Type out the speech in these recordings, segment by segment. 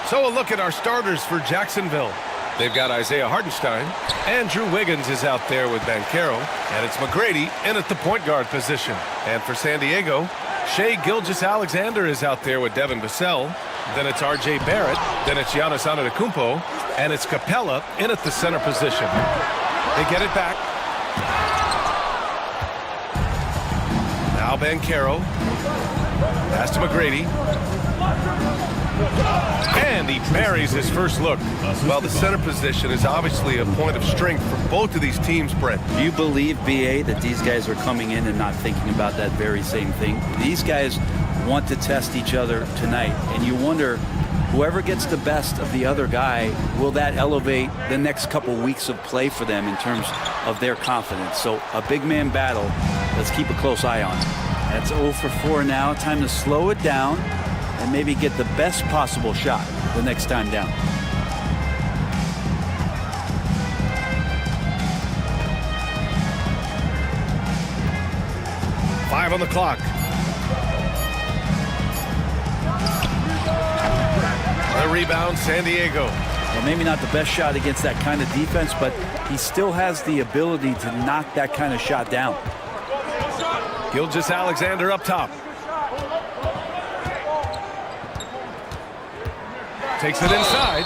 So a look at our starters for Jacksonville. They've got Isaiah Hartenstein. Andrew Wiggins is out there with Banchero. And it's McGrady in at the point guard position. And for San Diego, Shai Gilgeous-Alexander is out there with Devin Vassell. Then it's R.J. Barrett. Then it's Giannis Antetokounmpo. And it's Capella in at the center position. They get it back. Now Banchero. Pass to McGrady. And he buries his first look. Well, the center position is obviously a point of strength for both of these teams, Brent. Do you believe, B.A., that these guys are coming in and not thinking about that very same thing? These guys want to test each other tonight, and you wonder, whoever gets the best of the other guy, will that elevate the next couple weeks of play for them in terms of their confidence? So a big man battle, let's keep a close eye on. That's 0 for 4 now. Time to slow it down and maybe get the best possible shot the next time down. Five on the clock. The rebound, San Diego. Well, maybe not the best shot against that kind of defense, but he still has the ability to knock that kind of shot down. Gilgeous-Alexander up top. Takes it inside.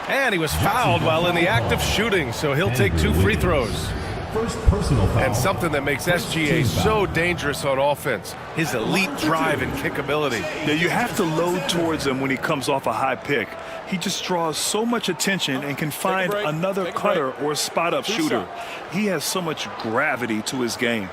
And he was fouled while in the act of shooting, so he'll take 2 free throws. First personal foul. And something that makes SGA so dangerous on offense, his elite drive and kick ability. Yeah, you have to load towards him when he comes off a high pick. He just draws so much attention and can find another cutter or spot-up shooter. He has so much gravity to his game.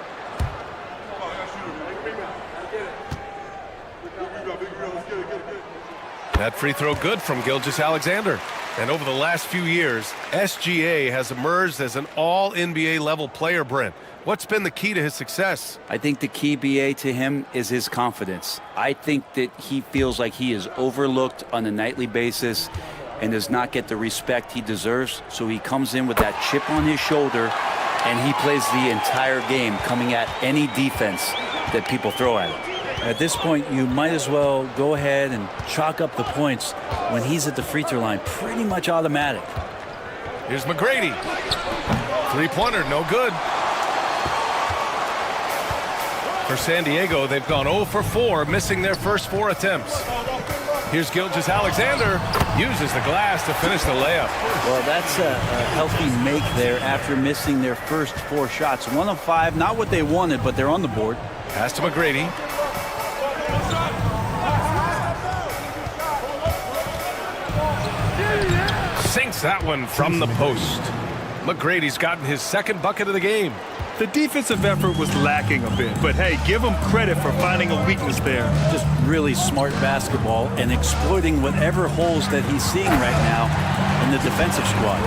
That free throw good from Gilgeous-Alexander. And over the last few years, SGA has emerged as an all-NBA level player, Brent. What's been the key to his success? I think the key, B.A., to him is his confidence. I think that he feels like he is overlooked on a nightly basis and does not get the respect he deserves. So he comes in with that chip on his shoulder, and he plays the entire game, coming at any defense that people throw at him. At this point, you might as well go ahead and chalk up the points when he's at the free throw line. Pretty much automatic. Here's McGrady. Three-pointer, no good. For San Diego, they've gone 0 for 4, missing their first 4 attempts. Here's Gilgeous-Alexander. Uses the glass to finish the layup. Well, that's a healthy make there after missing their first 4 shots. 1 of 5, not what they wanted, but they're on the board. Pass to McGrady. Sinks that one from the post. McGrady's gotten his second bucket of the game. The defensive effort was lacking a bit, but hey, give him credit for finding a weakness there. Just really smart basketball and exploiting whatever holes that he's seeing right now in the defensive squad.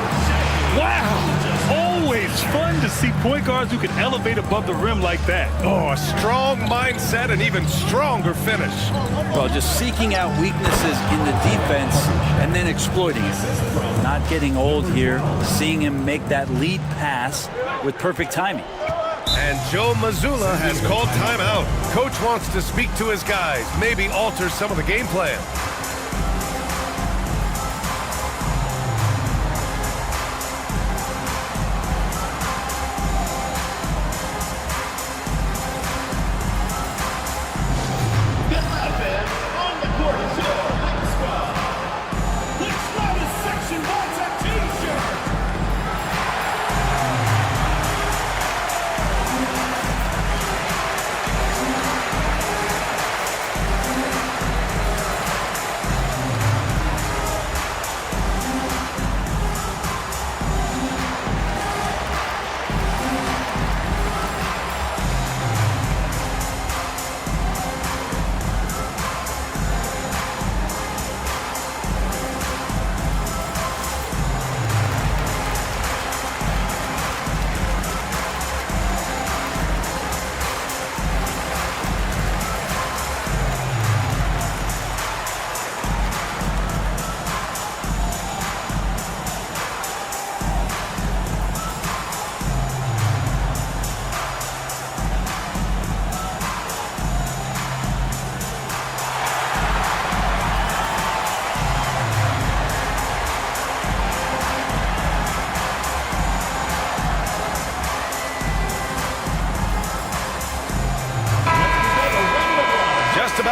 Wow! Always fun to see point guards who can elevate above the rim like that. Oh, a strong mindset and even stronger finish. Well, just seeking out weaknesses in the defense and then exploiting it. Not getting old here, seeing him make that lead pass with perfect timing. And Joe Mazzulla has called timeout. Coach wants to speak to his guys, maybe alter some of the game plan.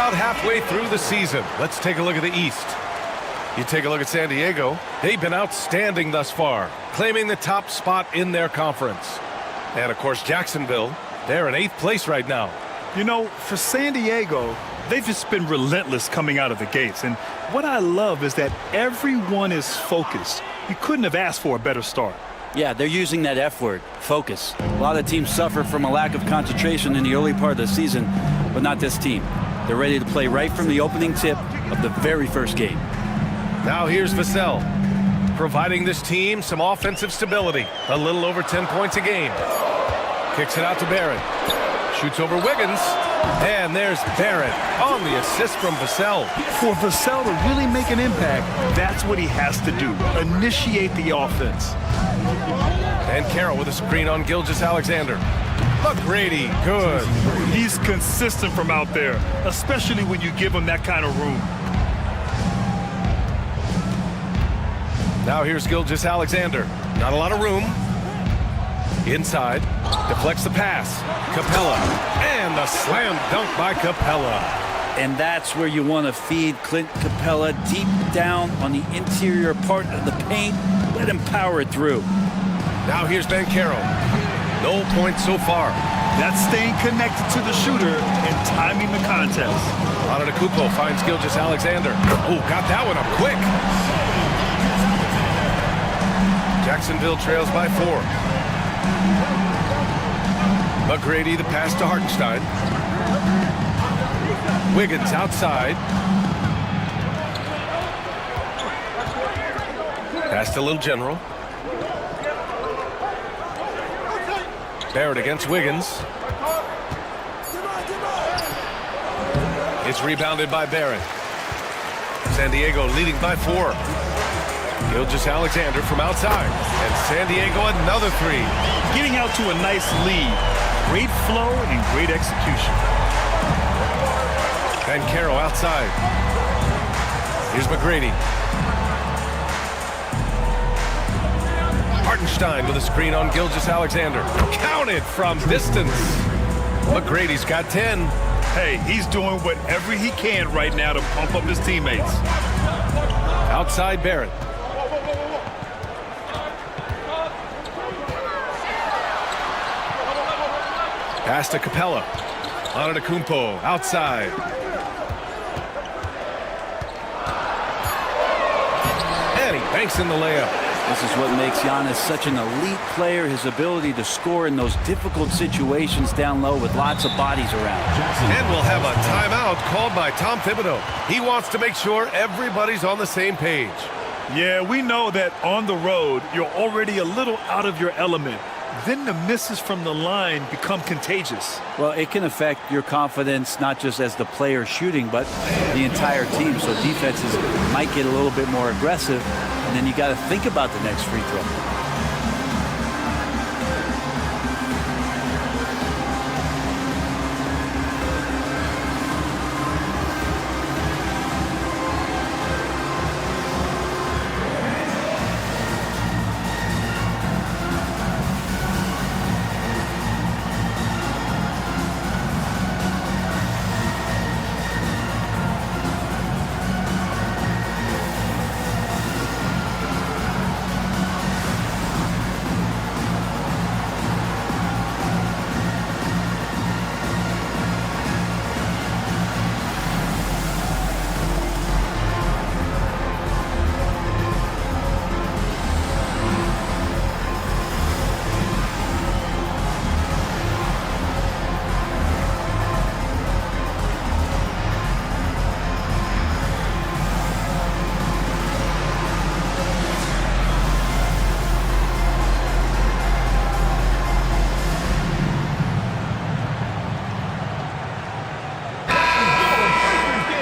about halfway through the season. Let's take a look at the East. You take a look at San Diego. They've been outstanding thus far, claiming the top spot in their conference. And, of course, Jacksonville, they're in 8th place right now. You know, for San Diego, they've just been relentless coming out of the gates. And what I love is that everyone is focused. You couldn't have asked for a better start. Yeah, they're using that F word, focus. A lot of teams suffer from a lack of concentration in the early part of the season, but not this team. They're ready to play right from the opening tip of the very first game. Now here's Vassell, providing this team some offensive stability. A little over 10 points a game. Kicks it out to Barrett. Shoots over Wiggins. And there's Barrett on the assist from Vassell. For Vassell to really make an impact, that's what he has to do. Initiate the offense. And Carroll with a screen on Gilgeous-Alexander. McGrady, good. He's consistent from out there, especially when you give him that kind of room. Now here's Gilgeous-Alexander. Not a lot of room. Inside. Deflects the pass. Capella. And the slam dunk by Capella. And that's where you want to feed Clint Capella, deep down on the interior part of the paint. Let him power it through. Now here's Banchero. No points so far. That's staying connected to the shooter and timing the contest. Antetokounmpo finds Gilgeous-Alexander. Oh, got that one up quick. Jacksonville trails by 4. McGrady, the pass to Hartenstein. Wiggins outside. Pass to Little General. Barrett against Wiggins. It's rebounded by Barrett. San Diego leading by 4. Gilgeous-Alexander from outside. And San Diego another 3. Getting out to a nice lead. Great flow and great execution. Banchero outside. Here's McGrady. Hartenstein with a screen on Gilgeous-Alexander. Counted from distance. McGrady's got 10. Hey, he's doing whatever he can right now to pump up his teammates. Outside Barrett. Pass to Capella. Antetokounmpo outside. And he banks in the layup. This is what makes Giannis such an elite player, his ability to score in those difficult situations down low with lots of bodies around. And we'll have a timeout called by Tom Thibodeau. He wants to make sure everybody's on the same page. Yeah, we know that on the road, you're already a little out of your element. Then the misses from the line become contagious. Well, it can affect your confidence, not just as the player shooting, but the entire team. So defenses might get a little bit more aggressive, and then you got to think about the next free throw.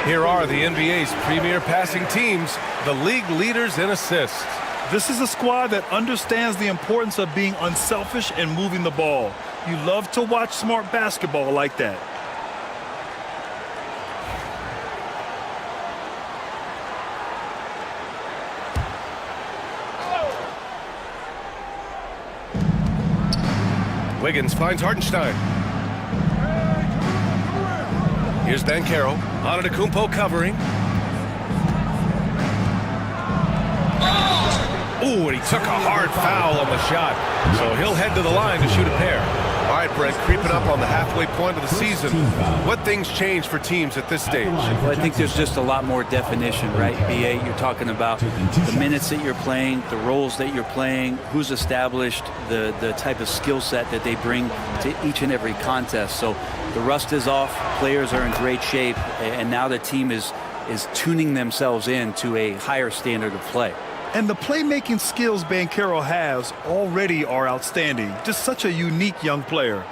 Here are the NBA's premier passing teams, the league leaders in assists. This is a squad that understands the importance of being unselfish and moving the ball. You love to watch smart basketball like that. Wiggins finds Hartenstein. Here's Banchero. Antetokounmpo covering. Ooh, and he took a hard foul on the shot. So he'll head to the line to shoot a pair. All right, Brent, creeping up on the halfway point of the season. What things change for teams at this stage? Well, I think there's just a lot more definition, right, B.A.? You're talking about the minutes that you're playing, the roles that you're playing, who's established, the type of skill set that they bring to each and every contest. So the rust is off, players are in great shape, and now the team is tuning themselves in to a higher standard of play. And the playmaking skills Banchero has already are outstanding. Just such a unique young player.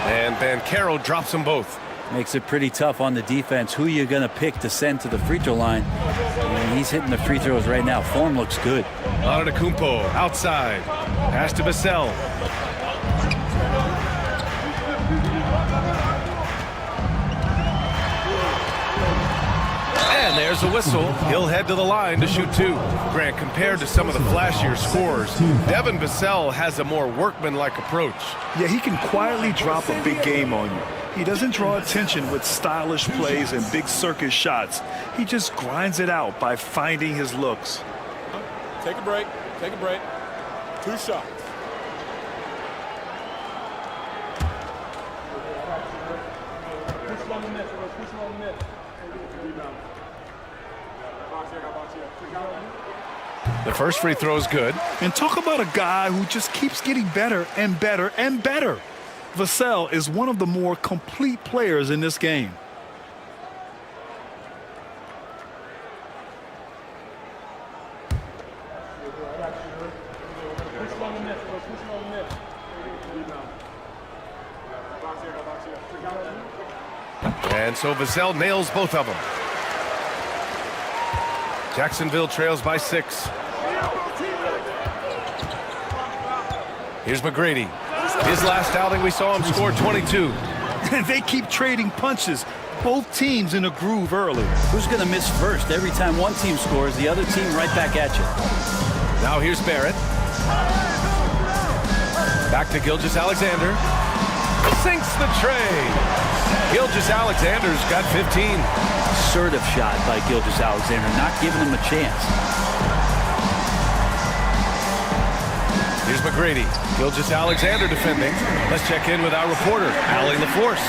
And Banchero drops them both. Makes it pretty tough on the defense. Who you going to pick to send to the free throw line? And he's hitting the free throws right now. Form looks good. Antetokounmpo outside. Pass to Vassell. And there's a whistle. He'll head to the line to shoot two. Grant, compared to some of the flashier scorers, Devin Vassell has a more workmanlike approach. Yeah, he can quietly drop a big game on you. He doesn't draw attention with stylish plays and big circus shots. He just grinds it out by finding his looks. Take a break. Take a break. 2 shots. The first free throw is good. And talk about a guy who just keeps getting better and better and better. Vassell is one of the more complete players in this game. And so Vassell nails both of them. Jacksonville trails by 6. Here's McGrady. His last outing, we saw him score 22. And they keep trading punches. Both teams in a groove early. Who's going to miss first? Every time one team scores, the other team right back at you. Now here's Barrett. Back to Gilgeous-Alexander. Sinks the tray. Gilgeous-Alexander's got 15. Assertive shot by Gilgeous-Alexander, not giving him a chance. Here's McGrady. Gilgeous-Alexander defending. Let's check in with our reporter, Allie LaForce.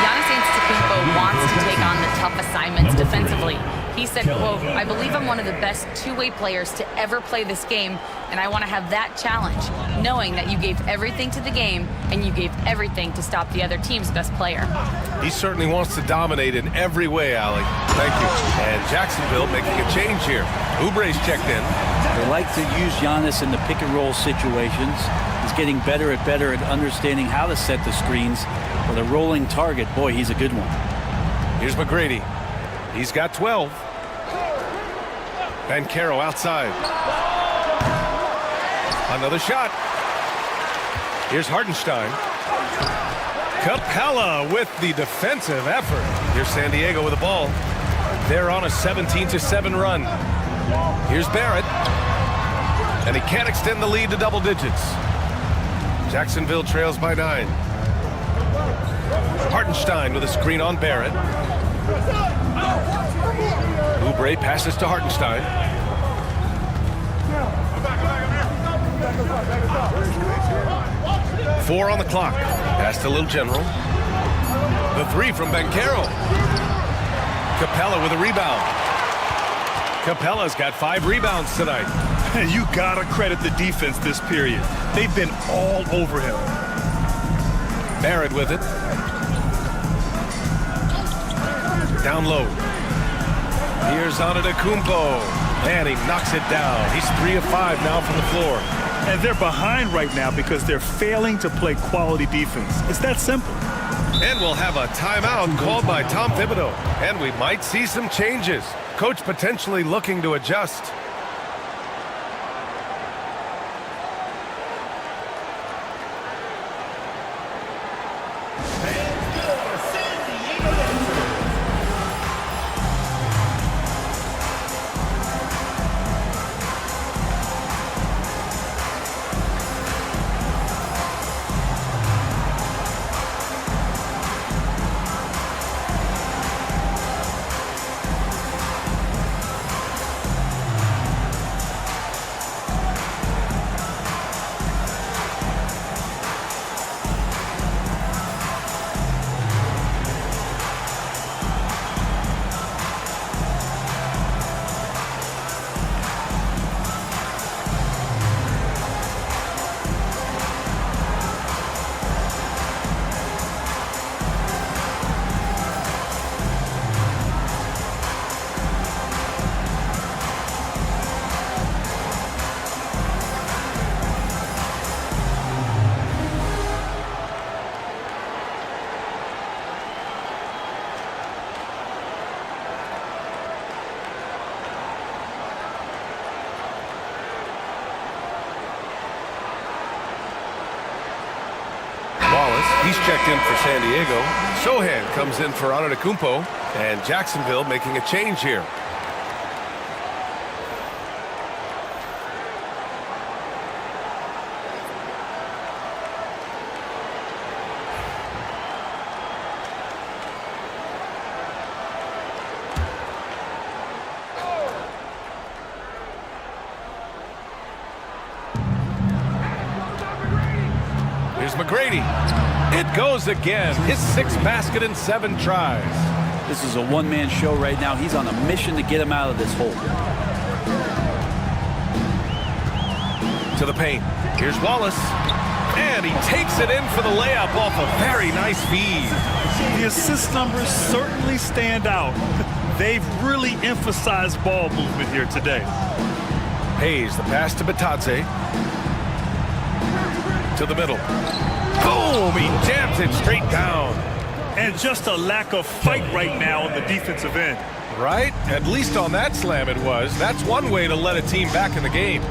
Giannis Antetokounmpo wants to take on the tough assignments defensively. He said, quote, "I believe I'm one of the best two-way players to ever play this game, and I want to have that challenge, knowing that you gave everything to the game and you gave everything to stop the other team's best player." He certainly wants to dominate in every way, Allie. Thank you. And Jacksonville making a change here. Oubre's checked in. They like to use Giannis in the pick-and-roll situations. He's getting better at understanding how to set the screens. With a rolling target, boy, he's a good one. Here's McGrady. He's got 12. Banchero outside. Another shot. Here's Hartenstein. Capella with the defensive effort. Here's San Diego with the ball. They're on a 17-7 run. Here's Barrett. And he can't extend the lead to double digits. Jacksonville trails by 9. Hartenstein with a screen on Barrett. Oubre passes to Hartenstein. Four on the clock. Pass to Little General. The three from Banchero. Capella with a rebound. Capella's got 5 rebounds tonight. You gotta credit the defense this period. They've been all over him. Barrett with it. Down low. Here's Antetokounmpo. And he knocks it down. He's 3 of 5 now from the floor. And they're behind right now because they're failing to play quality defense. It's that simple. And we'll have a timeout called by Tom Thibodeau. And we might see some changes. Coach potentially looking to adjust. checked in for San Diego. Sohan comes in for Antetokounmpo. And Jacksonville making a change here. Here's McGrady. It goes again. His 6th basket in 7 tries. This is a one-man show right now. He's on a mission to get him out of this hole. To the paint. Here's Wallace. And he takes it in for the layup off a very nice feed. The assist numbers certainly stand out. They've really emphasized ball movement here today. Hayes, the pass to Batadze. To the middle. Boom! He jams it straight down. And just a lack of fight right now on the defensive end. Right? At least on that slam it was. That's one way to let a team back in the game.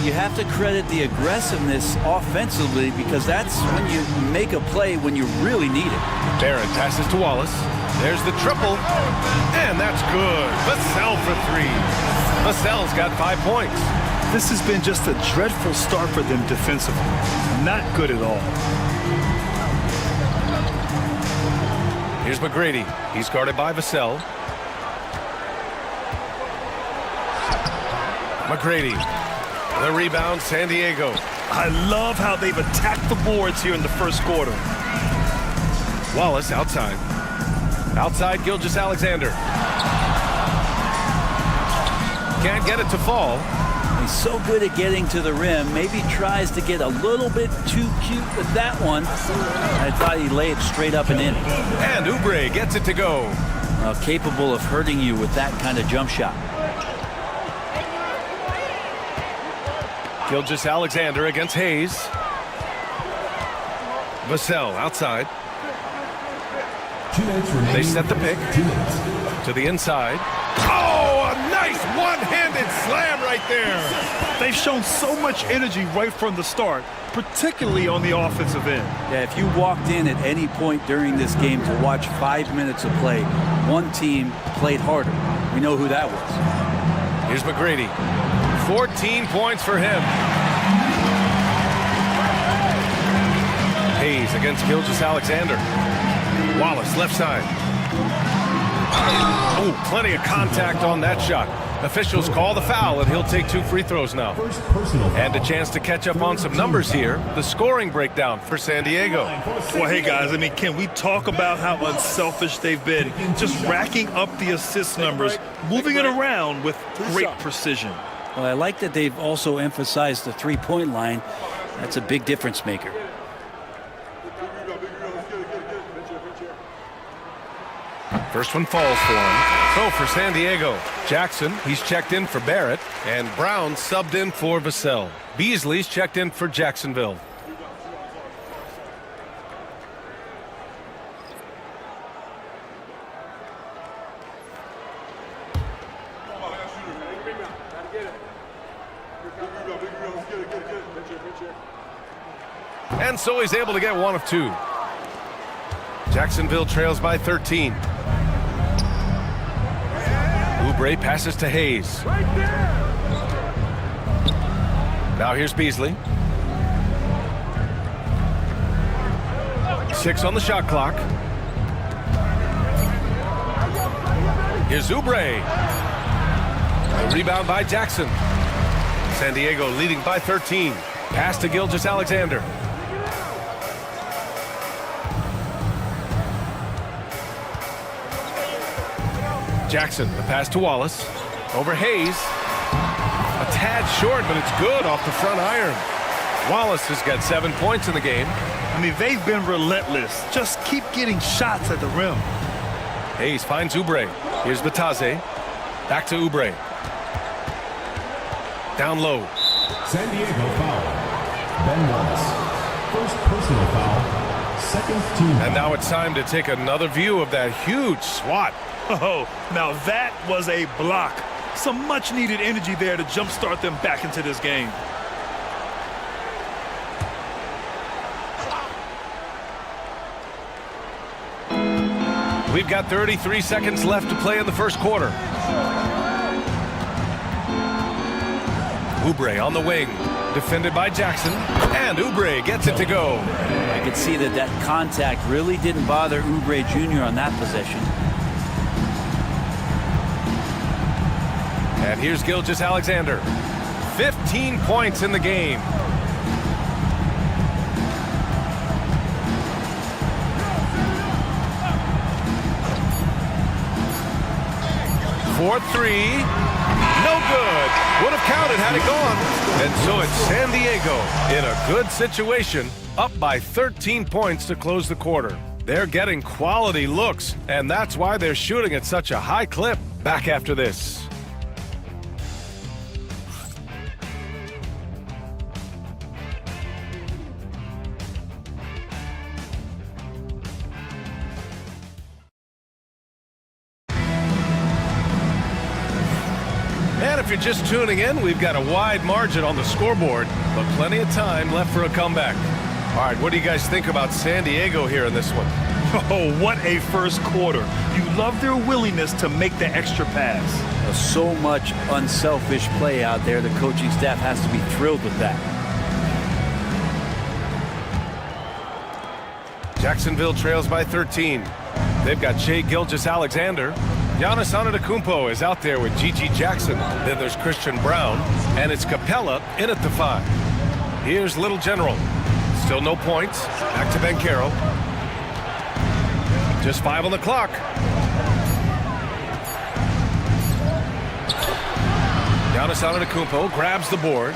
You have to credit the aggressiveness offensively because that's when you make a play when you really need it. Barrett passes to Wallace. There's the triple. And that's good. Vassell for 3. Vassell's got 5 points. This has been just a dreadful start for them defensively. Not good at all. Here's McGrady. He's guarded by Vassell. McGrady. The rebound, San Diego. I love how they've attacked the boards here in the first quarter. Wallace outside. Outside, Gilgeous-Alexander. Can't get it to fall. He's so good at getting to the rim. Maybe tries to get a little bit too cute with that one. I thought he'd lay it straight up and in. And Oubre gets it to go. Capable of hurting you with that kind of jump shot. Gilgeous-Alexander against Hayes. Vassell outside. They set the pick to the inside. Oh, a nice one-handed slam right there. They've shown so much energy right from the start, particularly on the offensive end. Yeah, if you walked in at any point during this game to watch 5 minutes of play, one team played harder. We know who that was. Here's McGrady. 14 points for him. Hayes against Gilgeous-Alexander. Wallace left side. Oh, plenty of contact on that shot. Officials call the foul, and he'll take 2 free throws now. And a chance to catch up on some numbers here. The scoring breakdown for San Diego. Well, hey, guys, I mean, can we talk about how unselfish they've been? Just racking up the assist numbers, moving it around with great precision. Well, I like that they've also emphasized the three-point line. That's a big difference maker. First one falls for him. So for San Diego, Jackson, he's checked in for Barrett, and Brown subbed in for Vassell. Beasley's checked in for Jacksonville. And so he's able to get 1 of 2. Jacksonville trails by 13. Oubre passes to Hayes. Now here's Beasley. 6 on the shot clock. Here's Oubre. A rebound by Jackson. San Diego leading by 13. Pass to Gilgeous-Alexander. Jackson, the pass to Wallace. Over Hayes. A tad short, but it's good off the front iron. Wallace has got 7 points in the game. I mean, they've been relentless. Just keep getting shots at the rim. Hayes finds Oubre. Here's Batadze. Back to Oubre. Down low. San Diego foul. Ben Wallace. First personal foul. Second team. And now it's time to take another view of that huge swat. Oh, now that was a block. Some much-needed energy there to jumpstart them back into this game. We've got 33 seconds left to play in the first quarter. Oubre on the wing, defended by Jackson, and Oubre gets it to go. I could see that contact really didn't bother Oubre Jr. on that possession. And here's Gilgeous-Alexander. 15 points in the game. For three. No good. Would have counted had it gone. And so it's San Diego in a good situation, up by 13 points to close the quarter. They're getting quality looks, and that's why they're shooting at such a high clip. Back after this. And if you're just tuning in, we've got a wide margin on the scoreboard, but plenty of time left for a comeback. All right, what do you guys think about San Diego here in this one? Oh, what a first quarter. You love their willingness to make the extra pass. So much unselfish play out there. The coaching staff has to be thrilled with that. Jacksonville trails by 13. They've got Shai Gilgeous-Alexander. Giannis Antetokounmpo is out there with Gigi Jackson. Then there's Christian Brown, and it's Capella in at the 5. Here's Little General. Still no points. Back to Banchero. Just 5 on the clock. Giannis Antetokounmpo grabs the board.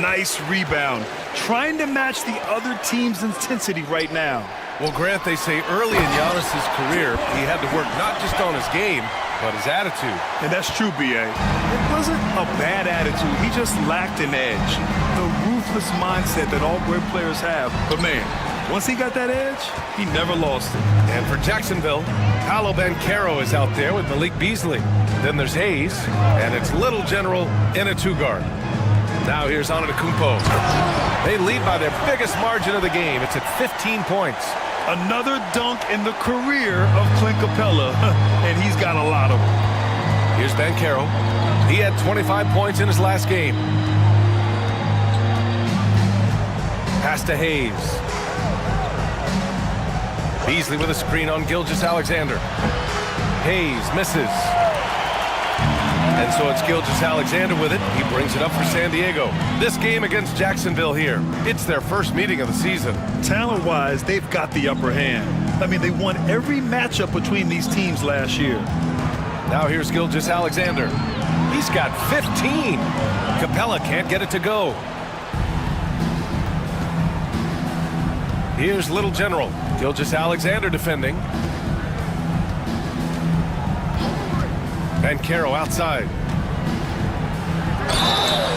Nice rebound. Trying to match the other team's intensity right now. Well, Grant, they say early in Giannis's career, he had to work not just on his game, but his attitude. And that's true, B.A. It wasn't a bad attitude. He just lacked an edge. The ruthless mindset that all great players have. But, man, once he got that edge, he never lost it. And for Jacksonville, Paolo Banchero is out there with Malik Beasley. Then there's Hayes, and it's Little General in a 2-guard. Now here's Antetokounmpo. They lead by their biggest margin of the game. It's at 15 points. Another dunk in the career of Clint Capella, and he's got a lot of them. Here's Banchero. He had 25 points in his last game. Pass to Hayes. Beasley with a screen on Gilgeous-Alexander. Hayes misses. And so it's Gilgeous-Alexander with it. He brings it up for San Diego. This game against Jacksonville here, it's their first meeting of the season. Talent-wise, they've got the upper hand. I mean, they won every matchup between these teams last year. Now here's Gilgeous-Alexander. He's got 15. Capella can't get it to go. Here's Little General. Gilgeous-Alexander defending. Banchero outside.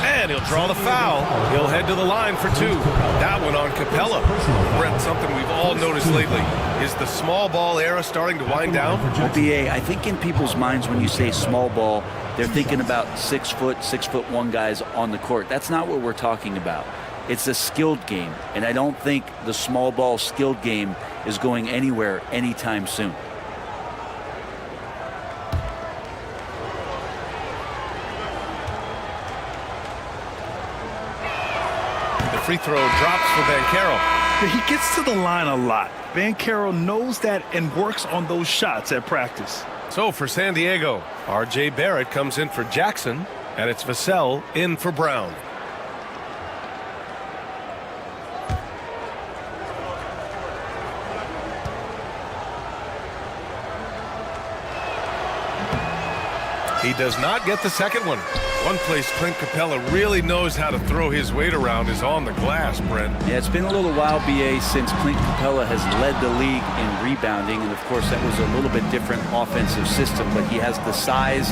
And he'll draw the foul. He'll head to the line for 2. That one on Capella. Brent, something we've all noticed lately. Is the small ball era starting to wind down? BA, I think in people's minds when you say small ball, they're thinking about 6'1" guys on the court. That's not what we're talking about. It's a skilled game, and I don't think the small ball skilled game is going anywhere anytime soon. Free throw drops for Banchero. He gets to the line a lot. Banchero knows that and works on those shots at practice. So for San Diego, R.J. Barrett comes in for Jackson, and it's Vassell in for Brown. He does not get the second one. One place Clint Capella really knows how to throw his weight around is on the glass, Brent. Yeah, it's been a little while, BA, since Clint Capella has led the league in rebounding. And, of course, that was a little bit different offensive system. But he has the size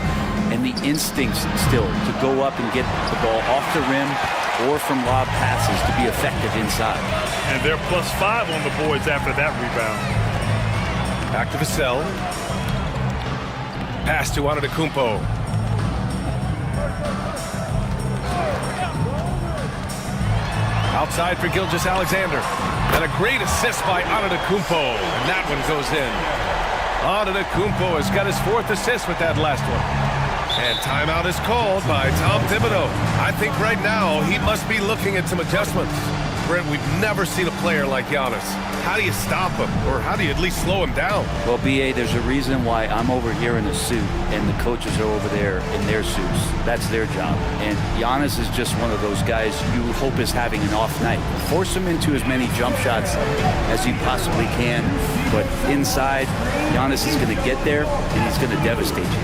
and the instincts still to go up and get the ball off the rim or from lob passes to be effective inside. And they're +5 on the boards after that rebound. Back to Vassell. Pass to Antetokounmpo. Outside for Gilgeous-Alexander. And a great assist by Antetokounmpo. And that one goes in. Antetokounmpo has got his 4th assist with that last one. And timeout is called by Tom Thibodeau. I think right now he must be looking at some adjustments. Brent, we've never seen a player like Giannis. How do you stop him, or how do you at least slow him down? Well, B.A., there's a reason why I'm over here in a suit and the coaches are over there in their suits. That's their job. And Giannis is just one of those guys you hope is having an off night. Force him into as many jump shots as you possibly can. But inside, Giannis is going to get there, and he's going to devastate you.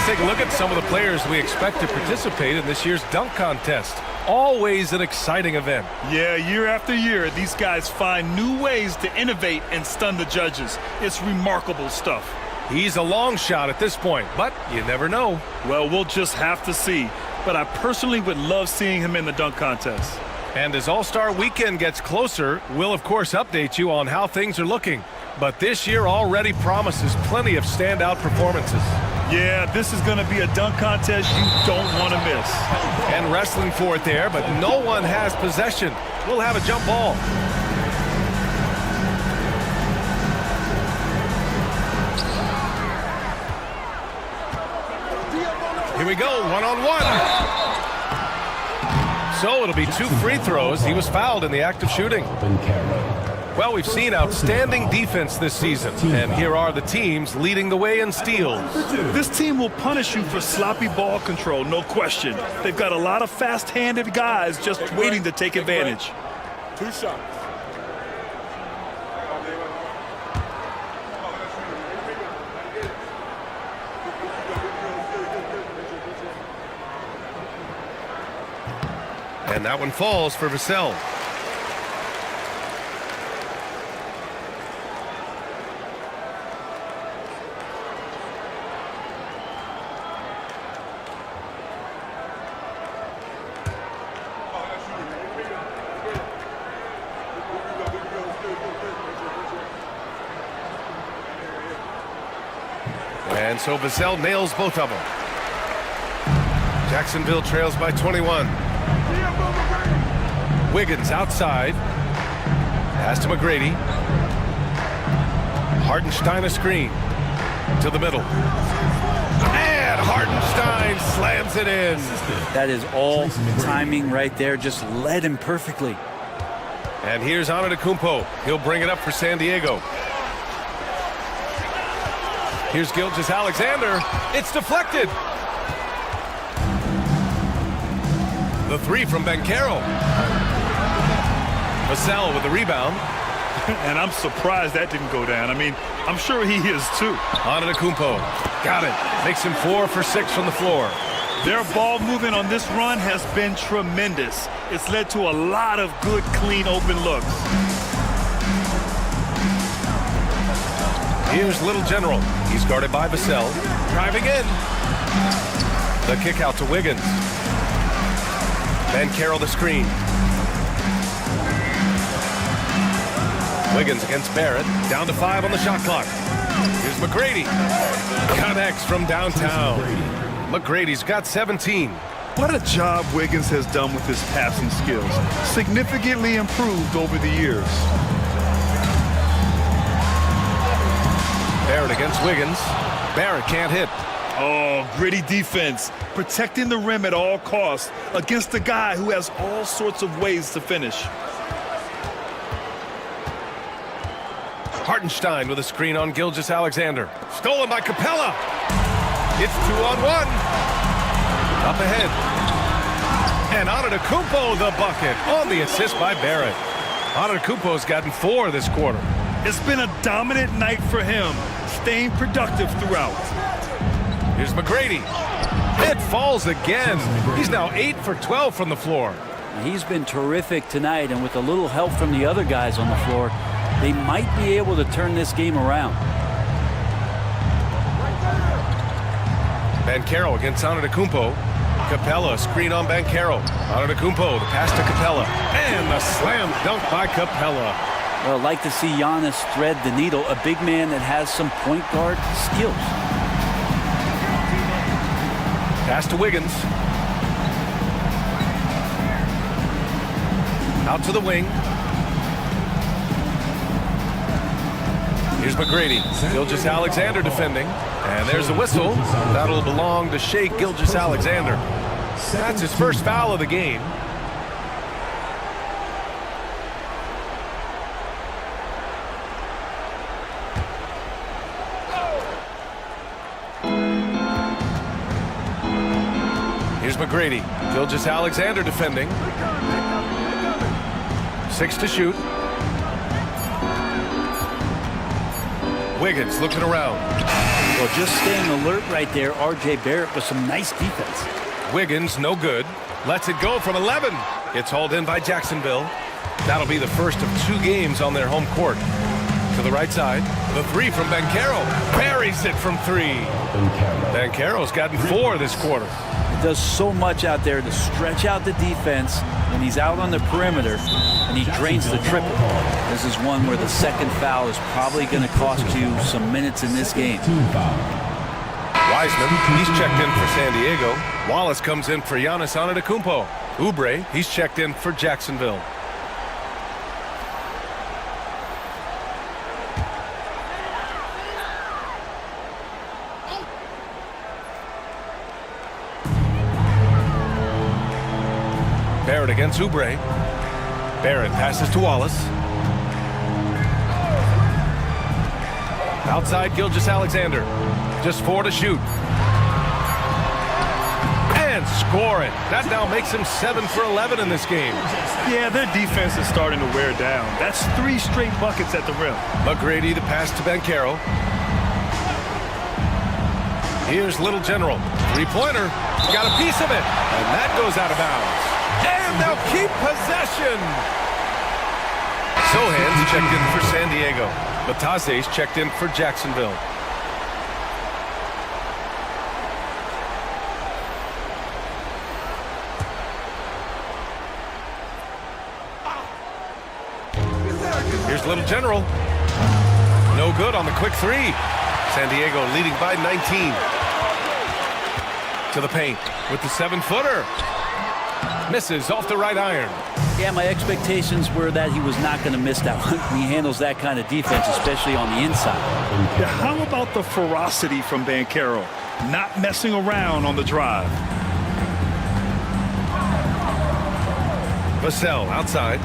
Take a look at some of the players we expect to participate in this year's dunk contest. Always an exciting event. Yeah, year after year, these guys find new ways to innovate and stun the judges. It's remarkable stuff. He's a long shot at this point, but you never know. Well, we'll just have to see. But I personally would love seeing him in the dunk contest. And as All-Star Weekend gets closer, we'll of course update you on how things are looking. But this year already promises plenty of standout performances. Yeah, this is going to be a dunk contest you don't want to miss. And wrestling for it there, but no one has possession. We'll have a jump ball. Here we go, one-on-one. So it'll be 2 free throws. He was fouled in the act of shooting. Well, we've seen outstanding defense this season, and here are the teams leading the way in steals. This team will punish you for sloppy ball control, no question. They've got a lot of fast-handed guys just waiting to take advantage. 2 shots. And that one falls for Vassell. And so Vassell nails both of them. Jacksonville trails by 21. Wiggins outside. Pass to McGrady. Hartenstein a screen. To the middle. And Hartenstein slams it in. That is all timing right there. Just led him perfectly. And here's Antetokounmpo. He'll bring it up for San Diego. Here's Gilgeous-Alexander. It's deflected. The 3 from Banchero. Vassell with the rebound. And I'm surprised that didn't go down. I mean, I'm sure he is too. Antetokounmpo. Got it. Makes him 4 for 6 from the floor. Their ball movement on this run has been tremendous. It's led to a lot of good, clean, open looks. Here's Little General. He's guarded by Vassell. Driving in. The kick out to Wiggins. Banchero the screen. Wiggins against Barrett. Down to 5 on the shot clock. Here's McGrady. Connects from downtown. McGrady's got 17. What a job Wiggins has done with his passing skills. Significantly improved over the years. Barrett against Wiggins. Barrett can't hit. Oh, gritty defense. Protecting the rim at all costs against a guy who has all sorts of ways to finish. Hartenstein with a screen on Gilgeous-Alexander. Stolen by Capella. It's 2-on-1. Up ahead. And Antetokounmpo the bucket on the assist by Barrett. Antetokounmpo's gotten 4 this quarter. It's been a dominant night for him, staying productive throughout. Here's McGrady. It falls again. He's now 8 for 12 from the floor. He's been terrific tonight, and with a little help from the other guys on the floor, they might be able to turn this game around. Banchero against Antetokounmpo. Capella, screen on Banchero. Antetokounmpo, the pass to Capella. And the slam dunk by Capella. Well, I'd like to see Giannis thread the needle, a big man that has some point guard skills. Pass to Wiggins. Out to the wing. Here's McGrady. Gilgeous-Alexander defending. And there's a whistle. That'll belong to Shai Gilgeous-Alexander. That's his first foul of the game. Here's McGrady. Gilgeous-Alexander defending. 6 to shoot. Wiggins looking around. Well, just staying alert right there, R.J. Barrett with some nice defense. Wiggins, no good. Lets it go from 11. It's hauled in by Jacksonville. That'll be the first of 2 games on their home court. To the right side, the 3 from Banchero. Buries it from 3. Banchero's gotten 4 this quarter. He does so much out there to stretch out the defense when he's out on the perimeter, and he drains the triple. This is one where the second foul is probably going to cost you some minutes in this game. Wiseman, he's checked in for San Diego. Wallace comes in for Giannis Antetokounmpo. Oubre, he's checked in for Jacksonville. Barrett against Oubre. Barrett passes to Wallace. Outside Gilgeous-Alexander. Just 4 to shoot. And score it. That now makes him 7 for 11 in this game. Yeah, their defense is starting to wear down. That's 3 straight buckets at the rim. McGrady, the pass to Banchero. Here's Little General. 3-pointer. Got a piece of it. And that goes out of bounds. And they'll keep possession. Sohan's checked in for San Diego. Batase's checked in for Jacksonville. Here's Little General. No good on the quick 3. San Diego leading by 19. To the paint with the 7-footer. Misses off the right iron. Yeah, my expectations were that he was not going to miss that one. He handles that kind of defense, especially on the inside. Yeah, how about the ferocity from Banchero? Not messing around on the drive. Vassell outside.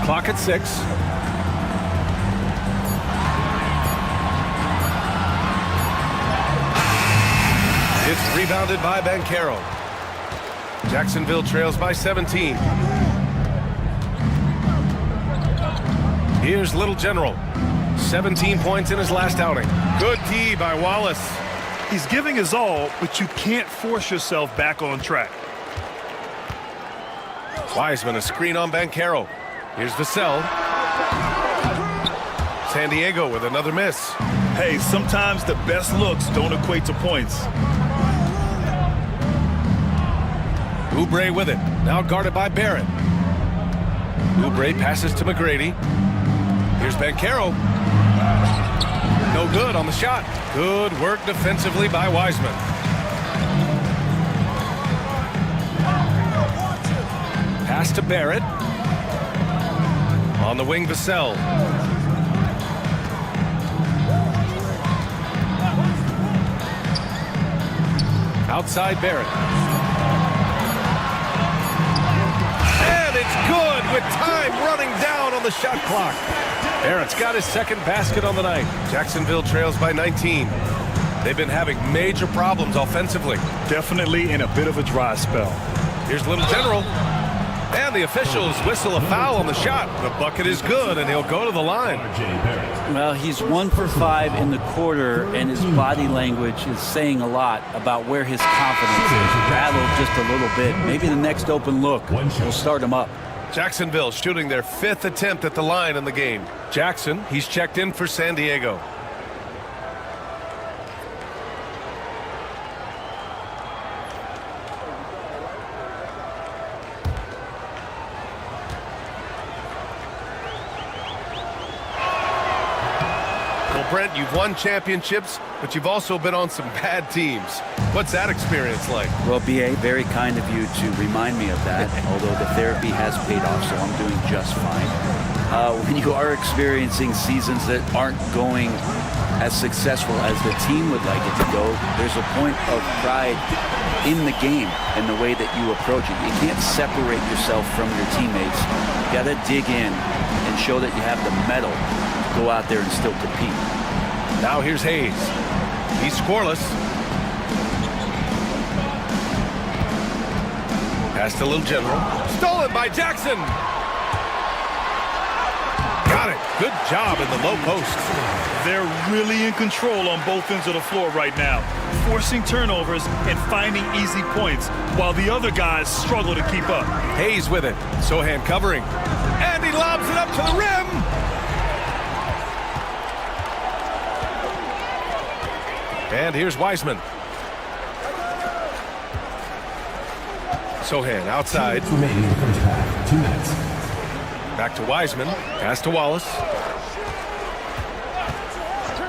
Clock at 6. It's rebounded by Banchero. Jacksonville trails by 17. Here's Little General. 17 points in his last outing. Good D by Wallace. He's giving his all, but you can't force yourself back on track. Wiseman, a screen on Banchero. Here's Vassell. San Diego with another miss. Hey, sometimes the best looks don't equate to points. Oubre with it. Now guarded by Barrett. Oubre passes to McGrady. Here's Banchero. No good on the shot. Good work defensively by Wiseman. Pass to Barrett. On the wing, Vassell. Outside Barrett. And it's good with time running down on the shot clock. Barrett's got his second basket on the night. Jacksonville trails by 19. They've been having major problems offensively. Definitely in a bit of a dry spell. Here's Little General. And the officials whistle a foul on the shot. The bucket is good, and he'll go to the line. Well, he's 1 for 5 in the quarter, and his body language is saying a lot about where his confidence is. Rattled just a little bit. Maybe the next open look will start him up. Jacksonville shooting their 5th attempt at the line in the game. Jackson, he's checked in for San Diego. Brent, you've won championships, but you've also been on some bad teams. What's that experience like? Well, B.A., very kind of you to remind me of that, although the therapy has paid off, so I'm doing just fine. When you are experiencing seasons that aren't going as successful as the team would like it to go, there's a point of pride in the game and the way that you approach it. You can't separate yourself from your teammates. You got to dig in and show that you have the mettle to go out there and still compete. Now here's Hayes. He's scoreless. Pass to Little General. Stolen by Jackson. Got it. Good job in the low post. They're really in control on both ends of the floor right now, forcing turnovers and finding easy points while the other guys struggle to keep up. Hayes with it. Sohan covering. And he lobs it up to the rim. And here's Wiseman. Sohan outside. Remaining in the first half. 2 minutes. Back to Wiseman. Pass to Wallace.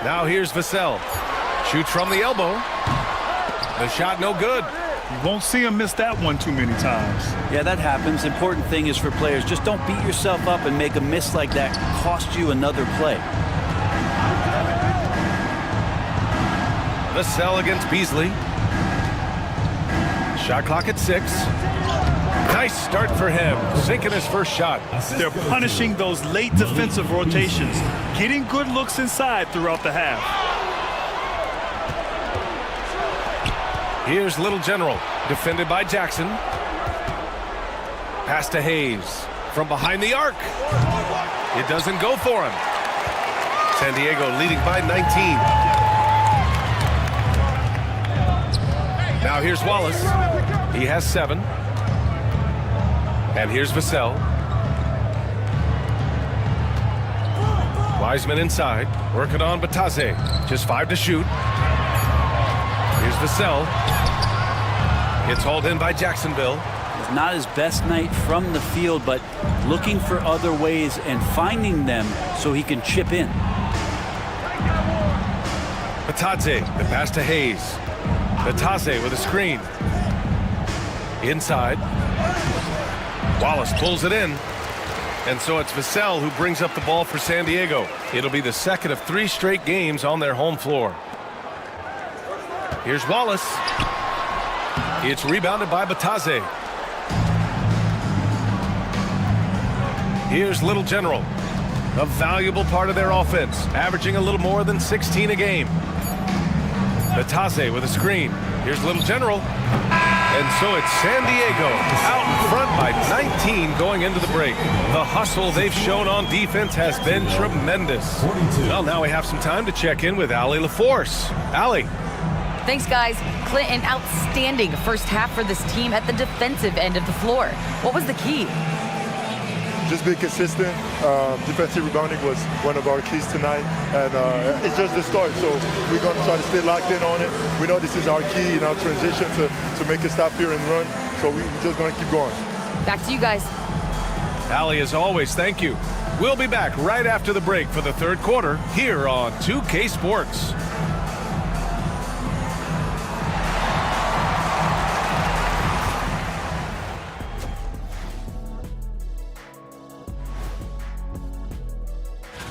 Now here's Vassell. Shoots from the elbow. The shot no good. You won't see him miss that one too many times. Yeah, that happens. Important thing is for players, just don't beat yourself up and make a miss like that cost you another play. Vassell against Beasley. Shot clock at 6. Nice start for him, sinking his first shot. They're punishing those late defensive rotations, getting good looks inside throughout the half. Here's Little General, defended by Jackson. Pass to Hayes from behind the arc. It doesn't go for him. San Diego leading by 19. Now here's Wallace. He has 7. And here's Vassell. Wiseman inside. Working on Bataze. Just 5 to shoot. Here's Vassell. It's hauled in by Jacksonville. It's not his best night from the field, but looking for other ways and finding them so he can chip in. Bataze. The pass to Hayes. Bataze with a screen. Inside. Wallace pulls it in. And so it's Vassell who brings up the ball for San Diego. It'll be the second of 3 straight games on their home floor. Here's Wallace. It's rebounded by Bataze. Here's Little General. A valuable part of their offense, averaging a little more than 16 a game. Bataze with a screen. Here's Little General. And so it's San Diego out in front by 19 going into the break. The hustle they've shown on defense has been tremendous. Well, now we have some time to check in with Allie LaForce. Allie. Thanks, guys. Clint, an outstanding first half for this team at the defensive end of the floor. What was the key? Just being consistent. Defensive rebounding was one of our keys tonight, and it's just the start. So we're going to try to stay locked in on it. We know this is our key in our transition to make it stop here and run. So we're just going to keep going. Back to you guys. Allie, as always, thank you. We'll be back right after the break for the third quarter here on 2K Sports.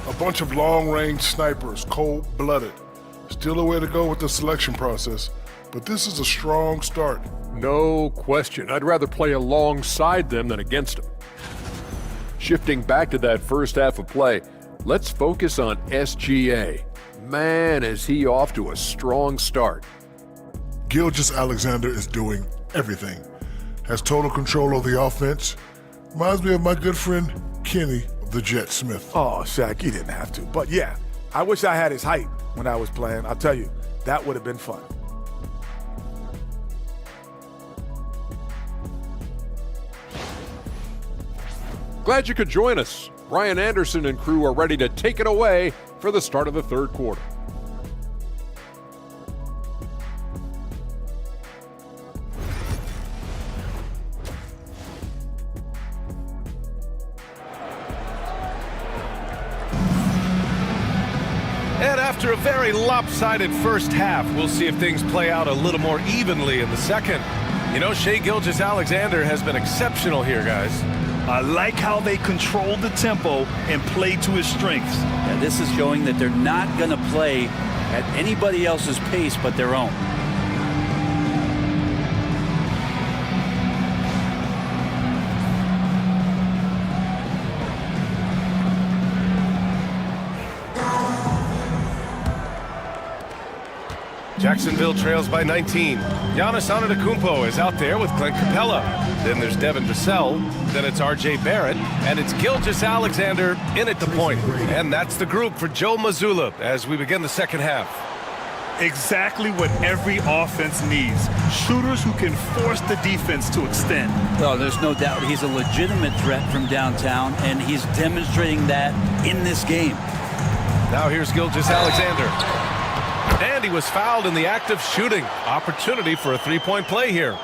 A bunch of long-range snipers, cold-blooded. Still a way to go with the selection process, but this is a strong start. No question. I'd rather play alongside them than against them. Shifting back to that first half of play, let's focus on SGA. Man, is he off to a strong start. Gilgeous-Alexander is doing everything. Has total control of the offense. Reminds me of my good friend Kenny of the Jet Smith. Oh, Shaq, you didn't have to. But yeah, I wish I had his height when I was playing. I'll tell you, that would have been fun. Glad you could join us. Brian Anderson and crew are ready to take it away for the start of the third quarter. And after a very lopsided first half, we'll see if things play out a little more evenly in the second. You know, Shai Gilgeous-Alexander has been exceptional here, guys. I like how they control the tempo and play to his strengths. Yeah, this is showing that they're not going to play at anybody else's pace but their own. Jacksonville trails by 19. Giannis Antetokounmpo is out there with Clint Capella. Then there's Devin Vassell. Then it's R.J. Barrett. And it's Gilgeous-Alexander in at the point. And that's the group for Joe Mazzulla as we begin the second half. Exactly what every offense needs. Shooters who can force the defense to extend. Oh, there's no doubt he's a legitimate threat from downtown, and he's demonstrating that in this game. Now here's Gilgeous-Alexander. And he was fouled in the act of shooting. Opportunity for a three-point play here.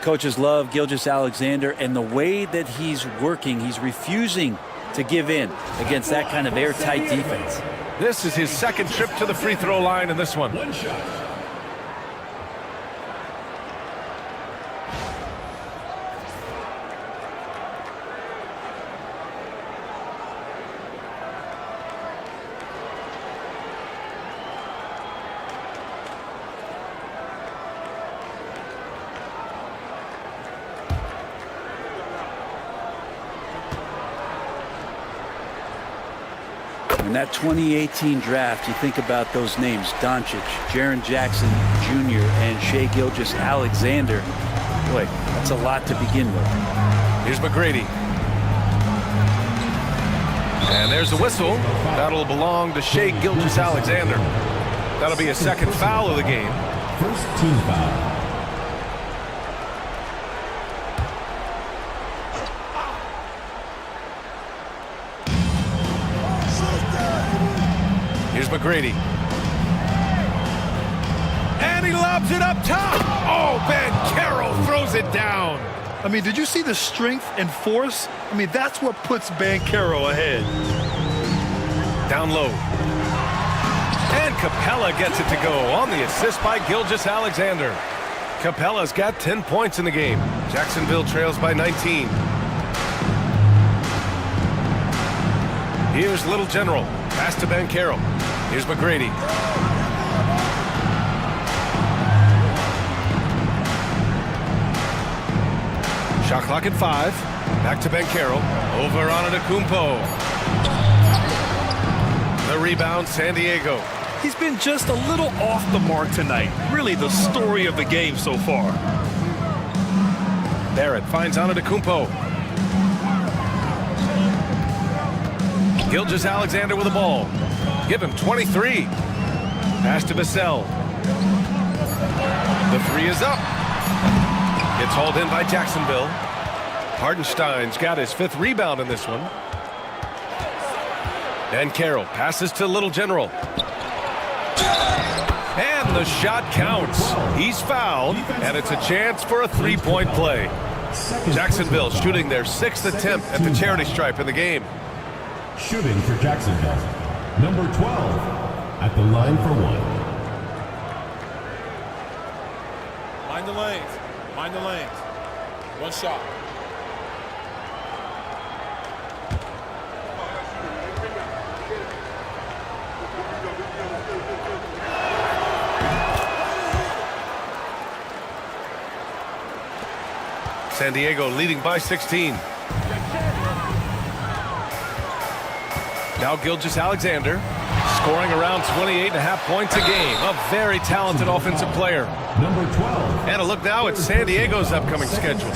Coaches love Gilgeous-Alexander, and the way that he's working, he's refusing to give in against that kind of airtight defense. This is his second trip to the free throw line in this one. One shot. In that 2018 draft, you think about those names, Doncic, Jaren Jackson Jr., and Shai Gilgeous-Alexander. Boy, that's a lot to begin with. Here's McGrady. And there's the whistle. That'll belong to Shai Gilgeous-Alexander. That'll be a second foul of the game. First team foul. Here's McGrady. And he lobs it up top. Oh, Banchero throws it down. I mean, did you see the strength and force? I mean, that's what puts Banchero ahead. Down low. And Capella gets it to go on the assist by Gilgeous-Alexander. Capella's got 10 points in the game. Jacksonville trails by 19. Here's Little General. Pass to Banchero. Here's McGrady. Shot clock at 5. Back to Banchero. Over on Antetokounmpo. The rebound, San Diego. He's been just a little off the mark tonight. Really the story of the game so far. Barrett finds Antetokounmpo. Gilgeous-Alexander with the ball. Give him 23. Pass to Vassell. The three is up. It's hauled in by Jacksonville. Hardenstein's got his 5th rebound in this one. And Carroll passes to Little General. And the shot counts. He's fouled, and it's a chance for a three-point play. Jacksonville shooting their 6th attempt at the charity stripe in the game. Shooting for Jacksonville. Number 12 at the line for 1. Mind the lanes. Mind the lanes. One shot. San Diego leading by 16. Now Gilgeous-Alexander scoring around 28.5 points a game. A very talented offensive player. Number 12. And a look now at San Diego's upcoming schedule.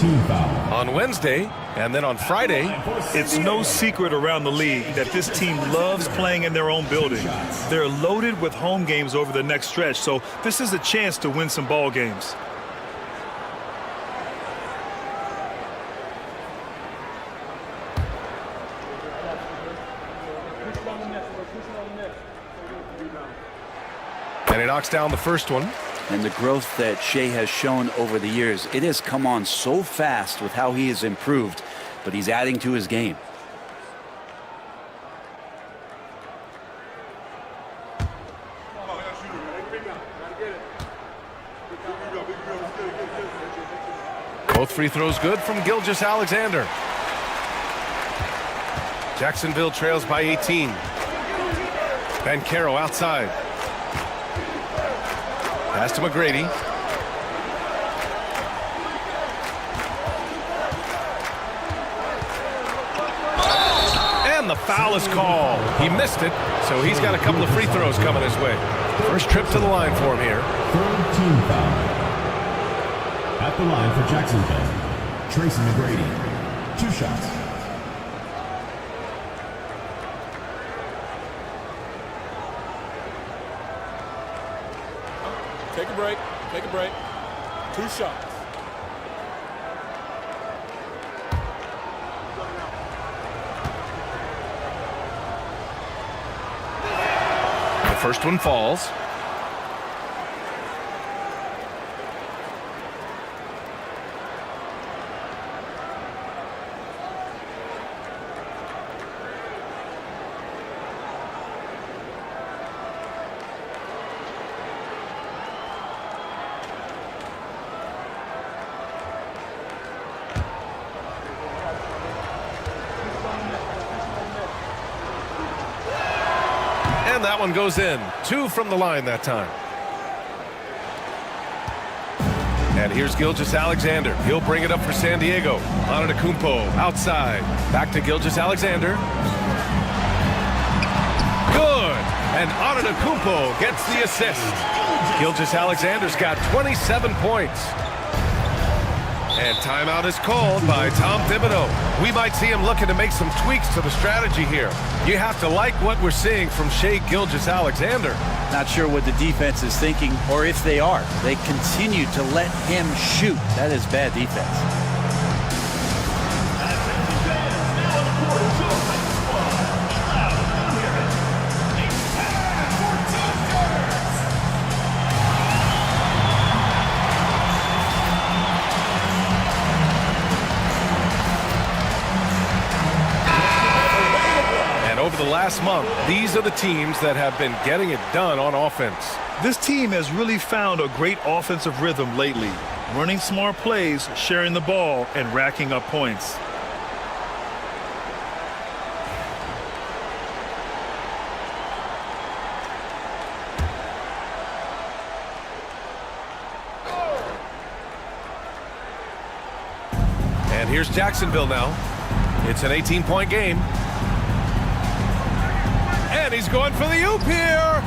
On Wednesday and then on Friday. It's no secret around the league that this team loves playing in their own building. They're loaded with home games over the next stretch, so this is a chance to win some ball games. And he knocks down the first one. And the growth that Shea has shown over the years, it has come on so fast with how he has improved, but he's adding to his game. Both free throws good from Gilgeous-Alexander. Jacksonville trails by 18. Banchero outside. Pass to McGrady. And the foul is called. He missed it, so he's got a couple of free throws coming his way. First trip to the line for him here. Third team foul. At the line for Jacksonville, Tracy McGrady. 2 shots. Take a break. Take a break. 2 shots. The first one falls. And that one goes in. 2 from the line that time. And here's Gilgeous-Alexander. He'll bring it up for San Diego. Antetokounmpo outside. Back to Gilgeous-Alexander. Good. And Antetokounmpo gets the assist. Gilgeous-Alexander's got 27 points. And timeout is called by Tom Thibodeau. We might see him looking to make some tweaks to the strategy here. You have to like what we're seeing from Shea Gilgeous-Alexander. Not sure what the defense is thinking, or if they are. They continue to let him shoot. That is bad defense. Over the last month, these are the teams that have been getting it done on offense. This team has really found a great offensive rhythm lately, running smart plays, sharing the ball, and racking up points. And here's Jacksonville now. It's an 18-point game. And he's going for the oop here.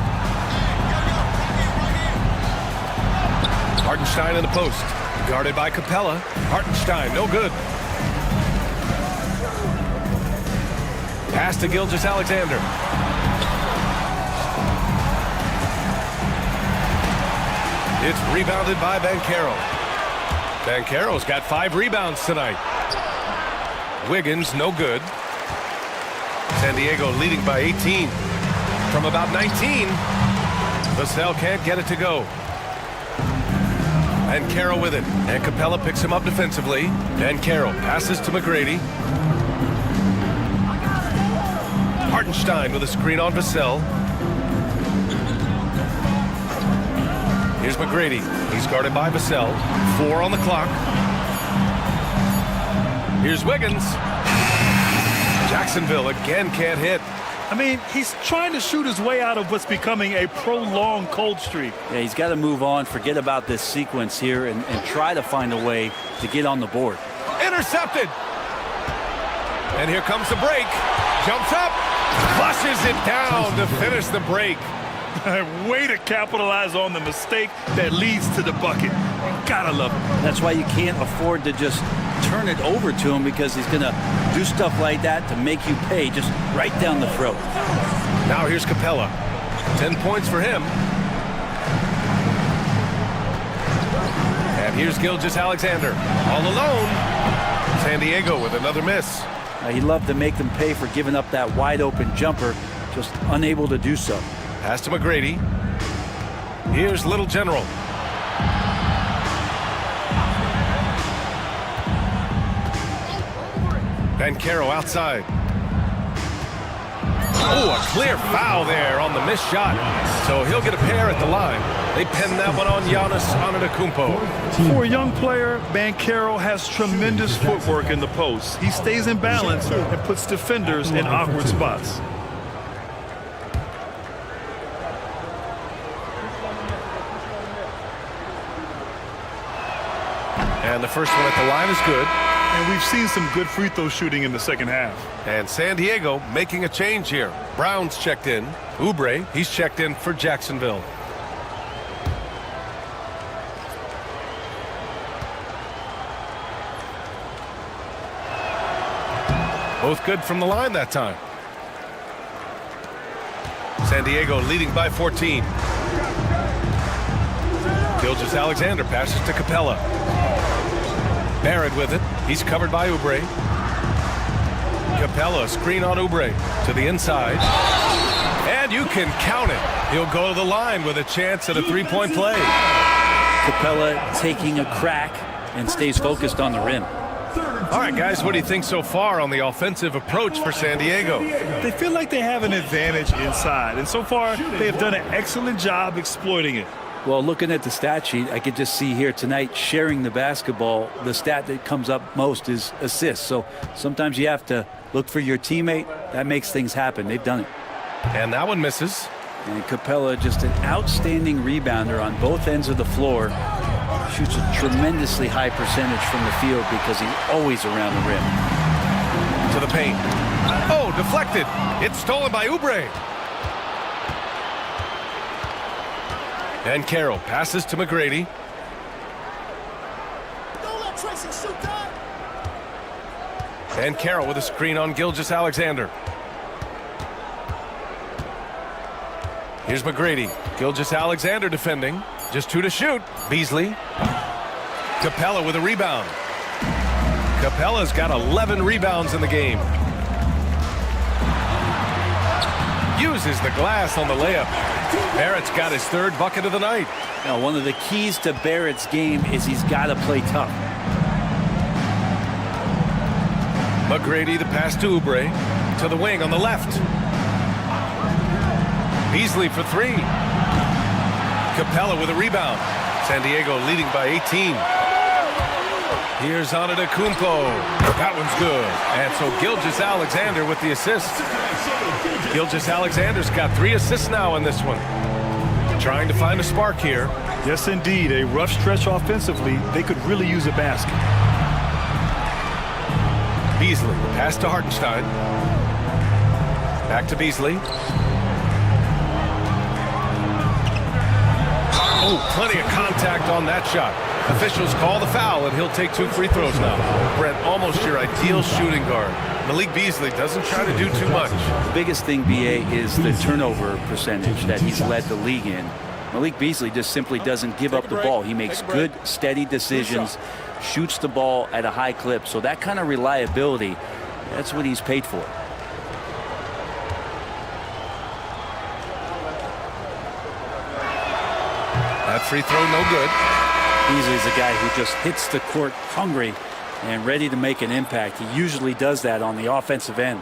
Hartenstein in the post. Guarded by Capella. Hartenstein, no good. Pass to Gilgeous-Alexander. It's rebounded by Banchero. Banchero's got 5 rebounds tonight. Wiggins, no good. San Diego leading by 18. From about 19, Vassell can't get it to go. Banchero with it. And Capella picks him up defensively. Banchero passes to McGrady. Hartenstein with a screen on Vassell. Here's McGrady. He's guarded by Vassell. 4 on the clock. Here's Wiggins. Jacksonville again can't hit. I mean, he's trying to shoot his way out of what's becoming a prolonged cold streak. Yeah, he's got to move on, forget about this sequence here, and try to find a way to get on the board. Intercepted. And here comes the break. Jumps up. Flushes it down to finish the break. Way to capitalize on the mistake that leads to the bucket. Gotta love it. That's why you can't afford to just turn it over to him, because he's going to do stuff like that to make you pay just right down the throat. Now here's Capella. 10 points for him. And here's Gilgeous-Alexander. All alone. San Diego with another miss. He'd love to make them pay for giving up that wide open jumper, just unable to do so. Pass to McGrady. Here's Little General. Banchero outside. Oh, a clear foul there on the missed shot. So he'll get a pair at the line. They pin that one on Giannis Antetokounmpo. For a young player, Banchero has tremendous footwork in the post. He stays in balance and puts defenders in awkward spots. And the first one at the line is good. And we've seen some good free throw shooting in the second half. And San Diego making a change here. Brown's checked in. Oubre, he's checked in for Jacksonville. Both good from the line that time. San Diego leading by 14. Gilgeous-Alexander passes to Capella. Barrett with it. He's covered by Oubre. Capella, screen on Oubre to the inside. And you can count it. He'll go to the line with a chance at a three-point play. Capella taking a crack and stays focused on the rim. All right, guys, what do you think so far on the offensive approach for San Diego? They feel like they have an advantage inside, and so far they have done an excellent job exploiting it. Well, looking at the stat sheet, I could just see here tonight, sharing the basketball, the stat that comes up most is assists. So sometimes you have to look for your teammate. That makes things happen. They've done it. And that one misses. And Capella, just an outstanding rebounder on both ends of the floor. Shoots a tremendously high percentage from the field because he's always around the rim. To the paint. Oh, deflected. It's stolen by Oubre. And Carroll passes to McGrady. Don't let Tracy shoot that. And Carroll with a screen on Gilgeous-Alexander. Here's McGrady. Gilgeous-Alexander defending. Just 2 to shoot. Beasley. Capella with a rebound. Capella's got 11 rebounds in the game. Uses the glass on the layup. Barrett's got his 3rd bucket of the night. Now, one of the keys to Barrett's game is he's got to play tough. McGrady, the pass to Oubre. To the wing on the left. Beasley for 3. Capella with a rebound. San Diego leading by 18. Here's Antetokounmpo. That one's good. And so Gilgeous-Alexander with the assist. Gilgeous-Alexander's got 3 assists now in this one. Trying to find a spark here. Yes, indeed. A rough stretch offensively. They could really use a basket. Beasley, pass to Hartenstein. Back to Beasley. Oh, plenty of contact on that shot. Officials call the foul, and he'll take 2 free throws now. Brent, almost your ideal shooting guard. Malik Beasley doesn't try to do too much. The biggest thing, BA, is the turnover percentage that he's led the league in. Malik Beasley just simply doesn't give up the ball. He makes good, steady decisions, shoots the ball at a high clip. So that kind of reliability, that's what he's paid for. That free throw, no good. Beasley's a guy who just hits the court hungry and ready to make an impact. He usually does that on the offensive end.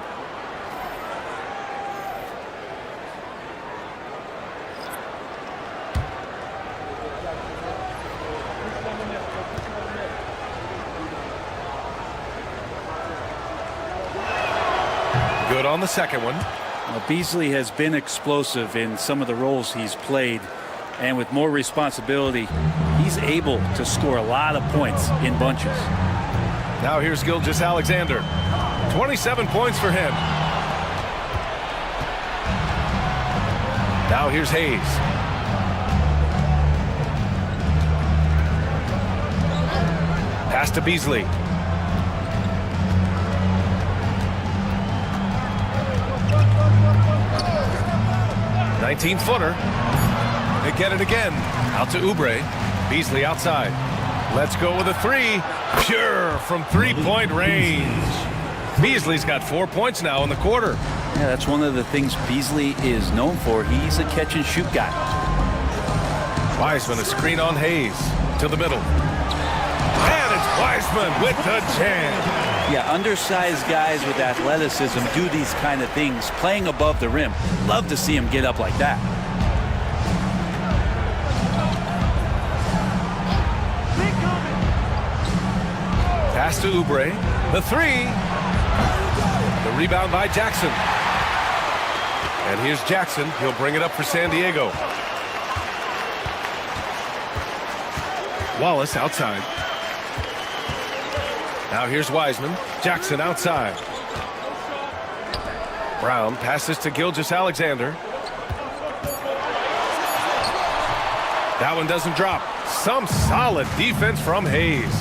Good on the second one. Well, Beasley has been explosive in some of the roles he's played, and with more responsibility, he's able to score a lot of points in bunches. Now here's Gilgeous-Alexander. 27 points for him. Now here's Hayes. Pass to Beasley. Footer. They get it again. Out to Oubre. Beasley outside. Let's go with a three. Pure from three-point range. Beasley's got 4 points now in the quarter. Yeah, that's one of the things Beasley is known for. He's a catch-and-shoot guy. Wiseman, a screen on Hayes. To the middle. And it's Wiseman with the jam. Yeah, undersized guys with athleticism do these kind of things, playing above the rim. Love to see him get up like that. Pass to Oubre. The three. The rebound by Jackson. And here's Jackson. He'll bring it up for San Diego. Wallace outside. Now here's Wiseman. Jackson outside. Brown passes to Gilgeous-Alexander. That one doesn't drop. Some solid defense from Hayes.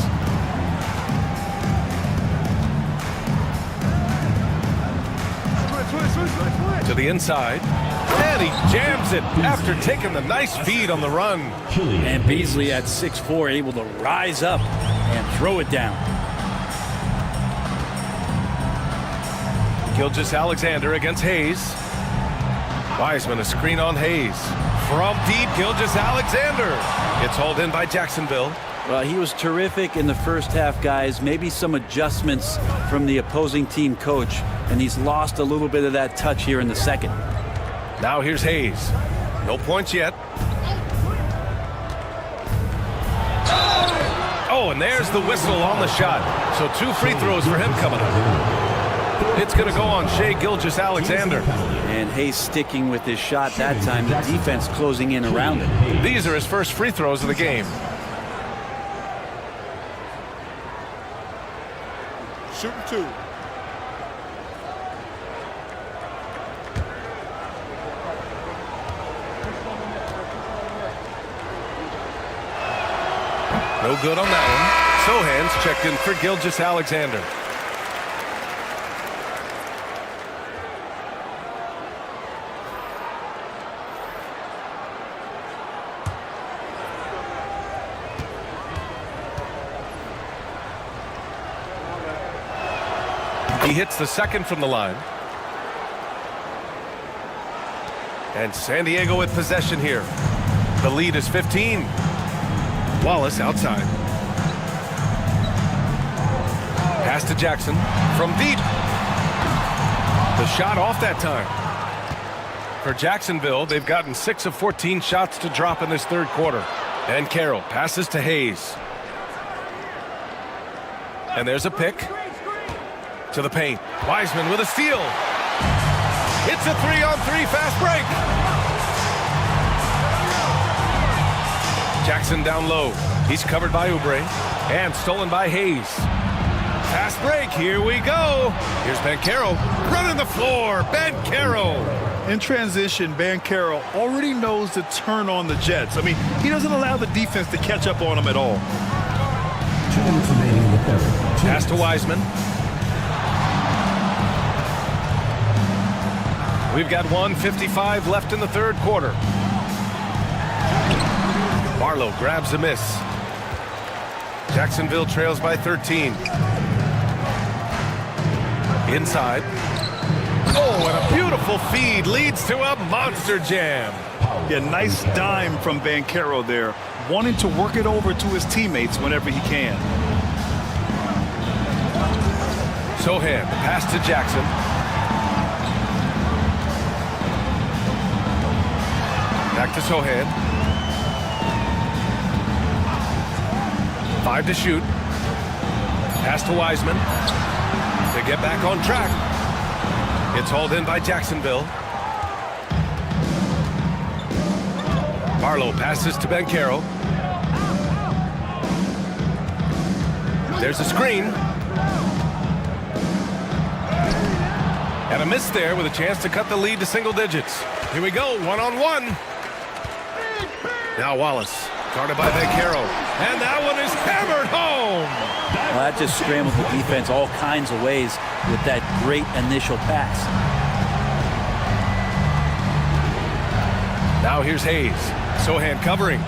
To the inside. And he jams it after taking the nice feed on the run. And Beasley at 6'4", able to rise up and throw it down. Gilgeous-Alexander against Hayes. Wiseman, a screen on Hayes. From deep, Gilgeous-Alexander. It's hauled in by Jacksonville. Well, he was terrific in the first half, guys. Maybe some adjustments from the opposing team coach, and he's lost a little bit of that touch here in the second. Now here's Hayes. No points yet. Oh, and there's the whistle on the shot. So 2 free throws for him coming up. It's going to go on Shai Gilgeous-Alexander. And Hayes sticking with his shot that time. The defense closing in around him. These are his first free throws of the game. Shooting 2. No good on that one. Sohan's checked in for Gilgeous-Alexander. He hits the second from the line. And San Diego with possession here. The lead is 15. Wallace outside. Pass to Jackson from deep. The shot off that time. For Jacksonville, they've gotten 6 of 14 shots to drop in this third quarter. And Carroll passes to Hayes. And there's a pick. To the paint. Wiseman with a steal. It's a 3-on-3 fast break. Jackson down low. He's covered by Oubre. And stolen by Hayes. Fast break. Here we go. Here's Banchero running the floor. Banchero. In transition, Banchero already knows to turn on the Jets. I mean, he doesn't allow the defense to catch up on him at all. 2 minutes remaining in the third. Pass to Wiseman. We've got 1:55 left in the third quarter. Barlow grabs a miss. Jacksonville trails by 13. Inside. Oh, and a beautiful feed leads to a monster jam. Yeah, nice dime from Banchero there, wanting to work it over to his teammates whenever he can. Sohan, pass to Jackson. Back to Sohan. 5 to shoot. Pass to Wiseman. To get back on track. It's hauled in by Jacksonville. Barlow passes to Banchero. There's a screen. And a miss there with a chance to cut the lead to single digits. Here we go, one-on-one. Now Wallace, guarded by Vaquero. And that one is hammered home. Well, that just scrambled the defense all kinds of ways with that great initial pass. Now here's Hayes. Sohan covering.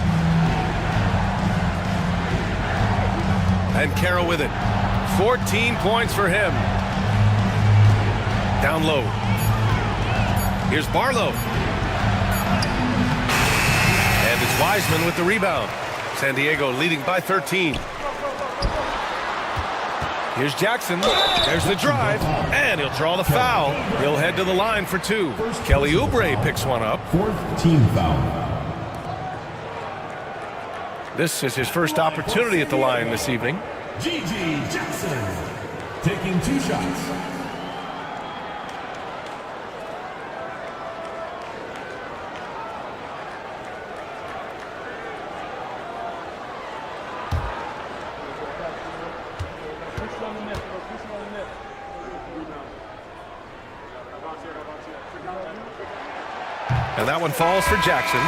And Carroll with it. 14 points for him. Down low. Here's Barlow. And it's Wiseman with the rebound. San Diego leading by 13. Here's Jackson. There's the drive. And he'll draw the foul. He'll head to the line for two. Kelly Oubre picks one up. Fourth team foul. This is his first opportunity at the line this evening. G.G. Jackson taking 2 shots. And that one falls for Jackson.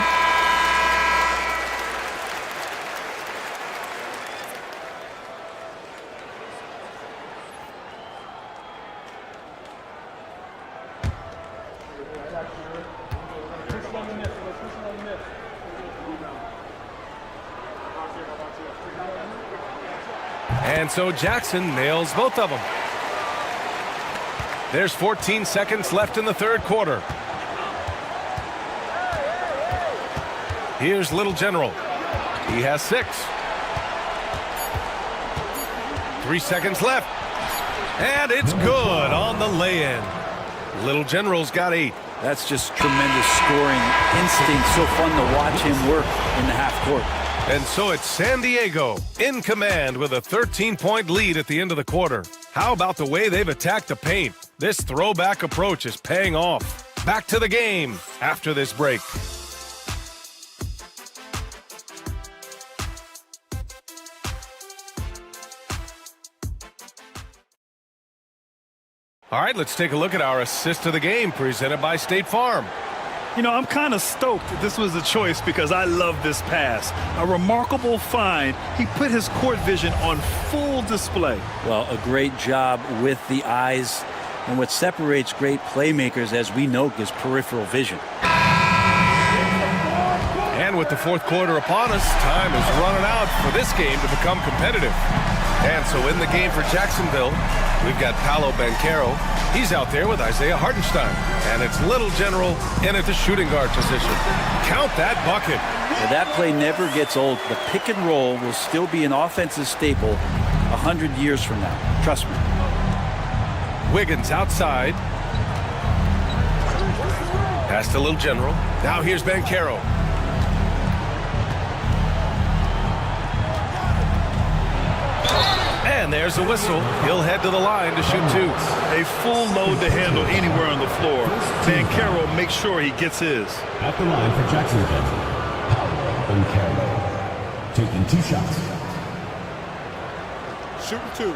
And so Jackson nails both of them. There's 14 seconds left in the third quarter. Here's Little General. He has 6. 3 seconds left. And it's good on the lay-in. Little General's got 8. That's just tremendous scoring instinct. So fun to watch him work in the half court. And so it's San Diego in command with a 13-point lead at the end of the quarter. How about the way they've attacked the paint? This throwback approach is paying off. Back to the game after this break. All right, let's take a look at our assist of the game presented by State Farm. You know, I'm kind of stoked that this was a choice because I love this pass. A remarkable find. He put his court vision on full display. Well, a great job with the eyes. And what separates great playmakers, as we know, is peripheral vision. And with the fourth quarter upon us, time is running out for this game to become competitive. And so in the game for Jacksonville, we've got Paolo Banchero. He's out there with Isaiah Hartenstein. And it's Little General in at the shooting guard position. Count that bucket. Well, that play never gets old. The pick and roll will still be an offensive staple 100 years from now. Trust me. Wiggins outside. Pass to Little General. Now here's Banchero. And there's the whistle. He'll head to the line to shoot 2. A full load to handle anywhere on the floor. Banchero makes sure he gets his. At the line for Jacksonville, Paolo Banchero taking 2 shots. Shooting 2.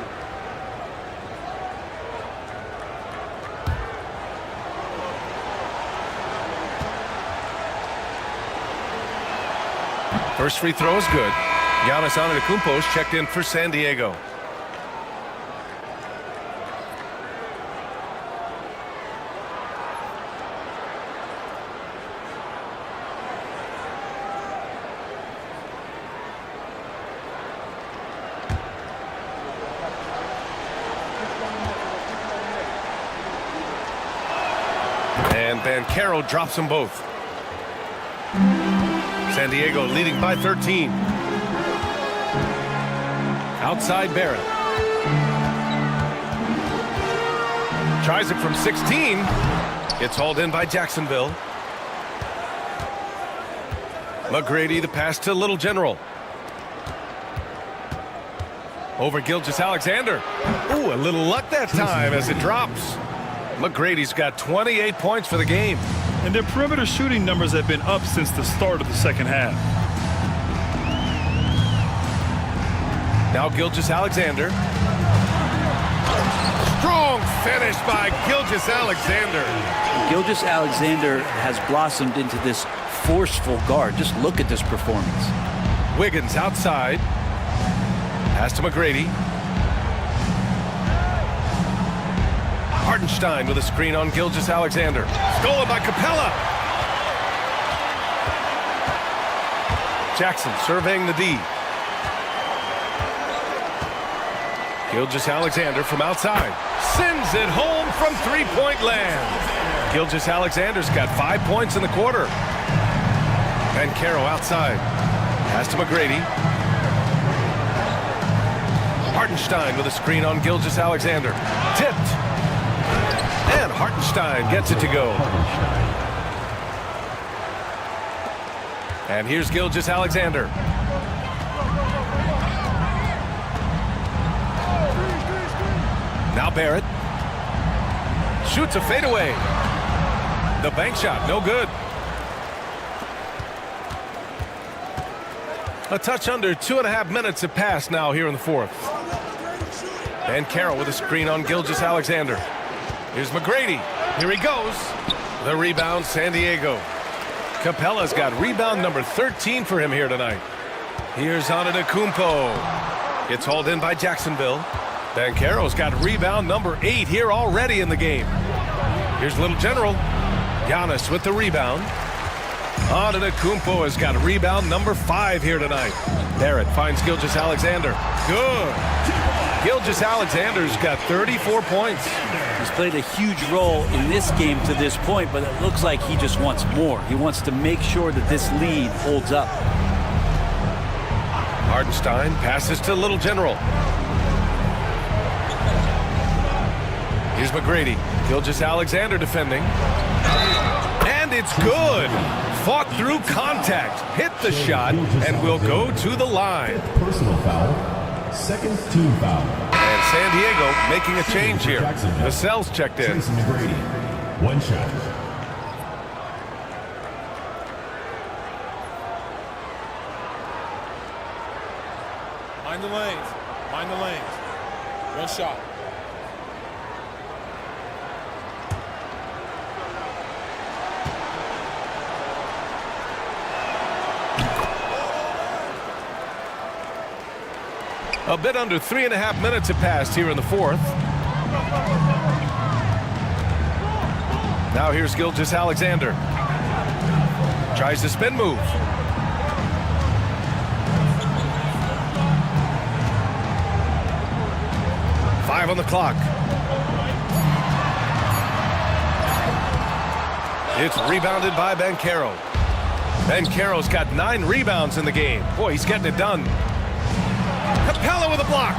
First free throw is good. Giannis Antetokounmpo's checked in for San Diego. And Banchero drops them both. San Diego leading by 13. Outside Barrett. Tries it from 16. It's hauled in by Jacksonville. McGrady, the pass to Little General. Over Gilgeous-Alexander. Ooh, a little luck that time as it drops. McGrady's got 28 points for the game. And their perimeter shooting numbers have been up since the start of the second half. Now Gilgeous-Alexander. Strong finish by Gilgeous-Alexander. Gilgeous-Alexander has blossomed into this forceful guard. Just look at this performance. Wiggins outside. Pass to McGrady. Hartenstein with a screen on Gilgeous-Alexander. Stolen by Capella. Jackson surveying the D. Gilgeous-Alexander from outside. Sends it home from three-point land. Gilgeous-Alexander's got 5 points in the quarter. Banchero outside. Pass to McGrady. Hartenstein with a screen on Gilgeous-Alexander. Tipped. And Hartenstein gets it to go. And here's Gilgeous-Alexander. Now Barrett. Shoots a fadeaway. The bank shot, no good. A touch under 2.5 minutes have passed now here in the fourth. Banchero with a screen on Gilgeous-Alexander. Here's McGrady. Here he goes. The rebound, San Diego. Capella's got rebound number 13 for him here tonight. Here's Antetokounmpo. It's hauled in by Jacksonville. Banchero's got rebound number 8 here already in the game. Here's Little General. Giannis with the rebound. Antetokounmpo has got rebound number 5 here tonight. Barrett finds Gilgeous-Alexander. Good. Gilgeous-Alexander's got 34 points. He's played a huge role in this game to this point, but it looks like he just wants more. He wants to make sure that this lead holds up. Hartenstein passes to Little General. Here's McGrady. Gilgeous-Alexander defending. And it's good. Fought through contact. Hit the shot and will go to the line. Personal foul. Second team foul. And San Diego making a change here. Vassell's checked in. Jason McGrady. One shot. Mind the lanes. Mind the lanes. One shot. A bit under 3.5 minutes have passed here in the fourth. Now here's Gilgeous-Alexander. Tries the spin move. Five on the clock. It's rebounded by Banchero. Banchero's got 9 rebounds in the game. Boy, he's getting it done. Capella with a block.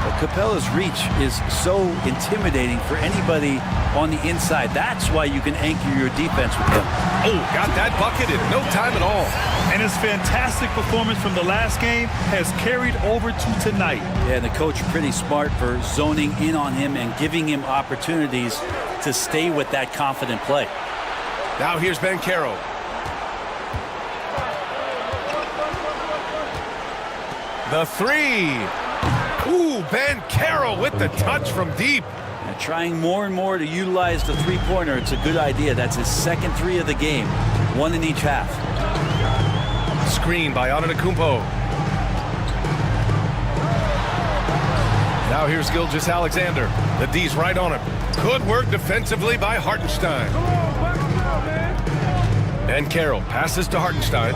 Well, Capella's reach is so intimidating for anybody on the inside. That's why you can anchor your defense with him. Oh, got that bucket in no time at all. And his fantastic performance from the last game has carried over to tonight. Yeah, and the coach pretty smart for zoning in on him and giving him opportunities to stay with that confident play. Now here's Banchero. The three. Ooh, Banchero with the touch from deep. And trying more and more to utilize the three-pointer. It's a good idea. That's his second 3 of the game. 1 in each half. Screen by Antetokounmpo. Now here's Gilgeous-Alexander. The D's right on him. Good work defensively by Hartenstein. Banchero passes to Hartenstein.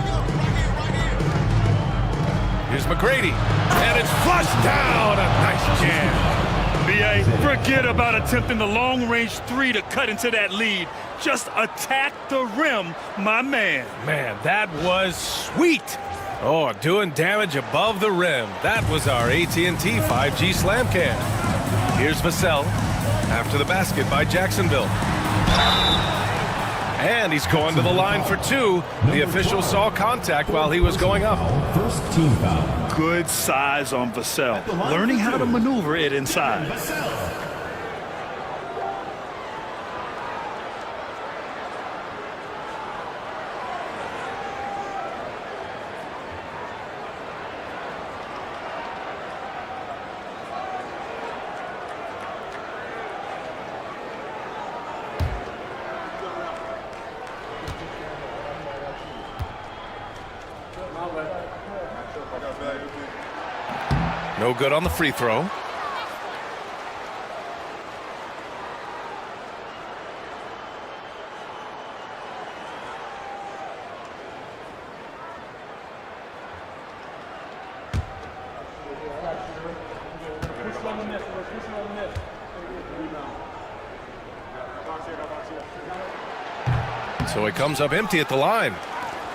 Here's McGrady. And it's flushed down. A nice jam. B.A., forget about attempting the long-range 3 to cut into that lead. Just attack the rim, my man. Man, that was sweet. Oh, doing damage above the rim. That was our AT&T 5G slam cam. Here's Vassell after the basket by Jacksonville. And he's going to the line for 2. The official saw contact while he was going up. First team foul. Good size on Vassell. Learning how to maneuver it inside. No good on the free throw. So he comes up empty at the line.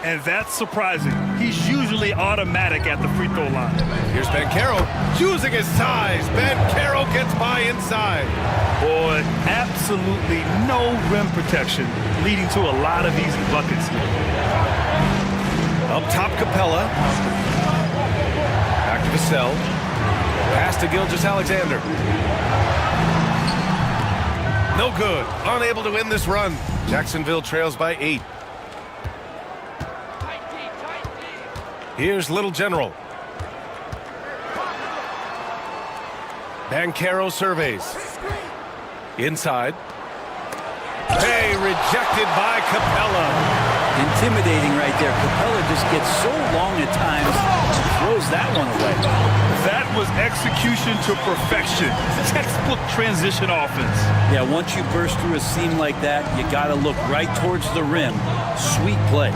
And that's surprising. He's usually automatic at the free throw line. Here's Banchero using his size. Banchero gets by inside. Boy, absolutely no rim protection, leading to a lot of easy buckets. Up top, Capella. Back to Vassell. Pass to Gilgeous-Alexander. No good. Unable to win this run. Jacksonville trails by 8. Here's Little General. Banchero surveys. Inside. Hey, rejected by Capella. Intimidating right there. Capella just gets so long at times, throws that one away. That was execution to perfection. Textbook transition offense. Yeah, once you burst through a seam like that, you got to look right towards the rim. Sweet play.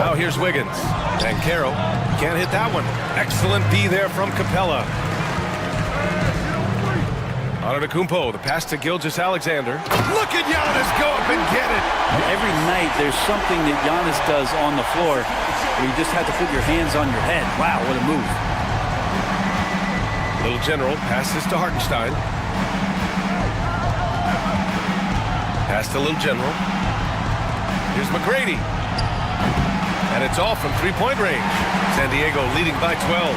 Now here's Wiggins. Banchero can't hit that one. Excellent D there from Capella. Antetokounmpo, the pass to Gilgeous-Alexander. Look at Giannis go up and get it. Every night there's something that Giannis does on the floor where you just have to put your hands on your head. Wow, what a move. Little General passes to Hartenstein. Pass to Little General. Here's McGrady. And it's off from three-point range. San Diego leading by 12.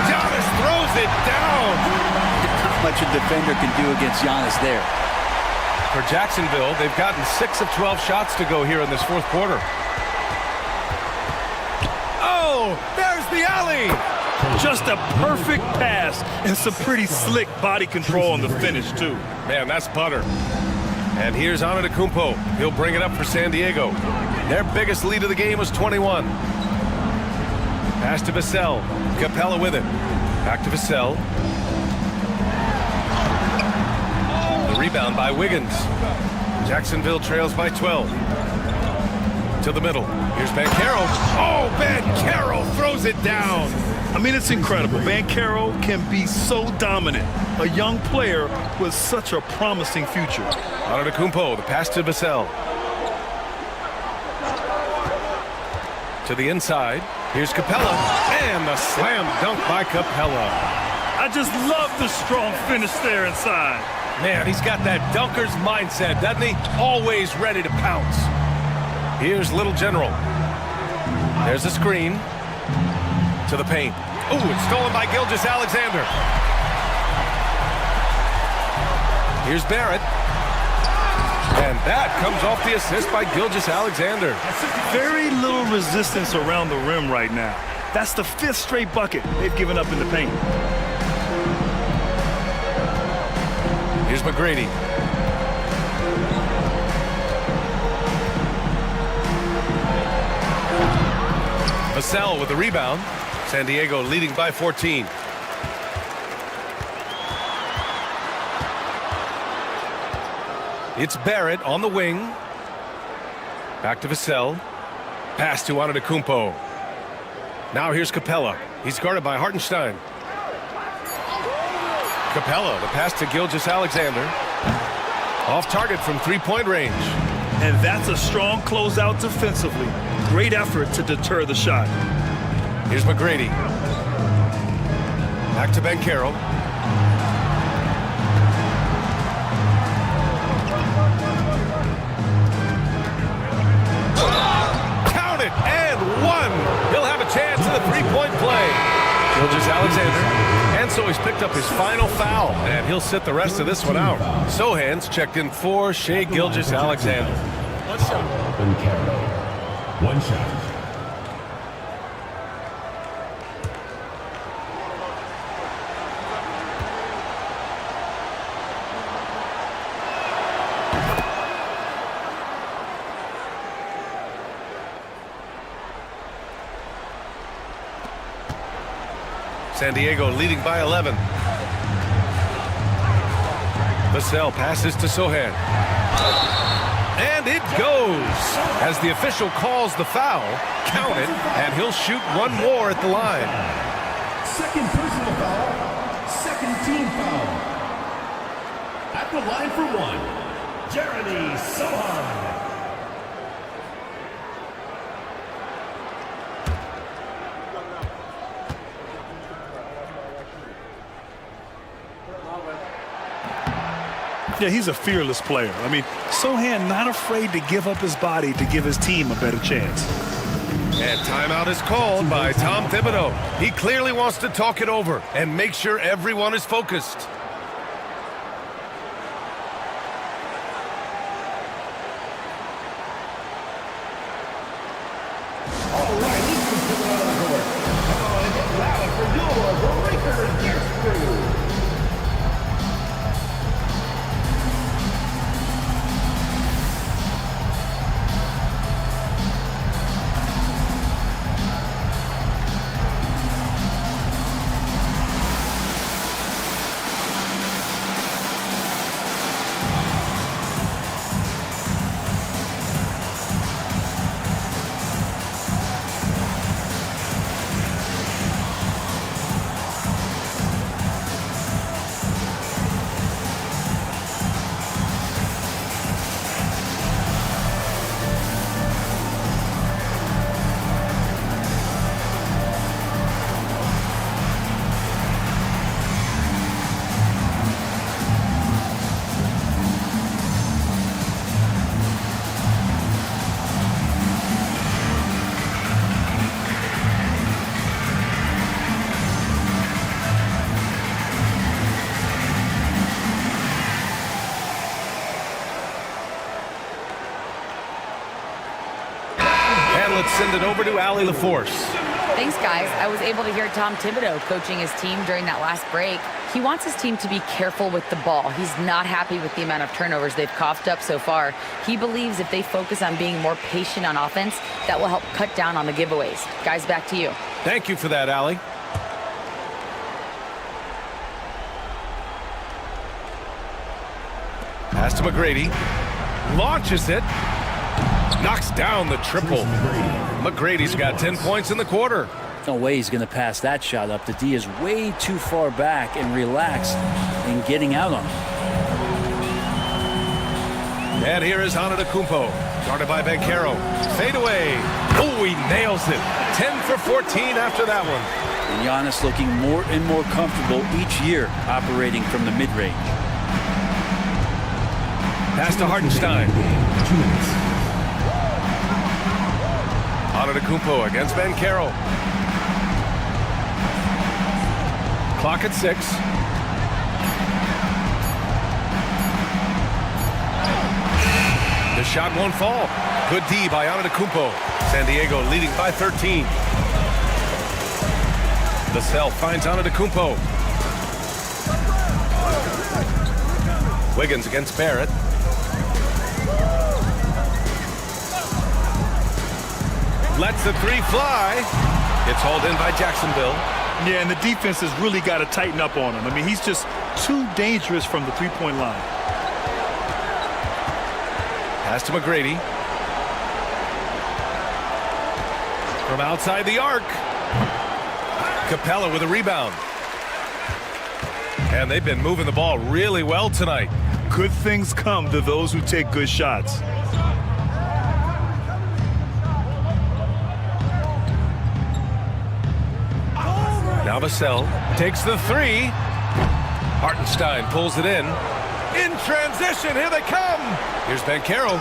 Giannis throws it down. Not much a defender can do against Giannis there. For Jacksonville, they've gotten 6 of 12 shots to go here in this fourth quarter. Oh, there's the alley. Just a perfect pass and some pretty slick body control on the finish, too. Man, that's butter. And here's Antetokounmpo. He'll bring it up for San Diego. Their biggest lead of the game was 21. Pass to Vassell. Capella with it. Back to Vassell. The rebound by Wiggins. Jacksonville trails by 12. To the middle. Here's Banchero. Oh, Banchero throws it down. I mean, it's incredible. Banchero can be so dominant. A young player with such a promising future. Antetokounmpo, the pass to Vassell. To the inside. Here's Capella. And the slam dunk by Capella. I just love the strong finish there inside. Man, he's got that dunker's mindset, doesn't he? Always ready to pounce. Here's Little General. There's a screen. To the paint. Ooh, it's stolen by Gilgeous-Alexander. Here's Barrett. And that comes off the assist by Gilgeous-Alexander. Very little resistance around the rim right now. That's the 5th straight bucket they've given up in the paint. Here's McGrady. Vassell with the rebound. San Diego leading by 14. It's Barrett on the wing. Back to Vassell. Pass to Antetokounmpo. Now here's Capella. He's guarded by Hartenstein. Capella, the pass to Gilgeous-Alexander. Off target from three-point range. And that's a strong closeout defensively. Great effort to deter the shot. Here's McGrady. Back to Banchero. Count it, and one. He'll have a chance at the three-point play. Gilgeous-Alexander. And so he's picked up his final foul, and he'll sit the rest of this one out. Sohan's checked in for Shai Gilgeous-Alexander. One shot. Banchero. One shot. San Diego leading by 11. Vassell passes to Sohan. And it goes. As the official calls the foul, count it, and he'll shoot one more at the line. Second personal foul, second team foul. At the line for one, Jeremy Sohan. Yeah, he's a fearless player. I mean, Sohan not afraid to give up his body to give his team a better chance. And timeout is called by Tom Thibodeau. He clearly wants to talk it over and make sure everyone is focused. All right, he's been put on the board. Come on and get loud for your Breakers Dance Crew. Let's send it over to Allie LaForce. Thanks, guys. I was able to hear Tom Thibodeau coaching his team during that last break. He wants his team to be careful with the ball. He's not happy with the amount of turnovers they've coughed up so far. He believes if they focus on being more patient on offense, that will help cut down on the giveaways. Guys, back to you. Thank you for that, Allie. Pass to McGrady. Launches it. Knocks down the triple. McGrady's got 10 points in the quarter. No way he's going to pass that shot up. The D is way too far back and relaxed in getting out on him. And here is Antetokounmpo, guarded by Banchero. Fade away. Oh, he nails it. 10 for 14 after that one. And Giannis looking more and more comfortable each year operating from the mid-range. Pass to Hartenstein. Antetokounmpo against Banchero. Clock at 6. The shot won't fall. Good D by Antetokounmpo. San Diego leading by 13. Vassell finds Antetokounmpo. Wiggins against Barrett. Lets the three fly. It's hauled in by Jacksonville. Yeah, and the defense has really got to tighten up on him. I mean, he's just too dangerous from the three-point line. Pass to McGrady. From outside the arc. Capella with a rebound. And they've been moving the ball really well tonight. Good things come to those who take good shots. Now Vassell takes the three. Hartenstein pulls it in. In transition, here they come. Here's Banchero.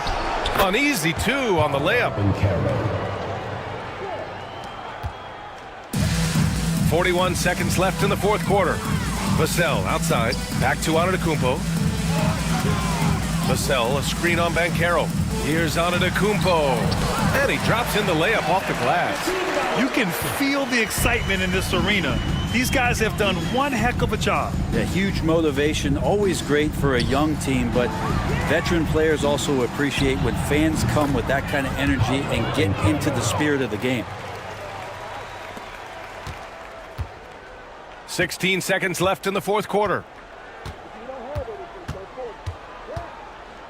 An easy two on the layup. 41 seconds left in the fourth quarter. Vassell outside. Back to Antetokounmpo. Vassell, a screen on Banchero. Here's Antetokounmpo. And he drops in the layup off the glass. You can feel the excitement in this arena. These guys have done one heck of a job. Yeah, huge motivation, always great for a young team, but veteran players also appreciate when fans come with that kind of energy and get into the spirit of the game. 16 seconds left in the fourth quarter.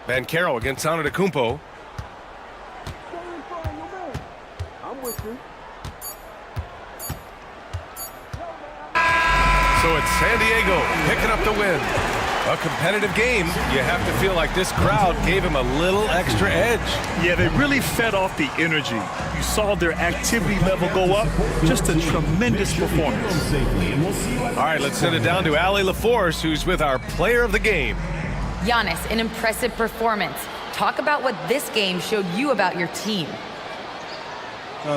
Banchero against Antetokounmpo. So it's San Diego picking up the win. A competitive game. You have to feel like this crowd gave him a little extra edge. Yeah, they really fed off the energy. You saw their activity level go up. Just a tremendous performance. All right, let's send it down to Allie LaForce, who's with our player of the game. Giannis, an impressive performance. Talk about what this game showed you about your team.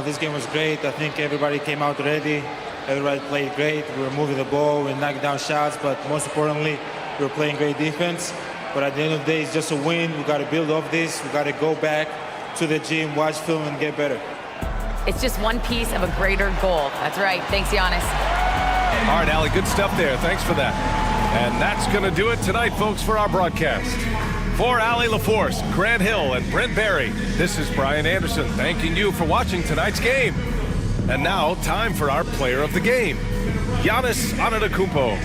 This game was great. I think everybody came out ready. Everybody played great. We were moving the ball, we were knocking down shots, but most importantly, we were playing great defense. But at the end of the day, it's just a win. We got to build off this. We got to go back to the gym, watch film, and get better. It's just one piece of a greater goal. That's right. Thanks, Giannis. All right, Allie, good stuff there. Thanks for that. And that's going to do it tonight, folks, for our broadcast. For Allie LaForce, Grant Hill, and Brent Barry, this is Brian Anderson thanking you for watching tonight's game. And now, time for our player of the game, Giannis Antetokounmpo.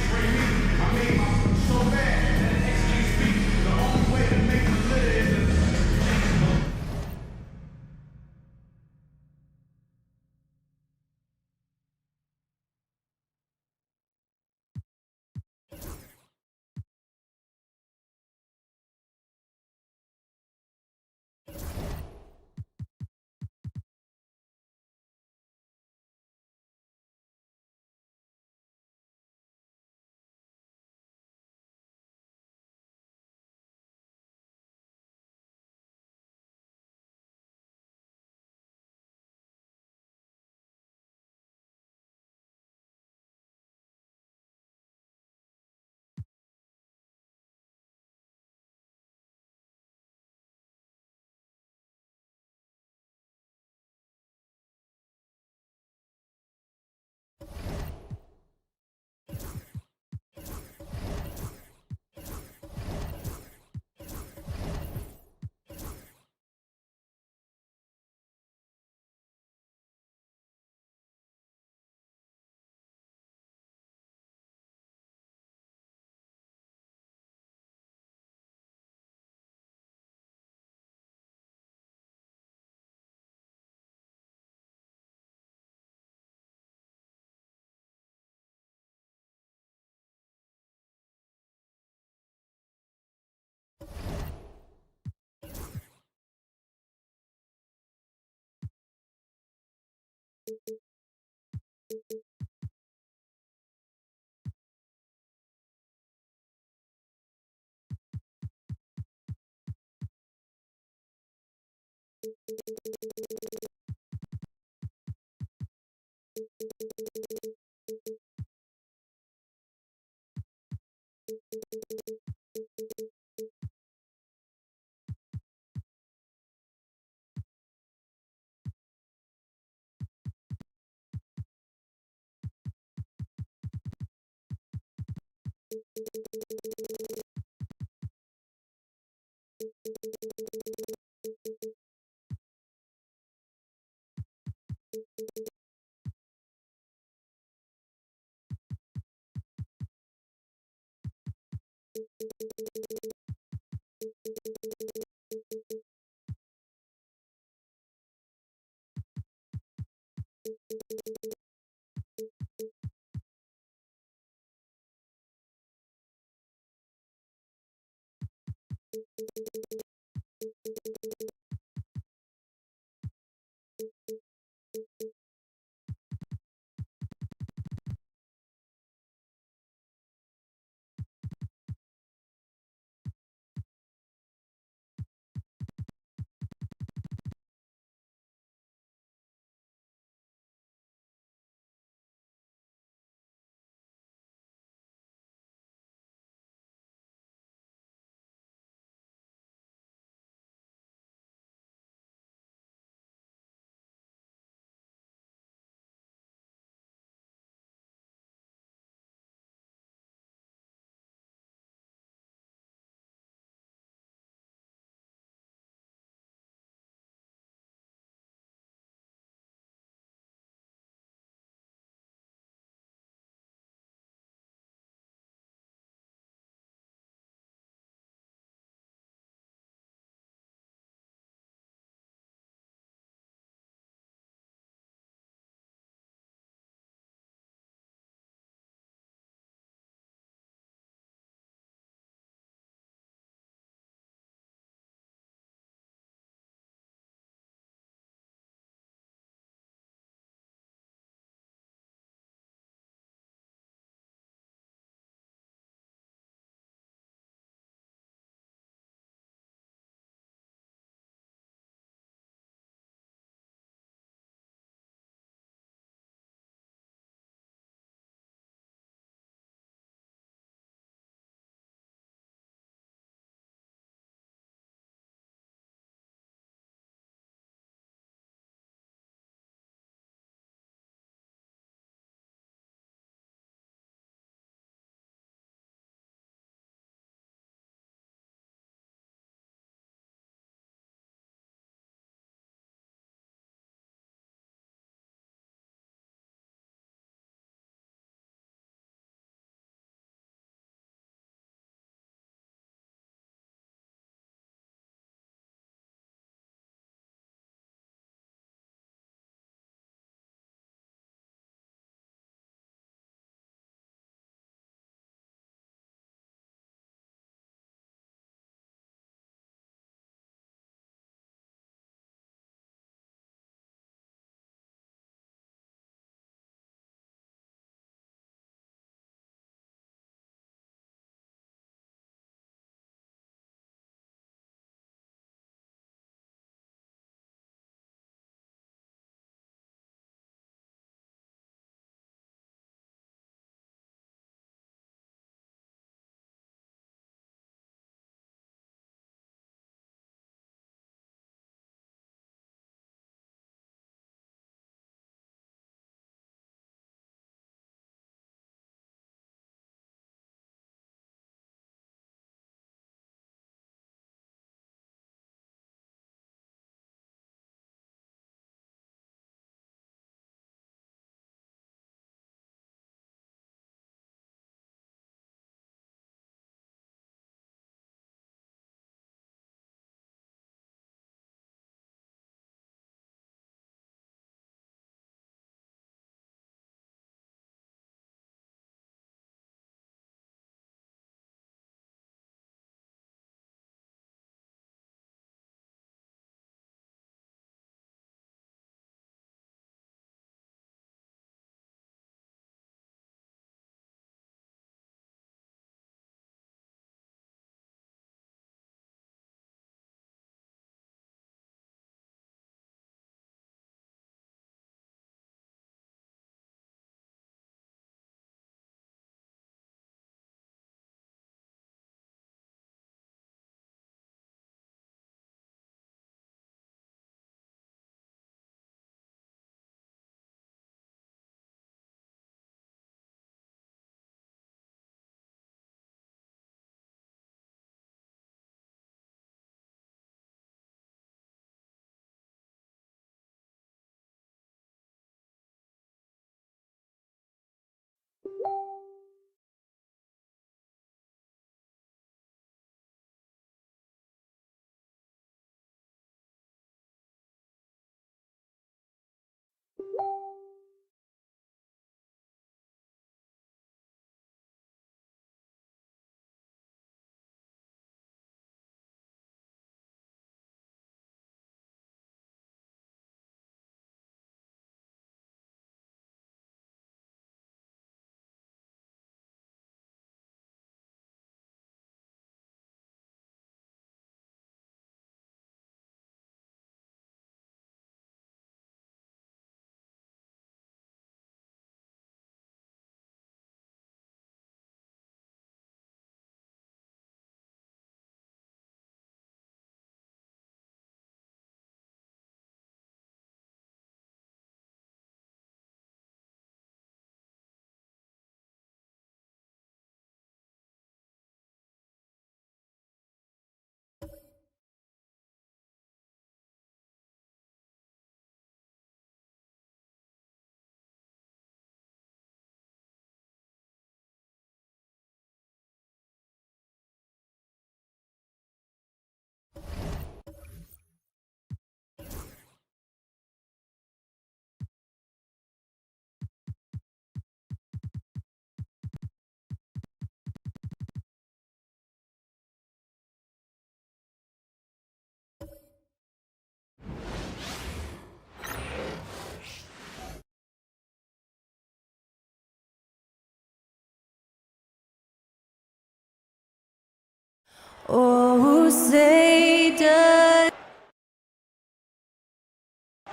Oh, say does.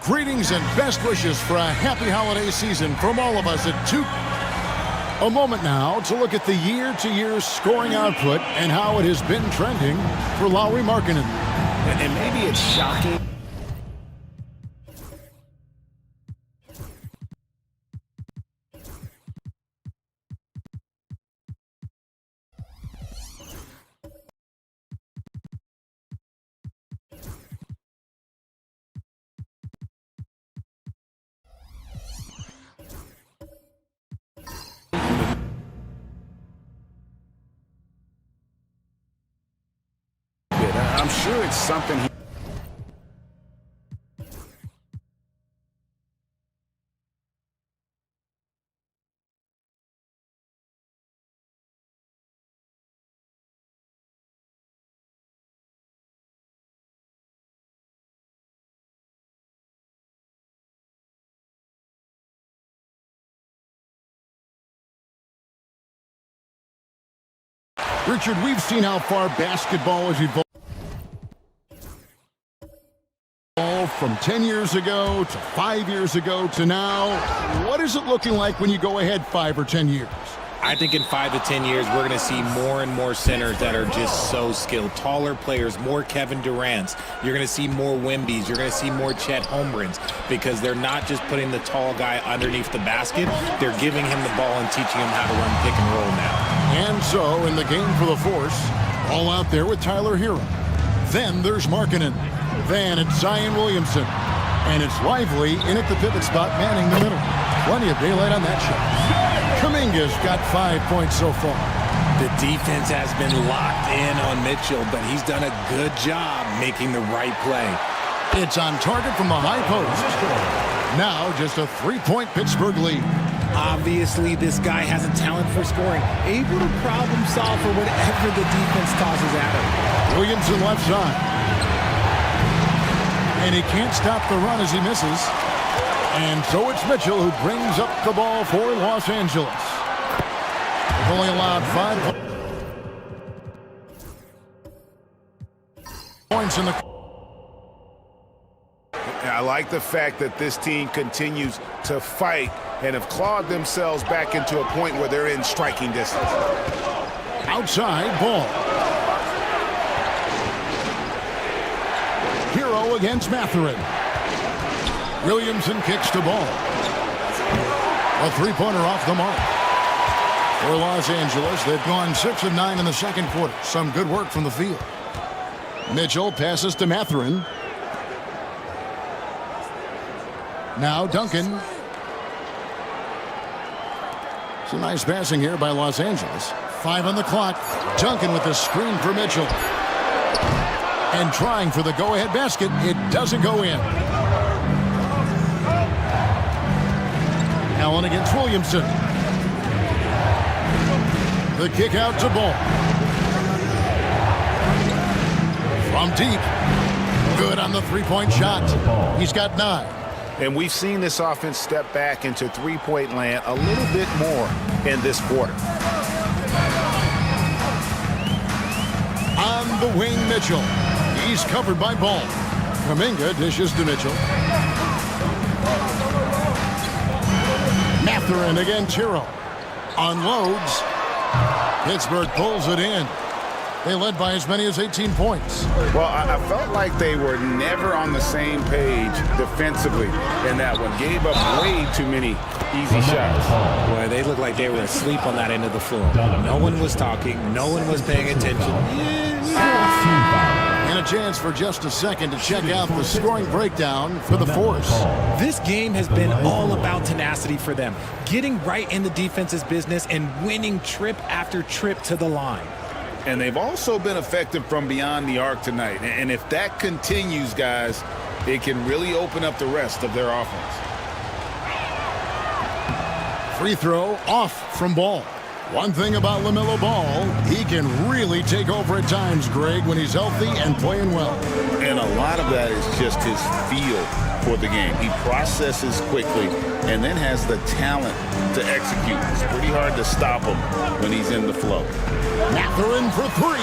Greetings and best wishes for a happy holiday season from all of us at Duke. A moment now to look at the year-to-year scoring output and how it has been trending for Lauri Markkanen. And maybe it's shocking. I'm sure it's something he Richard, we've seen how far basketball has evolved from 10 years ago to 5 years ago to now. What is it looking like when you go ahead 5 or 10 years? I think in 5 to 10 years, we're going to see more and more centers that are just so skilled. Taller players, more Kevin Durant's. You're going to see more Wembys. You're going to see more Chet Holmgrens because they're not just putting the tall guy underneath the basket. They're giving him the ball and teaching him how to run pick and roll now. And so in the game for the Force, all out there with Tyler Hero. Then there's Markkanen. Then it's Zion Williamson. And it's Lively in at the pivot spot, manning the middle. Plenty of daylight on that shot. Kuminga's got 5 points so far. The defense has been locked in on Mitchell, but he's done a good job making the right play. It's on target from the high post. Now just a 3-point Pittsburgh lead. Obviously, this guy has a talent for scoring, able to problem solve for whatever the defense tosses at him. Williamson left side. And he can't stop the run as he misses. And so it's Mitchell who brings up the ball for Los Angeles. They've only allowed 5 points in the... I like the fact that this team continues to fight and have clawed themselves back into a point where they're in striking distance. Outside ball. Hero against Mathurin. Williamson kicks the ball. A three-pointer off the mark. For Los Angeles, they've gone 6 of 9 in the second quarter. Some good work from the field. Mitchell passes to Mathurin. Now Duncan. Some nice passing here by Los Angeles. 5 on the clock. Duncan with the screen for Mitchell. And trying for the go-ahead basket. It doesn't go in. Allen against Williamson. The kick out to Ball. From deep. Good on the three-point shot. He's got 9. And we've seen this offense step back into three-point land a little bit more in this quarter. On the wing, Mitchell. He's covered by Ball. Kuminga dishes to Mitchell. Mathurin against Hero. Unloads. Pittsburgh pulls it in. They led by as many as 18 points. Well, I felt like they were never on the same page defensively in that one. Gave up way too many easy shots. Boy, they looked like they were asleep on that end of the floor. No one was talking. No one was paying attention. And a chance for just a second to check out the scoring breakdown for the Force. This game has been all about tenacity for them. Getting right in the defense's business and winning trip after trip to the line. And they've also been effective from beyond the arc tonight. And if that continues, guys, it can really open up the rest of their offense. Free throw off from Ball. One thing about LaMelo Ball, he can really take over at times, Greg, when he's healthy and playing well. And a lot of that is just his feel for the game. He processes quickly and then has the talent to execute. It's pretty hard to stop him when he's in the flow. Mathurin for 3.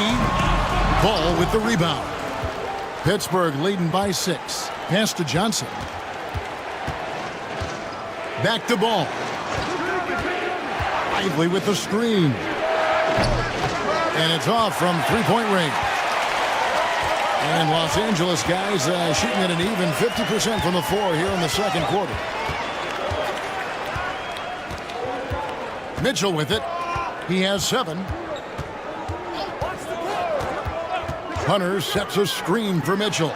Ball with the rebound. Pittsburgh leading by 6. Pass to Johnson. Back to Ball. Lively with the screen. And it's off from three-point range. And Los Angeles guys shooting at an even 50% from the floor here in the second quarter. Mitchell with it. He has 7. Hunter sets a screen for Mitchell.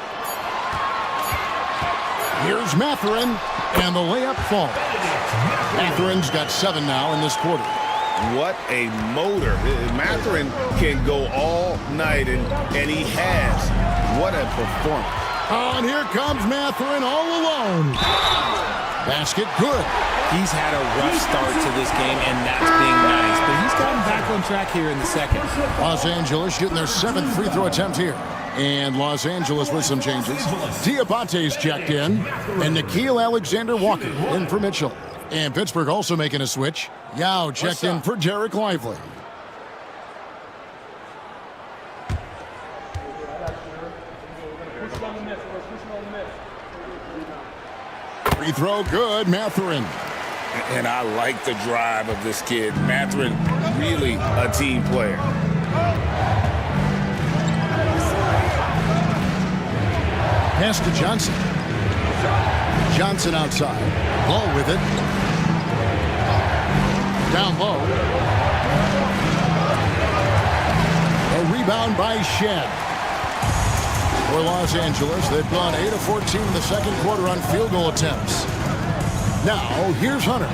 Here's Mathurin, and the layup falls. Mathurin's got 7 now in this quarter. What a motor. Mathurin can go all night, and he has. What a performance. Oh, and here comes Mathurin all alone. Basket good. He's had a rough start to this game, and that's being nice. But he's gotten back on track here in the second. Los Angeles shooting their 7th free throw attempt here. And Los Angeles with some changes. Diabate's checked in, and Nickeil Alexander-Walker in for Mitchell. And Pittsburgh also making a switch. Yao checked in for Derek Lively. Free throw good, Mathurin. And I like the drive of this kid. Mathurin, really a team player. Pass to Johnson. Johnson outside. Ball with it. Down low. A rebound by Shed. For Los Angeles, they've gone 8 of 14 in the second quarter on field goal attempts. Now, here's Hunter.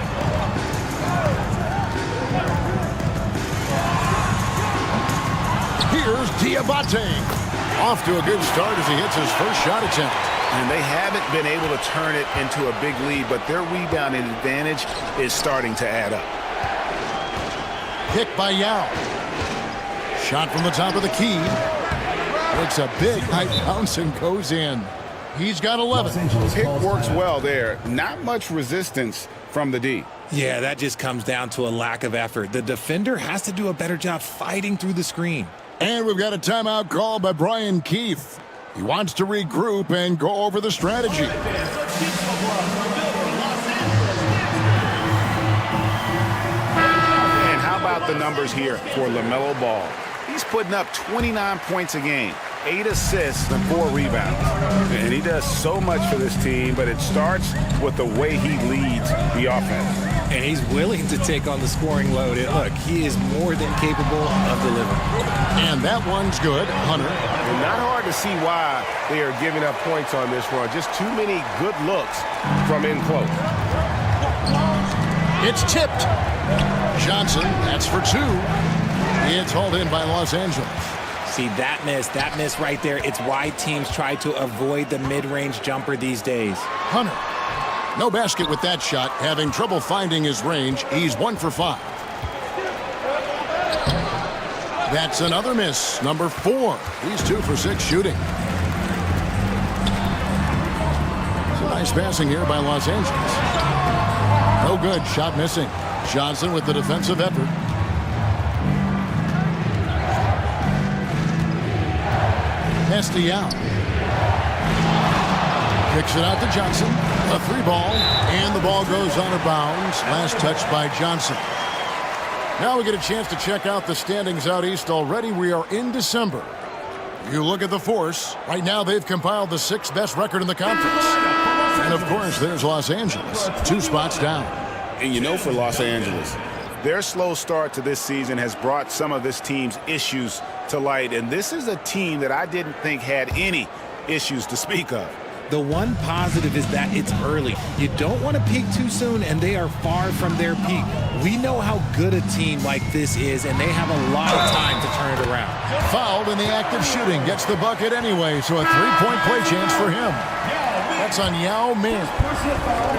Here's Diabate. Off to a good start as he hits his first shot attempt. And they haven't been able to turn it into a big lead, but their rebounding advantage is starting to add up. Pick by Yao. Shot from the top of the key. Makes a big high bounce and goes in. He's got 11. Pick works well there. Not much resistance from the D. Yeah, that just comes down to a lack of effort. The defender has to do a better job fighting through the screen. And we've got a timeout call by Brian Keith. He wants to regroup and go over the strategy. And how about the numbers here for LaMelo Ball? He's putting up 29 points a game, 8 assists, and 4 rebounds. And he does so much for this team, but it starts with the way he leads the offense. And he's willing to take on the scoring load. And look, he is more than capable of delivering. And that one's good, Hunter. And not hard to see why they are giving up points on this run. Just too many good looks from in close. It's tipped. Johnson, that's for 2. It's hauled in by Los Angeles. See, that miss right there. It's why teams try to avoid the mid-range jumper these days. Hunter. No basket with that shot. Having trouble finding his range. He's 1 for 5. That's another miss. Number 4. He's 2 for 6 shooting. Some nice passing here by Los Angeles. No good. Shot missing. Johnson with the defensive effort. Pass to Yao. Kicks it out to Johnson. A 3-ball, and the ball goes out of bounds. Last touch by Johnson. Now we get a chance to check out the standings out east already. We are in December. You look at the force. Right now they've compiled the 6th best record in the conference. And of course, there's Los Angeles, 2 spots down. And you know, for Los Angeles, their slow start to this season has brought some of this team's issues to light. And this is a team that I didn't think had any issues to speak of. The one positive is that it's early. You don't want to peak too soon, and they are far from their peak. We know how good a team like this is, and they have a lot of time to turn it around. Fouled in the act of shooting. Gets the bucket anyway, so a 3-point play chance for him. That's on Yao Ming.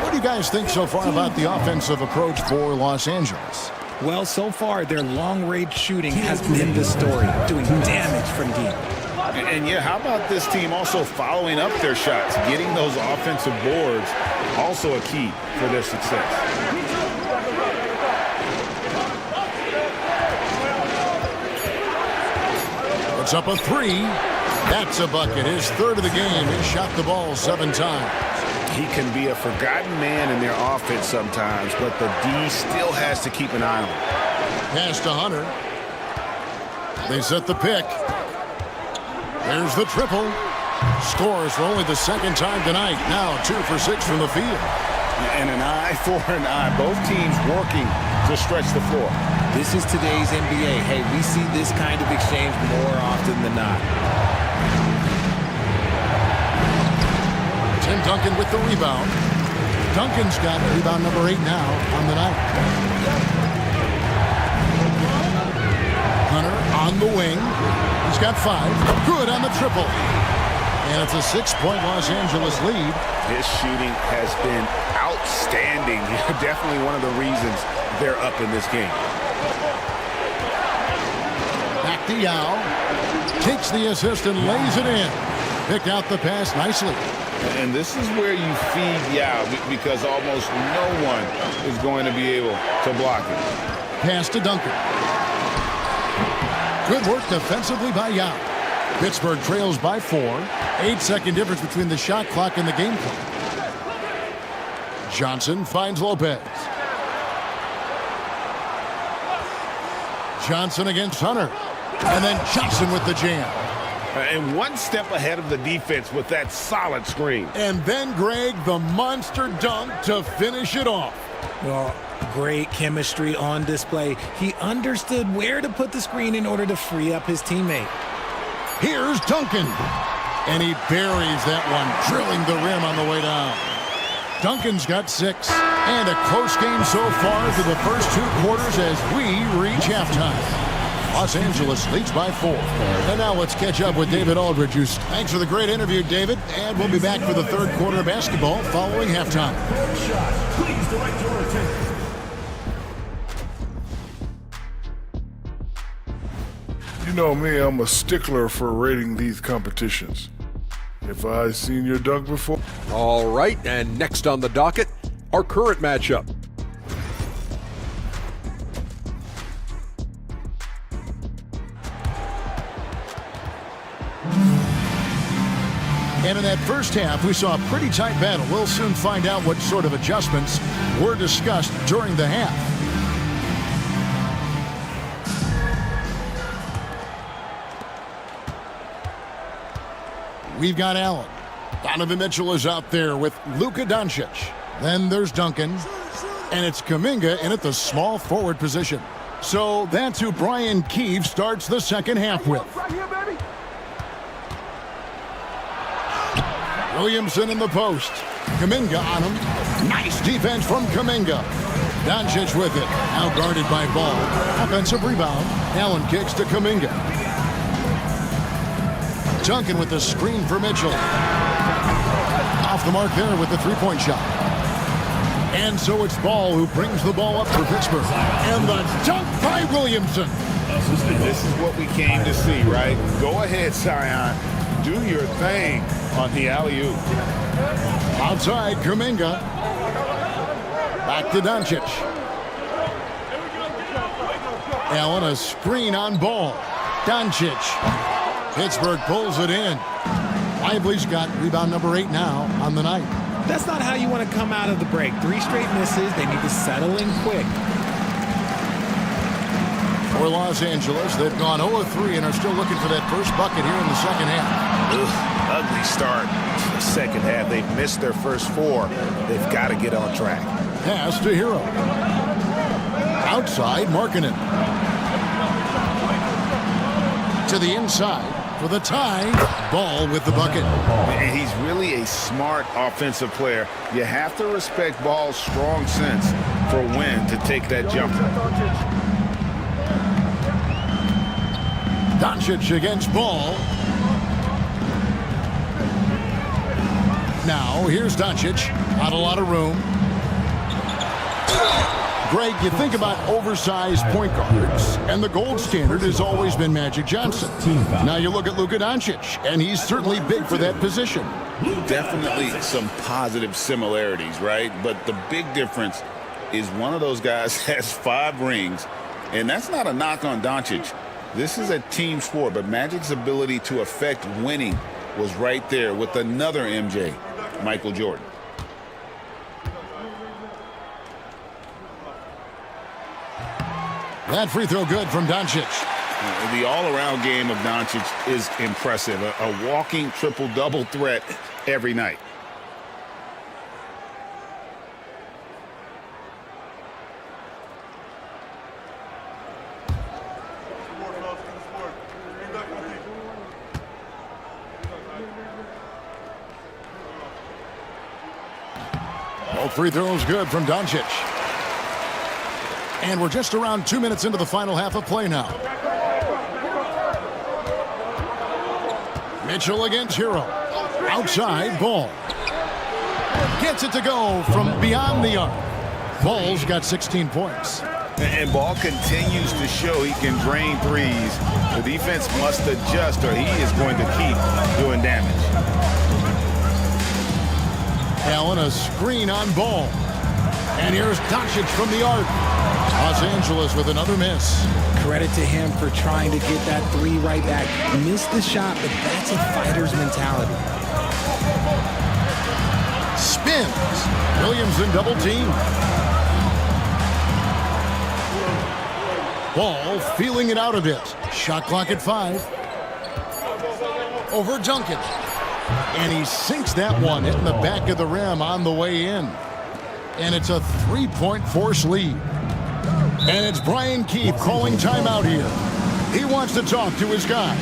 What do you guys think so far about the offensive approach for Los Angeles? Well, so far, their long-range shooting has been the story, doing damage from deep. And yeah, how about this team also following up their shots, getting those offensive boards, also a key for their success. Puts up a three. That's a bucket. His third of the game. He shot the ball 7 times. He can be a forgotten man in their offense sometimes, but the D still has to keep an eye on him. Pass to Hunter. They set the pick. There's the triple. Scores for only the second time tonight. Now 2 for 6 from the field. And an eye for an eye. Both teams working to stretch the floor. This is today's NBA. Hey, we see this kind of exchange more often than not. Tim Duncan with the rebound. Duncan's got rebound number 8 now on the night. Hunter on the wing. He's got 5. Good on the triple. And it's a 6-point Los Angeles lead. His shooting has been outstanding. Definitely one of the reasons they're up in this game. Back to Yao. Takes the assist and lays it in. Picked out the pass nicely. And this is where you feed Yao because almost no one is going to be able to block it. Pass to Duncan. Good work defensively by Yao. Pittsburgh trails by 4. 8-second difference between the shot clock and the game clock. Johnson finds Lopez. Johnson against Hunter. And then Johnson with the jam. And one step ahead of the defense with that solid screen. And then Greg, the monster dunk to finish it off. Well, great chemistry on display. He understood where to put the screen in order to free up his teammate. Here's Duncan. And he buries that one, drilling the rim on the way down. Duncan's got 6. And a close game so far through the first 2 quarters as we reach halftime. Los Angeles leads by 4. And now let's catch up with David Aldridge. Thanks for the great interview, David. And we'll be back for the third quarter of basketball following halftime. Please direct your attention. You know me, I'm a stickler for rating these competitions. If I seen your dunk before? All right, and next on the docket, our current matchup. And in that first half, we saw a pretty tight battle. We'll soon find out what sort of adjustments were discussed during the half. We've got Allen. Donovan Mitchell is out there with Luka Doncic. Then there's Duncan. And it's Kuminga in at the small forward position. So that's who Brian Keefe starts the second half with. Williamson in the post. Kuminga on him. Nice defense from Kuminga. Doncic with it. Now guarded by Ball. Offensive rebound. Allen kicks to Kuminga. Duncan with the screen for Mitchell. Off the mark there with the three-point shot. And so it's Ball who brings the ball up for Pittsburgh. And the dunk by Williamson. This is what we came to see, right? Go ahead, Zion. Do your thing on the alley-oop. Outside, Kuminga. Back to Doncic. Allen, a screen on Ball. Doncic. Pittsburgh pulls it in. Lively's got rebound number 8 now on the night. That's not how you want to come out of the break. 3 straight misses. They need to settle in quick. For Los Angeles, they've gone 0-3 and are still looking for that first bucket here in the second half. Ugly start to the second half. They've missed their first 4. They've got to get on track. Pass to Hero. Outside, Markkanen. To the inside for the tie. Ball with the bucket. And he's really a smart offensive player. You have to respect Ball's strong sense for when to take that jumper. Doncic against Ball. Now, here's Doncic. Not a lot of room. Greg, you think about oversized point guards, and the gold standard has always been Magic Johnson. Now you look at Luka Doncic, and he's certainly big for that position. Definitely some positive similarities, right? But the big difference is one of those guys has 5 rings, and that's not a knock on Doncic. This is a team sport, but Magic's ability to affect winning was right there with another MJ, Michael Jordan. That free throw good from Doncic. The all-around game of Doncic is impressive. A walking triple-double threat every night. Both free throws good from Doncic. And we're just around 2 minutes into the final half of play now. Mitchell against Hero. Outside, Ball. Gets it to go from beyond the arc. Ball's got 16 points. And Ball continues to show he can drain threes. The defense must adjust or he is going to keep doing damage. Allen, a screen on Ball. And here's Doncic from the arc. Los Angeles with another miss. Credit to him for trying to get that three right back. Missed the shot, but that's a fighter's mentality. Spins. Williams in double team. Ball feeling it out a bit. Shot clock at 5. Over Duncan. And he sinks that one, hitting the back of the rim on the way in. And it's a 3-point force lead. And it's Brian Keefe calling timeout here. He wants to talk to his guys.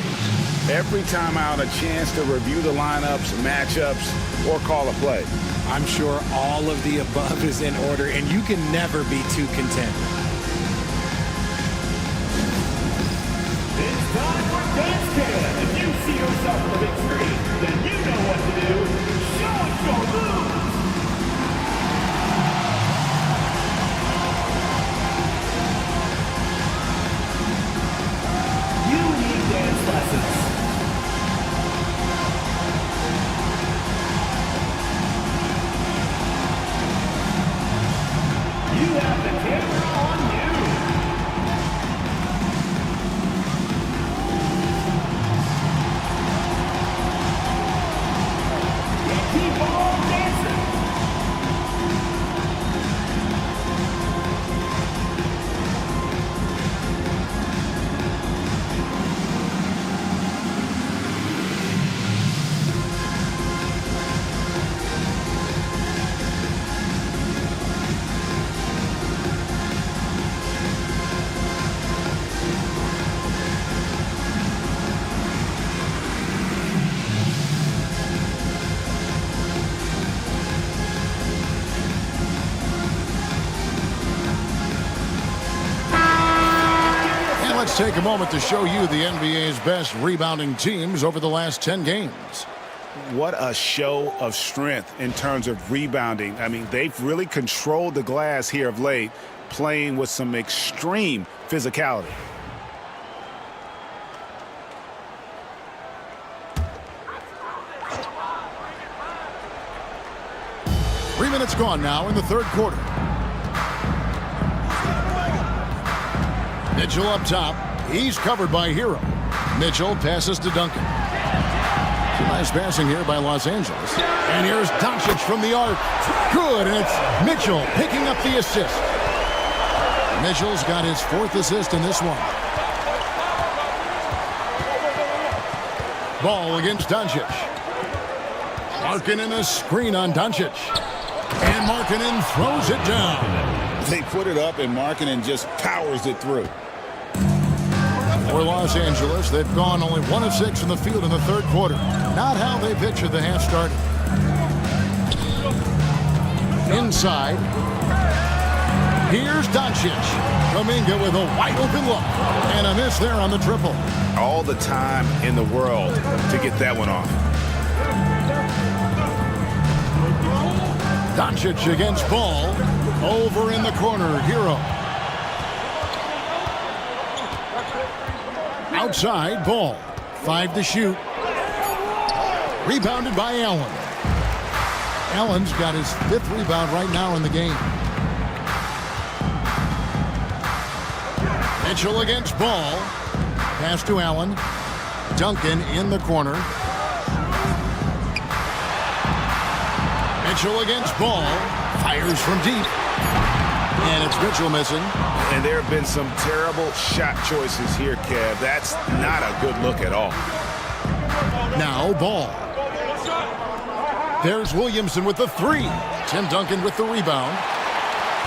Every timeout, a chance to review the lineups, matchups, or call a play. I'm sure all of the above is in order, and you can never be too content. It's time for Dance Canada. If you see yourself on the big screen, then you know what to do. Show us your moves. You need dance lessons. You have the camera on you. Keep on dancing. Let's take a moment to show you the NBA's best rebounding teams over the last 10 games. What a show of strength in terms of rebounding. I mean, they've really controlled the glass here of late, playing with some extreme physicality. Three minutes gone now in the third quarter. Mitchell up top. He's covered by Hero. Mitchell passes to Duncan. Some nice passing here by Los Angeles. And here's Doncic from the arc. Good, and it's Mitchell picking up the assist. Mitchell's got his 4th assist in this one. Ball against Doncic. Markkanen a screen on Doncic. And Markkanen throws it down. They put it up, and Markkanen just powers it through. For Los Angeles, they've gone only 1 of 6 from the field in the third quarter. Not how they pictured the half started. Inside. Here's Doncic. Kuminga with a wide open look. And a miss there on the triple. All the time in the world to get that one off. Doncic against Ball. Over in the corner, Hero. Outside, Ball. 5 to shoot. Rebounded by Allen. Allen's got his 5th rebound right now in the game. Mitchell against Ball. Pass to Allen. Duncan in the corner. Mitchell against Ball. Fires from deep. And it's Mitchell missing. And there have been some terrible shot choices here, Kev. That's not a good look at all. Now Ball. There's Williamson with the three. Tim Duncan with the rebound.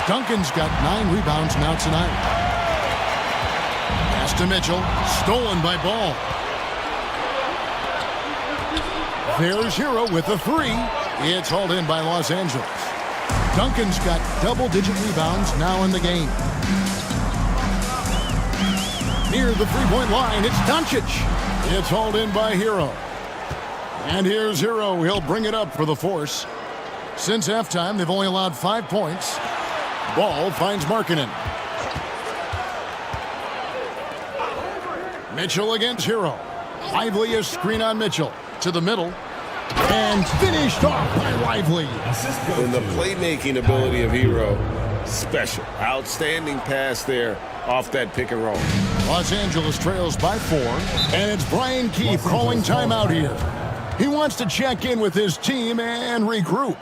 Duncan's got 9 rebounds now tonight. Pass to Mitchell. Stolen by Ball. There's Hero with the three. It's hauled in by Los Angeles. Duncan's got double-digit rebounds now in the game. Near the three-point line, it's Doncic. It's hauled in by Hero. And here's Hero. He'll bring it up for the Force. Since halftime, they've only allowed 5 points. Ball finds Markkanen. Mitchell against Hero. Lively a screen on Mitchell. To the middle. And finished off by Lively. And the playmaking ability of Hero, special. Outstanding pass there off that pick and roll. Los Angeles trails by 4. And it's Brian Keefe calling timeout here. He wants to check in with his team and regroup.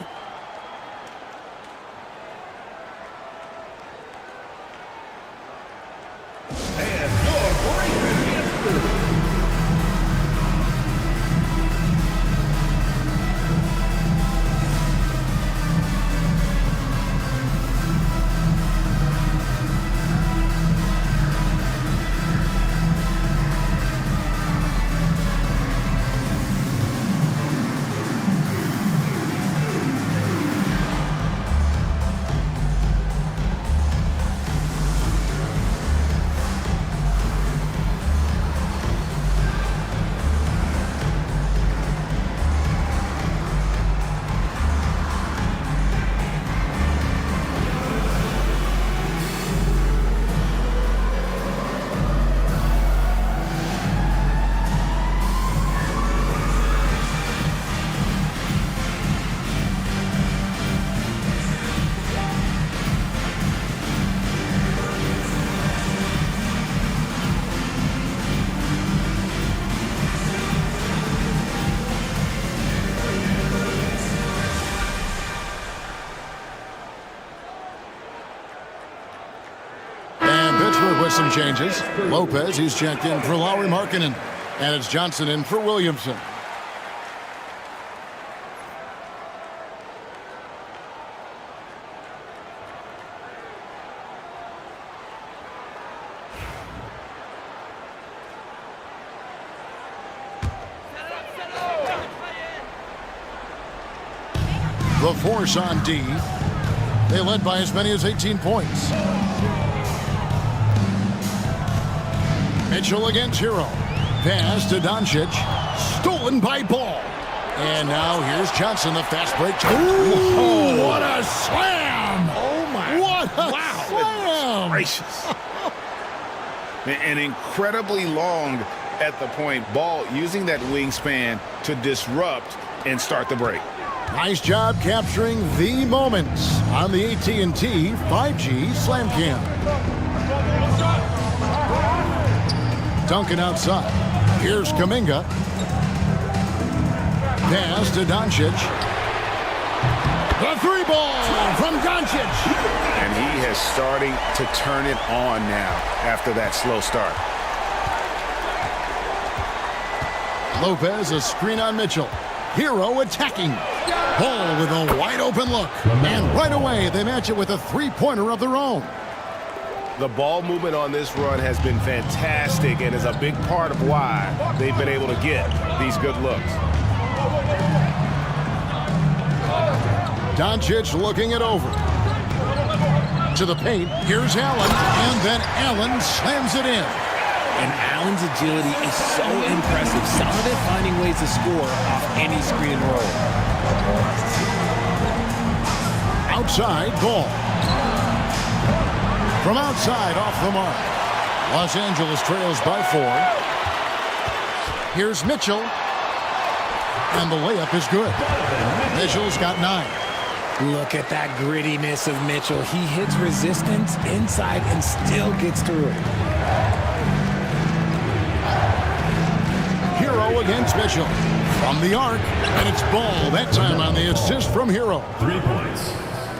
With some changes. Lopez, he's checked in for Lauri Markkanen. And it's Johnson in for Williamson. The Force on D. They led by as many as 18 points. Mitchell against Hero. Pass to Doncic. Stolen by Ball. And now here's Johnson, the fast break. Ooh, what a slam! Oh, my. What a slam! Gracious. And incredibly long at the point. Ball using that wingspan to disrupt and start the break. Nice job capturing the moments on the AT&T 5G Slam Cam. Duncan outside. Here's Kuminga. Pass to Doncic. The three ball from Doncic. And he is starting to turn it on now after that slow start. Lopez, a screen on Mitchell. Hero attacking. Ball with a wide open look. And right away, they match it with a three-pointer of their own. The ball movement on this run has been fantastic and is a big part of why they've been able to get these good looks. Doncic looking it over. To the paint. Here's Allen. And then Allen slams it in. And Allen's agility is so impressive. Some of it finding ways to score off any screen and roll. Outside Ball. From outside, off the mark. Los Angeles trails by 4. Here's Mitchell. And the layup is good. Mitchell's got 9. Look at that grittiness of Mitchell. He hits resistance inside and still gets through it. against Mitchell. From the arc, and it's Ball. That time on the assist from Hero. 3 points.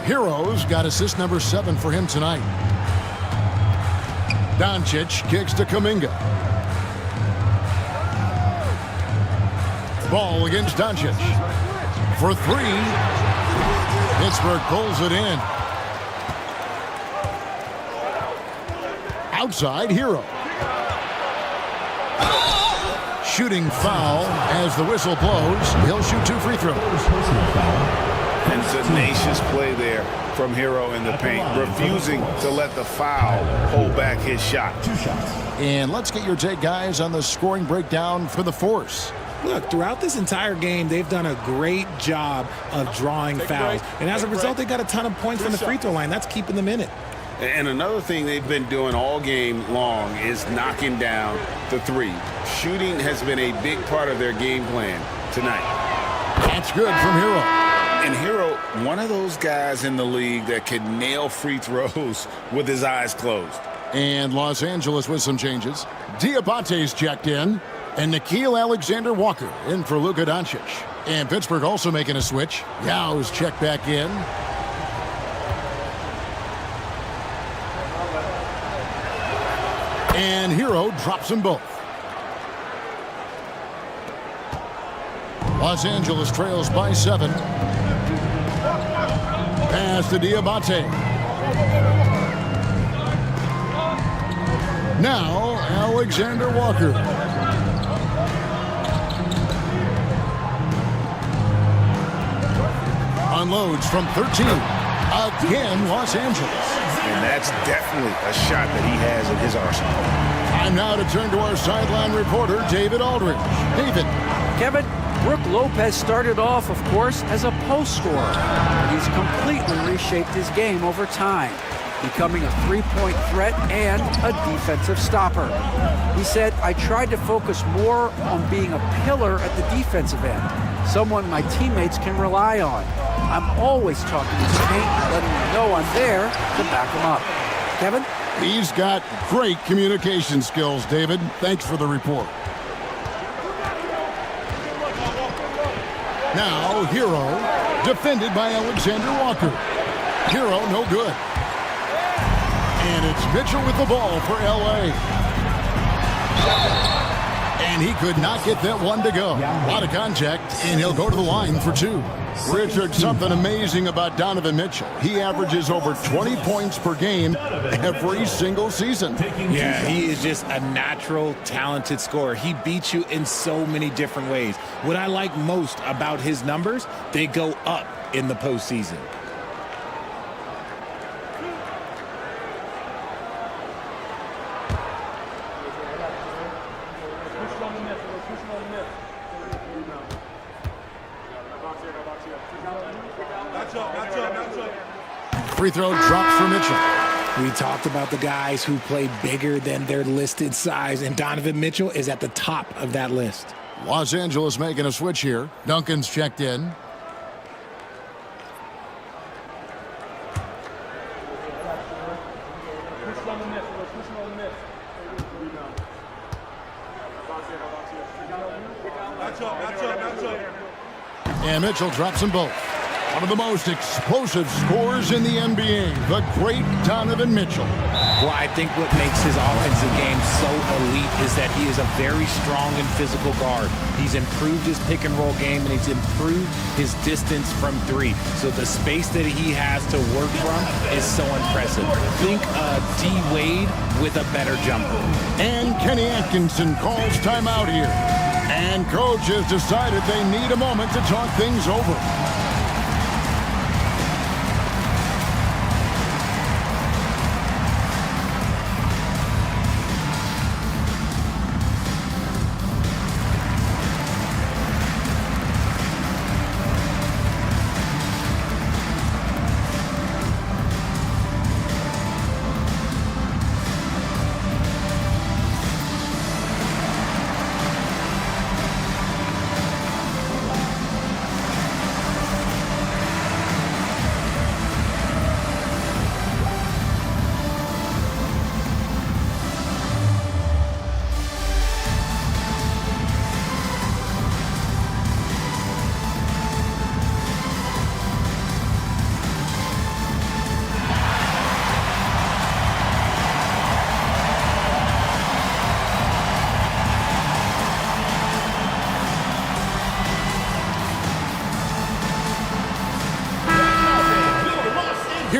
Hero's got assist number 7 for him tonight. Doncic kicks to Kuminga. Ball against Doncic. For 3. Pittsburgh pulls it in. Outside, Hero. Shooting foul as the whistle blows. He'll shoot 2 free throws. And tenacious play there from Hero in the paint, refusing to let the foul hold back his shot. 2 shots. And let's get your take, guys, on the scoring breakdown for the Force. Look, throughout this entire game, they've done a great job of drawing fouls. And as a result, they got a ton of points from the free throw line. That's keeping them in it. And another thing they've been doing all game long is knocking down the 3. Shooting has been a big part of their game plan tonight. That's good from Hero. And Hero, one of those guys in the league that can nail free throws with his eyes closed. And Los Angeles with some changes. Diabate's checked in. And Nickeil Alexander-Walker in for Luka Doncic. And Pittsburgh also making a switch. Yao's checked back in. And Hero drops them both. Los Angeles trails by 7. Pass to Diabate. Now Alexander-Walker. Unloads from 13. Again, Los Angeles. And that's definitely a shot that he has in his arsenal. Time now to turn to our sideline reporter, David Aldridge. David. Kevin, Brook Lopez started off, of course, as a post scorer. But he's completely reshaped his game over time, becoming a three-point threat and a defensive stopper. He said, I tried to focus more on being a pillar at the defensive end, someone my teammates can rely on. I'm always talking to his teammate, letting him know I'm there to back him up. Kevin? He's got great communication skills, David. Thanks for the report. Now, Hero, defended by Alexander-Walker. Hero, no good. And it's Mitchell with the ball for L.A. And he could not get that one to go. A lot of contact, and he'll go to the line for 2. Richard, something amazing about Donovan Mitchell. He averages over 20 points per game every single season. Yeah, he is just a natural, talented scorer. He beats you in so many different ways. What I like most about his numbers, they go up in the postseason. Free throw drops for Mitchell. We talked about the guys who play bigger than their listed size, and Donovan Mitchell is at the top of that list. Los Angeles making a switch here. Duncan's checked in. And Mitchell drops them both. One of the most explosive scorers in the NBA, the great Donovan Mitchell. Well, I think what makes his offensive game so elite is that he is a very strong and physical guard. He's improved his pick and roll game, and he's improved his distance from 3. So the space that he has to work from is so impressive. Think D. Wade with a better jumper. And Kenny Atkinson calls timeout here. And coach has decided they need a moment to talk things over.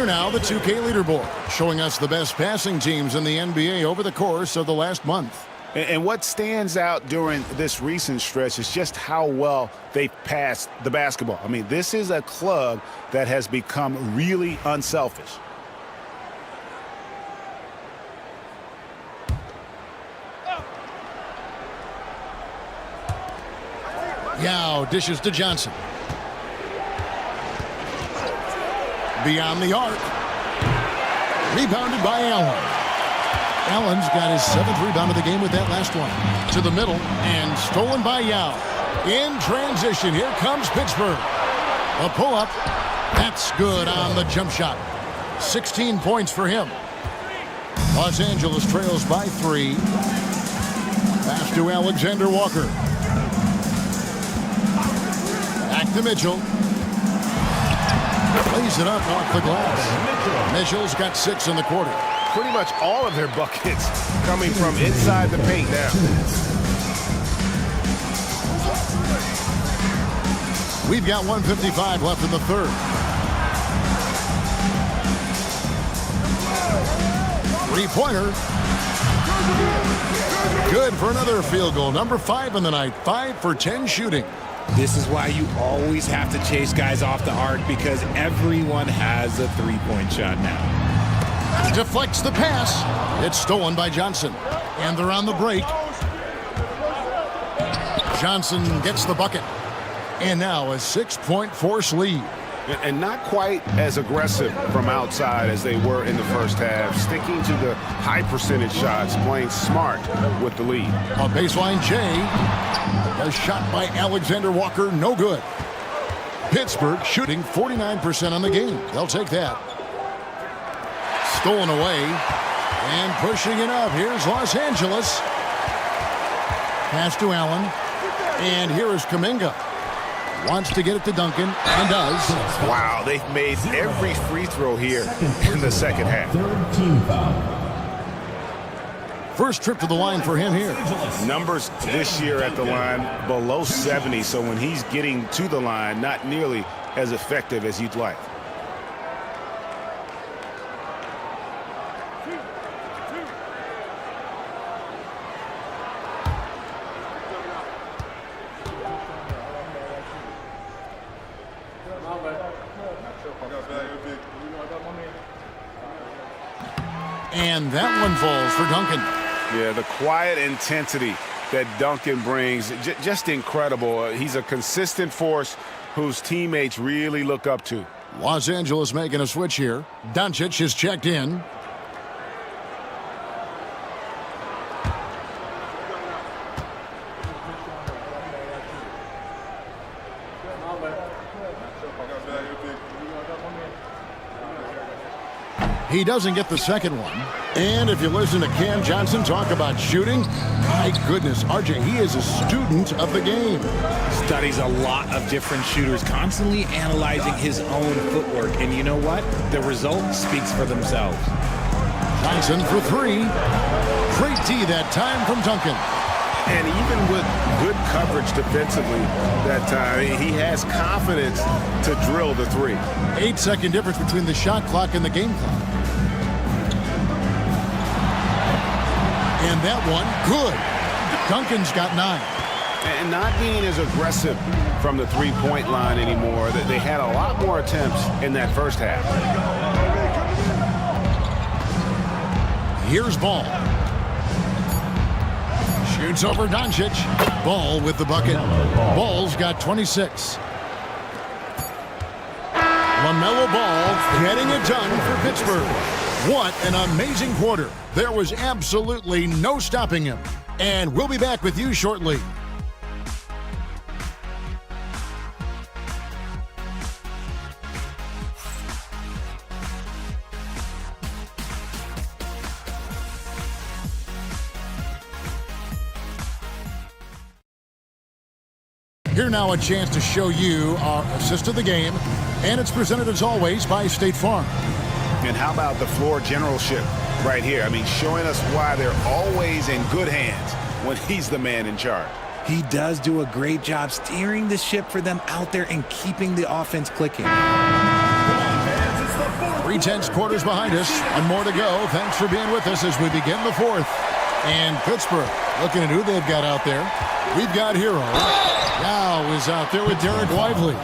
Here now, the 2K leaderboard, showing us the best passing teams in the NBA over the course of the last month. And what stands out during this recent stretch is just how well they passed the basketball. I mean, this is a club that has become really unselfish. Yao dishes to Johnson. Beyond the arc. Rebounded by Allen. Allen's got his 7th rebound of the game with that last one. To the middle and stolen by Yao. In transition, here comes Pittsburgh. A pull-up. That's good on the jump shot. 16 points for him. Los Angeles trails by 3. Pass to Alexander Walker. Back to Mitchell. Plays it up off the glass. Mitchell's got 6 in the quarter. Pretty much all of their buckets coming from inside the paint now. We've got 1:55 left in the third. Three-pointer. Good for another field goal. Number 5 in the night. 5 for 10 shooting. This is why you always have to chase guys off the arc, because everyone has a three-point shot now. Deflects the pass. It's stolen by Johnson. And they're on the break. Johnson gets the bucket. And now a 6-point force lead. And not quite as aggressive from outside as they were in the first half. Sticking to the high percentage shots, playing smart with the lead. A baseline J. A shot by Alexander Walker, no good. Pittsburgh shooting 49% on the game. They'll take that. Stolen away. And pushing it up. Here's Los Angeles. Pass to Allen. And here is Kuminga. Wants to get it to Duncan, and does. Wow, they've made every free throw here in the second half. Third team foul. First trip to the line for him here. Numbers this year at the line below 70, so when he's getting to the line, not nearly as effective as you'd like. And that one falls for Duncan. Yeah, the quiet intensity that Duncan brings, just incredible. He's a consistent force whose teammates really look up to. Los Angeles making a switch here. Doncic is checked in. He doesn't get the second one. And if you listen to Cam Johnson talk about shooting, my goodness, RJ, he is a student of the game. Studies a lot of different shooters, constantly analyzing his own footwork. And you know what? The result speaks for themselves. Johnson for 3. Great D that time from Duncan. And even with good coverage defensively that time, he has confidence to drill the 3. 8-second difference between the shot clock and the game clock. And that one, good. Duncan's got 9. And not being as aggressive from the three-point line anymore. They had a lot more attempts in that first half. Here's Ball. Shoots over Doncic. Ball with the bucket. Ball's got 26. LaMelo Ball getting it done for Pittsburgh. What an amazing quarter. There was absolutely no stopping him. And we'll be back with you shortly. Here now a chance to show you our assist of the game. And it's presented as always by State Farm. And how about the floor generalship right here? I mean, showing us why they're always in good hands when he's the man in charge. He does do a great job steering the ship for them out there and keeping the offense clicking. 3 tense quarters behind us and more to go. Thanks for being with us as we begin the fourth. And Pittsburgh, looking at who they've got out there. We've got Hero. Now is out there with Derek Lively.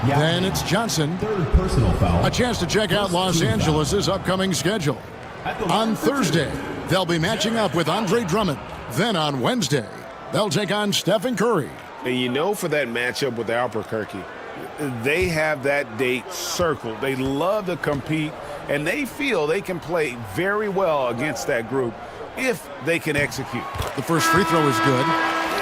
Then it's Johnson. Third personal foul. A chance to check out Los Angeles' upcoming schedule. On Thursday, they'll be matching up with Andre Drummond. Then on Wednesday, they'll take on Stephen Curry. And you know, for that matchup with Albuquerque, they have that date circled. They love to compete, and they feel they can play very well against that group if they can execute. The first free throw is good.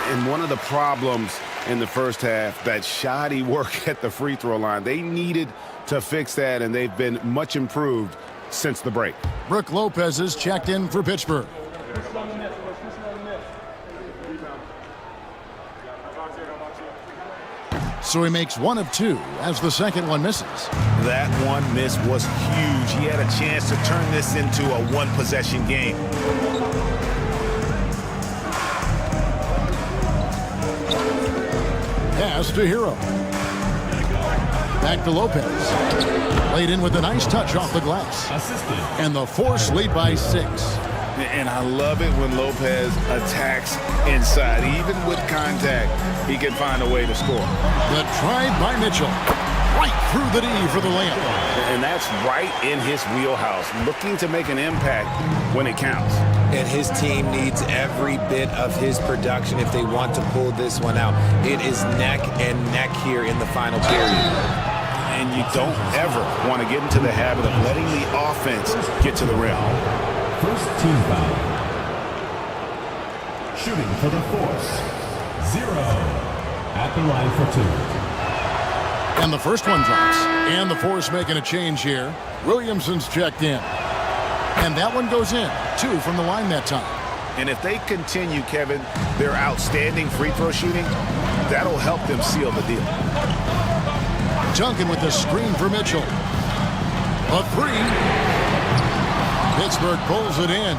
And one of the problems in the first half, that shoddy work at the free throw line. They needed to fix that, and they've been much improved since the break. Brook Lopez is checked in for Pittsburgh. So he makes 1 of 2 as the second one misses. That one miss was huge. He had a chance to turn this into a one-possession game. Pass to Hero. Back to Lopez. Laid in with a nice touch off the glass. And the Force lead by 6. And I love it when Lopez attacks inside. Even with contact, he can find a way to score. The try by Mitchell. Right through the D for the layup. And that's right in his wheelhouse. Looking to make an impact when it counts. And his team needs every bit of his production if they want to pull this one out. It is neck and neck here in the final period. And you don't ever want to get into the habit of letting the offense get to the rim. First team foul. Shooting for the Force. 0. At the line for 2. And the first one drops. And the Force making a change here. Williamson's checked in. And that one goes in. 2 from the line that time. And if they continue, Kevin, their outstanding free throw shooting, that'll help them seal the deal. Duncan with the screen for Mitchell. A 3. Pittsburgh pulls it in.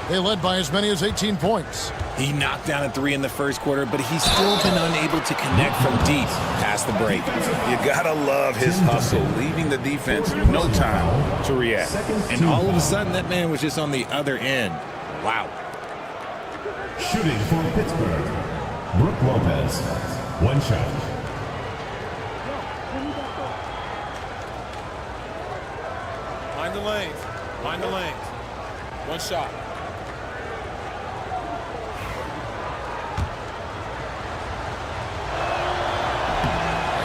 They led by as many as 18 points. He knocked down a 3 in the first quarter, but he's still been unable to connect from deep past the break. You gotta love his hustle, leaving the defense no time to react. And all of a sudden, that man was just on the other end. Wow. Shooting for Pittsburgh. Brook Lopez. 1 shot. Mind the lanes. Mind the lanes. 1 shot.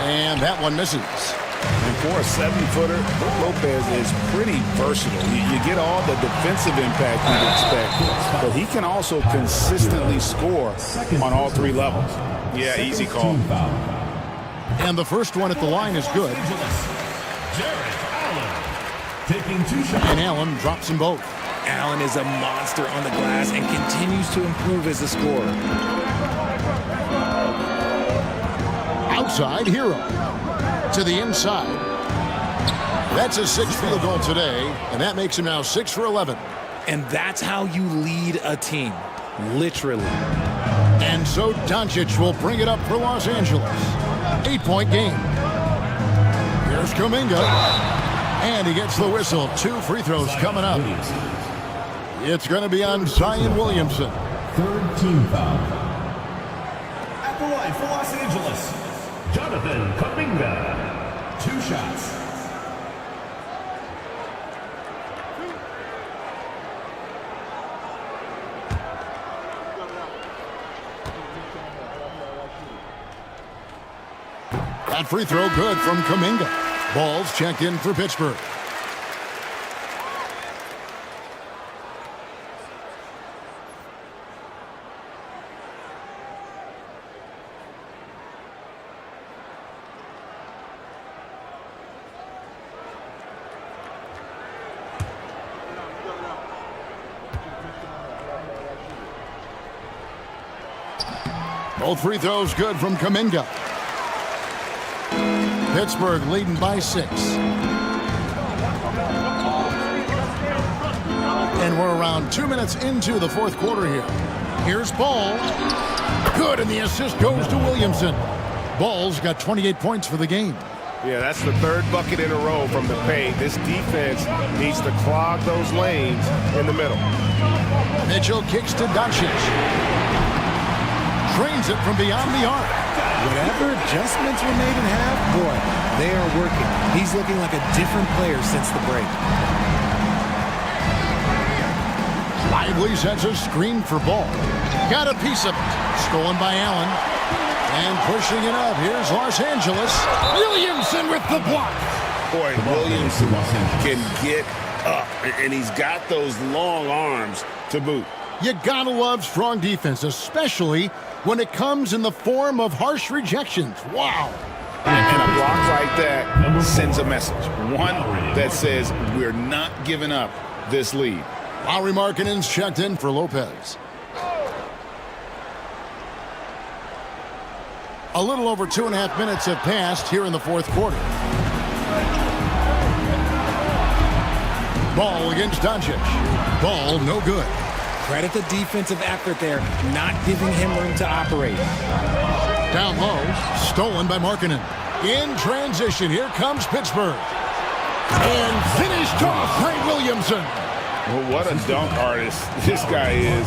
And that one misses. And for a 7-footer, Lopez is pretty versatile. You get all the defensive impact you'd expect, but he can also consistently score on all 3 levels. Yeah, easy call. And the first one at the line is good. Taking 2 shots. And Allen drops them both. Allen is a monster on the glass and continues to improve as a scorer. Outside, Hero. To the inside. That's his 6th field goal today, and that makes him now 6 for 11. And that's how you lead a team. Literally. And so Doncic will bring it up for Los Angeles. 8-point game. Here's Kuminga. And he gets the whistle. 2 free throws coming up. It's going to be on Zion Williamson. Third team foul. At the line for Los Angeles, Jonathan Kuminga. 2 shots. That free throw good from Kuminga. Ball's checked in for Pittsburgh. Both free throws good from Kuminga. Pittsburgh leading by 6. And we're around 2 minutes into the fourth quarter here. Here's Ball. Good, and the assist goes to Williamson. Ball's got 28 points for the game. Yeah, that's the third bucket in a row from the paint. This defense needs to clog those lanes in the middle. Mitchell kicks to Doncic. Trains it from beyond the arc. Whatever adjustments were made in half, boy, they are working. He's looking like a different player since the break. Lively sets a screen for Ball. Got a piece of it. Stolen by Allen. And pushing it up. Here's Los Angeles. Williamson with the block. Boy, Williamson can get up, and he's got those long arms to boot. You gotta love strong defense, especially when it comes in the form of harsh rejections. Wow. And a block like that sends a message. One that says we're not giving up this lead. Lauri Markkanen's checked in for Lopez. A little over 2.5 minutes have passed here in the fourth quarter. Ball against Doncic. Ball no good. Credit the defensive effort there, not giving him room to operate. Down low, stolen by Markkanen. In transition, here comes Pittsburgh. And finished off by Williamson. Well, what a dunk artist this guy is.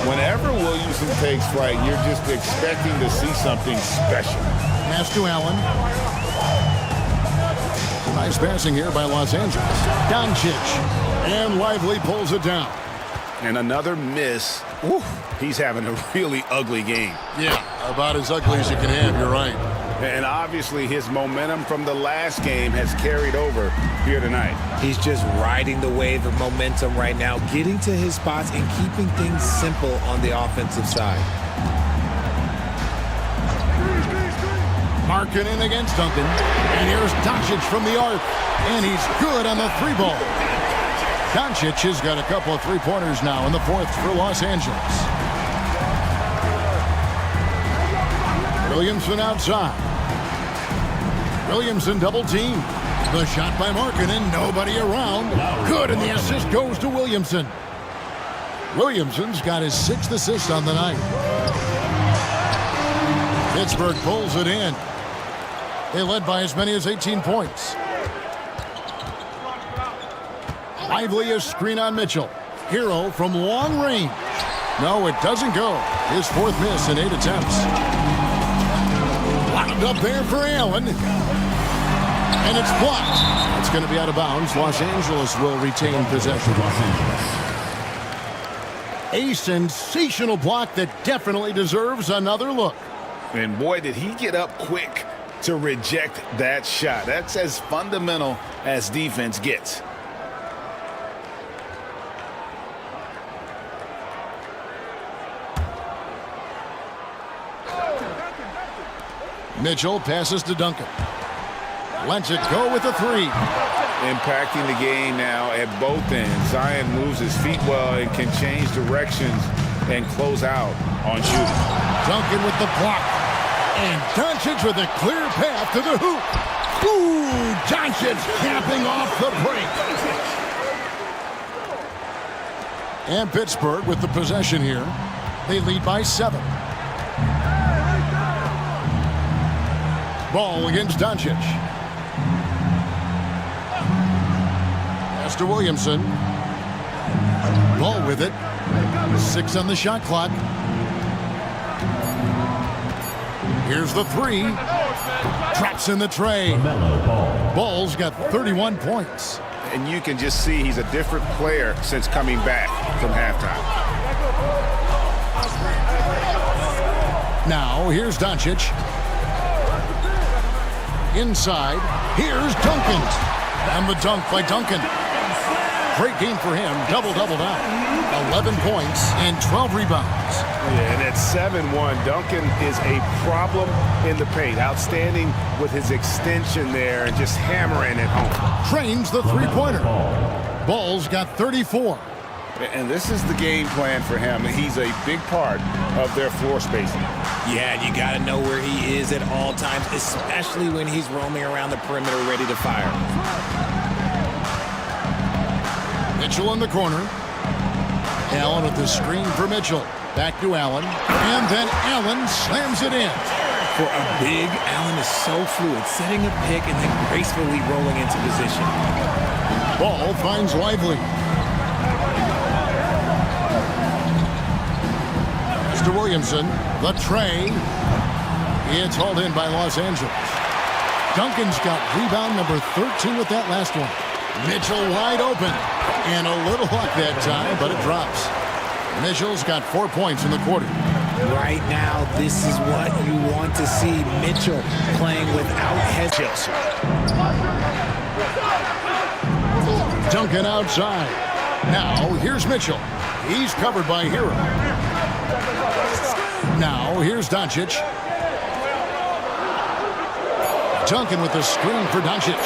Whenever Williamson takes flight, you're just expecting to see something special. Pass to Allen. Nice passing here by Los Angeles. Doncic. And Lively pulls it down. And another miss. Ooh, he's having a really ugly game. Yeah, about as ugly as you can have, you're right. And obviously his momentum from the last game has carried over here tonight. He's just riding the wave of momentum right now, getting to his spots and keeping things simple on the offensive side. Markkanen against Duncan. And here's Doncic from the arc. And he's good on the three ball. Doncic has got a couple of three-pointers now in the fourth for Los Angeles. Williamson outside. Williamson double team. The shot by Markkanen, nobody around. Good, and the assist goes to Williamson. Williamson's got his 6th assist on the night. Pittsburgh pulls it in. They led by as many as 18 points. Lively a screen on Mitchell. Hero from long range. No, it doesn't go. His 4th miss in 8 attempts. Locked up there for Allen. And it's blocked. It's going to be out of bounds. Los Angeles will retain possession. A sensational block that definitely deserves another look. And boy, did he get up quick to reject that shot. That's as fundamental as defense gets. Mitchell passes to Duncan. Lets it go with a three. Impacting the game now at both ends. Zion moves his feet well and can change directions and close out on shooting. Duncan with the block. And Doncic with a clear path to the hoop. Ooh, Doncic capping off the break. And Pittsburgh with the possession here. They lead by 7. Ball against Doncic. Pass to Williamson. Ball with it. 6 on the shot clock. Here's the three. Traps in the tray. Ball's got 31 points. And you can just see he's a different player since coming back from halftime. Now, here's Doncic. Inside, here's Duncan. And the dunk by Duncan. Great game for him. Double-double now. 11 points and 12 rebounds. Yeah, and at 7-1, Duncan is a problem in the paint. Outstanding with his extension there and just hammering it home. Trains the three-pointer. Ball's got 34. And this is the game plan for him. He's a big part of their floor spacing. Yeah, you got to know where he is at all times, especially when he's roaming around the perimeter ready to fire. Mitchell in the corner. Allen with the screen for Mitchell. Back to Allen. And then Allen slams it in. For a big, Allen is so fluid, setting a pick and then gracefully rolling into position. Ball finds Lively. Mr. Williamson, the tray. It's hauled in by Los Angeles. Duncan's got rebound number 13 with that last one. Mitchell wide open. And a little luck that time, but it drops. Mitchell's got 4 points in the quarter. Right now, this is what you want to see. Mitchell playing without hesitation. Duncan outside. Now, here's Mitchell. He's covered by Hero. Now, here's Doncic. Duncan with the screen for Doncic.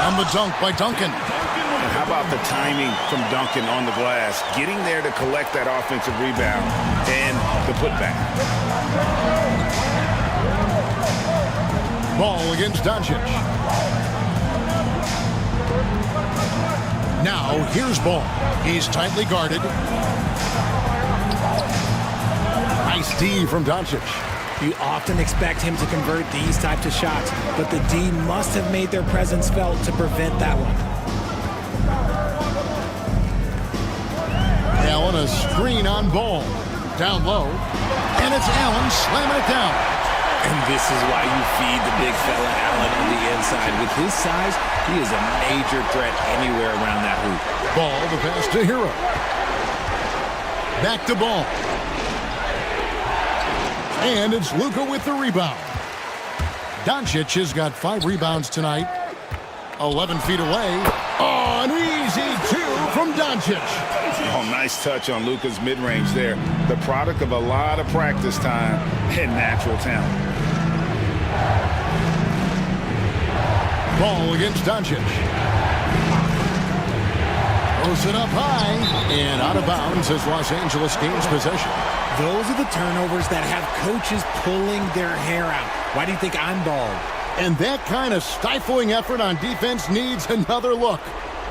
And the dunk by Duncan. And how about the timing from Duncan on the glass? Getting there to collect that offensive rebound and the putback. Ball against Doncic. Now, here's Ball. He's tightly guarded. Nice D from Doncic. You often expect him to convert these types of shots, but the D must have made their presence felt to prevent that one. Allen, a screen on Ball. Down low. And it's Allen slamming it down. And this is why you feed the big fella Allen on the inside. With his size, he is a major threat anywhere around that hoop. Ball, the pass to Hero. Back to Ball. And it's Luka with the rebound. Doncic has got 5 rebounds tonight. 11 feet away. Oh, an easy 2 from Doncic. Oh, nice touch on Luka's mid-range there. The product of a lot of practice time and natural talent. Ball against Doncic. Throws it up high and out of bounds as Los Angeles gains possession. Those are the turnovers that have coaches pulling their hair out. Why do you think I'm bald? And that kind of stifling effort on defense needs another look.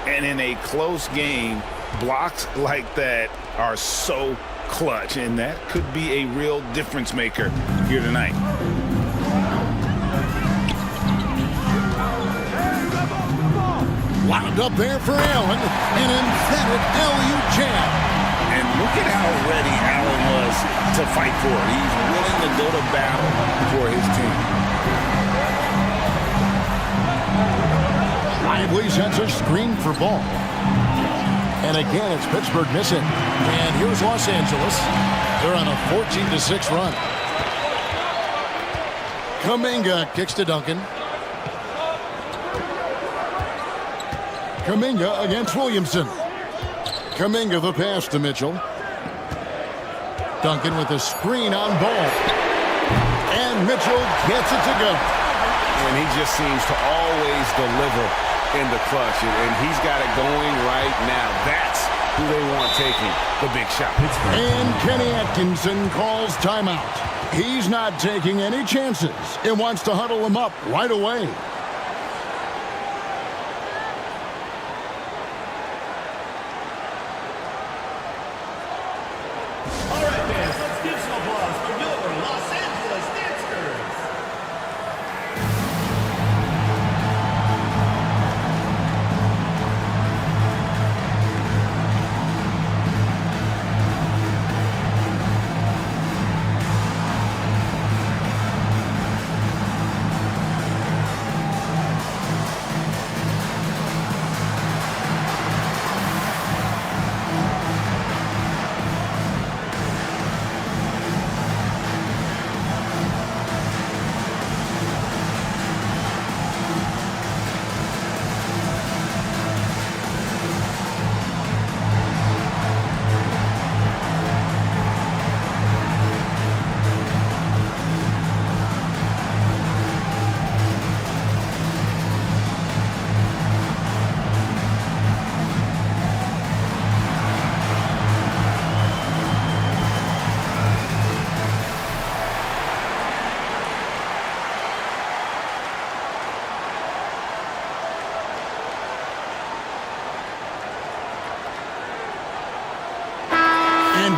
And in a close game, blocks like that are so clutch, and that could be a real difference maker here tonight. Wound up there for Allen. An emphatic LU jam. And look at how ready Allen was to fight for it. He's willing to go to battle for his team. Lively sets a screen for Ball. And again, it's Pittsburgh missing. And here's Los Angeles. They're on a 14-6 run. Kuminga kicks to Duncan. Kuminga against Williamson. Kuminga the pass to Mitchell. Duncan with a screen on Ball. And Mitchell gets it to go. And he just seems to always deliver in the clutch. And he's got it going right now. That's who they want taking the big shot. And Kenny Atkinson calls timeout. He's not taking any chances and wants to huddle him up right away.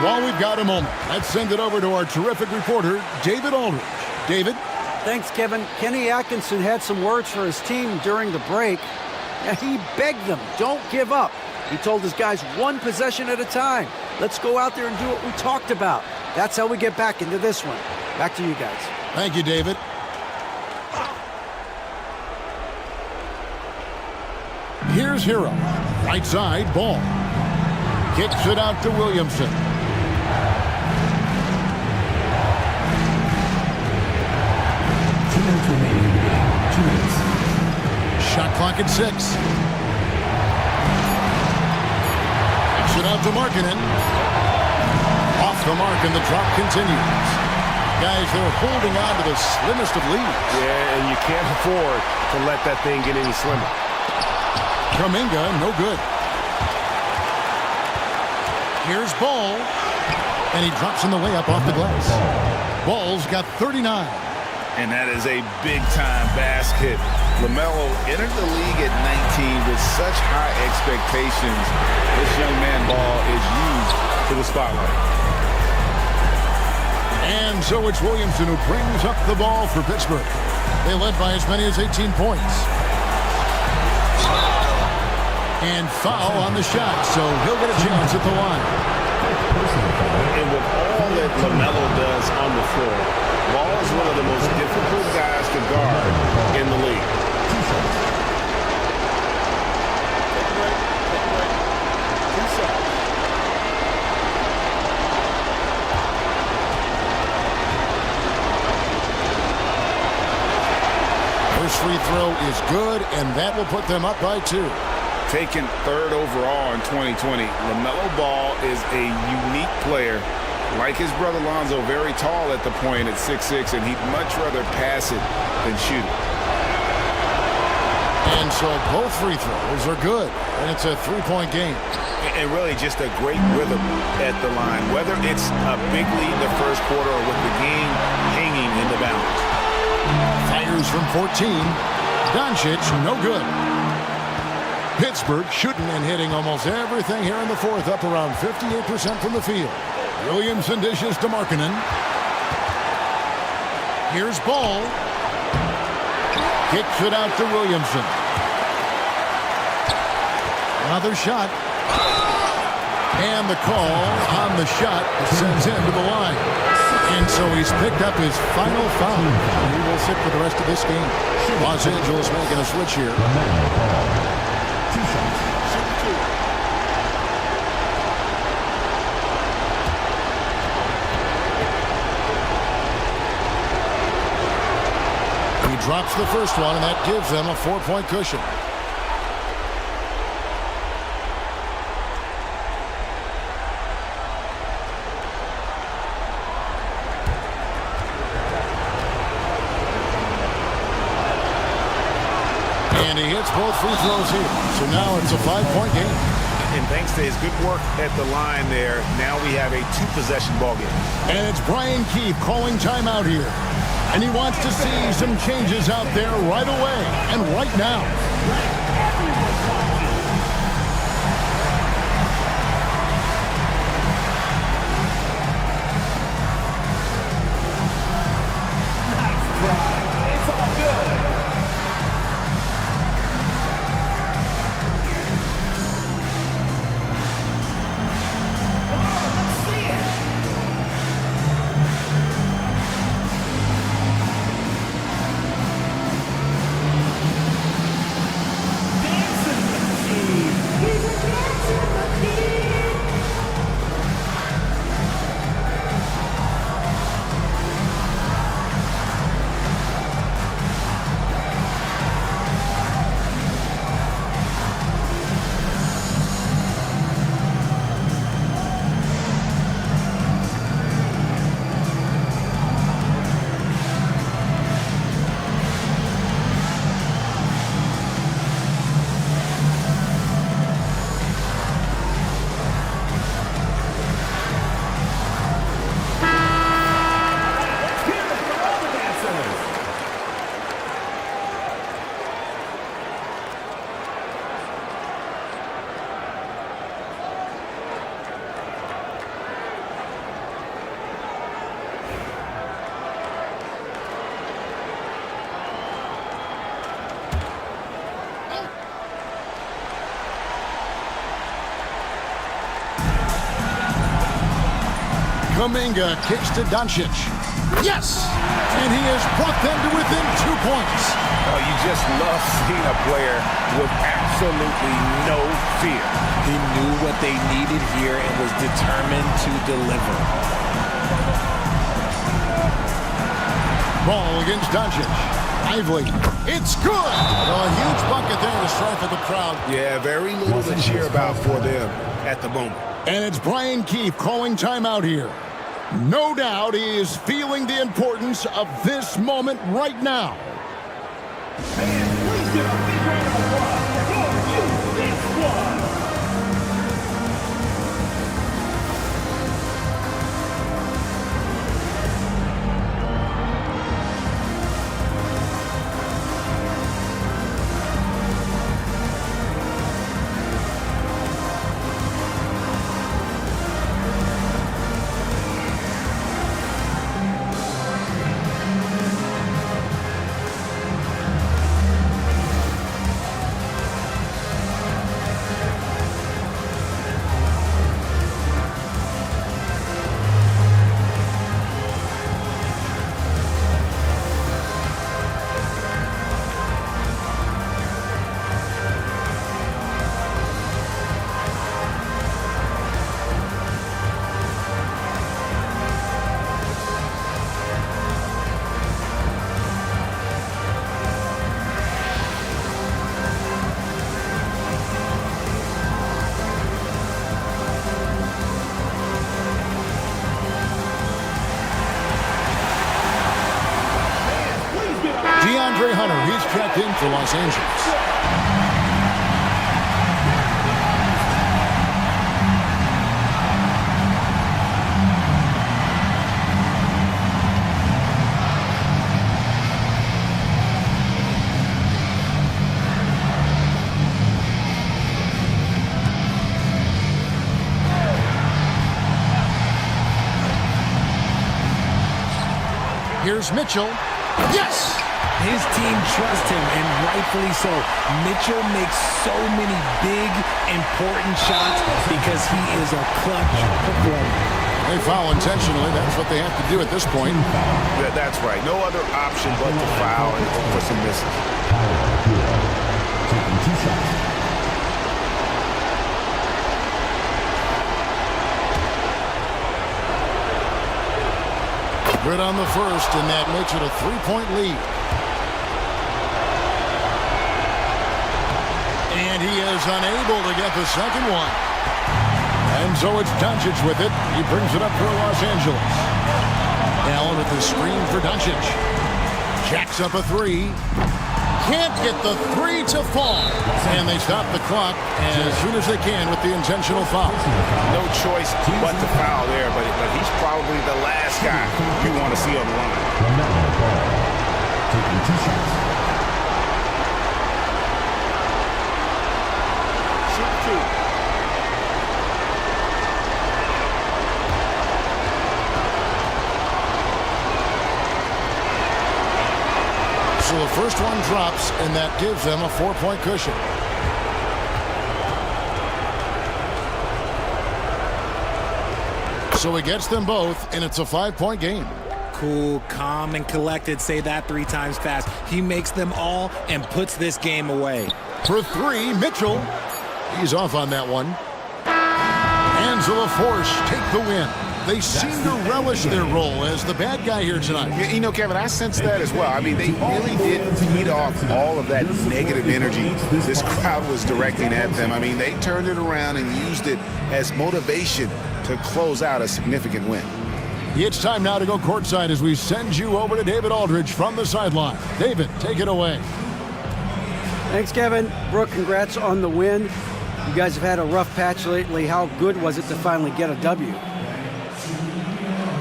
while we've got a moment, let's send it over to our terrific reporter, David Aldridge. David? Thanks, Kevin. Kenny Atkinson had some words for his team during the break. He begged them, don't give up. He told his guys, one possession at a time. Let's go out there and do what we talked about. That's how we get back into this one. Back to you guys. Thank you, David. Here's Hero. Right side, Ball. Kicks it out to Williamson. 2 minutes remaining in the game. 2 minutes. Shot clock at 6. Kicks it out to Markkanen. Off the mark, and the drop continues. Guys, they're holding on to the slimmest of leads. Yeah, and you can't afford to let that thing get any slimmer. Kuminga, no good. Here's Ball, and he drops in the layup off the glass. Ball's got 39. And that is a big-time basket. LaMelo entered the league at 19 with such high expectations. This young man, Ball, is used to the spotlight. And so it's Williamson who brings up the ball for Pittsburgh. They led by as many as 18 points. And foul on the shot, so he'll get a chance at the line. And with all that LaMelo does on the floor, Ball is one of the most difficult guys to guard in the league. First free throw is good, and that will put them up by 2. Taken 3rd overall in 2020, LaMelo Ball is a unique player. Like his brother Lonzo, very tall at the point at 6'6", and he'd much rather pass it than shoot it. And so both free throws are good, and it's a 3-point game. And really just a great rhythm at the line, whether it's a big lead in the first quarter or with the game hanging in the balance. Fires from 14. Doncic, no good. Pittsburgh shooting and hitting almost everything here in the fourth, up around 58% from the field. Williamson dishes to Markkanen. Here's Ball. Kicks it out to Williamson. Another shot. And the call on the shot sends him to the line. And so he's picked up his final foul. He will sit for the rest of this game. Los Angeles making a switch here. He drops the first one, and that gives them a 4-point cushion. And he hits both free throws here. So now it's a 5-point game. And thanks to his good work at the line there, now we have a 2-possession ball game. And it's Brian Keefe calling timeout here. And he wants to see some changes out there right away and right now. It's all good. Kuminga kicks to Doncic. Yes! And he has brought them to within 2 points. Oh, you just love seeing a player with absolutely no fear. He knew what they needed here and was determined to deliver. Ball against Doncic. Lively. It's good. A huge bucket there to strike at the crowd. Yeah, very little to cheer about for them at the moment. And it's Brian Keefe calling timeout here. No doubt he is feeling the importance of this moment right now. Please give a big round of applause for this one. DeAndre Hunter, he's checked in for Los Angeles. Here's Mitchell. Yes! His team trusts him, and rightfully so. Mitchell makes so many big, important shots because he is a clutch performer. They foul intentionally. That's what they have to do at this point. Yeah, that's right. No other option but to foul and look for some misses. Taking 2 shots. Good on the first, and that makes it a 3-point lead. And he is unable to get the second one. And so it's Doncic with it. He brings it up for Los Angeles. Allen with the screen for Doncic. Jacks up a 3. Can't get the 3 to fall. And they stop the clock as soon as they can with the intentional foul. No choice but to foul there, but he's probably the last guy you want to see on the line. Taking 2 shots. So the first one drops, and that gives them a 4-point cushion. So he gets them both, and it's a 5-point game. Cool, calm, and collected. Say that 3 times fast. He makes them all and puts this game away. For 3, Mitchell. He's off on that one. Hands of the Force take the win. They seem to relish their role as the bad guy here tonight. You know, Kevin, I sense that as well. I mean, they really did feed off all of that negative energy this crowd was directing at them. I mean, they turned it around and used it as motivation to close out a significant win. It's time now to go courtside as we send you over to David Aldridge from the sideline. David, take it away. Thanks, Kevin. Brooke, congrats on the win. You guys have had a rough patch lately. How good was it to finally get a W?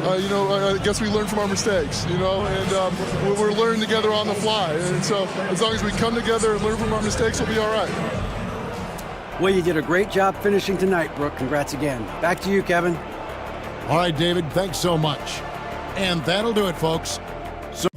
I guess we learn from our mistakes, and we're learning together on the fly. And so as long as we come together and learn from our mistakes, we'll be all right. Well, you did a great job finishing tonight, Brooke. Congrats again. Back to you, Kevin. All right, David, thanks so much. And that'll do it, folks. So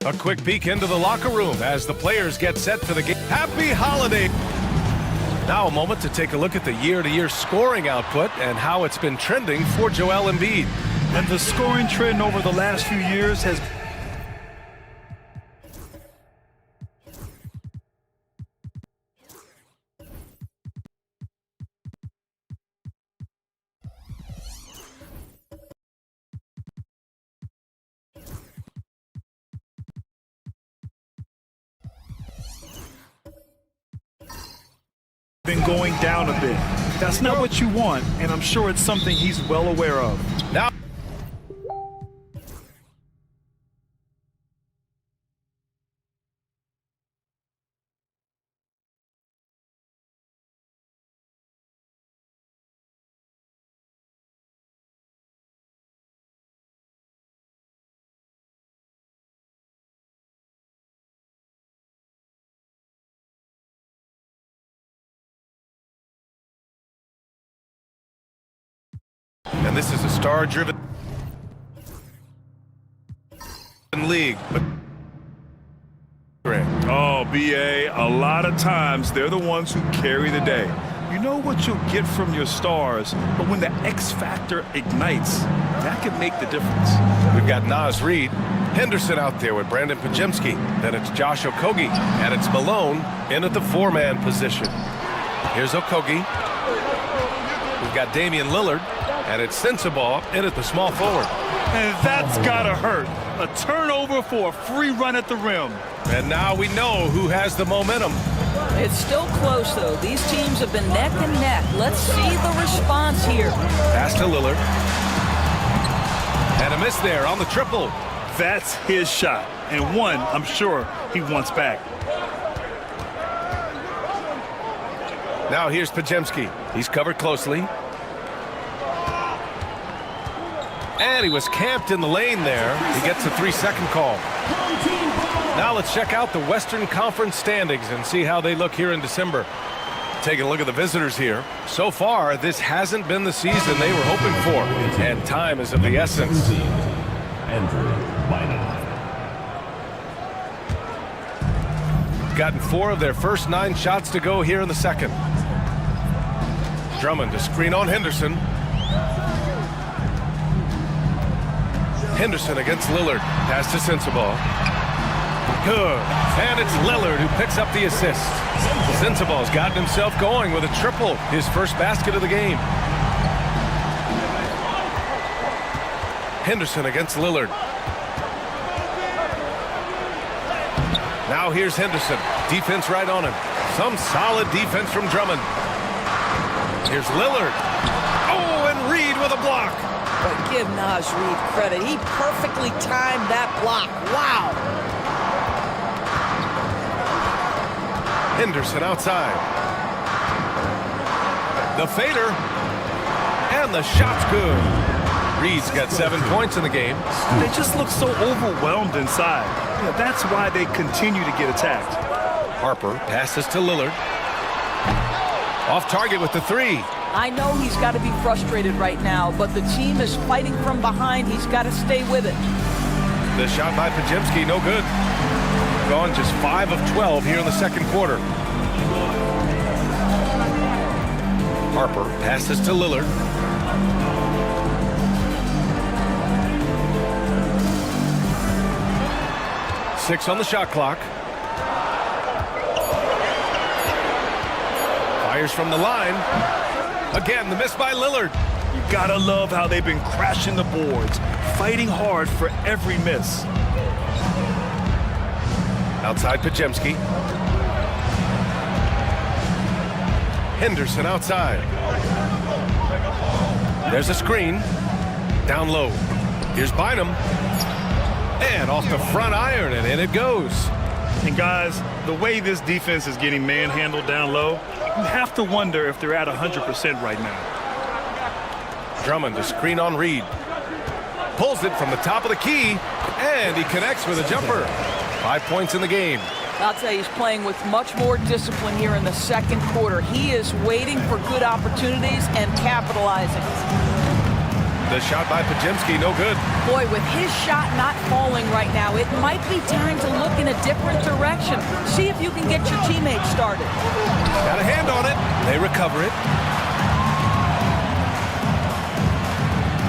A quick peek into the locker room as the players get set for the game. Happy holiday! Now a moment to take a look at the year-to-year scoring output and how it's been trending for Joel Embiid. And the scoring trend over the last few years has been going down a bit. That's not what you want, and I'm sure it's something he's well aware of. Now and this is a star-driven league. Oh, BA, a lot of times they're the ones who carry the day. You know what you'll get from your stars, but when the X factor ignites, that can make the difference. We've got Naz Reid, Henderson out there with Brandon Pajemski. Then it's Josh Okogie, and it's Malone in at the four-man position. Here's Okogie. We've got Damian Lillard, and it's Sensabaugh in at the small forward. And that's gotta hurt. A turnover for a free run at the rim. And now we know who has the momentum. It's still close, though. These teams have been neck and neck. Let's see the response here. Pass to Lillard. And a miss there on the triple. That's his shot, and one I'm sure he wants back. Now here's Pajemski. He's covered closely. And he was camped in the lane there. He gets a 3-second call. Now let's check out the Western Conference standings and see how they look here in December. Taking a look at the visitors here. So far, this hasn't been the season they were hoping for. And time is of the essence. Gotten 4 of their first 9 shots to go here in the second. Drummond to screen on Henderson. Henderson against Lillard. Pass to Sensabaugh. Good. And it's Lillard who picks up the assist. Sensabaugh's gotten himself going with a triple. His first basket of the game. Henderson against Lillard. Now here's Henderson. Defense right on him. Some solid defense from Drummond. Here's Lillard. Oh, and Reid with a block. But give Naz Reid credit. He perfectly timed that block. Wow. Henderson outside. The fader. And the shot's good. Reid's got 7 points in the game. They just look so overwhelmed inside. Yeah, that's why they continue to get attacked. Harper passes to Lillard. Off target with the 3. I know he's got to be frustrated right now, but the team is fighting from behind. He's got to stay with it. The shot by Pajemski, no good. Gone just 5 of 12 here in the second quarter. Harper passes to Lillard. Six on the shot clock. Fires from the line. Again, the miss by Lillard. You gotta love how they've been crashing the boards, fighting hard for every miss. Outside Pajemski. Henderson outside. There's a screen. Down low. Here's Bynum. And off the front iron, and in it goes. And guys, the way this defense is getting manhandled down low, you have to wonder if they're at 100% right now. Drummond to screen on Reid. Pulls it from the top of the key, and he connects with a jumper. 5 points in the game. I'll tell you, he's playing with much more discipline here in the second quarter. He is waiting for good opportunities and capitalizing. The shot by Pajemski, no good. Boy, with his shot not falling right now, it might be time to look in a different direction. See if you can get your teammates started. Got a hand on it. They recover it.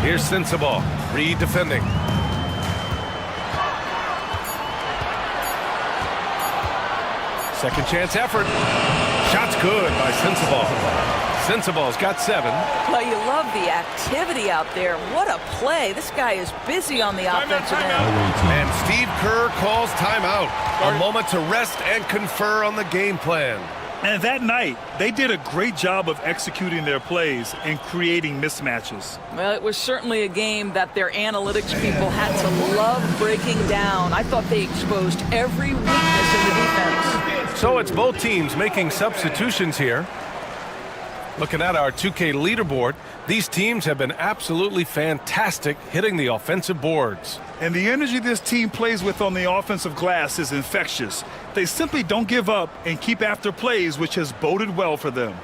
Here's Sensabaugh. Reed defending. Second chance effort. Shot's good by Sensabaugh. Sensabaugh's got 7. Well, you love the activity out there. What a play. This guy is busy on the offensive end. And Steve Kerr calls timeout. A moment to rest and confer on the game plan. And that night, they did a great job of executing their plays and creating mismatches. Well, it was certainly a game that their analytics people had to love breaking down. I thought they exposed every weakness in the defense. So it's both teams making substitutions here. Looking at our 2K leaderboard, these teams have been absolutely fantastic hitting the offensive boards. And the energy this team plays with on the offensive glass is infectious. They simply don't give up and keep after plays, which has boded well for them.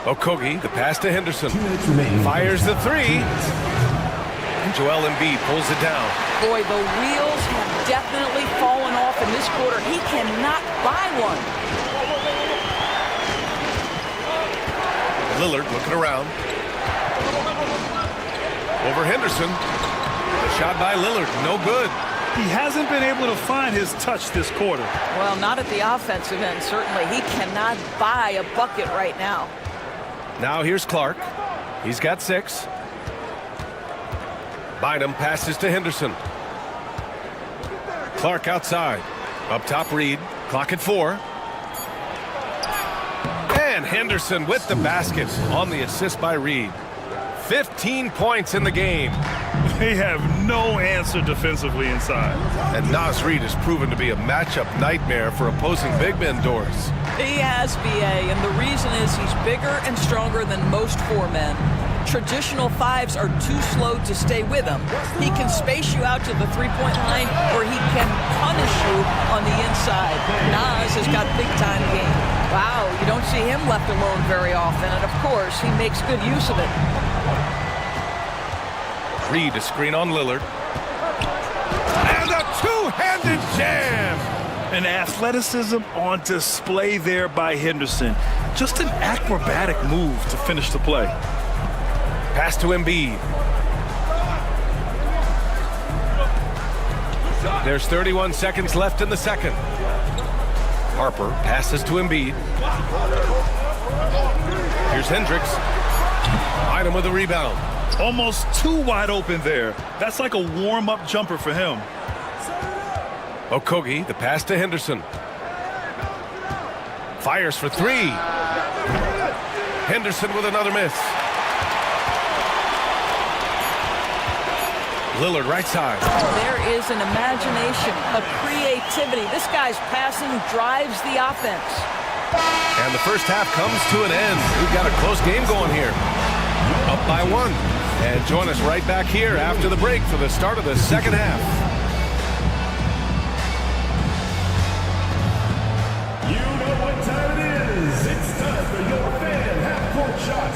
Okogie, the pass to Henderson. Fires the 3. Joel Embiid pulls it down. Boy, the wheels have definitely fallen off in this quarter. He cannot buy one. Lillard looking around. Over Henderson. The shot by Lillard, no good. He hasn't been able to find his touch this quarter. Well, not at the offensive end, certainly. He cannot buy a bucket right now. Now here's Clark. He's got 6. Bynum passes to Henderson. Clark outside. Up top, Reed. Clock at 4. And Henderson with the basket on the assist by Reed. 15 points in the game. They have no answer defensively inside. And Naz Reid has proven to be a matchup nightmare for opposing big men doors. He has, B.A., and the reason is he's bigger and stronger than most 4 men. Traditional 5s are too slow to stay with him. He can space you out to the three-point line, or he can punish you on the inside. Naz has got big-time game. Wow, you don't see him left alone very often, and of course, he makes good use of it. Reed a screen on Lillard. And a two-handed jam! An athleticism on display there by Henderson. Just an acrobatic move to finish the play. Pass to Embiid. There's 31 seconds left in the second. Harper passes to Embiid. Here's Hendricks. Bynum with a rebound. Almost too wide open there. That's like a warm-up jumper for him. Okogie, the pass to Henderson. Fires for 3. Henderson with another miss. Lillard right side. There is an imagination, a creativity. This guy's passing drives the offense. And the first half comes to an end. We've got a close game going here. Up by 1. And join us right back here after the break for the start of the second half. You know what time it is. It's time for your fan half-court shot.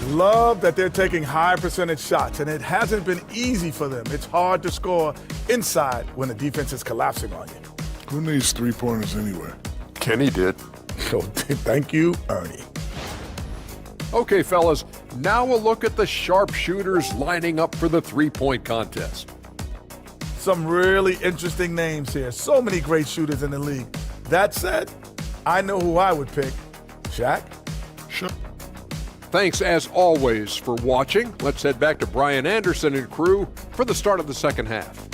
Please. Love that they're taking high percentage shots, and it hasn't been easy for them. It's hard to score inside when the defense is collapsing on you. Who needs three-pointers anyway? Kenny did. So thank you, Ernie. Okay, fellas, now a look at the sharpshooters lining up for the three-point contest. Some really interesting names here. So many great shooters in the league. That said, I know who I would pick. Shaq? Sure. Thanks, as always, for watching. Let's head back to Brian Anderson and crew for the start of the second half.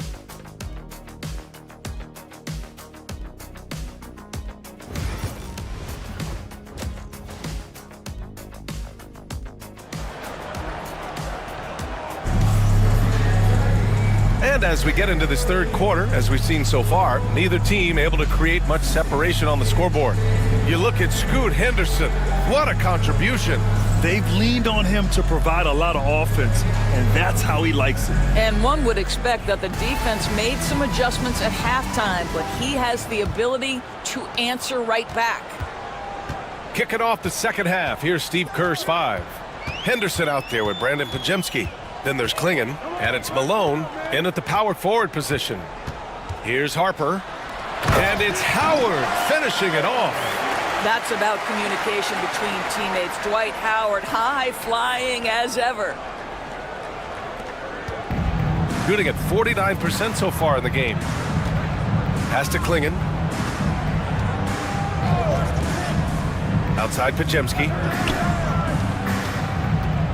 And as we get into this third quarter, as we've seen so far, neither team able to create much separation on the scorebord. You look at Scoot Henderson. What a contribution. They've leaned on him to provide a lot of offense, and that's how he likes it. And one would expect that the defense made some adjustments at halftime, but he has the ability to answer right back. Kicking off the second half, here's Steve Kerr's 5. Henderson out there with Brandon Pajemski. Then there's Klingon, and it's Malone in at the power forward position. Here's Harper, and it's Howard finishing it off. That's about communication between teammates. Dwight Howard, high flying as ever. Shooting at 49% so far in the game. Pass to Klingon. Outside Pajemski.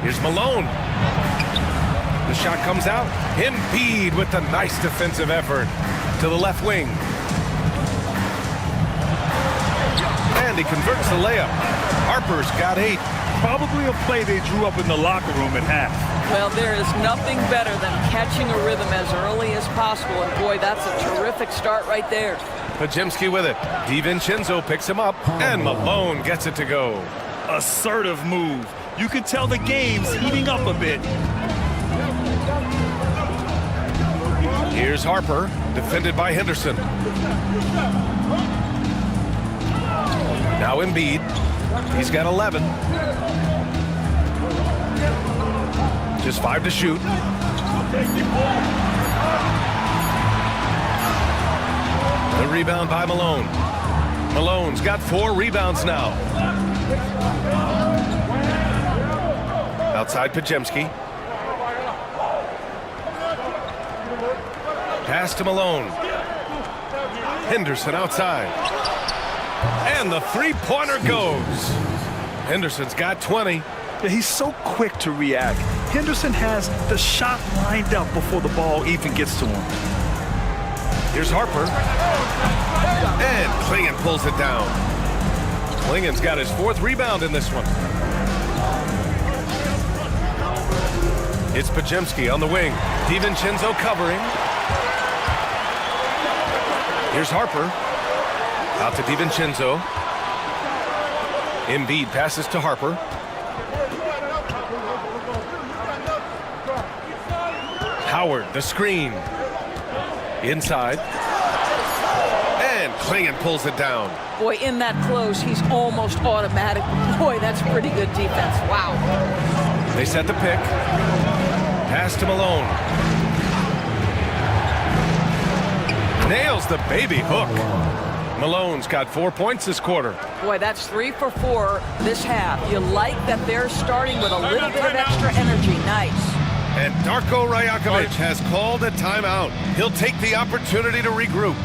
Here's Malone. The shot comes out. Embiid with the nice defensive effort to the left wing. And he converts the layup. Harper's got 8. Probably a play they drew up in the locker room at half. Well, there is nothing better than catching a rhythm as early as possible. And boy, that's a terrific start right there. Pajemski with it. DiVincenzo picks him up, and Malone gets it to go. Assertive move. You can tell the game's heating up a bit. Here's Harper, defended by Henderson. Now Embiid. He's got 11. Just 5 to shoot. The rebound by Malone. Malone's got 4 rebounds now. Outside Pajemski. Pass to Malone. Henderson outside. And the three-pointer goes. Henderson's got 20. Yeah, he's so quick to react. Henderson has the shot lined up before the ball even gets to him. Here's Harper. And Klingon pulls it down. Klingon's got his 4th rebound in this one. It's Pajemski on the wing. DiVincenzo covering. Here's Harper. Out to DiVincenzo. Embiid passes to Harper. Howard, the screen. Inside. And Klingon pulls it down. Boy, in that close, he's almost automatic. Boy, that's pretty good defense. Wow. They set the pick. Pass to Malone. Nails the baby hook. Malone's got 4 points this quarter. Boy, that's 3 for 4 this half. You like that they're starting with a little bit of extra energy. Nice. And Darko Rajakovic has called a timeout. He'll take the opportunity to regroup.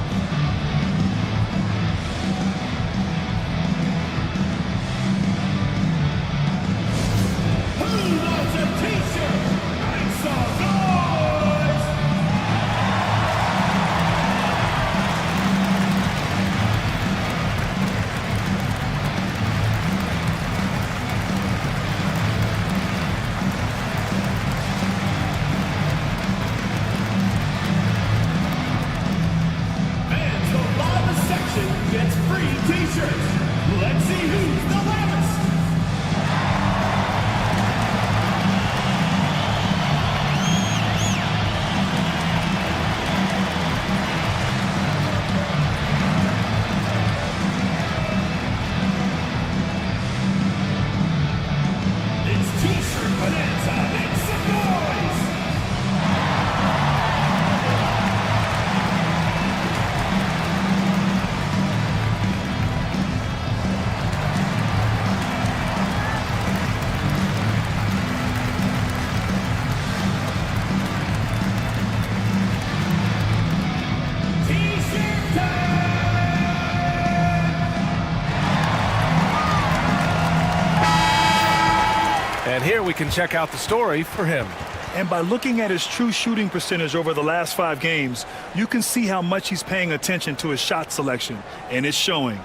And here we can check out the story for him. And by looking at his true shooting percentage over the last 5 games, you can see how much he's paying attention to his shot selection, and it's showing.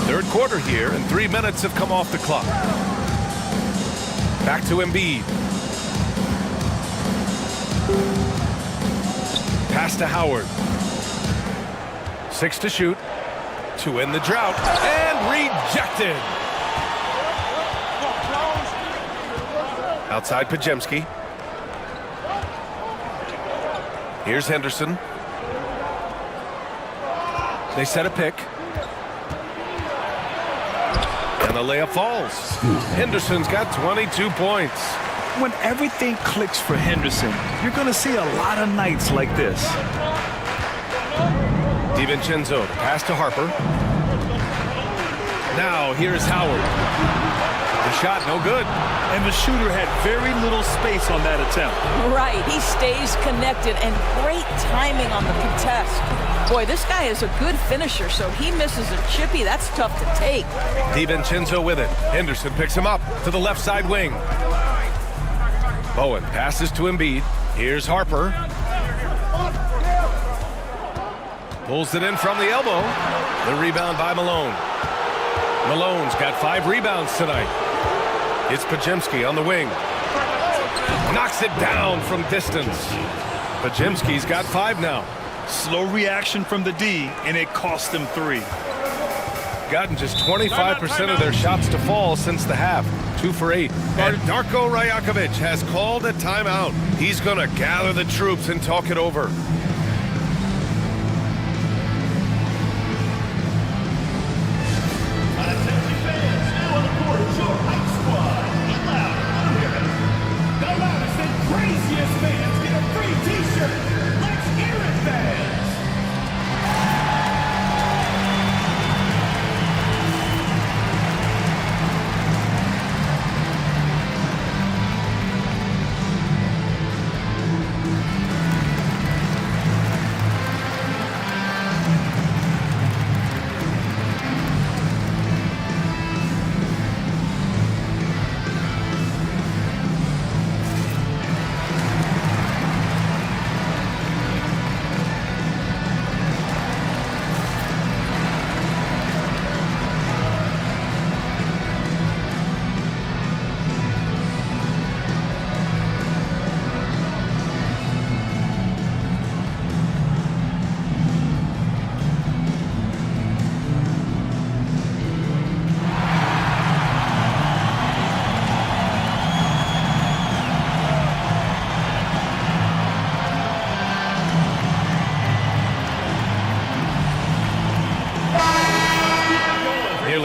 Third quarter here, and 3 minutes have come off the clock. Back to Embiid. Pass to Howard. 6 to shoot. To end the drought. And rejected. Outside Pajemski. Here's Henderson. They set a pick. And the layup falls. Henderson's got 22 points. When everything clicks for Henderson, you're going to see a lot of nights like this. DiVincenzo, pass to Harper. Now here's Howard. The shot, no good. And the shooter had very little space on that attempt. Right, he stays connected, and great timing on the contest. Boy, this guy is a good finisher, so he misses a chippy. That's tough to take. DiVincenzo with it. Henderson picks him up to the left side wing. Bowen passes to Embiid. Here's Harper. Pulls it in from the elbow. The rebound by Malone. Malone's got 5 rebounds tonight. It's Pajemski on the wing. Knocks it down from distance. Pajemski's got 5 now. Slow reaction from the D, and it cost them 3. Gotten just 25% of their shots to fall since the half. 2 for 8. And Darko Rajakovic has called a timeout. He's going to gather the troops and talk it over.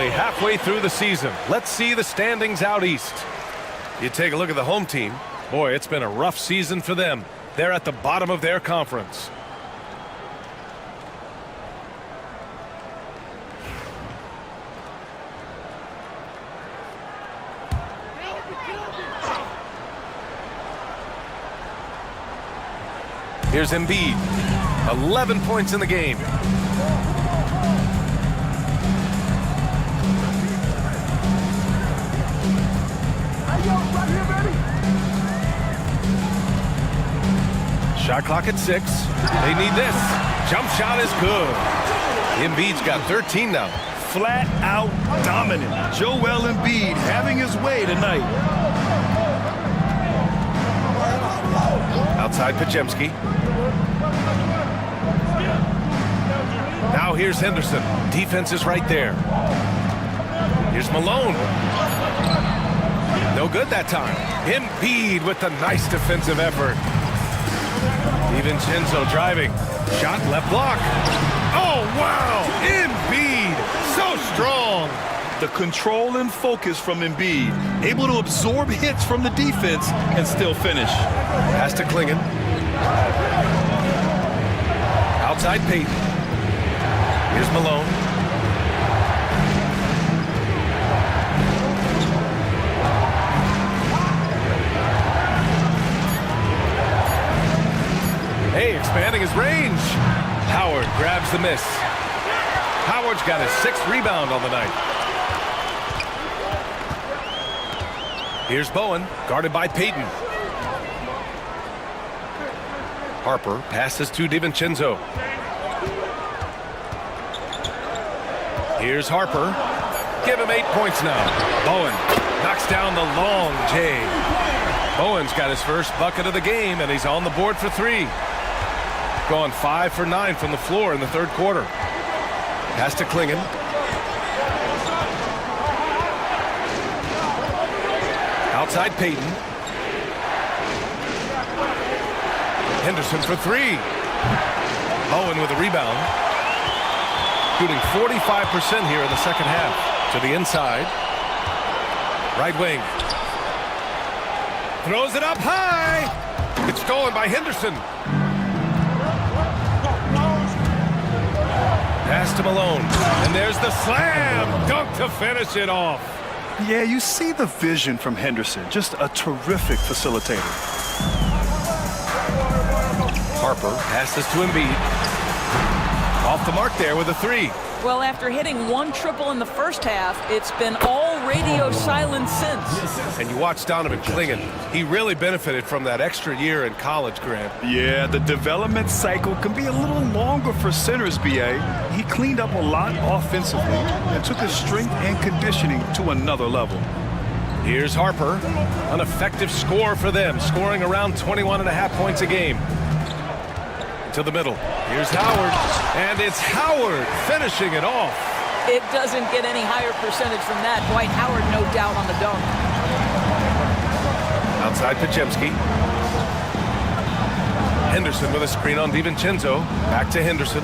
Halfway through the season. Let's see the standings out east. You take a look at the home team. Boy, it's been a rough season for them. They're at the bottom of their conference. Here's Embiid. 11 points in the game. Shot clock at 6. They need this. Jump shot is good. Embiid's got 13 now. Flat out dominant. Joel Embiid having his way tonight. Outside Pajemski. Now here's Henderson. Defense is right there. Here's Malone. No good that time. Embiid with the nice defensive effort. DiVincenzo driving. Shot left block. Oh, wow! Embiid, so strong. The control and focus from Embiid. Able to absorb hits from the defense and still finish. Pass to Klingon. Outside Payton. Here's Malone. Hey, expanding his range. Howard grabs the miss. Howard's got his 6th rebound on the night. Here's Bowen, guarded by Payton. Harper passes to DiVincenzo. Here's Harper. Give him 8 points now. Bowen Knocks down the long J. Bowen's got his first bucket of the game, and he's on the board for 3. Gone 5 for 9 from the floor in the third quarter. Pass to Klingon. Outside Payton. Henderson for 3. Bowen with a rebound. Shooting 45% here in the second half. To the inside. Right wing. Throws it up high. It's stolen by Henderson. Pass to Malone. And there's the slam dunk to finish it off. Yeah, you see the vision from Henderson. Just a terrific facilitator. Harper passes to Embiid. Off the mark there with a 3. Well, after hitting 1 triple in the first half, it's been all radio silence since. And you watch Donovan Klingon. He really benefited from that extra year in college, Grant. Yeah, the development cycle can be a little longer for centers, B.A. He cleaned up a lot offensively and took his strength and conditioning to another level. Here's Harper, an effective score for them, scoring around 21.5 points a game. To the middle. Here's Howard, and it's Howard finishing it off. It doesn't get any higher percentage from that. Dwight Howard, no doubt, on the dunk. Outside Podziemski. Henderson with a screen on DiVincenzo. Back to Henderson.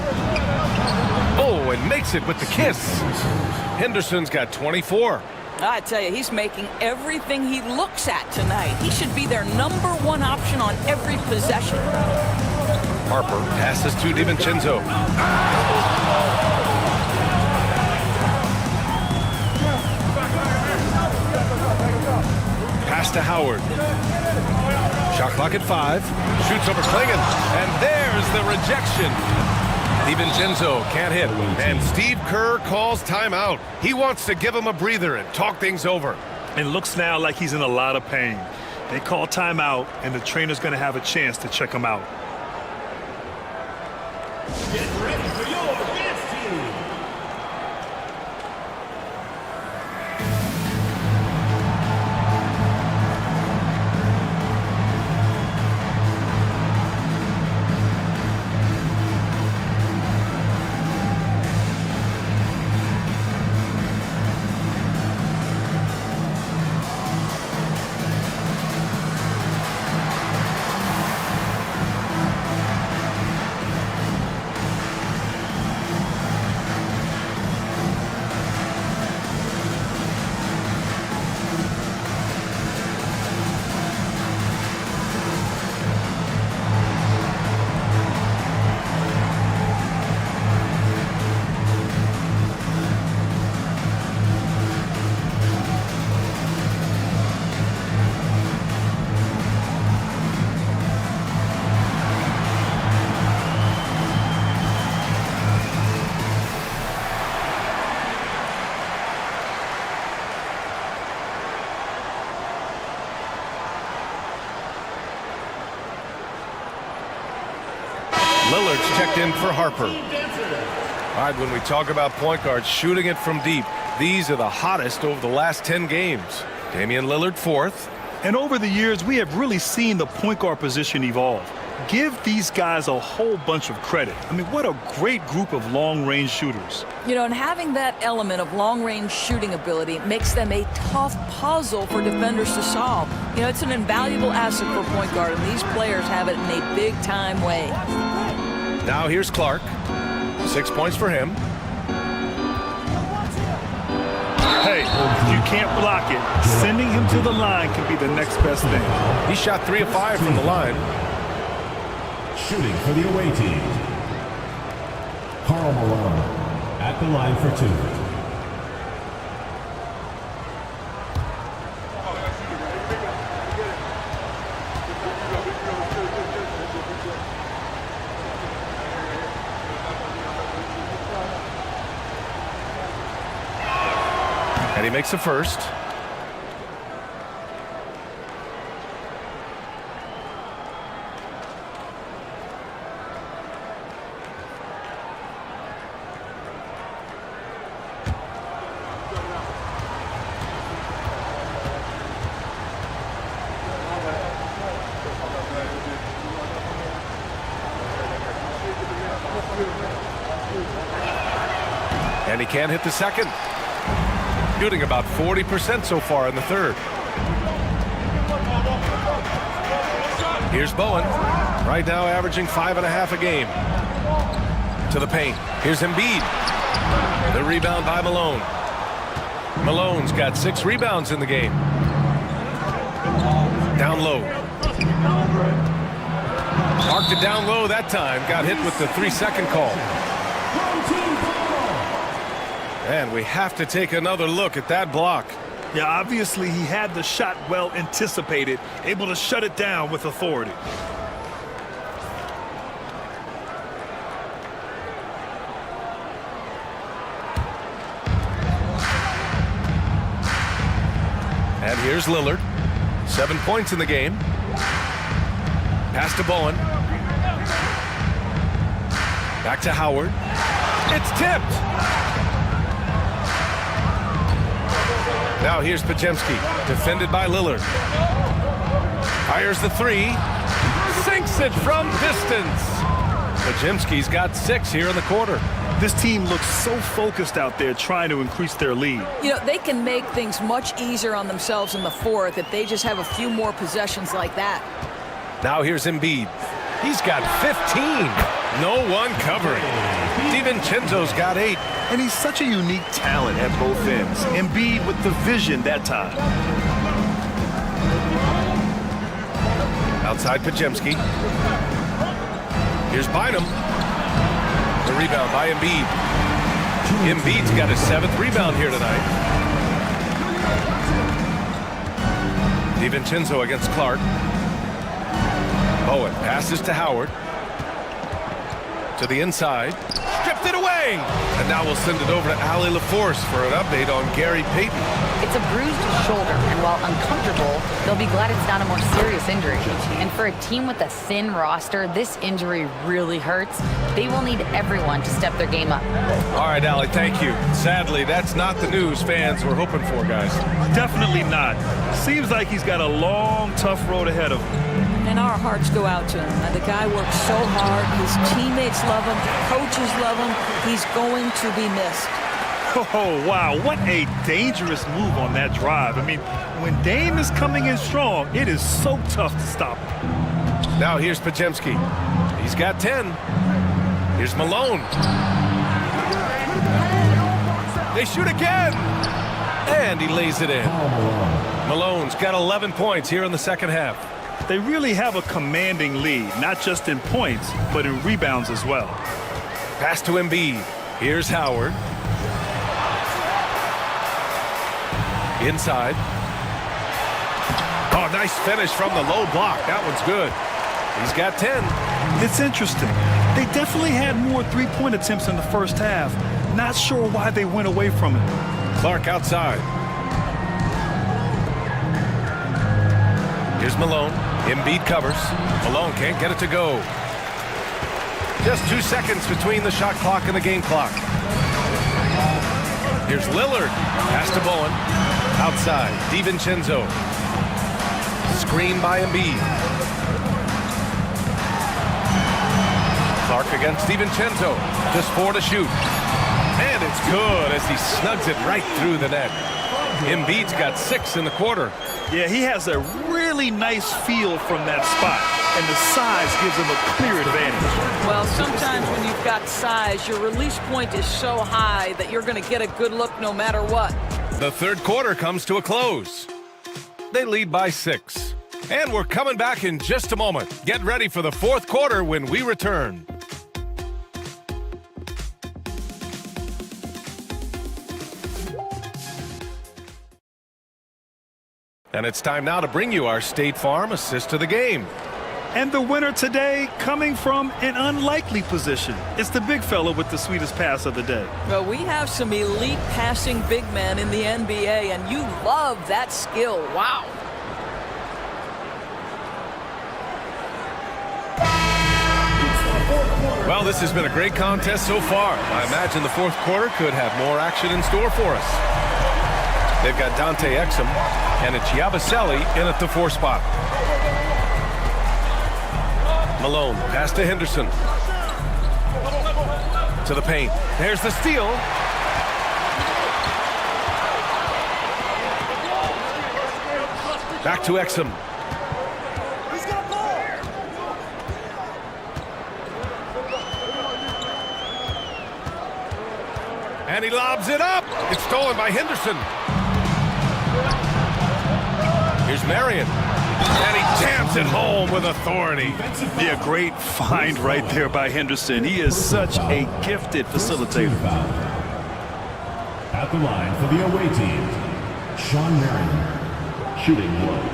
Oh, and makes it with the kiss. Henderson's got 24. I tell you, he's making everything he looks at tonight. He should be their #1 option on every possession. Harper passes to DiVincenzo. Pass to Howard. Shot clock at 5. Shoots over Klingon. And there's the rejection. DiVincenzo can't hit. And Steve Kerr calls timeout. He wants to give him a breather and talk things over. It looks now like he's in a lot of pain. They call timeout, and the trainer's going to have a chance to check him out. Get ready for your dance team. Lillard's checked in for Harper. All right, when we talk about point guards shooting it from deep, these are the hottest over the last 10 games. Damian Lillard, 4th. And over the years, we have really seen the point guard position evolve. Give these guys a whole bunch of credit. I mean, what a great group of long-range shooters. You know, and having that element of long-range shooting ability makes them a tough puzzle for defenders to solve. You know, it's an invaluable asset for point guard, and these players have it in a big-time way. Now here's Clark. 6 points for him. Hey, if you can't block it, sending him to the line can be the next best thing. He shot 3 of 5 from the line. Shooting for the away team, Karl Malone at the line for 2. And he makes the first. And he can't hit the second. Shooting about 40% so far in the third. Here's Bowen. Right now averaging 5.5 a game. To the paint. Here's Embiid. The rebound by Malone. Malone's got 6 rebounds in the game. Down low. Marked it down low that time. Got hit with the 3-second call. And we have to take another look at that block. Yeah, obviously he had the shot well anticipated, able to shut it down with authority. And here's Lillard. 7 points in the game. Pass to Bowen. Back to Howard. It's tipped. Now here's Podziemski, defended by Lillard. Fires the 3. Sinks it from distance. Podziemski's got 6 here in the quarter. This team looks so focused out there trying to increase their lead. You know, they can make things much easier on themselves in the fourth if they just have a few more possessions like that. Now here's Embiid. He's got 15. No one covering. DiVincenzo's got 8. And he's such a unique talent at both ends. Embiid with the vision that time. Outside Podziemski. Here's Bynum. The rebound by Embiid. Embiid's got his 7th rebound here tonight. DiVincenzo against Clark. Bowen passes to Howard. To the inside. Stripped it away. And now we'll send it over to Allie LaForce for an update on Gary Payton. It's a bruised shoulder, and while uncomfortable, they'll be glad it's not a more serious injury. And for a team with a thin roster, this injury really hurts. They will need everyone to step their game up. All right, Allie, thank you. Sadly, that's not the news fans were hoping for, guys. Definitely not. Seems like he's got a long, tough road ahead of him. And our hearts go out to him. The guy works so hard. His teammates love him. Coaches love him. He's going to be missed. Oh, wow. What a dangerous move on that drive. I mean, when Dame is coming in strong, it is so tough to stop him. Now here's Podziemski. He's got 10. Here's Malone. They shoot again. And he lays it in. Malone's got 11 points here in the second half. They really have a commanding lead, not just in points, but in rebounds as well. Pass to Embiid. Here's Howard. Inside. Oh, nice finish from the low block. That one's good. He's got 10. It's interesting. They definitely had more three-point attempts in the first half. Not sure why they went away from it. Clark outside. Here's Malone. Embiid covers. Malone can't get it to go. Just 2 seconds between the shot clock and the game clock. Here's Lillard. Pass to Bowen. Outside. DiVincenzo. Screen by Embiid. Clark against DiVincenzo. Just 4 to shoot. And it's good as he snugs it right through the net. Embiid's got 6 in the quarter. Yeah, he has a really nice feel from that spot, and the size gives him a clear advantage. Well, sometimes when you've got size, your release point is so high that you're going to get a good look no matter what. The third quarter comes to a close. They lead by 6. And we're coming back in just a moment. Get ready for the fourth quarter when we return. And it's time now to bring you our State Farm assist to the game. And the winner today coming from an unlikely position. It's the big fella with the sweetest pass of the day. Well, we have some elite passing big men in the NBA, and you love that skill. Wow. Well, this has been a great contest so far. I imagine the fourth quarter could have more action in store for us. They've got Dante Exum, and it's Yabusele in at the 4 spot. Malone, pass to Henderson. To the paint. There's the steal. Back to Exum. And he lobs it up. It's stolen by Henderson. Here's Marion. And he jams it home with authority. Yeah, great find right there by Henderson. He is such a gifted facilitator. At the line for the away team, Sean Marion, shooting low.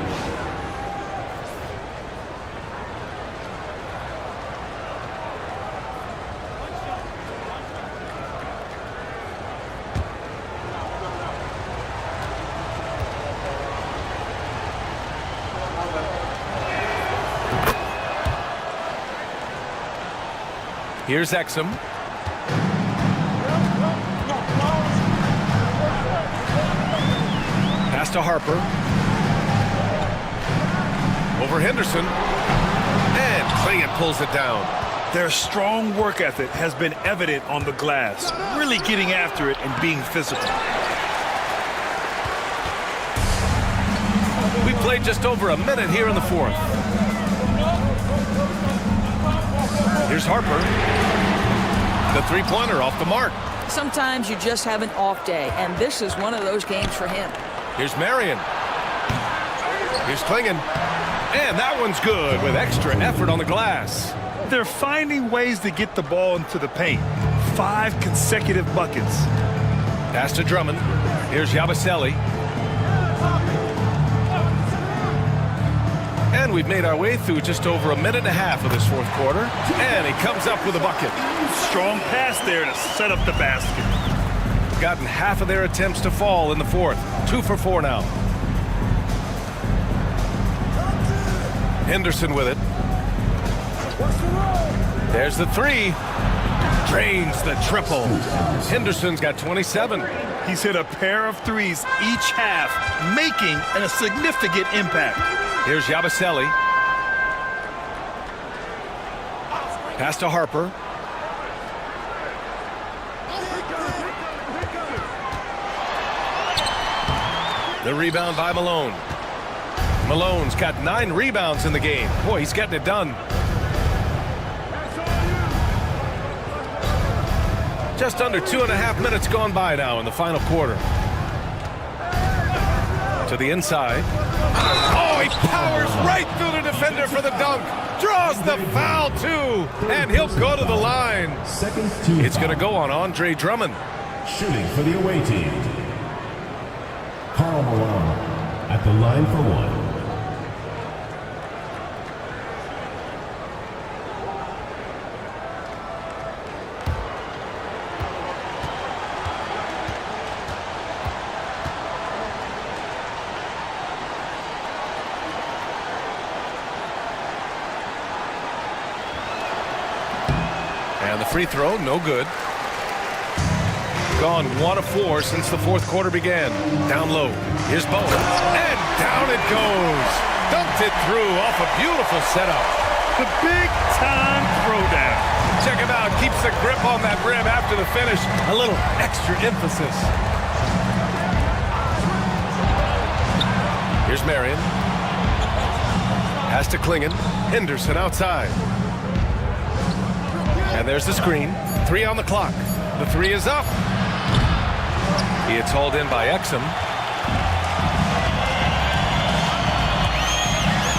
Here's Exum. Pass to Harper. Over Henderson. And Clingan pulls it down. Their strong work ethic has been evident on the glass, really getting after it and being physical. We played just over a minute here in the fourth. Here's Harper. The three-pointer off the mark. Sometimes you just have an off day, and this is one of those games for him. Here's Marion. Here's Clingan. And that one's good with extra effort on the glass. They're finding ways to get the ball into the paint. 5 consecutive buckets. Pass to Drummond. Here's Yabusele. And we've made our way through just over a minute and a half of this fourth quarter. And he comes up with a bucket. Strong pass there to set up the basket. Gotten half of their attempts to fall in the fourth. 2 for 4 now. Henderson with it. There's the three. Drains the triple. Henderson's got 27. He's hit a pair of threes each half, making a significant impact. Here's Yabusele. Pass to Harper. The rebound by Malone. Malone's got 9 rebounds in the game. Boy, he's getting it done. Just under 2.5 minutes gone by now in the final quarter. To the inside. Oh, he powers right through the defender for the dunk. Draws the foul, too. And he'll go to the line. It's going to go on Andre Drummond. Shooting for the away team, Karl Malone at the line for one. And the free throw, no good. Gone 1 of 4 since the fourth quarter began. Down low. Here's Bowen. And down it goes. Dumped it through off a beautiful setup. The big-time throwdown. Check him out. Keeps the grip on that rim after the finish. A little extra emphasis. Here's Marion. Pass to Clingan. Henderson outside. And there's the screen. 3 on the clock. The 3 is up. It's hauled in by Exum.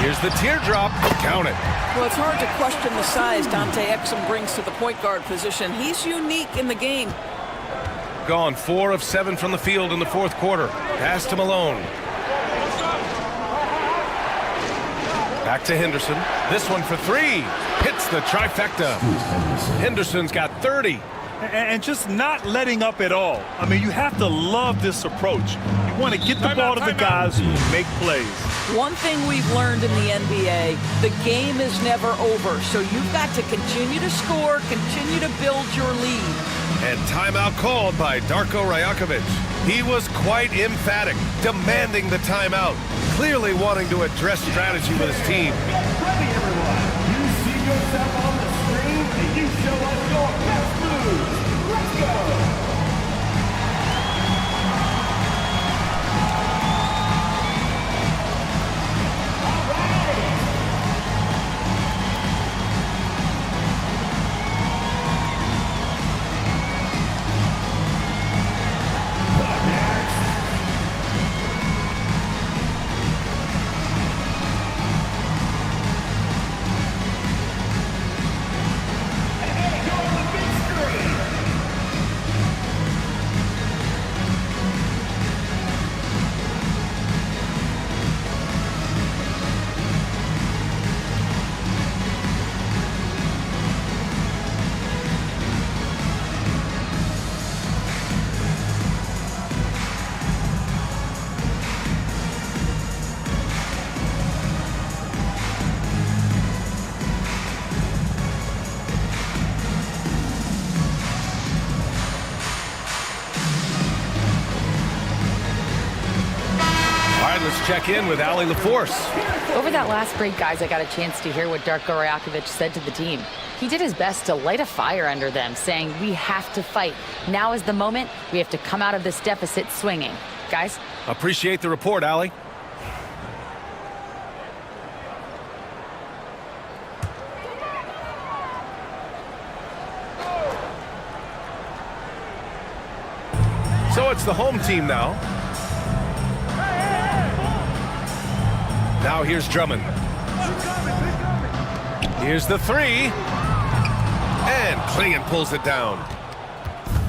Here's the teardrop. Count it. Well, it's hard to question the size Dante Exum brings to the point guard position. He's unique in the game. Gone 4 of 7 from the field in the fourth quarter. Pass to Malone. Back to Henderson. This one for 3. Hits the trifecta. Henderson's got 30. And just not letting up at all. I mean, you have to love this approach. You want to get the ball to the guys who make plays. One thing we've learned in the NBA, the game is never over. So you've got to continue to score, continue to build your lead. And timeout called by Darko Rajakovic. He was quite emphatic, demanding the timeout, clearly wanting to address strategy with his team. Ready, everyone. You see yourself on the screen, and you show us your best moves. Let's go. let's check in with Allie LaForce. Over that last break, guys, I got a chance to hear what Darko Rajakovic said to the team. He did his best to light a fire under them, saying, we have to fight. Now is the moment. We have to come out of this deficit swinging. Guys? Appreciate the report, Allie. So it's the home team now. Now here's Drummond. Here's the three. And Klingon pulls it down.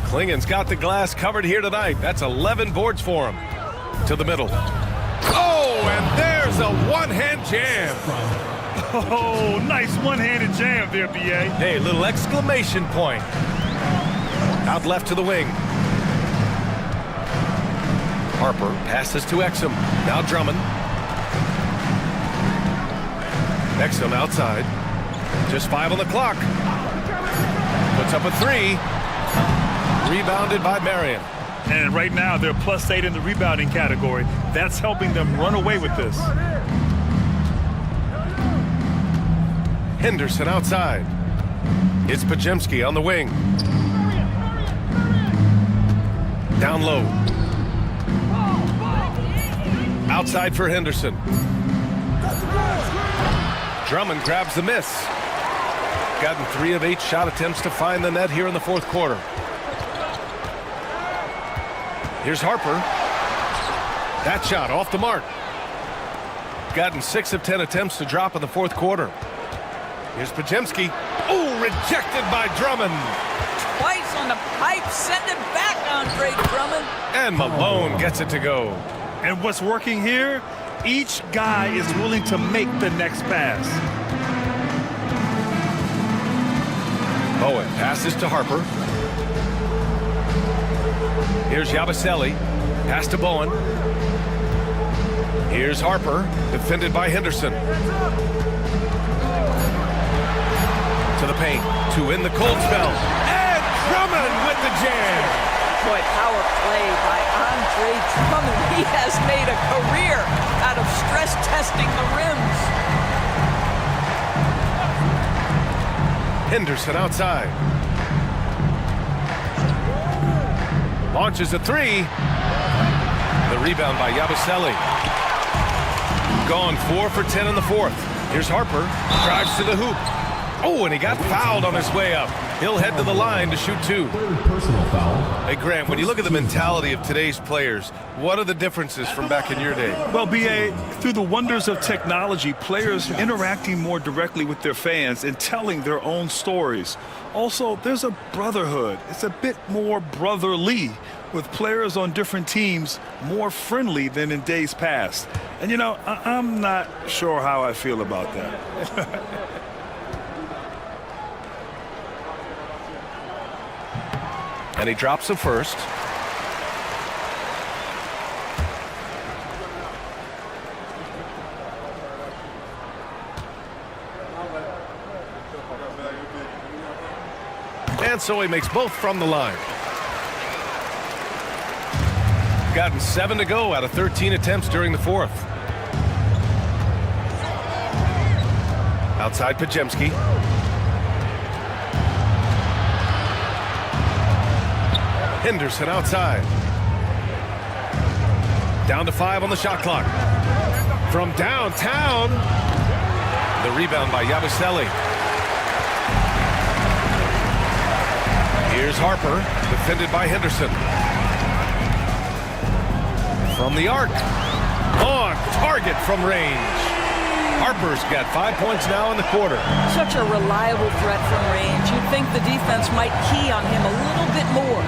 Klingon's got the glass covered here tonight. That's 11 boards for him. To the middle. Oh, and there's a one-hand jam. Oh, nice one-handed jam there, B.A. Hey, little exclamation point. Out left to the wing. Harper passes to Exum. Now Drummond. Exum outside. Just 5 on the clock. Puts up a 3. Rebounded by Marion. And right now, they're +8 in the rebounding category. That's helping them run away with this. Henderson outside. It's Pajemski on the wing. Down low. Outside for Henderson. Drummond grabs the miss. Gotten 3 of 8 shot attempts to find the net here in the fourth quarter. Here's Harper. That shot off the mark. Gotten 6 of 10 attempts to drop in the fourth quarter. Here's Pajemski. Oh, rejected by Drummond. Twice on the pipe, send it back, Andre Drummond. And Malone gets it to go. And what's working here? Each guy is willing to make the next pass. Bowen passes to Harper. Here's Yabusele. Pass to Bowen. Here's Harper. Defended by Henderson. To the paint. To win the cold spell. And Drummond with the jam. Boy, power play by Andre Drummond. He has made a career out of stress testing the rims. Henderson outside. Launches a 3. The rebound by Yabusele. Gone 4 for 10 in the fourth. Here's Harper. Drives to the hoop. Oh, and he got fouled on his way up. He'll head to the line to shoot 2. Personal foul. Hey, Grant, when you look at the mentality of today's players, what are the differences from back in your day? Well, B.A., through the wonders of technology, players interacting more directly with their fans and telling their own stories. Also, there's a brotherhood. It's a bit more brotherly, with players on different teams more friendly than in days past. And, you know, I'm not sure how I feel about that. And he drops the first. And so he makes both from the line. Gotten 7 to go out of 13 attempts during the fourth. Outside Pajemski. Henderson outside. Down to 5 on the shot clock. From downtown. The rebound by Yabusele. Here's Harper, defended by Henderson. From the arc. On target from range. Harper's got 5 points now in the quarter. Such a reliable threat from range. You'd think the defense might key on him a little bit more.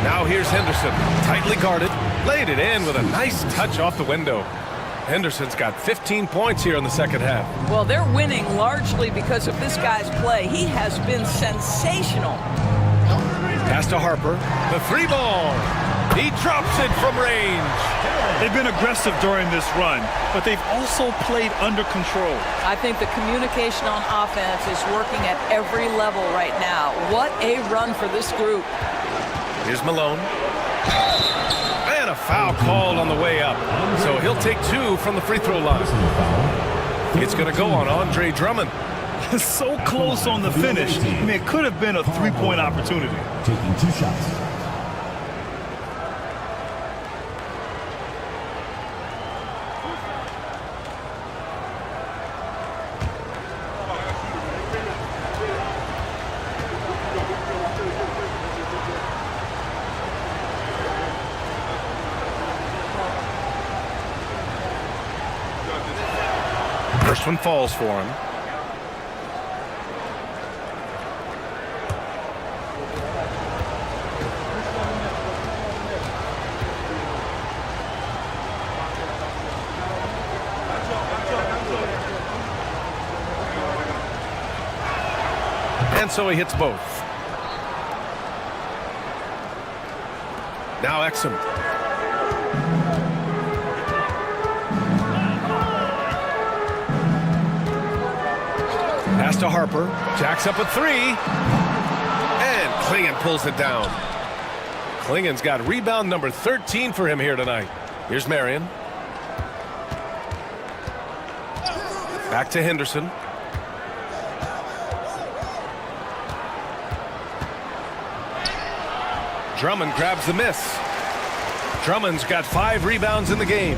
Now here's Henderson, tightly guarded, laid it in with a nice touch off the window. Henderson's got 15 points here in the second half. Well, they're winning largely because of this guy's play. He has been sensational. Pass to Harper, the 3 ball. He drops it from range. They've been aggressive during this run, but they've also played under control. I think the communication on offense is working at every level right now. What a run for this group. Here's Malone. And a foul called on the way up. So he'll take 2 from the free throw line. It's going to go on Andre Drummond. So close on the finish. I mean, it could have been a three-point opportunity. Taking 2 shots. First one falls for him. And so he hits both. Now Exum. Pass to Harper. Jacks up a 3. And Klingon pulls it down. Klingon's got rebound number 13 for him here tonight. Here's Marion. Back to Henderson. Drummond grabs the miss. Drummond's got 5 rebounds in the game.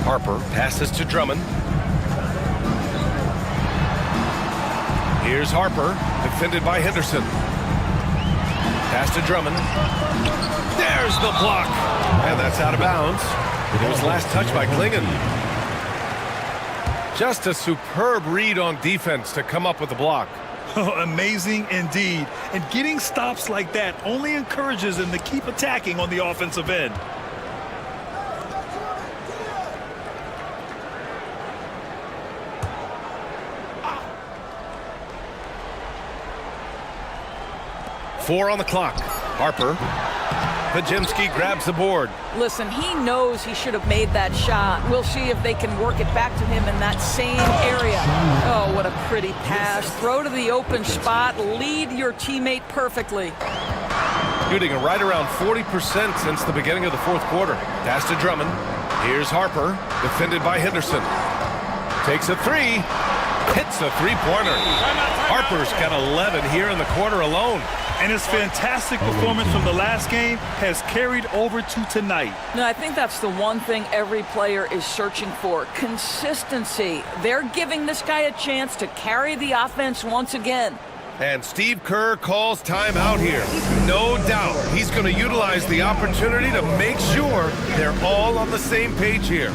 Harper passes to Drummond. Here's Harper, defended by Henderson. Pass to Drummond. There's the block. And that's out of bounds. It was last touched by Klingon. Just a superb read on defense to come up with the block. Amazing indeed. And getting stops like that only encourages them to keep attacking on the offensive end. Four on the clock. Harper. Pajemski grabs the board. Listen, he knows he should have made that shot. We'll see if they can work it back to him in that same area. Oh, what a pretty pass. Throw to the open spot. Lead your teammate perfectly. Shooting right around 40% since the beginning of the fourth quarter. Pass to Drummond. Here's Harper, defended by Henderson. Takes a 3. Hits a 3-pointer. Harper's got 11 here in the quarter alone. And his fantastic performance from the last game has carried over to tonight. No, I think that's the one thing every player is searching for. Consistency. They're giving this guy a chance to carry the offense once again. And Steve Kerr calls timeout here. No doubt he's going to utilize the opportunity to make sure they're all on the same page here.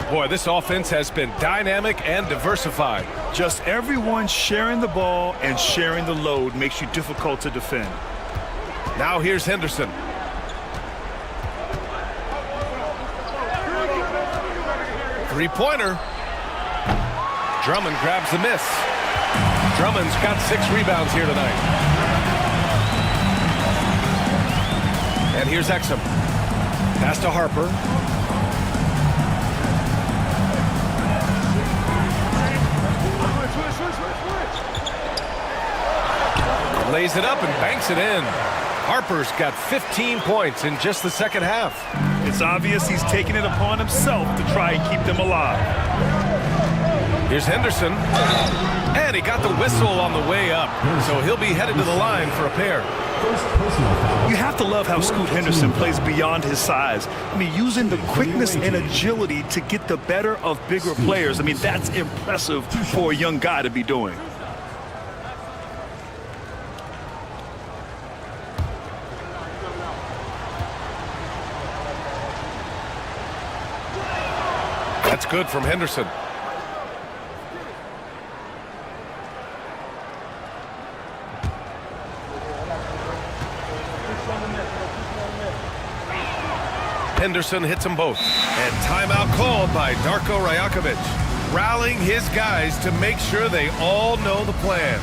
Boy, this offense has been dynamic and diversified. Just everyone sharing the ball and sharing the load makes you difficult to defend. Now here's Henderson. Three-pointer. Drummond grabs the miss. Drummond's got 6 rebounds here tonight. And here's Exum. Pass to Harper. Lays it up and banks it in. Harper's got 15 points in just the second half. It's obvious he's taking it upon himself to try and keep them alive. Here's Henderson. And he got the whistle on the way up. So he'll be headed to the line for a pair. You have to love how Scoot Henderson plays beyond his size. I mean, using the quickness and agility to get the better of bigger players. I mean, that's impressive for a young guy to be doing. That's good from Henderson. Henderson hits them both. And timeout called by Darko Rajakovic, rallying his guys to make sure they all know the plan.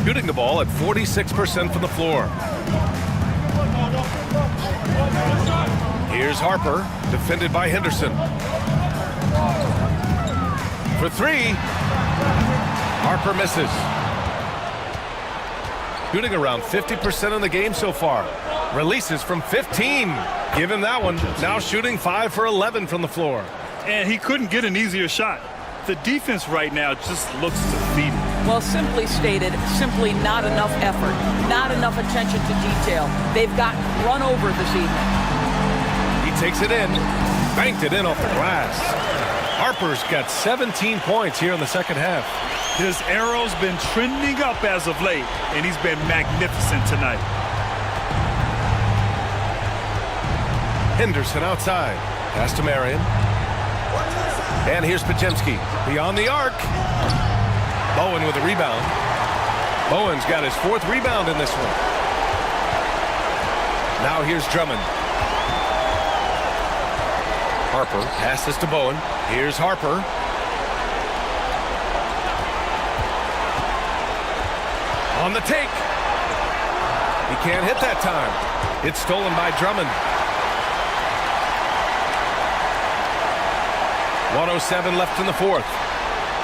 Shooting the ball at 46% from the floor. Here's Harper, defended by Henderson. For three. Harper misses. Shooting around 50% in the game so far. Releases from 15. Give him that one. Now shooting 5 for 11 from the floor. And he couldn't get an easier shot. The defense right now just looks defeated. Well, simply stated, simply not enough effort, not enough attention to detail. They've gotten run over this evening. He takes it in, banked it in off the glass. Harper's got 17 points here in the second half. His arrow's been trending up as of late, and he's been magnificent tonight. Henderson outside. Pass to Marion. And here's Podziemski. Beyond the arc. Bowen with a rebound. Bowen's got his 4th rebound in this one. Now here's Drummond. Harper passes to Bowen. Here's Harper. On the take. He can't hit that time. It's stolen by Drummond. 1:07 left in the 4th.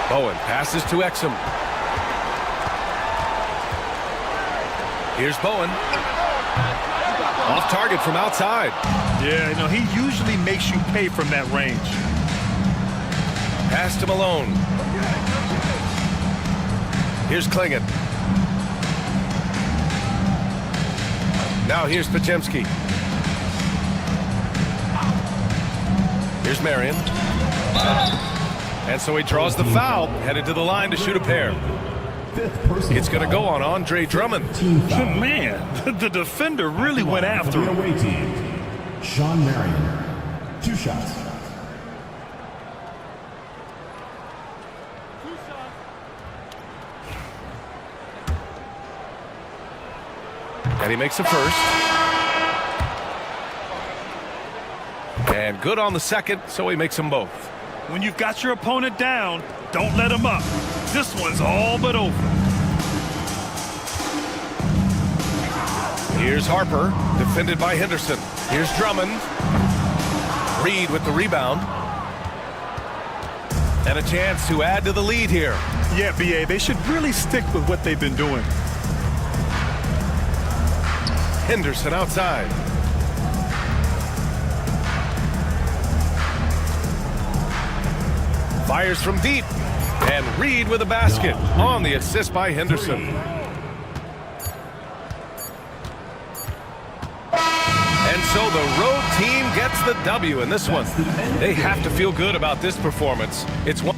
Bowen passes to Exum. Here's Bowen. Off target from outside. Yeah, he usually makes you pay from that range. Pass to Malone. Here's Klingon. Now here's Podziemski. Here's Marion. And so he draws the foul, headed to the line to shoot a pair. It's going to go on Andre Drummond. Man, the defender really went after him. Away team, Sean Marion, 2 shots. And he makes a first. And good on the second, so he makes them both. When you've got your opponent down, don't let him up. This one's all but over. Here's Harper, defended by Henderson. Here's Drummond. Reed with the rebound. And a chance to add to the lead here. Yeah, BA, they should really stick with what they've been doing. Henderson outside. Fires from deep. And Reed with a basket on the assist by Henderson. And so the road team gets the W in this one. They have to feel good about this performance. It's one.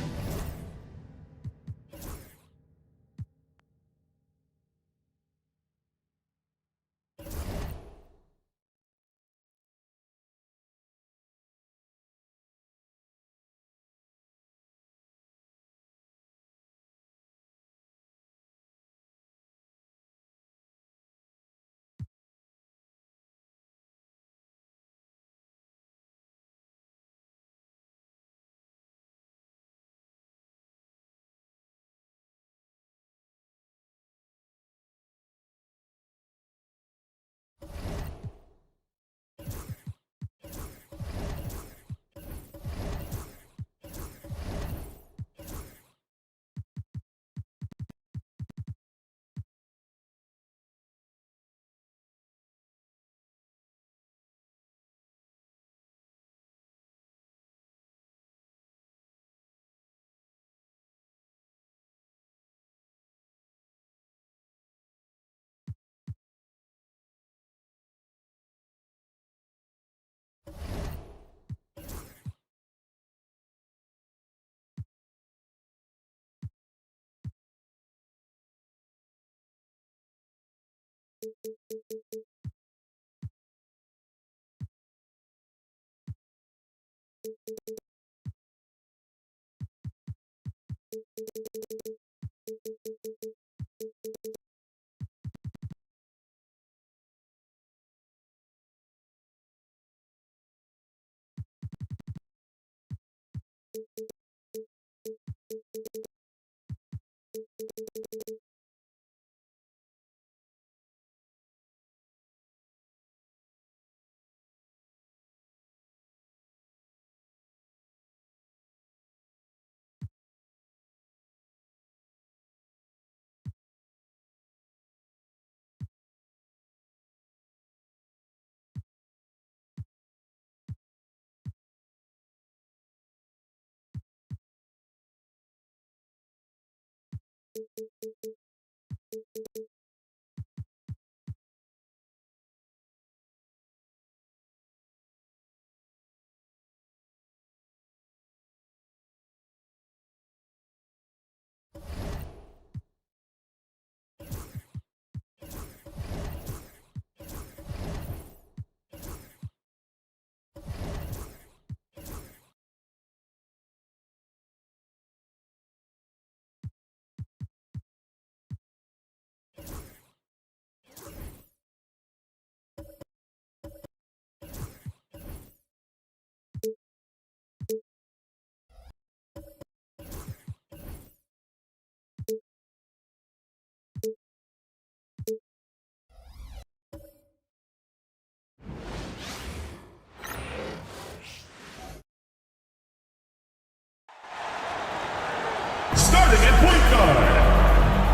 Starting at point guard,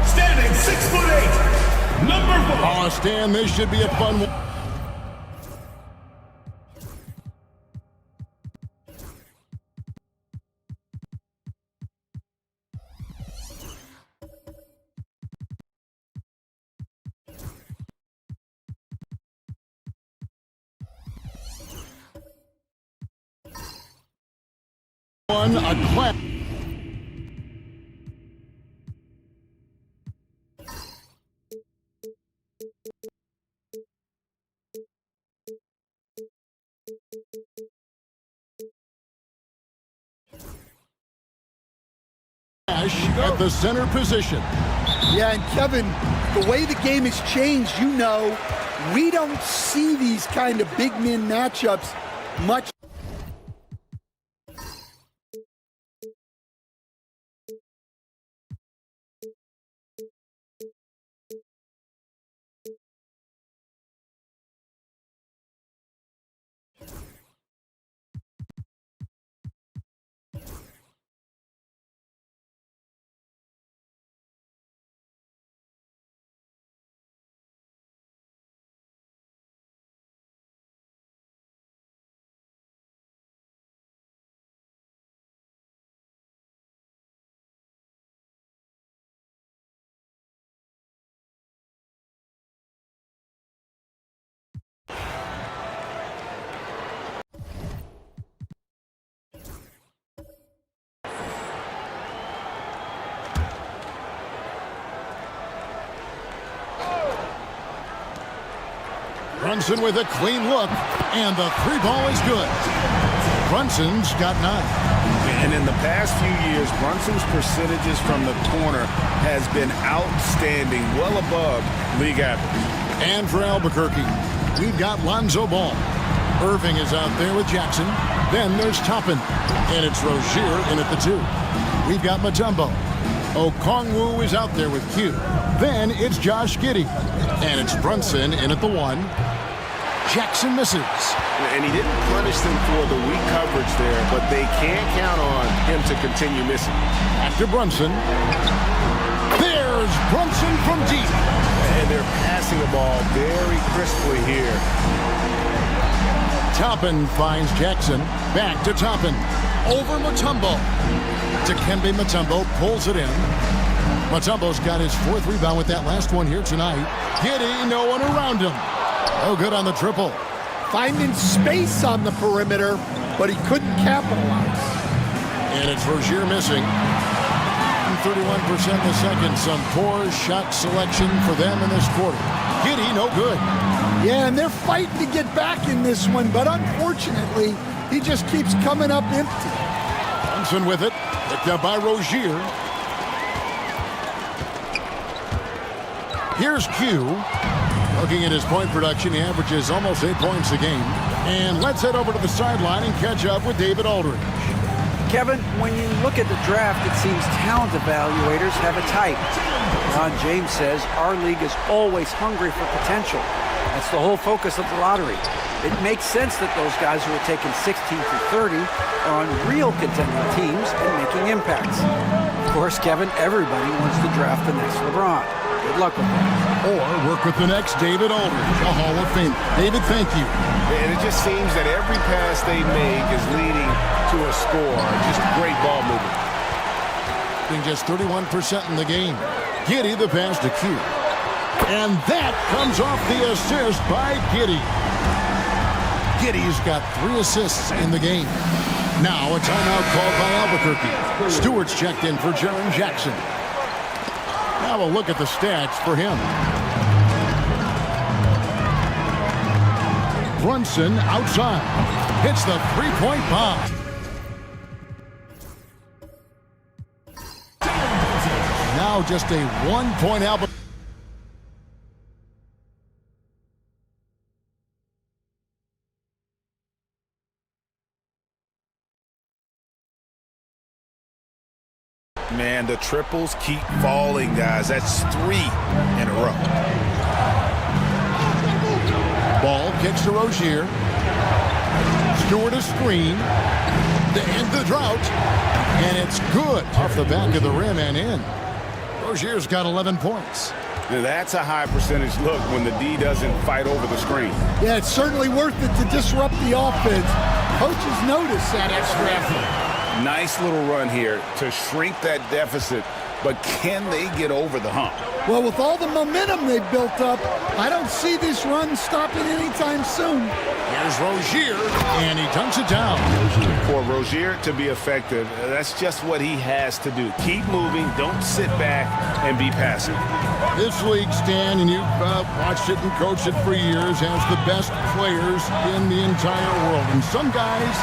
standing 6'8", number 4. Oh, Stan, this should be a fun one. A clap. At the center position. Yeah, and Kevin, the way the game has changed, you know, We don't see these kind of big men matchups much. Brunson with a clean look, and the three ball is good. Brunson's got 9. And in the past few years, Brunson's percentages from the corner has been outstanding, well above league average. And for Albuquerque, we've got Lonzo Ball. Irving is out there with Jackson. Then there's Toppin, and it's Rozier in at the 2. We've got Mutombo. Okongwu is out there with Q. Then it's Josh Giddey, and it's Brunson in at the 1. Jackson misses. And he didn't punish them for the weak coverage there, but they can't count on him to continue missing. After Brunson, there's Brunson from deep. And they're passing the ball very crisply here. Toppin finds Jackson. Back to Toppin. Over Mutombo. Dikembe Mutombo pulls it in. Mutombo's got his 4th rebound with that last one here tonight. Giddey, no one around him. No good on the triple. Finding space on the perimeter, but he couldn't capitalize. And it's Rozier missing. 31% in the second. Some poor shot selection for them in this quarter. Giddey, no good. Yeah, and they're fighting to get back in this one, but unfortunately, he just keeps coming up empty. Brunson with it. Picked up by Rozier. Here's Q. Looking at his point production, he averages almost 8 points a game. And let's head over to the sideline and catch up with David Aldridge. Kevin, when you look at the draft, it seems talent evaluators have a type. Ron James says our league is always hungry for potential. That's the whole focus of the lottery. It makes sense that those guys who are taken 16 through 30 are on real contending teams and making impacts. Of course, Kevin, everybody wants to draft the next LeBron. Good luck with that. Or work with the next David Aldridge, a Hall of Famer. David, thank you. And it just seems that every pass they make is leading to a score. Just great ball movement. Being just 31% in the game. Giddey the pass to Q. And that comes off the assist by Giddey. Giddey's got 3 assists in the game. Now a timeout called by Albuquerque. Stewart's checked in for Jaren Jackson. Now a look at the stats for him. Brunson outside. Hits the three-point bomb. Now just a 1-point Albuquerque. Man, the triples keep falling, guys. That's 3 in a row. Ball kicks to Rozier. Stewart a screen. To end the drought. And it's good off the back of the rim and in. Rozier's got 11 points. Now that's a high percentage look when the D doesn't fight over the screen. Yeah, it's certainly worth it to disrupt the offense. Coaches notice that extra effort. Nice little run here to shrink that deficit, but can they get over the hump? Well, with all the momentum they've built up, I don't see this run stopping anytime soon. Here's Rozier, and he dunks it down. For Rozier to be effective, that's just what he has to do. Keep moving, don't sit back and be passive. This league, Stan, and you've watched it and coached it for years, has the best players in the entire world. And some guys,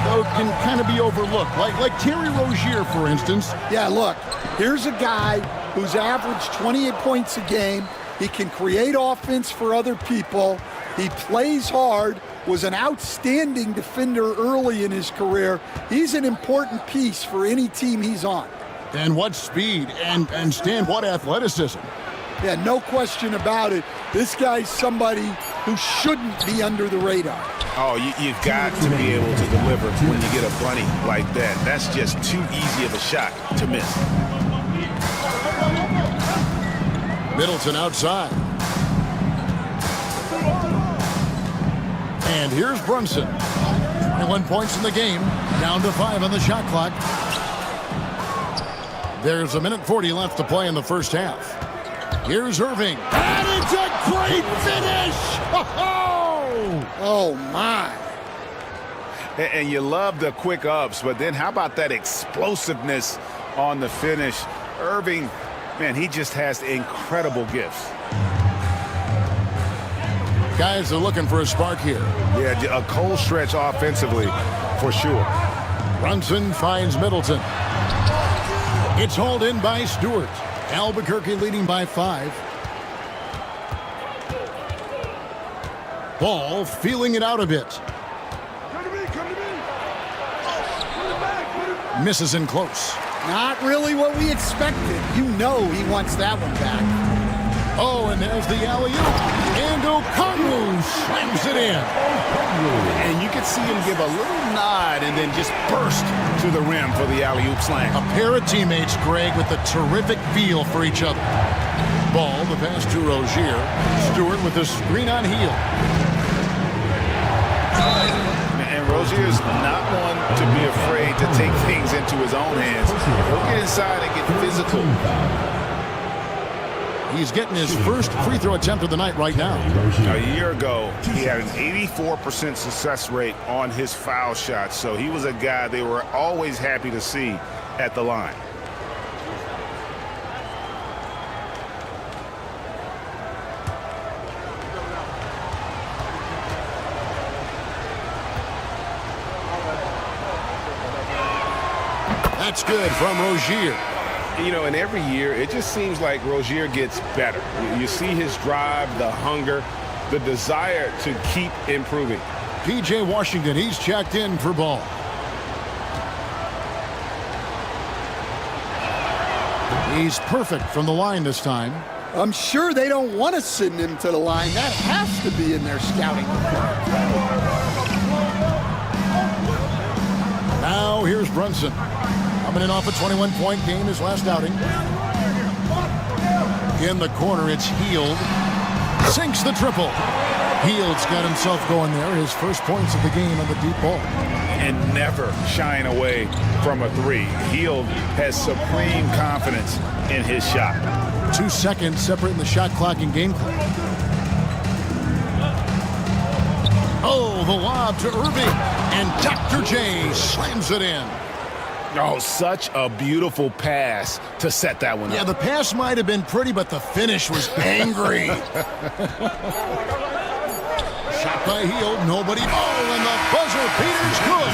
though, can kind of be overlooked, like Terry Rozier, for instance. Yeah, look, here's a guy who's averaged 28 points a game. He can create offense for other people. He plays hard, was an outstanding defender early in his career. He's an important piece for any team he's on. And what speed and Stan, what athleticism. Yeah, no question about it. This guy's somebody who shouldn't be under the radar. Oh, you've got to be able to deliver when you get a bunny like that. That's just too easy of a shot to miss. Middleton outside. And here's Brunson. 21 points in the game, down to 5 on the shot clock. There's 1:40 left to play in the first half. Here's Irving. And it's a great finish! Oh, my. And you love the quick ups, but then how about that explosiveness on the finish? Irving, man, he just has incredible gifts. Guys are looking for a spark here. Yeah, a cold stretch offensively, for sure. Brunson finds Middleton. It's hauled in by Stewart. Albuquerque leading by 5. Ball feeling it out a bit. Misses in close. Not really what we expected. You know he wants that one back. Oh, and there's the alley-oop. And Okongwu slams it in. And you can see him give a little nod and then just burst to the rim for the alley-oop slam. A pair of teammates, Greg, with a terrific feel for each other. Ball, the pass to Rozier. Stewart with the screen on heel. And Rozier's not one to be afraid to take things into his own hands. He'll get inside and get physical. He's getting his first free throw attempt of the night right now. A year ago, he had an 84% success rate on his foul shots, so he was a guy they were always happy to see at the line. That's good from Rozier. You know, and every year, it just seems like Rozier gets better. You see his drive, the hunger, the desire to keep improving. P.J. Washington, he's checked in for ball. He's perfect from the line this time. I'm sure they don't want to send him to the line. That has to be in their scouting report. Now here's Brunson. Coming in off a 21-point game his last outing. In the corner, it's Hield. Sinks the triple. Hield's got himself going there. His first points of the game on the deep ball. And never shying away from a three. Hield has supreme confidence in his shot. 2 seconds separating the shot clock and game clock. Oh, the lob to Irving. And Dr. J slams it in. Oh, such a beautiful pass to set that one up. Yeah, the pass might have been pretty, but the finish was angry. Shot by Hield, nobody. Oh, and the buzzer beater's good.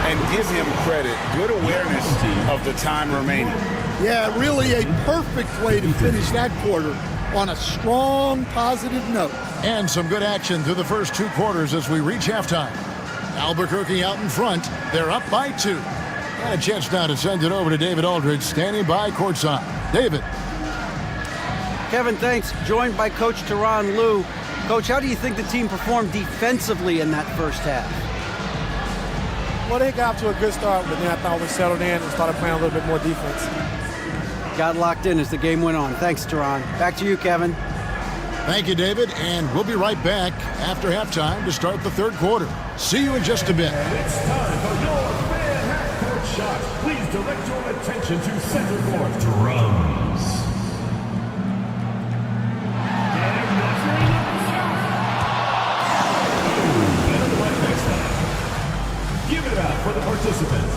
And give him credit. Good awareness of the time remaining. Yeah, really a perfect way to finish that quarter on a strong, positive note. And some good action through the first 2 quarters as we reach halftime. Albuquerque out in front. They're up by 2. And a chance now to send it over to David Aldridge, standing by courtside. David. Kevin, thanks. Joined by Coach Tyronn Lue. Coach, how do you think the team performed defensively in that first half? Well, they got off to a good start, but then I thought we settled in and started playing a little bit more defense. Got locked in as the game went on. Thanks, Tyronn. Back to you, Kevin. Thank you, David, and we'll be right back after halftime to start the third quarter. See you in just a bit. It's time for your fan half-court shot. Please direct your attention to center court drums. Give it up for the participants.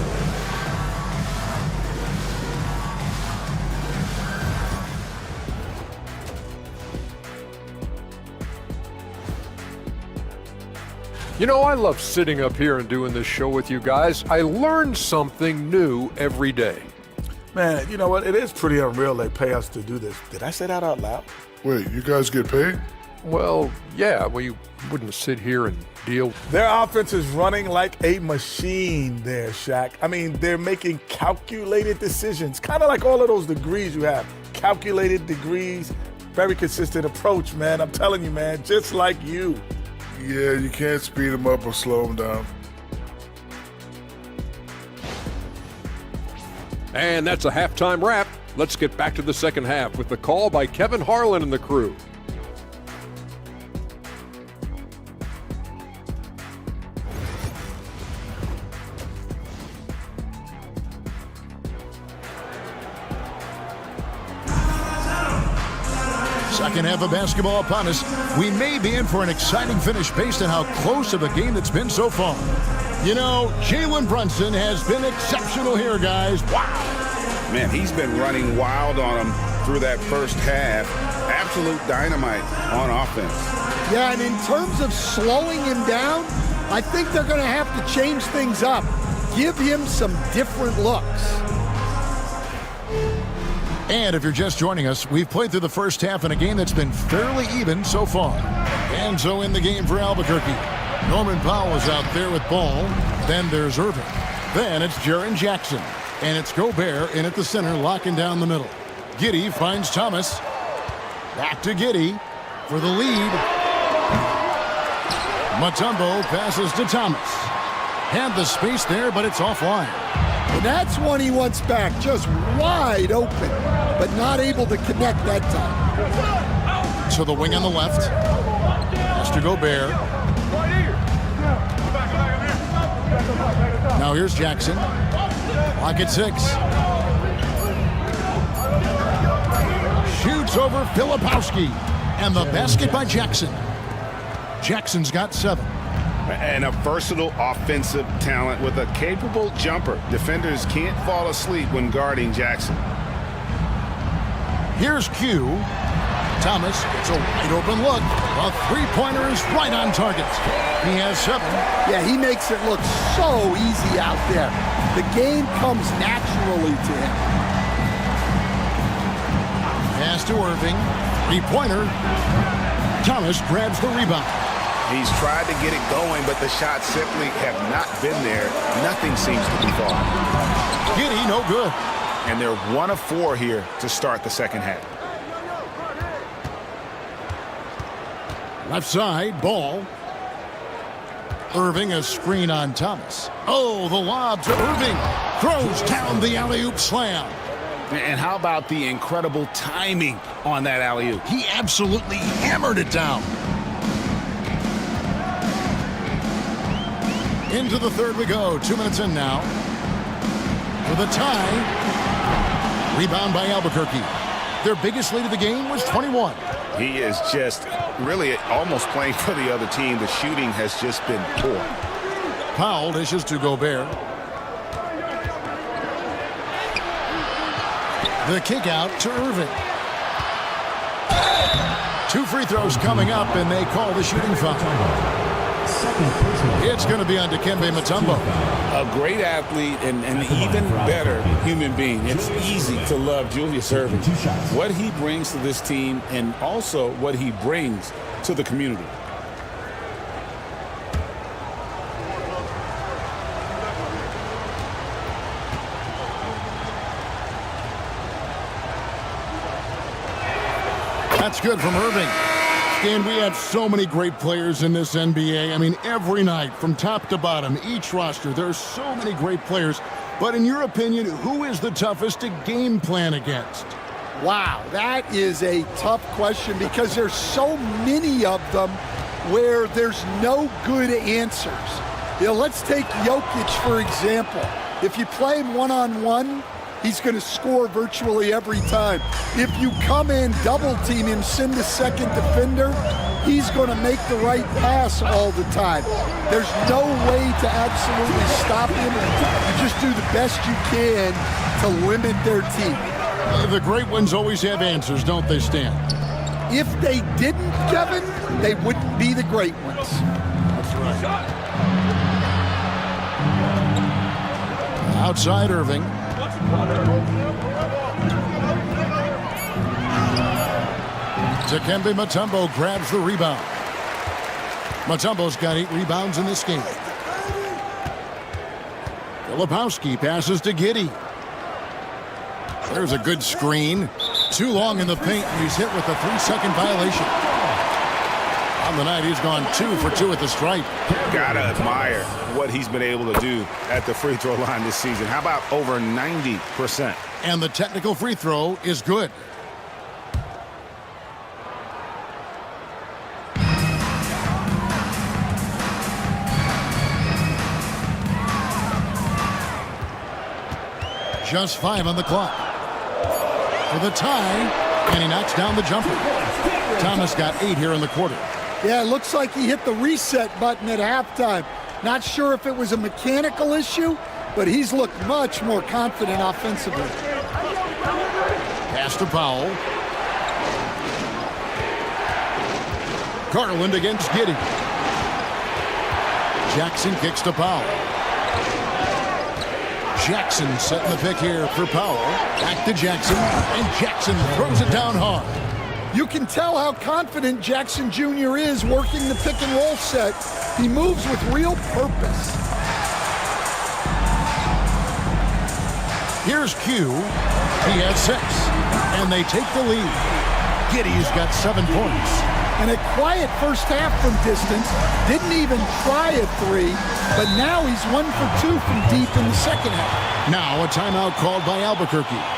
You know, I love sitting up here and doing this show with you guys. I learn something new every day. Man, you know what? It is pretty unreal they pay us to do this. Did I say that out loud? Wait, you guys get paid? Well, yeah, we wouldn't sit here and deal. Their offense is running like a machine there, Shaq. I mean, they're making calculated decisions, kind of like all of those degrees you have. Calculated degrees, very consistent approach, man. I'm telling you, man, just like you. Yeah, you can't speed them up or slow them down. And that's a halftime wrap. Let's get back to the second half with the call by Kevin Harlan and the crew. Second half of basketball upon us. We may be in for an exciting finish based on how close of a game that's been so far. You know, Jalen Brunson has been exceptional here, guys. Wow. Man, he's been running wild on him through that first half. Absolute dynamite on offense. Yeah, and in terms of slowing him down, I think they're going to have to change things up. Give him some different looks. And if you're just joining us, we've played through the first half in a game that's been fairly even so far. And so in the game for Albuquerque, Norman Powell is out there with ball. Then there's Irving. Then it's Jaren Jackson. And it's Gobert in at the center, locking down the middle. Giddey finds Thomas. Back to Giddey for the lead. Mutombo passes to Thomas. Had the space there, but it's offline. And that's one he wants back, just wide open, but not able to connect that time. So the wing on the left. Has to Gobert. Now here's Jackson. Clock at 6. Shoots over Filipowski. And the basket by Jackson. Jackson's got 7. And a versatile offensive talent with a capable jumper. Defenders can't fall asleep when guarding Jackson. Here's Q. Thomas, it's a wide open look. A three-pointer is right on target. He has 7. Yeah, he makes it look so easy out there. The game comes naturally to him. Pass to Irving. Three-pointer. Thomas grabs the rebound. He's tried to get it going, but the shots simply have not been there. Nothing seems to be falling. Giddey, no good. And they're 1 of 4 here to start the second half. Left side, ball. Irving, a screen on Thomas. Oh, the lob to Irving. Throws down the alley-oop slam. And how about the incredible timing on that alley-oop? He absolutely hammered it down. Into the third we go. 2 minutes in now. For the tie. Rebound by Albuquerque. Their biggest lead of the game was 21. He is just really almost playing for the other team. The shooting has just been poor. Powell dishes to Gobert. The kick out to Irving. 2 free throws coming up, and they call the shooting foul. It's going to be on Dikembe Mutombo. A great athlete and an even better human being. It's easy to love Julius Irving. What he brings to this team and also what he brings to the community. That's good from Irving. And we have so many great players in this NBA. I mean, every night, from top to bottom, each roster, there are so many great players. But in your opinion, who is the toughest to game plan against? Wow, that is a tough question because there's so many of them where there's no good answers. You know, let's take Jokic, for example. If you play him one-on-one, he's going to score virtually every time. If you come in, double team him, send a second defender, he's going to make the right pass all the time. There's no way to absolutely stop him. You just do the best you can to limit their team. The great ones always have answers, don't they, Stan? If they didn't, Kevin, they wouldn't be the great ones. That's right. Outside Irving. Dikembe Mutombo grabs the rebound. Mutombo's got 8 rebounds in this game. Filipowski passes to Giddey. There's a good screen. Too long in the paint, and he's hit with a 3-second violation. On the night, he's gone 2 for 2 at the stripe. Gotta admire what he's been able to do at the free throw line this season. How about over 90%? And the technical free throw is good. Just 5 on the clock. For the tie, and he knocks down the jumper. Thomas got 8 here in the quarter. Yeah, it looks like he hit the reset button at halftime. Not sure if it was a mechanical issue, but he's looked much more confident offensively. Pass to Powell. Garland against Giddey. Jackson kicks to Powell. Jackson setting the pick here for Powell. Back to Jackson, and Jackson throws it down hard. You can tell how confident Jackson Jr. is working the pick and roll set. He moves with real purpose. Here's Q. He has 6, and they take the lead. Giddey's got 7 points. And a quiet first half from distance. Didn't even try a 3, but now he's 1 for 2 from deep in the second half. Now a timeout called by Albuquerque.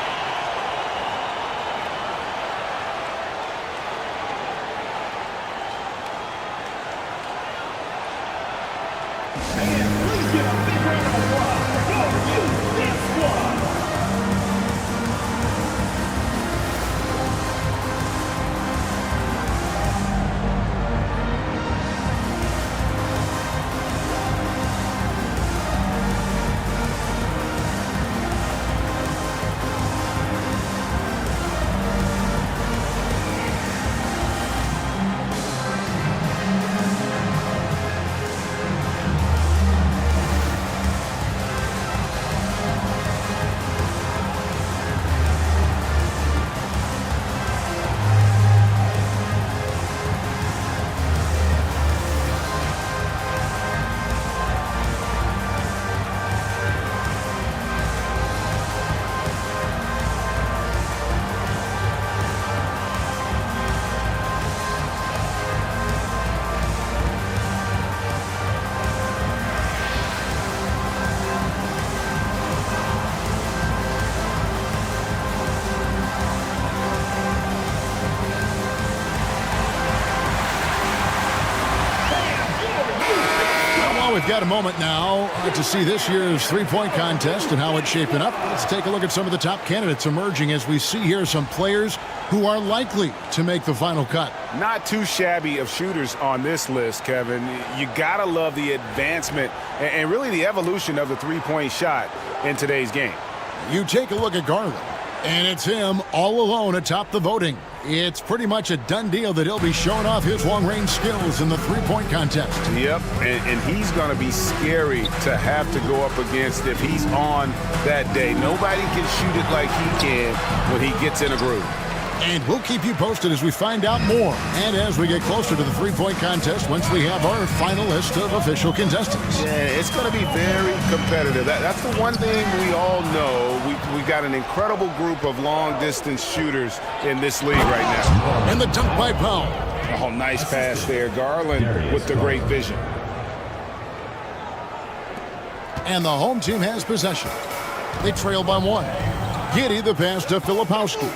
We've got a moment now to see this year's three-point contest and how it's shaping up. Let's take a look at some of the top candidates emerging as we see here some players who are likely to make the final cut. Not too shabby of shooters on this list, Kevin. You gotta love the advancement and really the evolution of the three-point shot in today's game. You take a look at Garland, and it's him all alone atop the voting. It's pretty much a done deal that he'll be showing off his long-range skills in the three-point contest. Yep, and he's going to be scary to have to go up against if he's on that day. Nobody can shoot it like he can when he gets in a groove. And we'll keep you posted as we find out more and as we get closer to the three-point contest once we have our final list of official contestants. Yeah, it's going to be very competitive. That's the one thing we all know. We've got an incredible group of long-distance shooters in this league right now. And the dunk by Powell. Oh, nice pass there. Garland with the great vision. And the home team has possession. They trail by 1. Giddey the pass to Filipowski.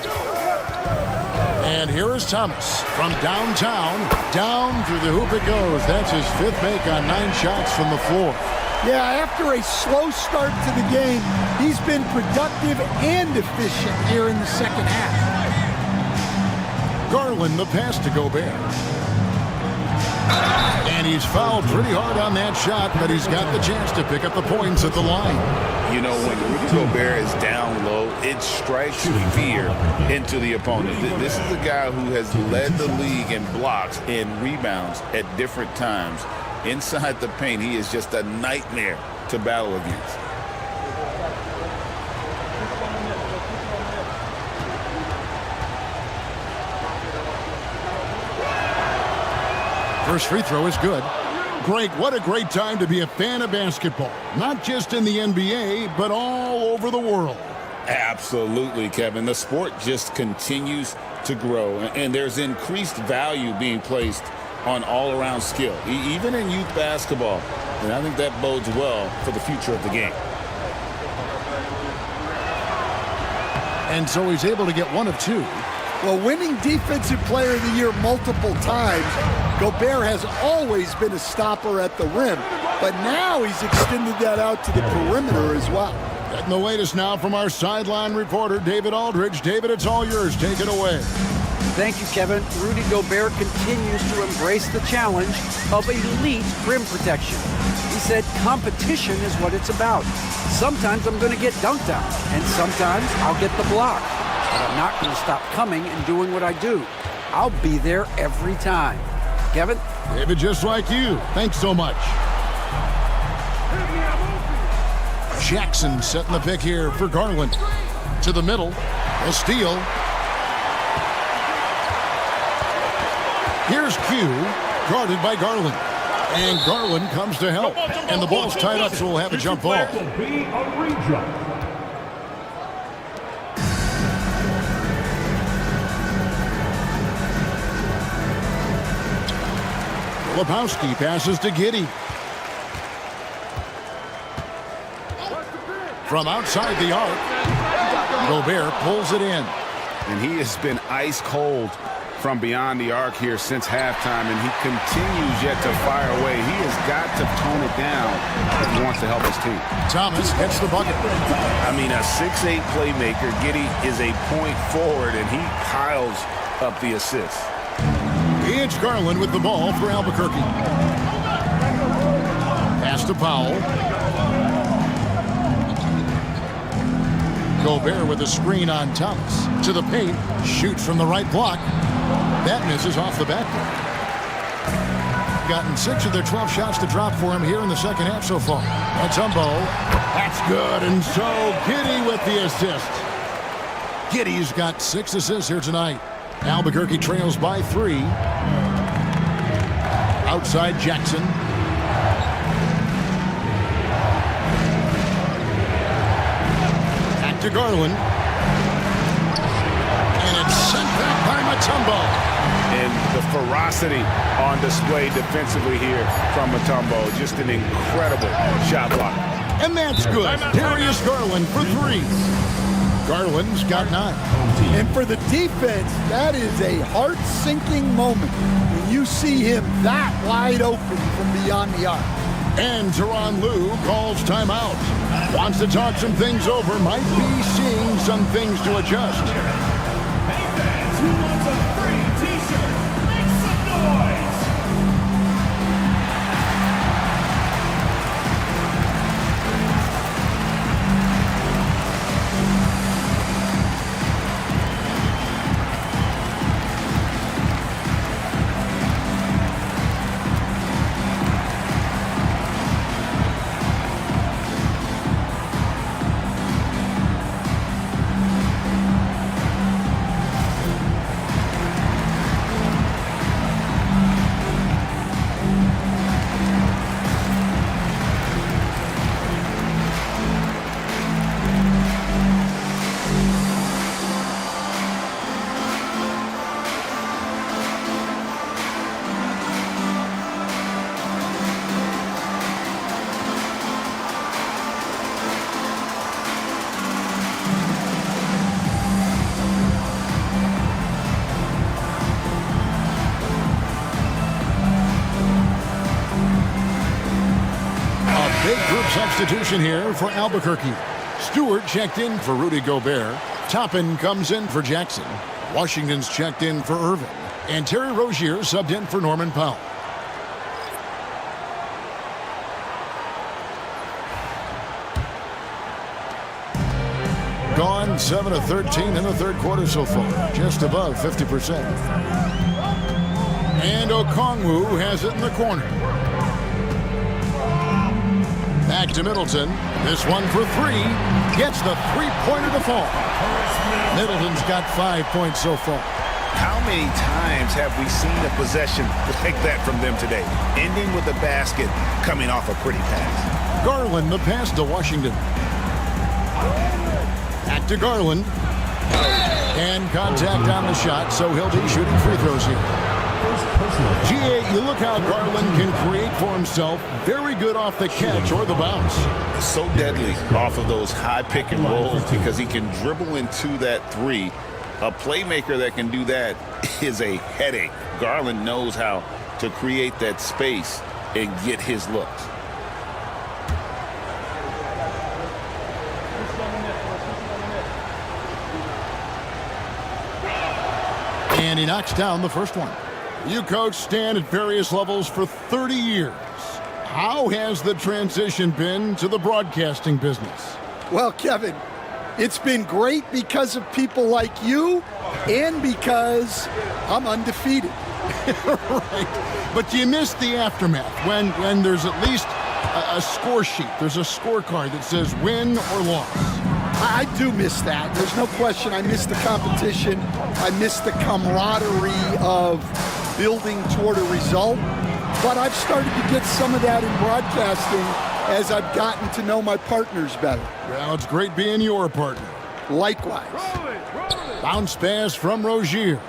And here is Thomas from downtown. Down through the hoop it goes. That's his 5th make on 9 shots from the floor. Yeah, after a slow start to the game, he's been productive and efficient here in the second half. Garland the pass to Gobert. And he's fouled pretty hard on that shot, but he's got the chance to pick up the points at the line. You know, when Rudy Gobert is down low, it strikes fear into the opponent. This is a guy who has led the league in blocks and rebounds at different times. Inside the paint, he is just a nightmare to battle against. First free throw is good. Greg, what a great time to be a fan of basketball. Not just in the NBA, but all over the world. Absolutely, Kevin. The sport just continues to grow, and there's increased value being placed on all-around skill, even in youth basketball. And I think that bodes well for the future of the game. And so he's able to get one of two. Well, winning Defensive Player of the Year multiple times, Gobert has always been a stopper at the rim, but now he's extended that out to the perimeter as well. Getting the latest now from our sideline reporter, David Aldridge. David, it's all yours. Take it away. Thank you, Kevin. Rudy Gobert continues to embrace the challenge of elite rim protection. He said competition is what it's about. Sometimes I'm going to get dunked on, and sometimes I'll get the block. But I'm not going to stop coming and doing what I do. I'll be there every time. Kevin? David, just like you. Thanks so much. Jackson setting the pick here for Garland. To the middle. A steal. Here's Q, guarded by Garland. And Garland comes to help. And the ball's tied up, so we'll have a jump ball. Lepowski passes to Giddey. From outside the arc, Gobert pulls it in. And he has been ice cold from beyond the arc here since halftime, and he continues yet to fire away. He has got to tone it down if he wants to help his team. Thomas hits the bucket. I mean, a 6'8 playmaker. Giddey is a point forward, and he piles up the assists. It's Garland with the ball for Albuquerque. Pass to Powell. Gobert with a screen on Thomas. To the paint. Shoots from the right block. That misses off the backboard. Gotten 6 of their 12 shots to drop for him here in the second half so far. Mutombo. That's good. And so Giddey with the assist. Giddey's got 6 assists here tonight. Albuquerque trails by 3. Outside Jackson. Back to Garland. And it's sent back by Mutombo. And the ferocity on display defensively here from Mutombo. Just an incredible shot block. And that's good. Darius Garland for 3. Garland's got 9. And for the defense, that is a heart-sinking moment when you see him that wide open from beyond the arc. And Tyronn Lue calls timeout. Wants to talk some things over. Might be seeing some things to adjust. Hey fans, who wants a free t-shirt? Make some noise! Substitution here for Albuquerque. Stewart checked in for Rudy Gobert. Toppin comes in for Jackson. Washington's checked in for Irvin. And Terry Rozier subbed in for Norman Powell. Gone 7 of 13 in the third quarter so far. Just above 50%. And Okongwu has it in the corner. Back to Middleton. This one for 3. Gets the three-pointer to fall. Middleton's got 5 points so far. How many times have we seen a possession like that from them today? Ending with a basket, coming off a pretty pass. Garland, the pass to Washington. Back to Garland. And contact on the shot, so he'll be shooting free throws here. GA, you look how Garland can create for himself. Very good off the catch or the bounce. So deadly off of those high pick and rolls because he can dribble into that three. A playmaker that can do that is a headache. Garland knows how to create that space and get his looks. And he knocks down the first one. You coach Stan at various levels for 30 years. How has the transition been to the broadcasting business? Well, Kevin, it's been great because of people like you and because I'm undefeated. Right. But you miss the aftermath when there's at least a score sheet. There's a scorecard that says win or loss. I do miss that. There's no question. I miss the competition. I miss the camaraderie of building toward a result. But I've started to get some of that in broadcasting as I've gotten to know my partners better. Well, it's great being your partner. Likewise. Bounce pass from Rozier.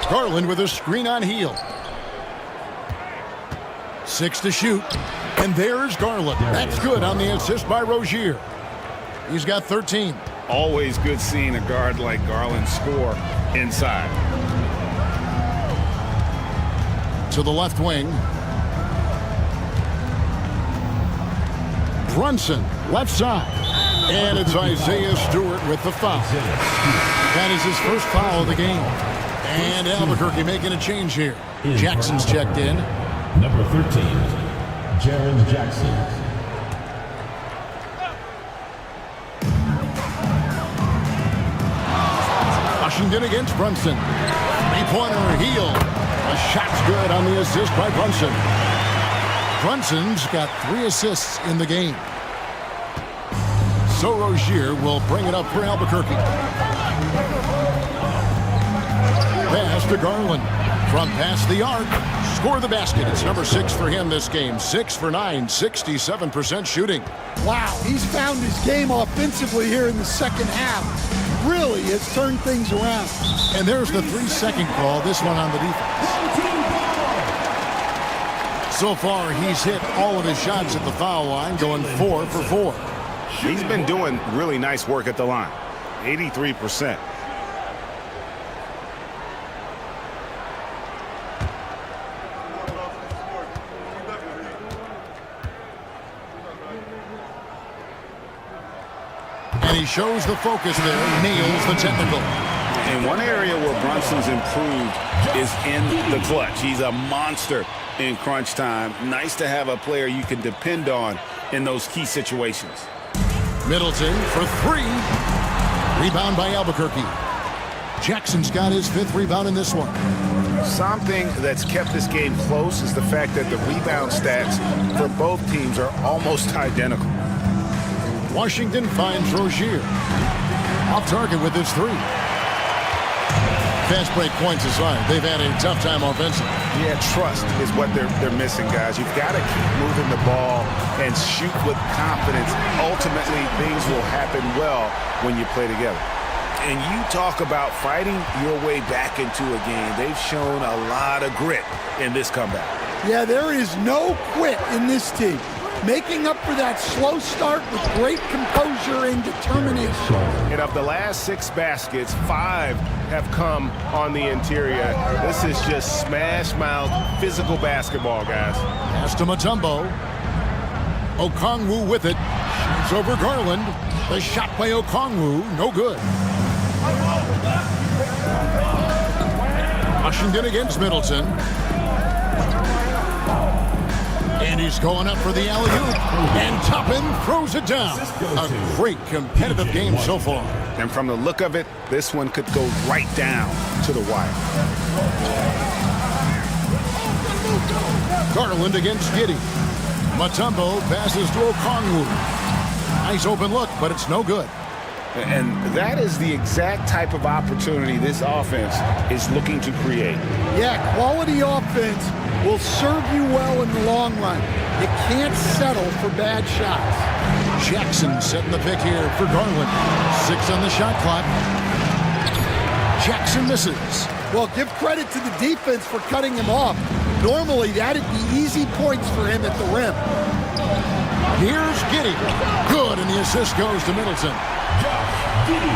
Garland with a screen on heel. 6 to shoot. And there's Garland. That's good on the assist by Rozier. He's got 13. Always good seeing a guard like Garland score inside. To the left wing. Brunson, left side. And it's Isaiah Stewart with the foul. That is his first foul of the game. And Albuquerque making a change here. Jackson's checked in. Number 13, Jaren Jackson. Washington against Brunson. Three-pointer, heel. A shot's good on the assist by Brunson. Brunson's got 3 assists in the game. So Rozier will bring it up for Albuquerque. Pass to Garland. From past the arc. Score the basket. It's number 6 for him this game. 6 for 9, 67% shooting. Wow, he's found his game offensively here in the second half. Really has turned things around. And there's the 3-second call, this one on the defense. So far, he's hit all of his shots at the foul line, going 4 for 4. He's been doing really nice work at the line. 83%. And he shows the focus there, nails the technical. And one area where Brunson's improved is in the clutch. He's a monster in crunch time. Nice to have a player you can depend on in those key situations. Middleton for 3. Rebound by Albuquerque. Jackson's got his 5th rebound in this one. Something that's kept this game close is the fact that the rebound stats for both teams are almost identical. Washington finds Rozier. Off target with his 3. Fast break points aside, they've had a tough time offensively. Yeah, trust is what they're missing, guys. You've got to keep moving the ball and shoot with confidence. Ultimately, things will happen well when you play together. And you talk about fighting your way back into a game. They've shown a lot of grit in this comeback. Yeah, there is no quit in this team. Making up for that slow start with great composure and determination. And of the last 6 baskets, 5 have come on the interior. This is just smash-mouth physical basketball, guys. Pass to Mutombo. Okongwu with it. Shoots over Garland. The shot by Okongwu, no good. Washington against Middleton. And he's going up for the alley-oop. And Toppin throws it down. A great competitive game so far. And from the look of it, this one could go right down to the wire. Garland against Giddey. Mutombo passes to Okongwu. Nice open look, but it's no good. And that is the exact type of opportunity this offense is looking to create. Yeah, quality offense will serve you well in the long run. You can't settle for bad shots. Jackson setting the pick here for Garland. 6 on the shot clock. Jackson misses. Well, give credit to the defense for cutting him off. Normally, that'd be easy points for him at the rim. Here's Giddey. Good, and the assist goes to Middleton.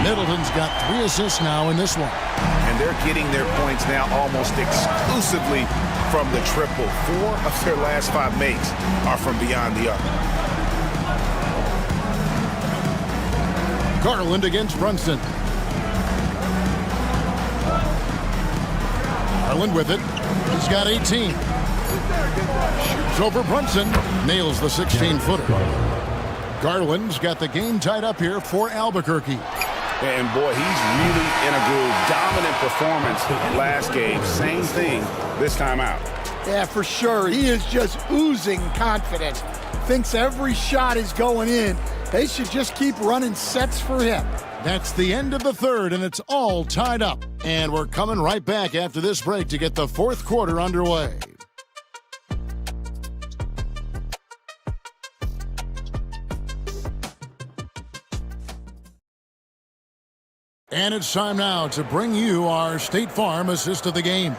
Middleton's got 3 assists now in this one. And they're getting their points now almost exclusively from the triple. 4 of their last 5 makes are from beyond the arc. Garland against Brunson. Garland with it. He's got 18. Shoots over Brunson. Nails the 16-footer. Garland's got the game tied up here for Albuquerque. And boy, he's really in a groove. Dominant performance last game. Same thing this time out. Yeah, for sure. He is just oozing confidence. Thinks every shot is going in. They should just keep running sets for him. That's the end of the third, and it's all tied up. And we're coming right back after this break to get the fourth quarter underway. And it's time now to bring you our State Farm assist of the game.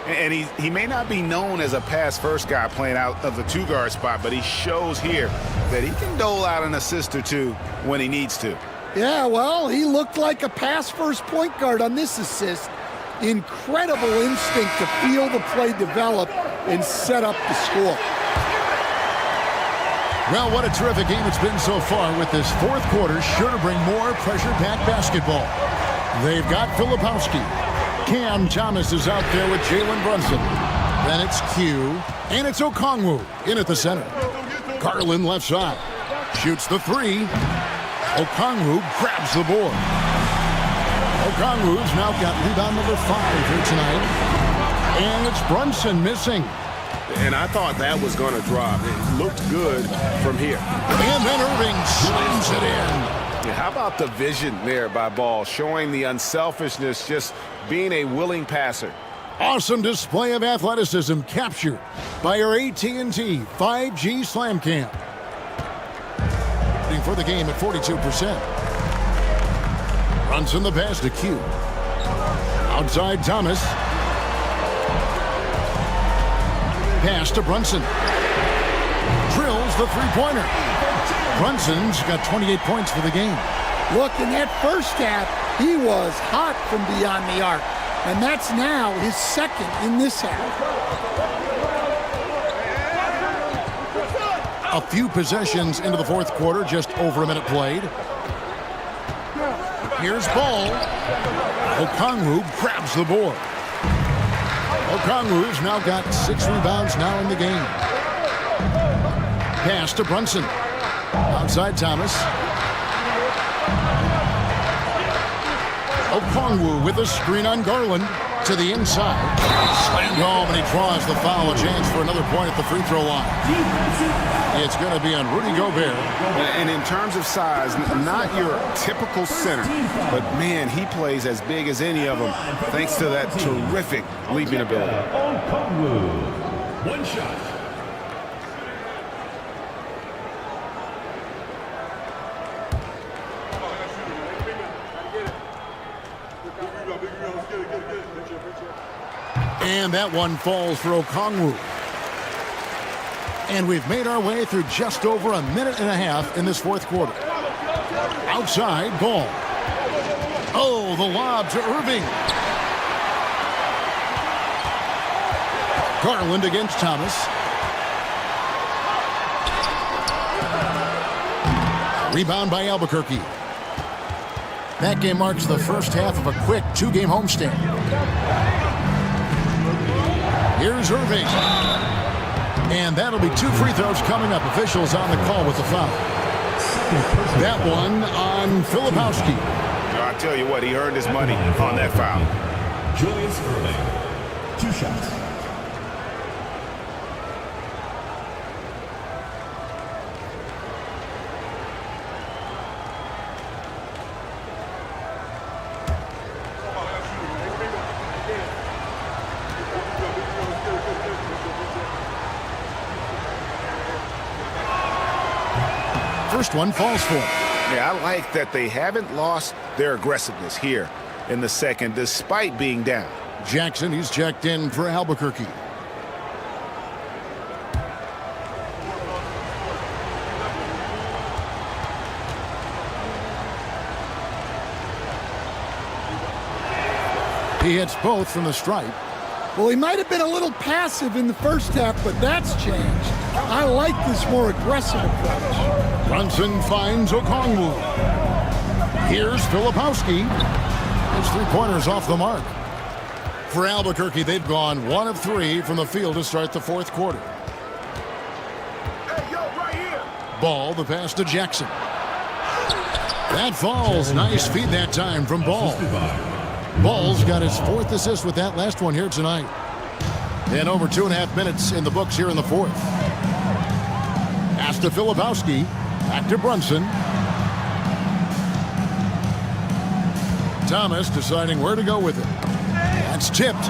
And he may not be known as a pass-first guy playing out of the 2-guard spot, but he shows here that he can dole out an assist or two when he needs to. Yeah, well, he looked like a pass-first point guard on this assist. Incredible instinct to feel the play develop and set up the score. Well, what a terrific game it's been so far, with this fourth quarter sure to bring more pressure-packed basketball. They've got Filipowski. Cam Thomas is out there with Jalen Brunson. Then it's Q, and it's Okongwu in at the center. Garland left side. Shoots the 3. Okongwu grabs the board. Okongwu's now got rebound number 5 here tonight. And it's Brunson missing. And I thought that was going to drop. It looked good from here. And then Irving slams it in. Yeah, how about the vision there by Ball, showing the unselfishness, just being a willing passer. Awesome display of athleticism captured by our AT&T 5G Slam Cam. For the game at 42%. Brunson the pass to Q. Outside Thomas. Pass to Brunson. Drills the three-pointer. Brunson's got 28 points for the game. Look, in that first half, he was hot from beyond the arc. And that's now his second in this half. A few possessions into the fourth quarter, just over a minute played. Here's Ball. Okongwu grabs the board. Okongwu's now got 6 rebounds now in the game. Pass to Brunson. Outside Thomas. Okongwu with a screen on Garland to the inside. Slammed home, and he draws the foul. A chance for another point at the free throw line. It's going to be on Rudy Gobert. And in terms of size, not your typical center, but man, he plays as big as any of them thanks to that terrific leaping ability. One shot. And that one falls for Okongwu. And we've made our way through just over a minute and a half in this fourth quarter. Outside, Ball. Oh, the lob to Irving. Garland against Thomas. Rebound by Albuquerque. That game marks the first half of a quick 2-game homestand. Here's Irving. And that'll be 2 free throws coming up. Officials on the call with the foul. That one on Filipowski. I tell you what, he earned his money on that foul. Julius Irving, 2 shots. First one falls for him. Yeah, I like that they haven't lost their aggressiveness here in the second, despite being down. Jackson, he's checked in for Albuquerque. He hits both from the stripe. Well, he might have been a little passive in the first half, but that's changed. I like this more aggressive approach. Brunson finds Okongwu. Here's Filipowski. His three-pointers off the mark. For Albuquerque, they've gone 1 of 3 from the field to start the fourth quarter. Hey, yo, right here. Ball, the pass to Jackson. That falls. Nice feed that time from Ball. Ball's got his 4th assist with that last one here tonight. And over 2.5 minutes in the books here in the fourth. Pass to Filipowski. Back to Brunson. Thomas deciding where to go with it. That's tipped.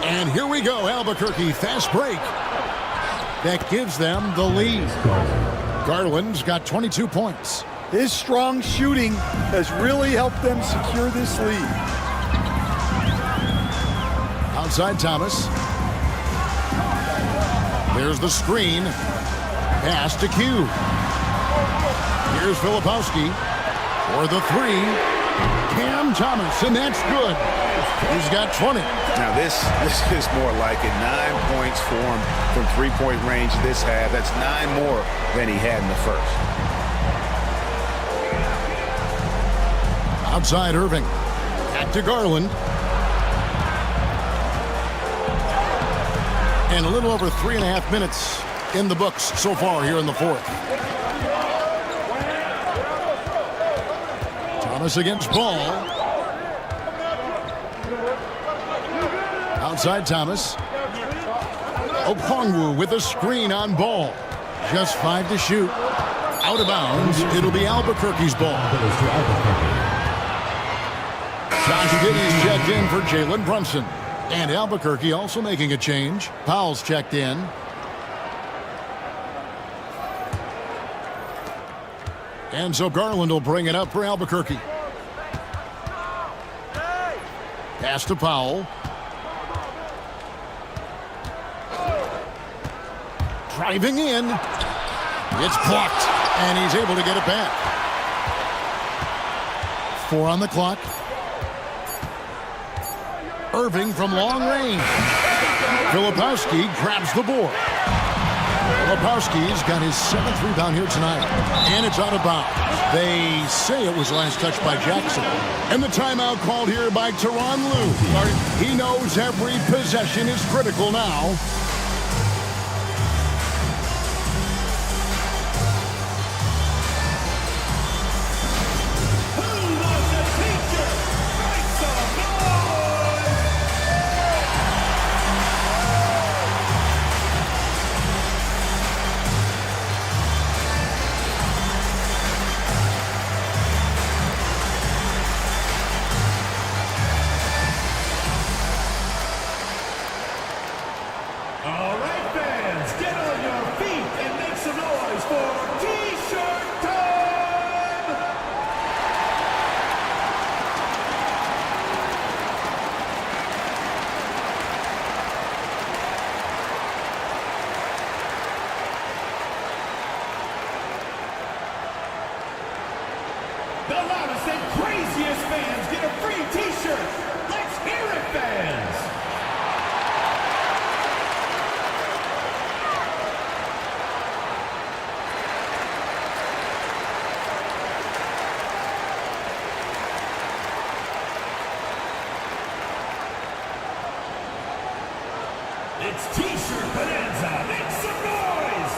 And here we go, Albuquerque. Fast break. That gives them the lead. Garland's got 22 points. His strong shooting has really helped them secure this lead. Outside Thomas. There's the screen. Pass to Q. Here's Filipowski for the 3. Cam Thomas, and that's good. He's got 20. Now this is more like it. 9 points for him from three-point range this half. That's 9 more than he had in the first. Outside Irving. Back to Garland. And a little over 3.5 minutes in the books so far here in the fourth. Thomas against Ball. Outside Thomas. Okongwu with a screen on Ball. Just 5 to shoot. Out of bounds. It'll be Albuquerque's ball. Josh Giddey's checked in for Jalen Brunson. And Albuquerque also making a change. Powell's checked in. And so Garland will bring it up for Albuquerque. Pass to Powell. Driving in. It's blocked. And he's able to get it back. 4 on the clock. Irving from long range. Filipowski grabs the board. Filipowski's got his 7th rebound here tonight. And it's out of bounds. They say it was last touched by Jackson. And the timeout called here by Tyronn Lue. He knows every possession is critical now. The loudest and craziest fans get a free t-shirt. Let's hear it, fans. It's t-shirt bonanza. Make some noise.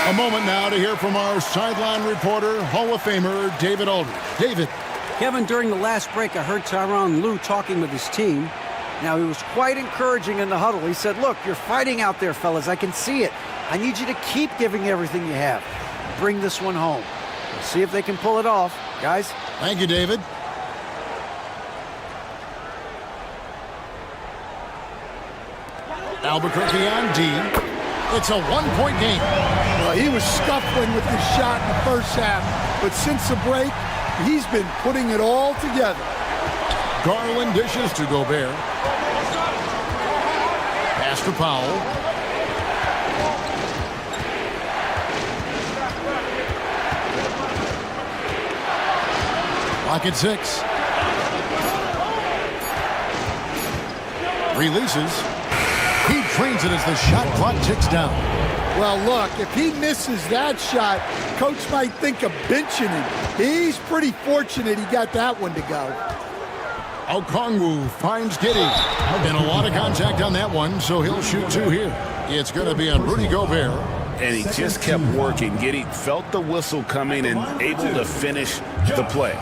A moment now to hear from our sideline reporter, Hall of Famer David Aldridge. David. Kevin, during the last break, I heard Tyronn Lue talking with his team. Now, he was quite encouraging in the huddle. He said, look, you're fighting out there, fellas. I can see it. I need you to keep giving everything you have. Bring this one home. We'll see if they can pull it off. Guys? Thank you, David. Albuquerque on D. It's a one-point game. Well, he was scuffling with his shot in the first half, but since the break, he's been putting it all together. Garland dishes to Gobert. Pass to Powell. Lock at 6. Releases. He trains it as the shot clock ticks down. Well, look, if he misses that shot, coach might think of benching him. He's pretty fortunate he got that one to go. Okongwu finds Giddey. And a lot of contact on that one, so he'll shoot 2 here. It's going to be on Rudy Gobert. And he just kept working. Giddey felt the whistle coming and able to finish the play.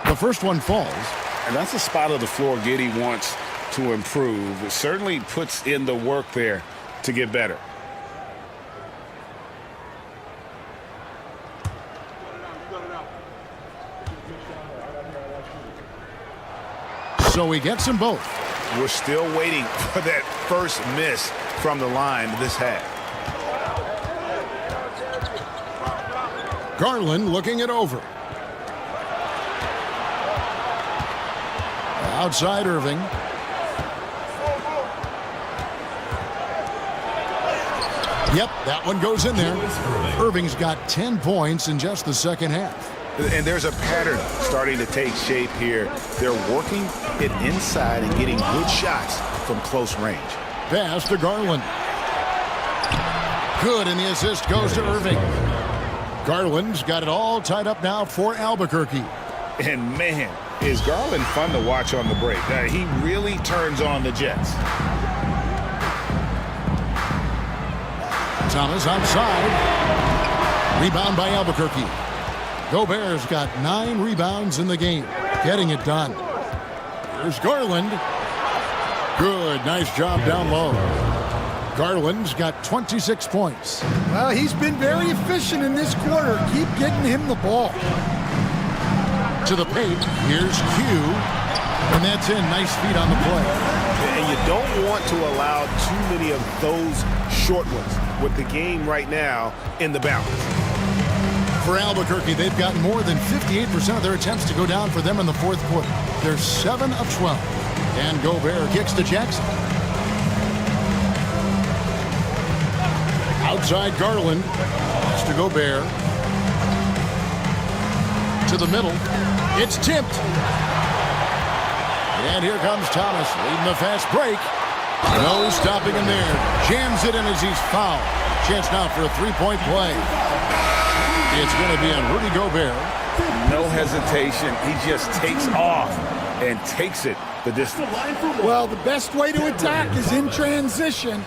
The first one falls. And that's a spot of the floor Giddey wants to improve. It certainly puts in the work there to get better. So he gets them both. We're still waiting for that first miss from the line this half. Garland looking it over. Outside Irving. Yep, that one goes in there. Irving's got 10 points in just the second half. And there's a pattern starting to take shape here. They're working it inside and getting good shots from close range. Pass to Garland. Good, and the assist goes to Irving. Garland's got it all tied up now for Albuquerque. And man, is Garland fun to watch on the break. He really turns on the Jets. Thomas outside. Rebound by Albuquerque. Gobert's got 9 rebounds in the game, getting it done. Here's Garland. Good, nice job down low. Garland's got 26 points. Well, he's been very efficient in this quarter. Keep getting him the ball. To the paint, here's Q, and that's in. Nice feet on the play. And you don't want to allow too many of those short ones with the game right now in the balance. For Albuquerque, they've got more than 58% of their attempts to go down for them in the fourth quarter. They're 7 of 12. And Gobert kicks to Jackson. Outside Garland. Pass to Gobert. To the middle. It's tipped. And here comes Thomas leading the fast break. No stopping him there. Jams it in as he's fouled. Chance now for a 3-point play. It's going to be on Rudy Gobert. No hesitation. He just takes off and takes it the distance. Well, the best way to attack is in transition.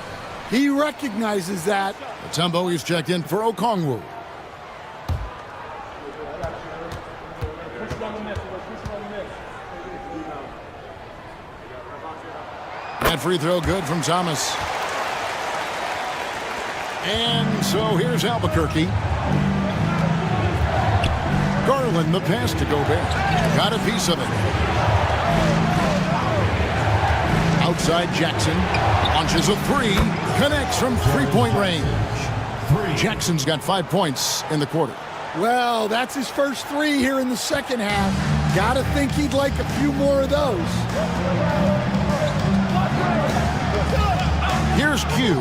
He recognizes that. Mutombo is checked in for Okongwu. That free throw good from Thomas. And so here's Albuquerque. Garland, the pass to Gobert. Got a piece of it. Outside Jackson. Launches a 3. Connects from 3-point range. Jackson's got 5 points in the quarter. Well, that's his first 3 here in the second half. Gotta think he'd like a few more of those. Here's Q.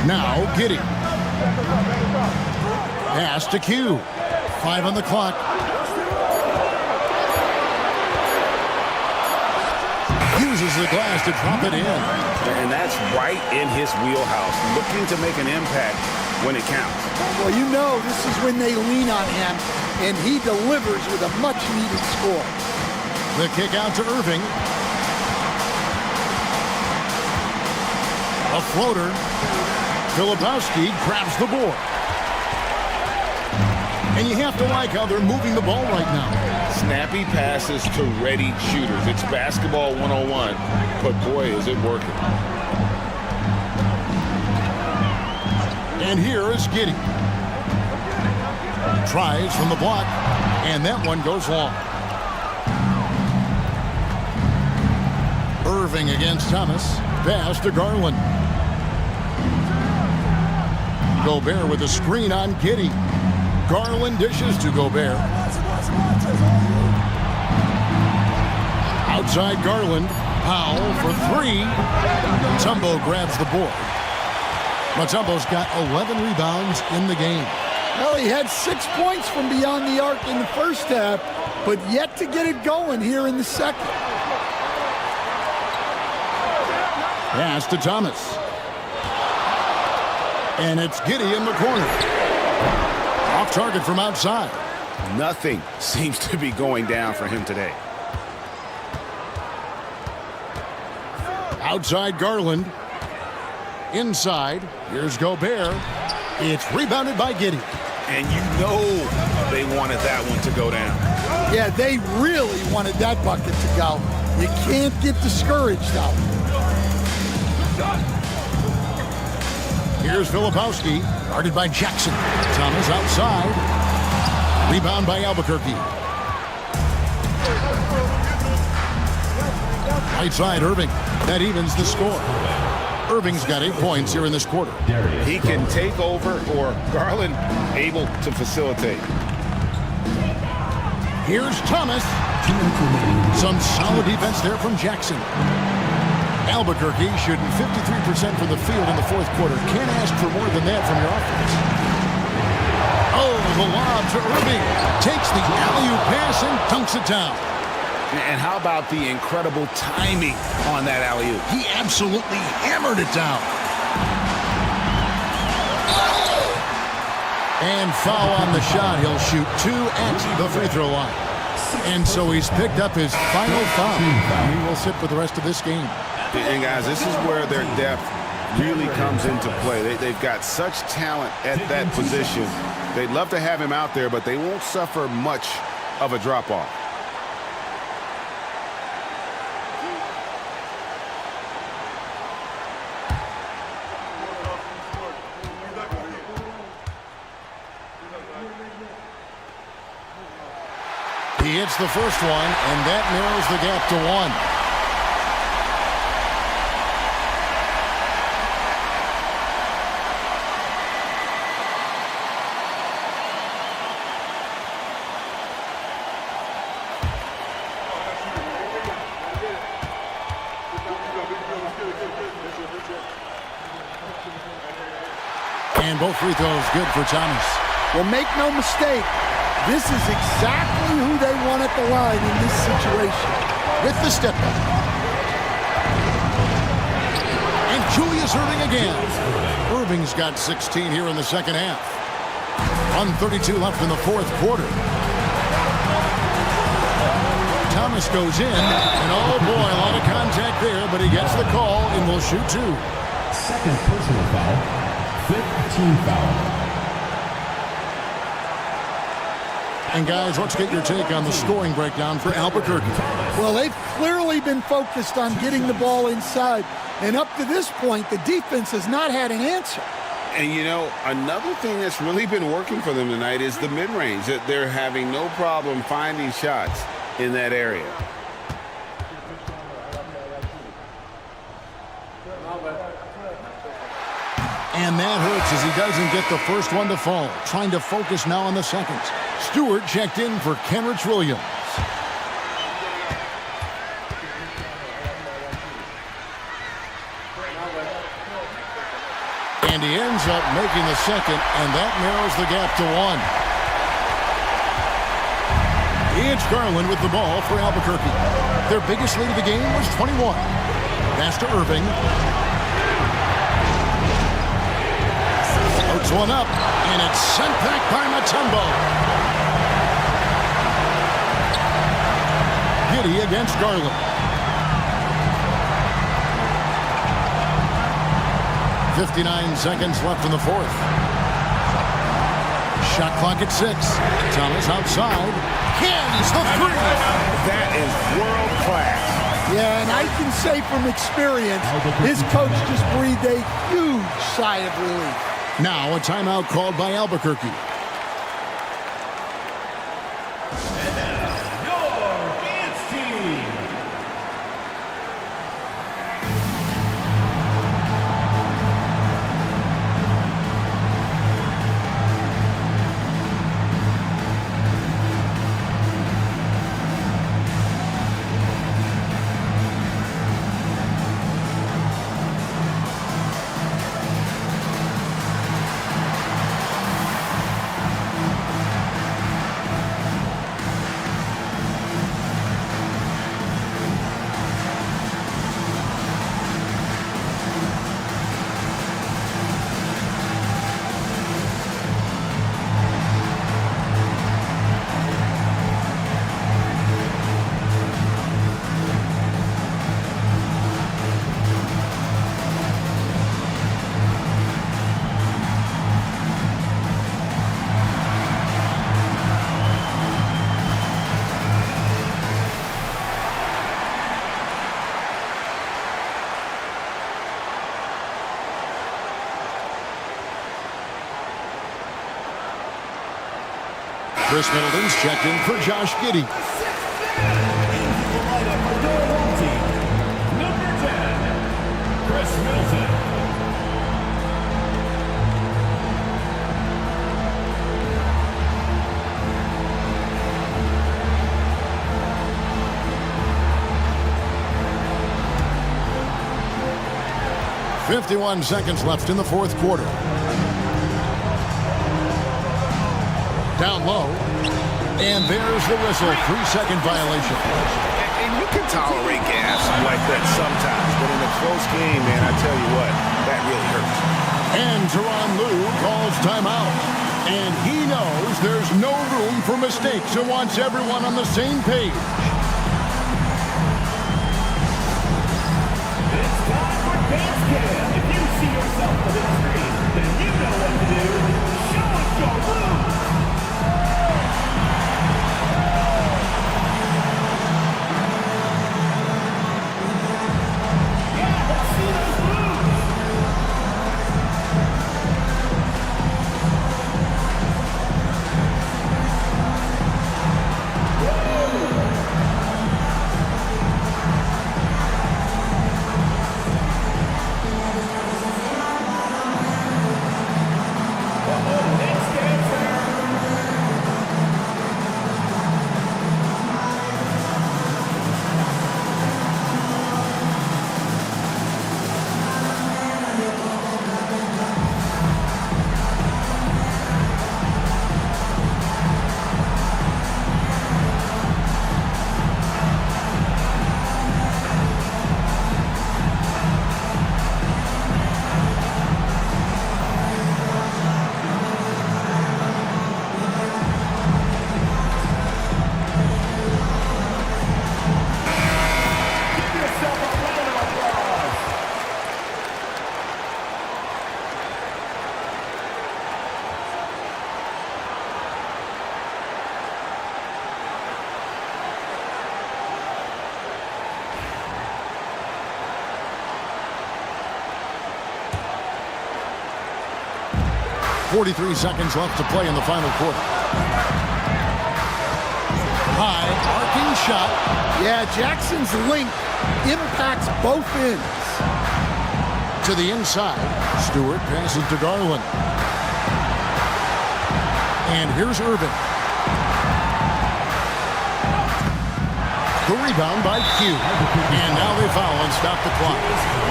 Now Giddey. Pass to Q. 5 on the clock. Uses the glass to drop it in. And that's right in his wheelhouse. Looking to make an impact when it counts. Well, you know this is when they lean on him, and he delivers with a much-needed score. The kick out to Irving. A floater. Filipowski grabs the board. And you have to like how they're moving the ball right now. Snappy passes to ready shooters. It's basketball 101, but boy, is it working. And here is Giddey. Tries from the block, and that one goes long. Irving against Thomas. Pass to Garland. Gobert with a screen on Giddey. Garland dishes to Gobert. Outside Garland. Powell for three. Mutombo grabs the board. Mutombo's got 11 rebounds in the game. Well, he had 6 points from beyond the arc in the first half, but yet to get it going here in the second. Pass to Thomas. And it's Giddey in the corner. Off target from outside. Nothing seems to be going down for him today. Outside Garland. Inside. Here's Gobert. It's rebounded by Giddey. And you know they wanted that one to go down. Yeah, they really wanted that bucket to go. You can't get discouraged, though. Here's Filipowski, guarded by Jackson. Thomas outside. Rebound by Albuquerque. Right side, Irving. That evens the score. Irving's got 8 points here in this quarter. He can take over, or Garland able to facilitate. Here's Thomas. Some solid defense there from Jackson. Albuquerque shooting 53% from the field in the fourth quarter. Can't ask for more than that from your offense. Oh, the lob to Irving. Takes the alley-oop pass and dunks it down. And how about the incredible timing on that alley-oop? He absolutely hammered it down. And foul on the shot. He'll shoot 2 at the free throw line. And so he's picked up his final foul. He will sit for the rest of this game. And guys, this is where their depth really comes into play. They've got such talent at that position. They'd love to have him out there, but they won't suffer much of a drop-off. He hits the first one, and that narrows the gap to 1. And both free throws good for Thomas. Well, make no mistake, this is exactly who they want at the line in this situation. With the step back. And Julius Irving again. Irving's got 16 here in the second half. 1:32 left in the fourth quarter. Thomas goes in, and oh boy, a lot of contact there, but he gets the call and will shoot 2. Second personal foul. 5th team foul. And guys, let's get your take on the scoring breakdown for Albuquerque. Well, they've clearly been focused on getting the ball inside. And up to this point, the defense has not had an answer. And, you know, another thing that's really been working for them tonight is the mid-range. That they're having no problem finding shots in that area. And that hurts as he doesn't get the first one to fall. Trying to focus now on the second. Stewart checked in for Kenrich Williams. And he ends up making the second, and that narrows the gap to 1. It's Garland with the ball for Albuquerque. Their biggest lead of the game was 21. Pass to Irving. Floats one up, and it's sent back by Mutombo. Giddey against Garland. 59 seconds left in the fourth. Shot clock at 6. Thomas outside. Hands the three. That is world class. Yeah, and I can say from experience, his coach just breathed a huge sigh of relief. Now a timeout called by Albuquerque. And now, your dance team. Chris Middleton's checked in for Josh Giddey. Number 10, Chris Middleton. .51 seconds left in the fourth quarter. Down low. And there's the whistle. 3-second violation. And you can tolerate gas like that sometimes, but in a close game, man, I tell you what, that really hurts. And Teron Lue calls timeout. And he knows there's no room for mistakes and wants everyone on the same page. It's time for dance cam. If you see yourself on the screen, then you know what to do. Show us your moves. .43 seconds left to play in the final quarter. High, arcing shot. Yeah, Jackson's length impacts both ends. To the inside. Stewart passes to Garland. And here's Irvin. The rebound by Q. And now they foul and stop the clock.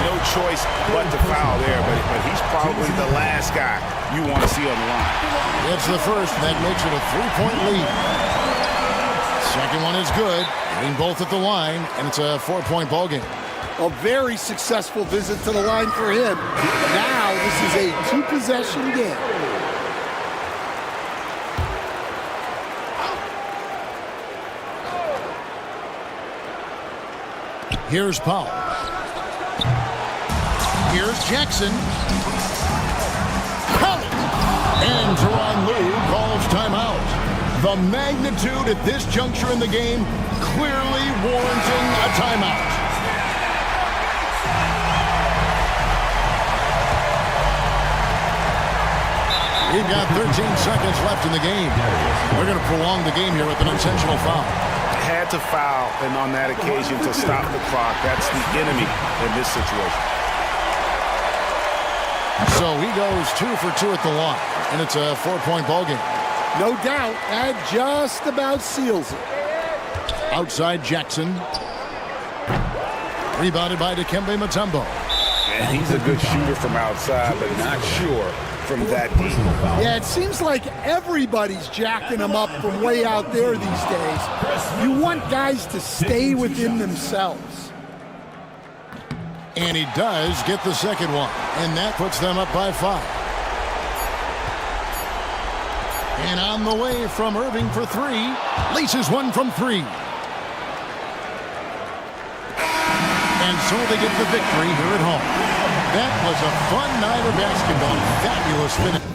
No choice but to foul there, but he's probably the last guy you want to see on the line. It's the first. That makes it a 3-point lead. Second one is good. Hitting both at the line, and it's a 4-point ball game. A very successful visit to the line for him. Now this is a 2-possession game. Here's Powell. Here's Jackson. And Teron Lue calls timeout. The magnitude at this juncture in the game clearly warranting a timeout. We've got 13 seconds left in the game. We're going to prolong the game here with an intentional foul. Had to foul, and on that occasion to stop the clock. That's the enemy in this situation. So he goes 2 for 2 at the line, and it's a 4-point ball game. No doubt, that just about seals it. Outside Jackson. Rebounded by Dikembe Mutombo. And he's a good shooter from outside, but not sure from that deep. Yeah, it seems like everybody's jacking him up from way out there these days. You want guys to stay within themselves. And he does get the second one, and that puts them up by 5. And on the way from Irving for 3. Laces one from 3. And so they get the victory here at home. That was a fun night of basketball. Fabulous finish.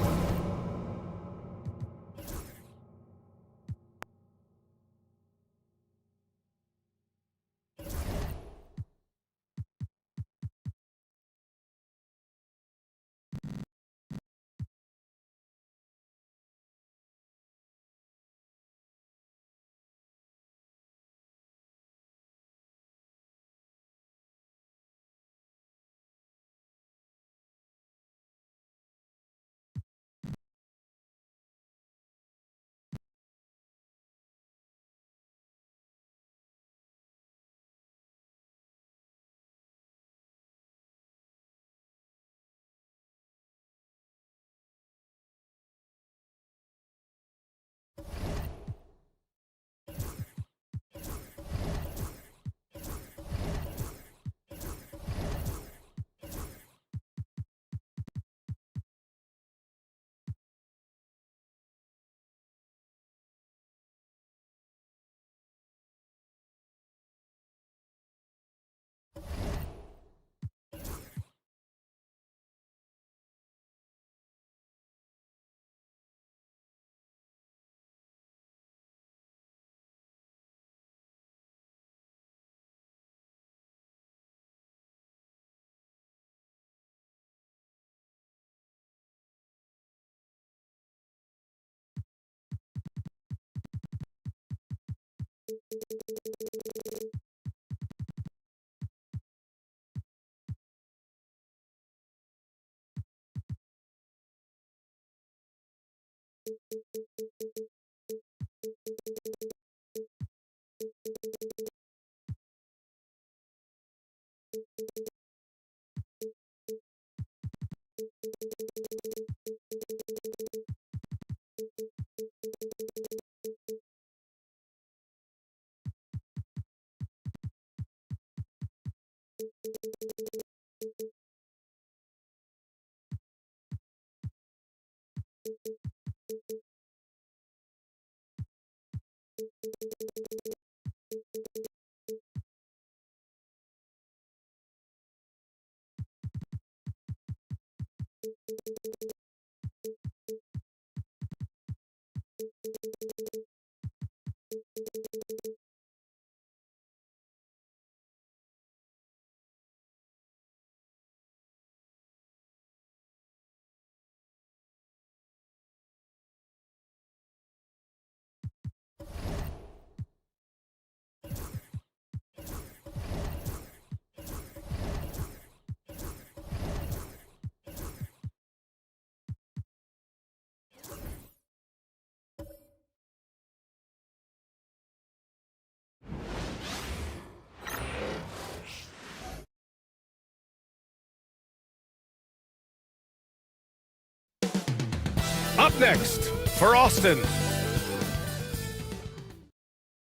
Up next for Austin.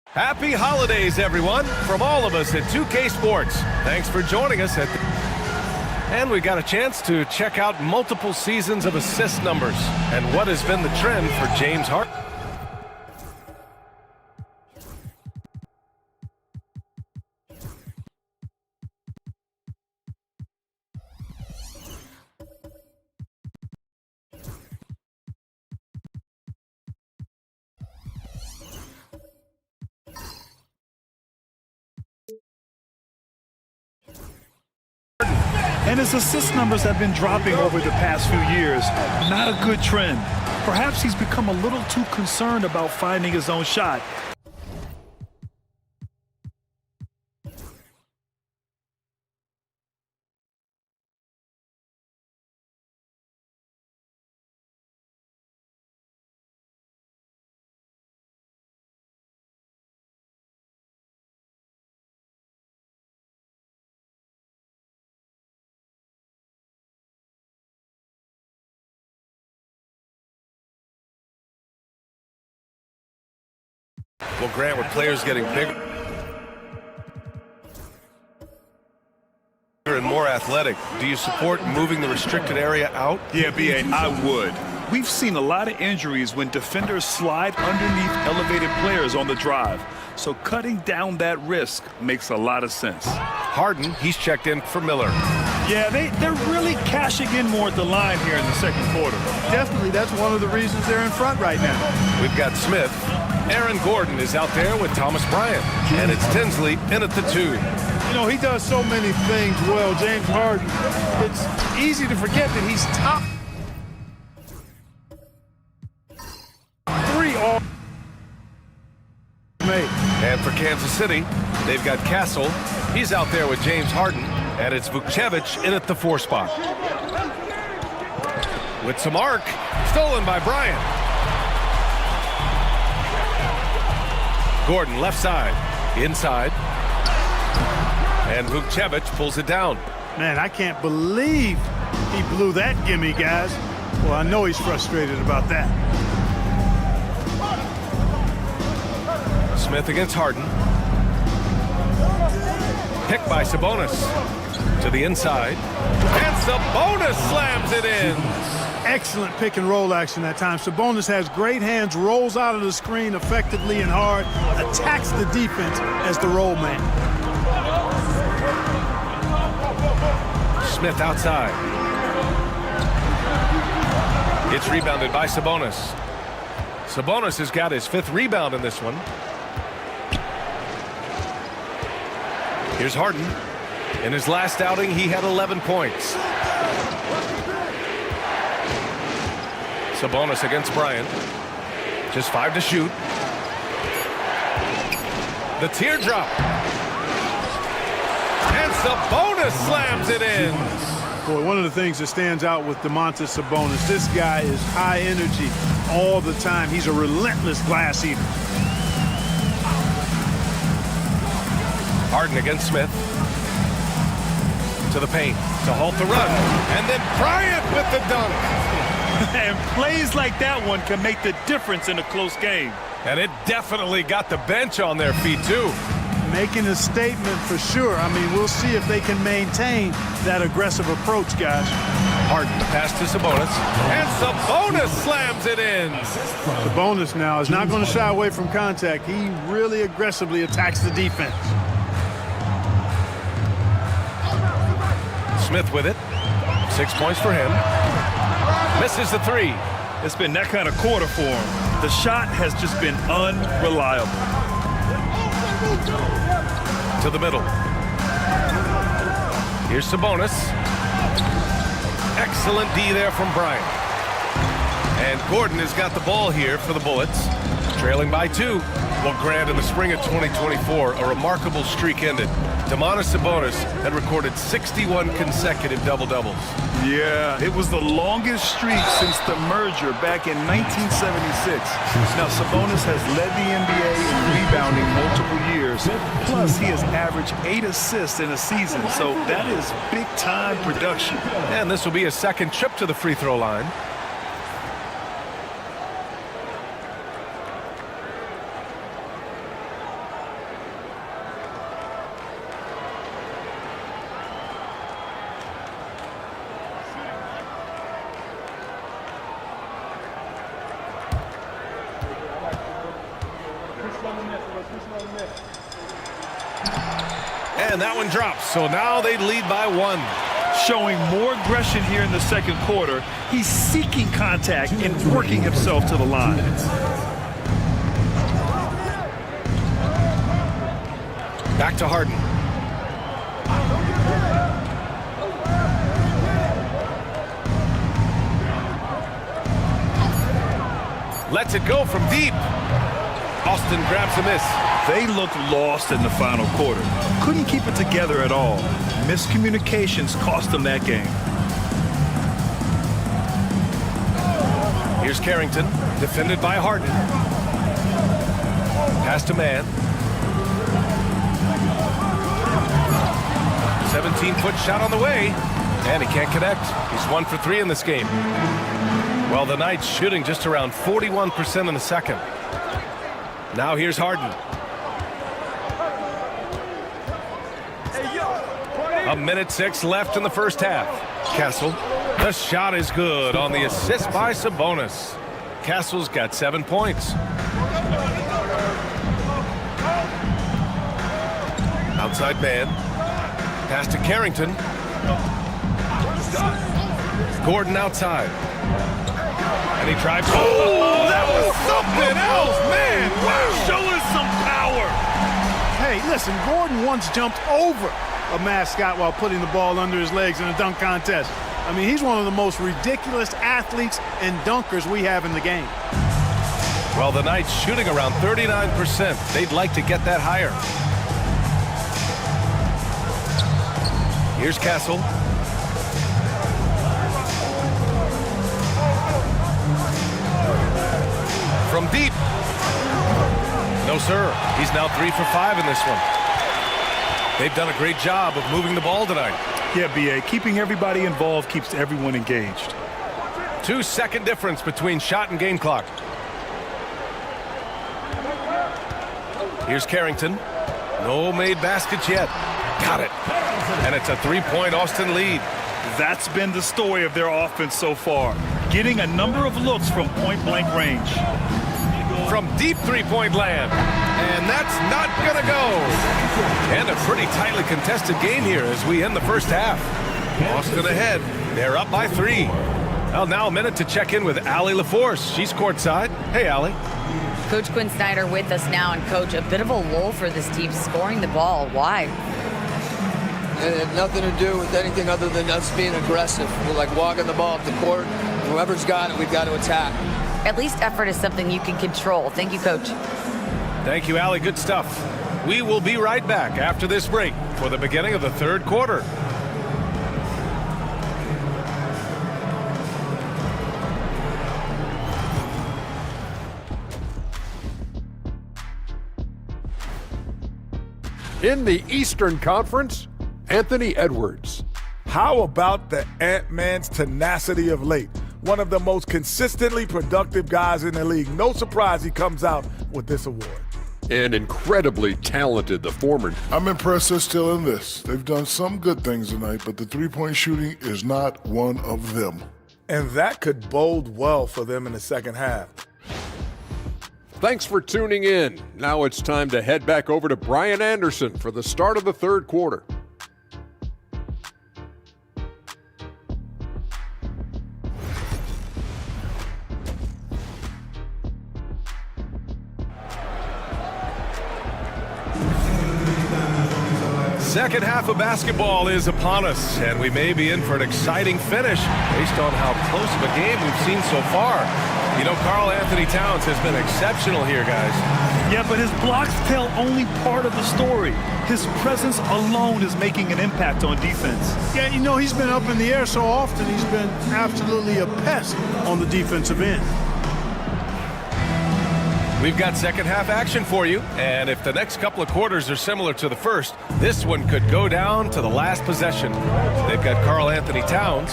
Happy holidays, everyone, from all of us at 2K Sports. Thanks for joining us and we got a chance to check out multiple seasons of assist numbers and what has been the trend for James Harden. And his assist numbers have been dropping over the past few years. Not a good trend. Perhaps he's become a little too concerned about finding his own shot. Well, Grant, with players getting bigger and more athletic, do you support moving the restricted area out? Yeah, B.A., I would. We've seen a lot of injuries when defenders slide underneath elevated players on the drive. So cutting down that risk makes a lot of sense. Harden, he's checked in for Miller. Yeah, they're really cashing in more at the line here in the second quarter. Definitely, that's one of the reasons they're in front right now. We've got Smith. Aaron Gordon is out there with Thomas Bryant. And it's Tinsley in at the 2. You know, he does so many things well, James Harden. It's easy to forget that he's top 3 all made. And for Kansas City, they've got Castle. He's out there with James Harden. And it's Vukcevic in at the 4 spot. With some arc, stolen by Bryant. Gordon left side, inside. And Vukcevic pulls it down. Man, I can't believe he blew that gimme, guys. Well, I know he's frustrated about that. Smith against Harden. Picked by Sabonis. To the inside. And Sabonis slams it in. Excellent pick and roll action that time. Sabonis has great hands, rolls out of the screen effectively and hard, attacks the defense as the roll man. Smith outside. It's rebounded by Sabonis. Sabonis has got his 5th rebound in this one. Here's Harden. In his last outing, he had 11 points. Sabonis against Bryant. Just 5 to shoot. The teardrop. And Sabonis slams it in. Boy, one of the things that stands out with Domantas Sabonis, this guy is high energy all the time. He's a relentless glass eater. Harden against Smith. To the paint to halt the run. And then Bryant with the dunk. And plays like that one can make the difference in a close game. And it definitely got the bench on their feet, too. Making a statement for sure. I mean, we'll see if they can maintain that aggressive approach, guys. Harden, the pass to Sabonis. And Sabonis slams it in. Sabonis now is not going to shy away from contact. He really aggressively attacks the defense. Smith with it. 6 points for him. Misses the 3. It's been that kind of quarter for him. The shot has just been unreliable. To the middle. Here's Sabonis. Excellent D there from Bryant. And Gordon has got the ball here for the Bullets. Trailing by 2. Well, Grant, in the spring of 2024, a remarkable streak ended. Domantas Sabonis had recorded 61 consecutive double-doubles. Yeah, it was the longest streak since the merger back in 1976. Now, Sabonis has led the NBA in rebounding multiple years. Plus, he has averaged 8 assists in a season, so that is big-time production. And this will be a second trip to the free throw line. And that one drops, so now they lead by 1. Showing more aggression here in the second quarter. He's seeking contact and working himself to the line. Back to Harden. Lets it go from deep. Austin grabs a miss. They looked lost in the final quarter. Couldn't keep it together at all. Miscommunications cost them that game. Here's Carrington, defended by Harden. Pass to man. 17-foot shot on the way, and he can't connect. He's 1 for 3 in this game. Well, the Knights shooting just around 41% in the second. Now here's Harden. A minute 6 left in the first half. Castle, the shot is good on the assist by Sabonis. Castle's got 7 points. Outside man. Pass to Carrington. Gordon outside. And he drives. Oh, that was something else, man. Wow, show us some power. Hey, listen, Gordon once jumped over a mascot while putting the ball under his legs in a dunk contest. I mean, he's one of the most ridiculous athletes and dunkers we have in the game. Well, the Knights shooting around 39%. They'd like to get that higher. Here's Castle. From deep. No, sir. He's now 3 for 5 in this one. They've done a great job of moving the ball tonight. Yeah, B.A., keeping everybody involved keeps everyone engaged. 2-second difference between shot and game clock. Here's Carrington. No made baskets yet. Got it. And it's a 3-point Austin lead. That's been the story of their offense so far. Getting a number of looks from point-blank range. From deep 3-point land. And that's not going to go. And a pretty tightly contested game here as we end the first half. Austin ahead. They're up by 3. Well, now a minute to check in with Allie LaForce. She's courtside. Hey, Allie. Coach Quinn Snyder with us now. And, Coach, a bit of a lull for this team scoring the ball. Why? It had nothing to do with anything other than us being aggressive. We're like walking the ball up the court. Whoever's got it, we've got to attack. At least effort is something you can control. Thank you, Coach. Thank you, Allie. Good stuff. We will be right back after this break for the beginning of the third quarter. In the Eastern Conference, Anthony Edwards. How about the Ant-Man's tenacity of late? One of the most consistently productive guys in the league. No surprise he comes out with this award. And incredibly talented, the former. I'm impressed they're still in this. They've done some good things tonight, but the three-point shooting is not one of them. And that could bode well for them in the second half. Thanks for tuning in. Now it's time to head back over to Brian Anderson for the start of the third quarter. Second half of basketball is upon us, and we may be in for an exciting finish based on how close of a game we've seen so far. You know, Karl Anthony Towns has been exceptional here, guys. Yeah, but his blocks tell only part of the story. His presence alone is making an impact on defense. Yeah, you know, he's been up in the air so often, he's been absolutely a pest on the defensive end. We've got second half action for you, and if the next couple of quarters are similar to the first, this one could go down to the last possession. They've got Karl Anthony Towns,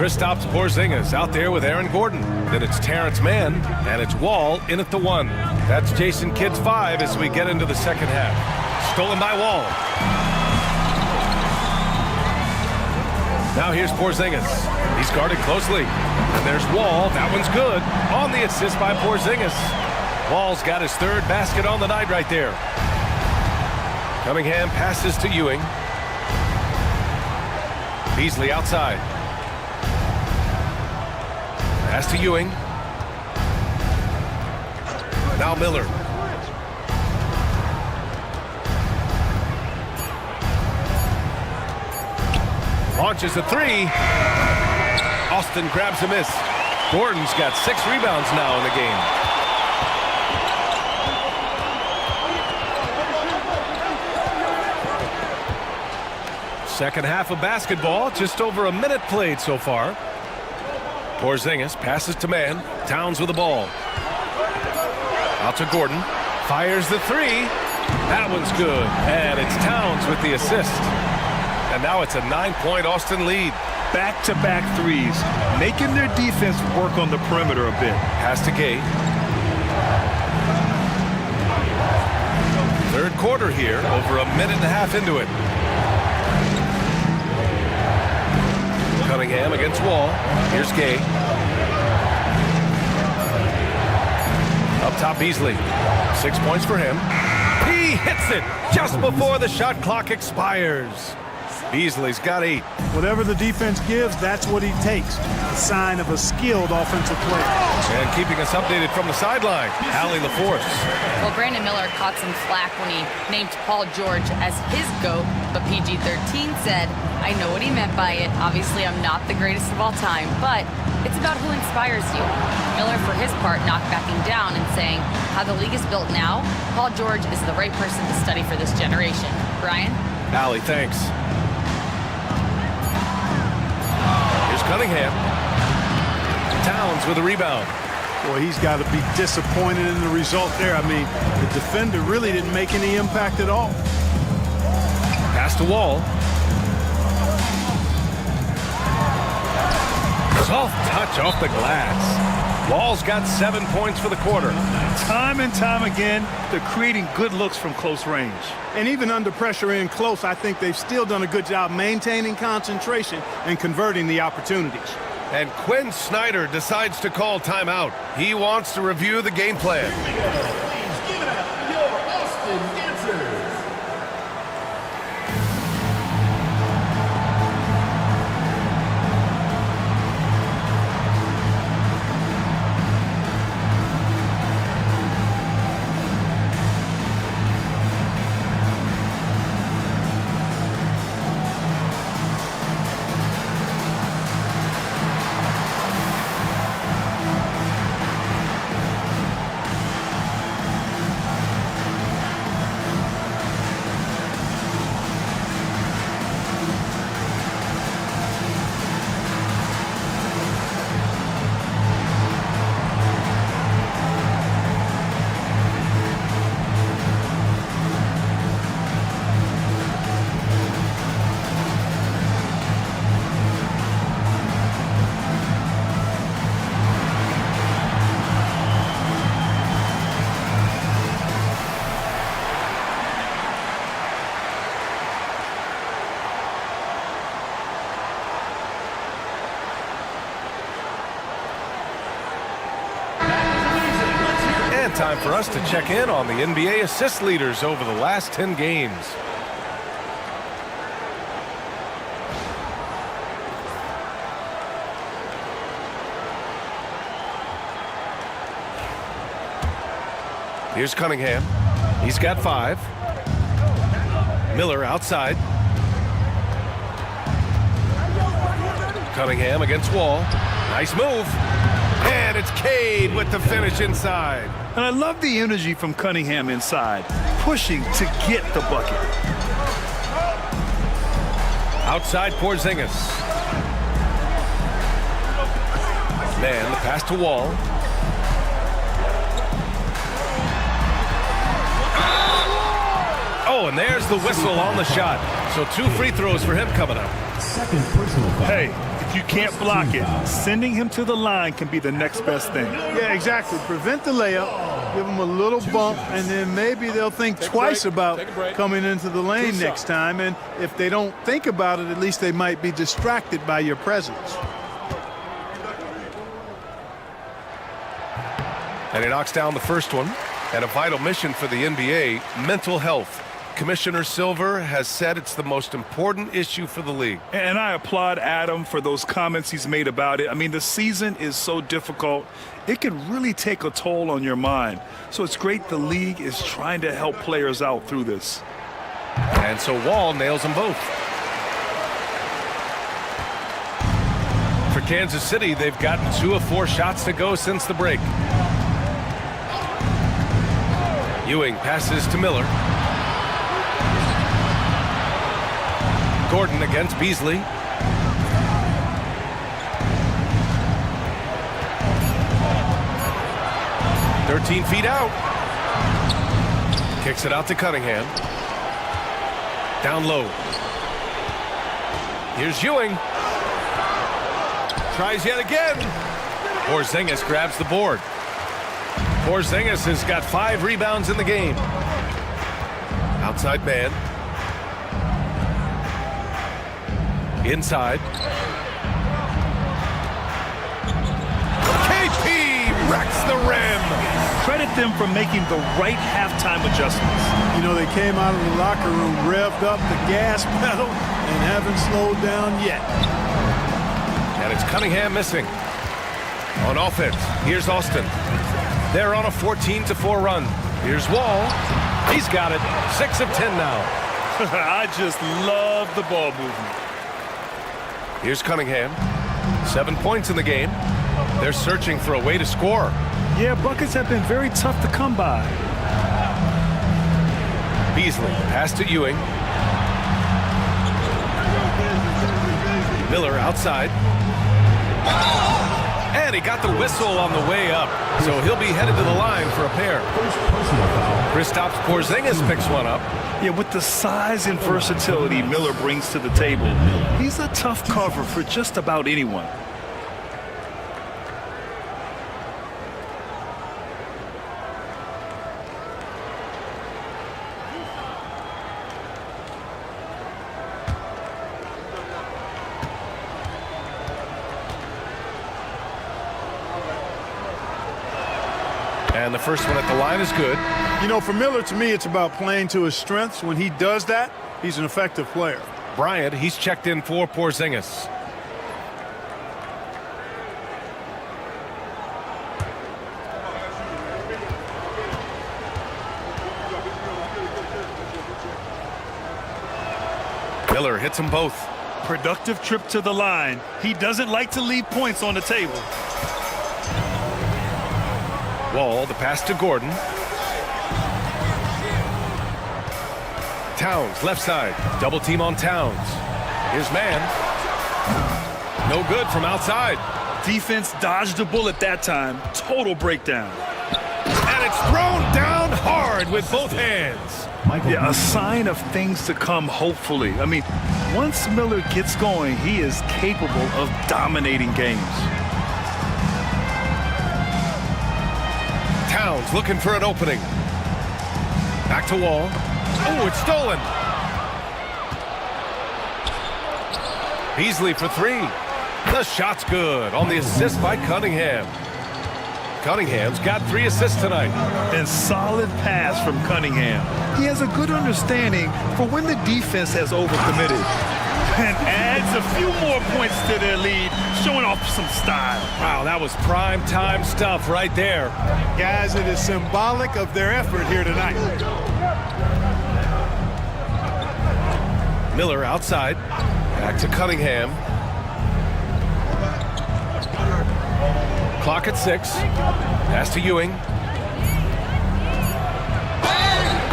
Kristaps Porzingis out there with Aaron Gordon. Then it's Terrence Mann, and it's Wall in at the 1. That's Jason Kidd's 5 as we get into the second half. Stolen by Wall. Now here's Porzingis. He's guarded closely. And there's Wall. That one's good. On the assist by Porzingis. Wall's got his third basket on the night right there. Cunningham passes to Ewing. Beasley outside. Pass to Ewing. Now Miller. Launches a 3. Austin grabs a miss. Gordon's got 6 rebounds now in the game. Second half of basketball, just over a minute played so far. Porzingis passes to man. Towns with the ball. Out to Gordon. Fires the three. That one's good. And it's Towns with the assist. And now it's a 9-point Austin lead. Back-to-back threes, making their defense work on the perimeter a bit. Pass to Gay. Third quarter here, over a minute and a half into it. Cunningham against Wall. Here's Gay. Up top, Beasley. 6 points for him. He hits it just before the shot clock expires. Beasley's got 8. Whatever the defense gives, that's what he takes. A sign of a skilled offensive player. And keeping us updated from the sideline, Allie LaForce. Well, Brandon Miller caught some flack when he named Paul George as his GOAT, but PG-13 said, I know what he meant by it. Obviously, I'm not the greatest of all time, but it's about who inspires you. Miller, for his part, not backing down and saying, how the league is built now, Paul George is the right person to study for this generation. Brian? Allie, thanks. Cunningham. Towns with a rebound. Boy, he's got to be disappointed in the result there. I mean, the defender really didn't make any impact at all. Pass to Wall. Soft touch off the glass. Wall's got 7 points for the quarter. Time and time again, they're creating good looks from close range. And even under pressure in close, I think they've still done a good job maintaining concentration and converting the opportunities. And Quinn Snyder decides to call timeout. He wants to review the game plan. Please give it up, your Austin Dancers. Time for us to check in on the NBA assist leaders over the last 10 games. Here's Cunningham. He's got 5. Miller outside. Cunningham against Wall. Nice move. And it's Cade with the finish inside. And I love the energy from Cunningham inside, pushing to get the bucket. Outside Porzingis. Man, the pass to Wall. Oh, and there's the whistle on the shot. So 2 free throws for him coming up. Second personal foul. Hey, if you can't block it, sending him to the line can be the next best thing. Yeah, exactly. Prevent the layup, give them a little bump, and then maybe they'll think twice about coming into the lane next time. And if they don't think about it, at least they might be distracted by your presence. And he knocks down the first one. And a vital mission for the NBA, mental health. Commissioner Silver has said it's the most important issue for the league. And I applaud Adam for those comments he's made about it. I mean, the season is so difficult. It can really take a toll on your mind. So it's great the league is trying to help players out through this. And so Wall nails them both. For Kansas City, they've gotten 2 of 4 shots to go since the break. Ewing passes to Miller. Gordon against Beasley. "13 feet out." Kicks it out to Cunningham. Down low. Here's Ewing. Tries yet again. Porzingis grabs the board. Porzingis has got 5 rebounds in the game. Outside man. Inside. KP wrecks the rim. Credit them for making the right halftime adjustments. You know, they came out of the locker room, revved up the gas pedal, and haven't slowed down yet. And it's Cunningham missing. On offense, here's Austin. They're on a 14-4 run. Here's Wall. He's got it. 6 of 10 now. I just love the ball movement. Here's Cunningham. 7 points in the game. They're searching for a way to score. Yeah, buckets have been very tough to come by. Beasley, pass to Ewing. Miller outside. And he got the whistle on the way up. So he'll be headed to the line for a pair. Kristaps Porzingis picks one up. Yeah, with the size and versatility Miller brings to the table, he's a tough cover for just about anyone. And the first one at the line is good. You know, for Miller, to me, it's about playing to his strengths. When he does that, he's an effective player. Bryant, he's checked in for Porzingis. Miller hits them both. Productive trip to the line. He doesn't like to leave points on the table. Wall, the pass to Gordon. Towns, left side. Double team on Towns. Here's man. No good from outside. Defense dodged a bullet that time. Total breakdown. And it's thrown down hard with both hands. Yeah, a sign of things to come, hopefully. I mean, once Miller gets going, he is capable of dominating games. Towns looking for an opening. Back to Wall. Oh, it's stolen. Beasley for 3. The shot's good on the assist by Cunningham. Cunningham's got 3 assists tonight. And solid pass from Cunningham. He has a good understanding for when the defense has overcommitted. And adds a few more points to their lead, showing off some style. Wow, that was prime time stuff right there. Guys, it is symbolic of their effort here tonight. Miller outside. Back to Cunningham. Clock at 6. Pass to Ewing.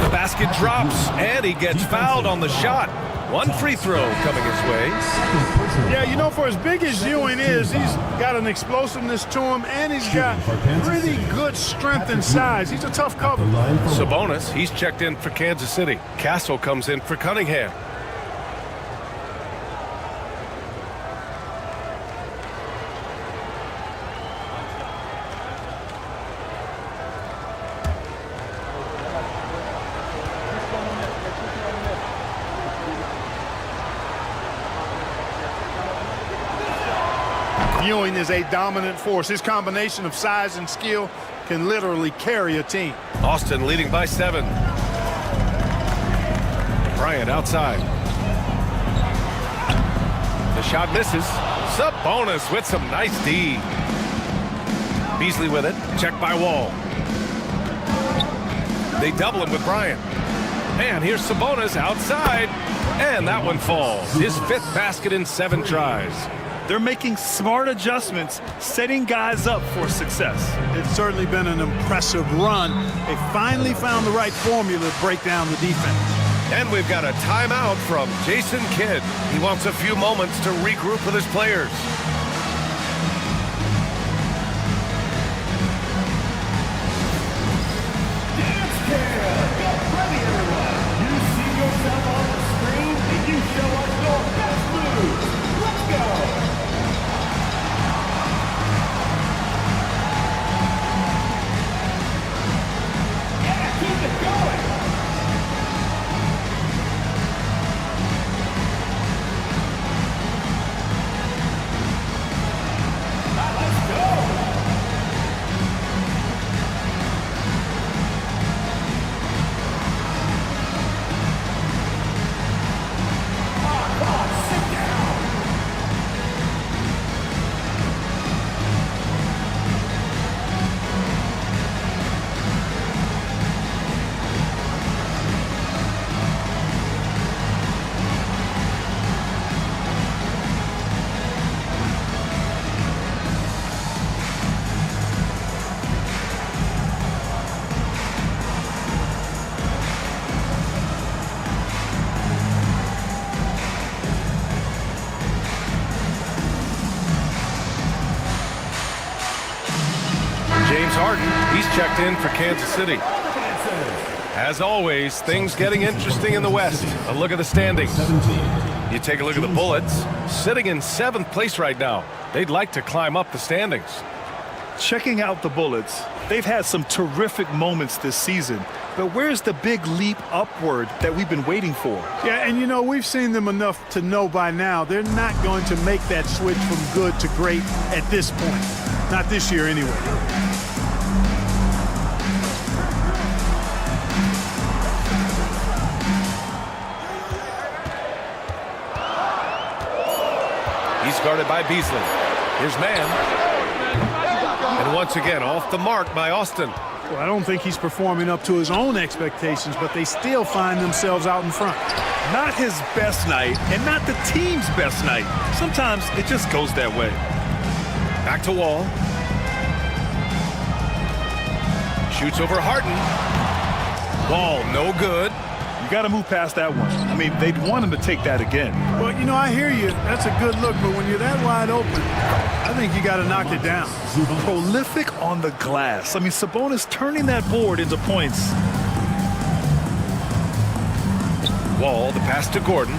The basket drops, and he gets fouled on the shot. 1 free throw coming his way. Yeah, you know, for as big as Ewing is, he's got an explosiveness to him, and he's got pretty good strength and size. He's a tough cover. Sabonis, he's checked in for Kansas City. Castle comes in for Cunningham. Ewing is a dominant force. His combination of size and skill can literally carry a team. Austin leading by 7. Bryant outside. The shot misses. Sabonis with some nice D. Beasley with it. Checked by Wall. They double him with Bryant. And here's Sabonis outside. And that one falls. His 5th basket in 7 tries. They're making smart adjustments, setting guys up for success. It's certainly been an impressive run. They finally found the right formula to break down the defense. And we've got a timeout from Jason Kidd. He wants a few moments to regroup with his players. Dance Care! Get ready, everyone! You see yourself on the screen, and you show us your best moves. Let's go! Yeah, keep it going! Let's go! James Harden, he's checked in for Kansas City. As always, things getting interesting in the West. A look at the standings. You take a look at the Bullets, sitting in 7th place right now. They'd like to climb up the standings. Checking out the Bullets, they've had some terrific moments this season. But where's the big leap upward that we've been waiting for? Yeah, and you know, we've seen them enough to know by now they're not going to make that switch from good to great at this point. Not this year anyway. He's guarded by Beasley. Here's man. And once again, off the mark by Austin. Well, I don't think he's performing up to his own expectations, but they still find themselves out in front. Not his best night, and not the team's best night. Sometimes it just goes that way. Back to Wall. Shoots over Harden. Wall, no good. You got to move past that one. I mean, they'd want him to take that again. Well, you know, I hear you. That's a good look, but when you're that wide open, I think you got to knock it down. Prolific on the glass. I mean, Sabonis turning that board into points. Wall, the pass to Gordon.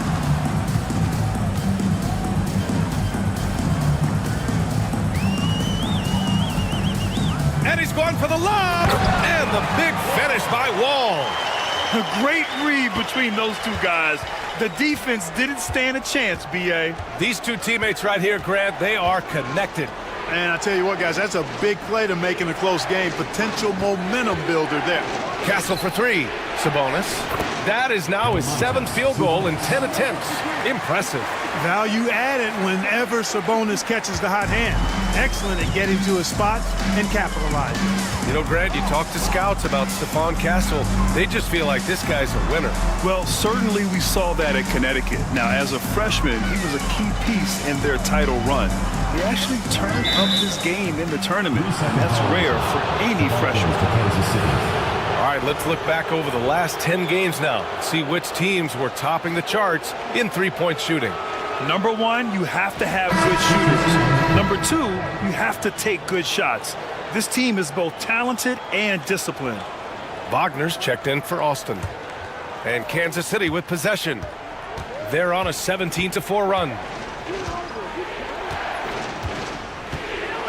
And he's going for the lob. And the big finish by Wall. A great read between those two guys. The defense didn't stand a chance, B.A. These two teammates right here, Grant, they are connected. And I tell you what, guys, that's a big play to make in a close game. Potential momentum builder there. Castle for three. Sabonis. That is now his 7th field goal in 10 attempts. Impressive. Value added whenever Sabonis catches the hot hand. Excellent at getting to his spot and capitalizing. You know, Grant, you talk to scouts about Stephon Castle. They just feel like this guy's a winner. Well, certainly we saw that at Connecticut. Now, as a freshman, he was a key piece in their title run. He actually turned up his game in the tournament, and that's rare for any freshman. All right, let's look back over the last 10 games now. See which teams were topping the charts in three-point shooting. Number one, you have to have good shooters. Number two, you have to take good shots. This team is both talented and disciplined. Wagner's checked in for Austin. And Kansas City with possession. They're on a 17-4 run.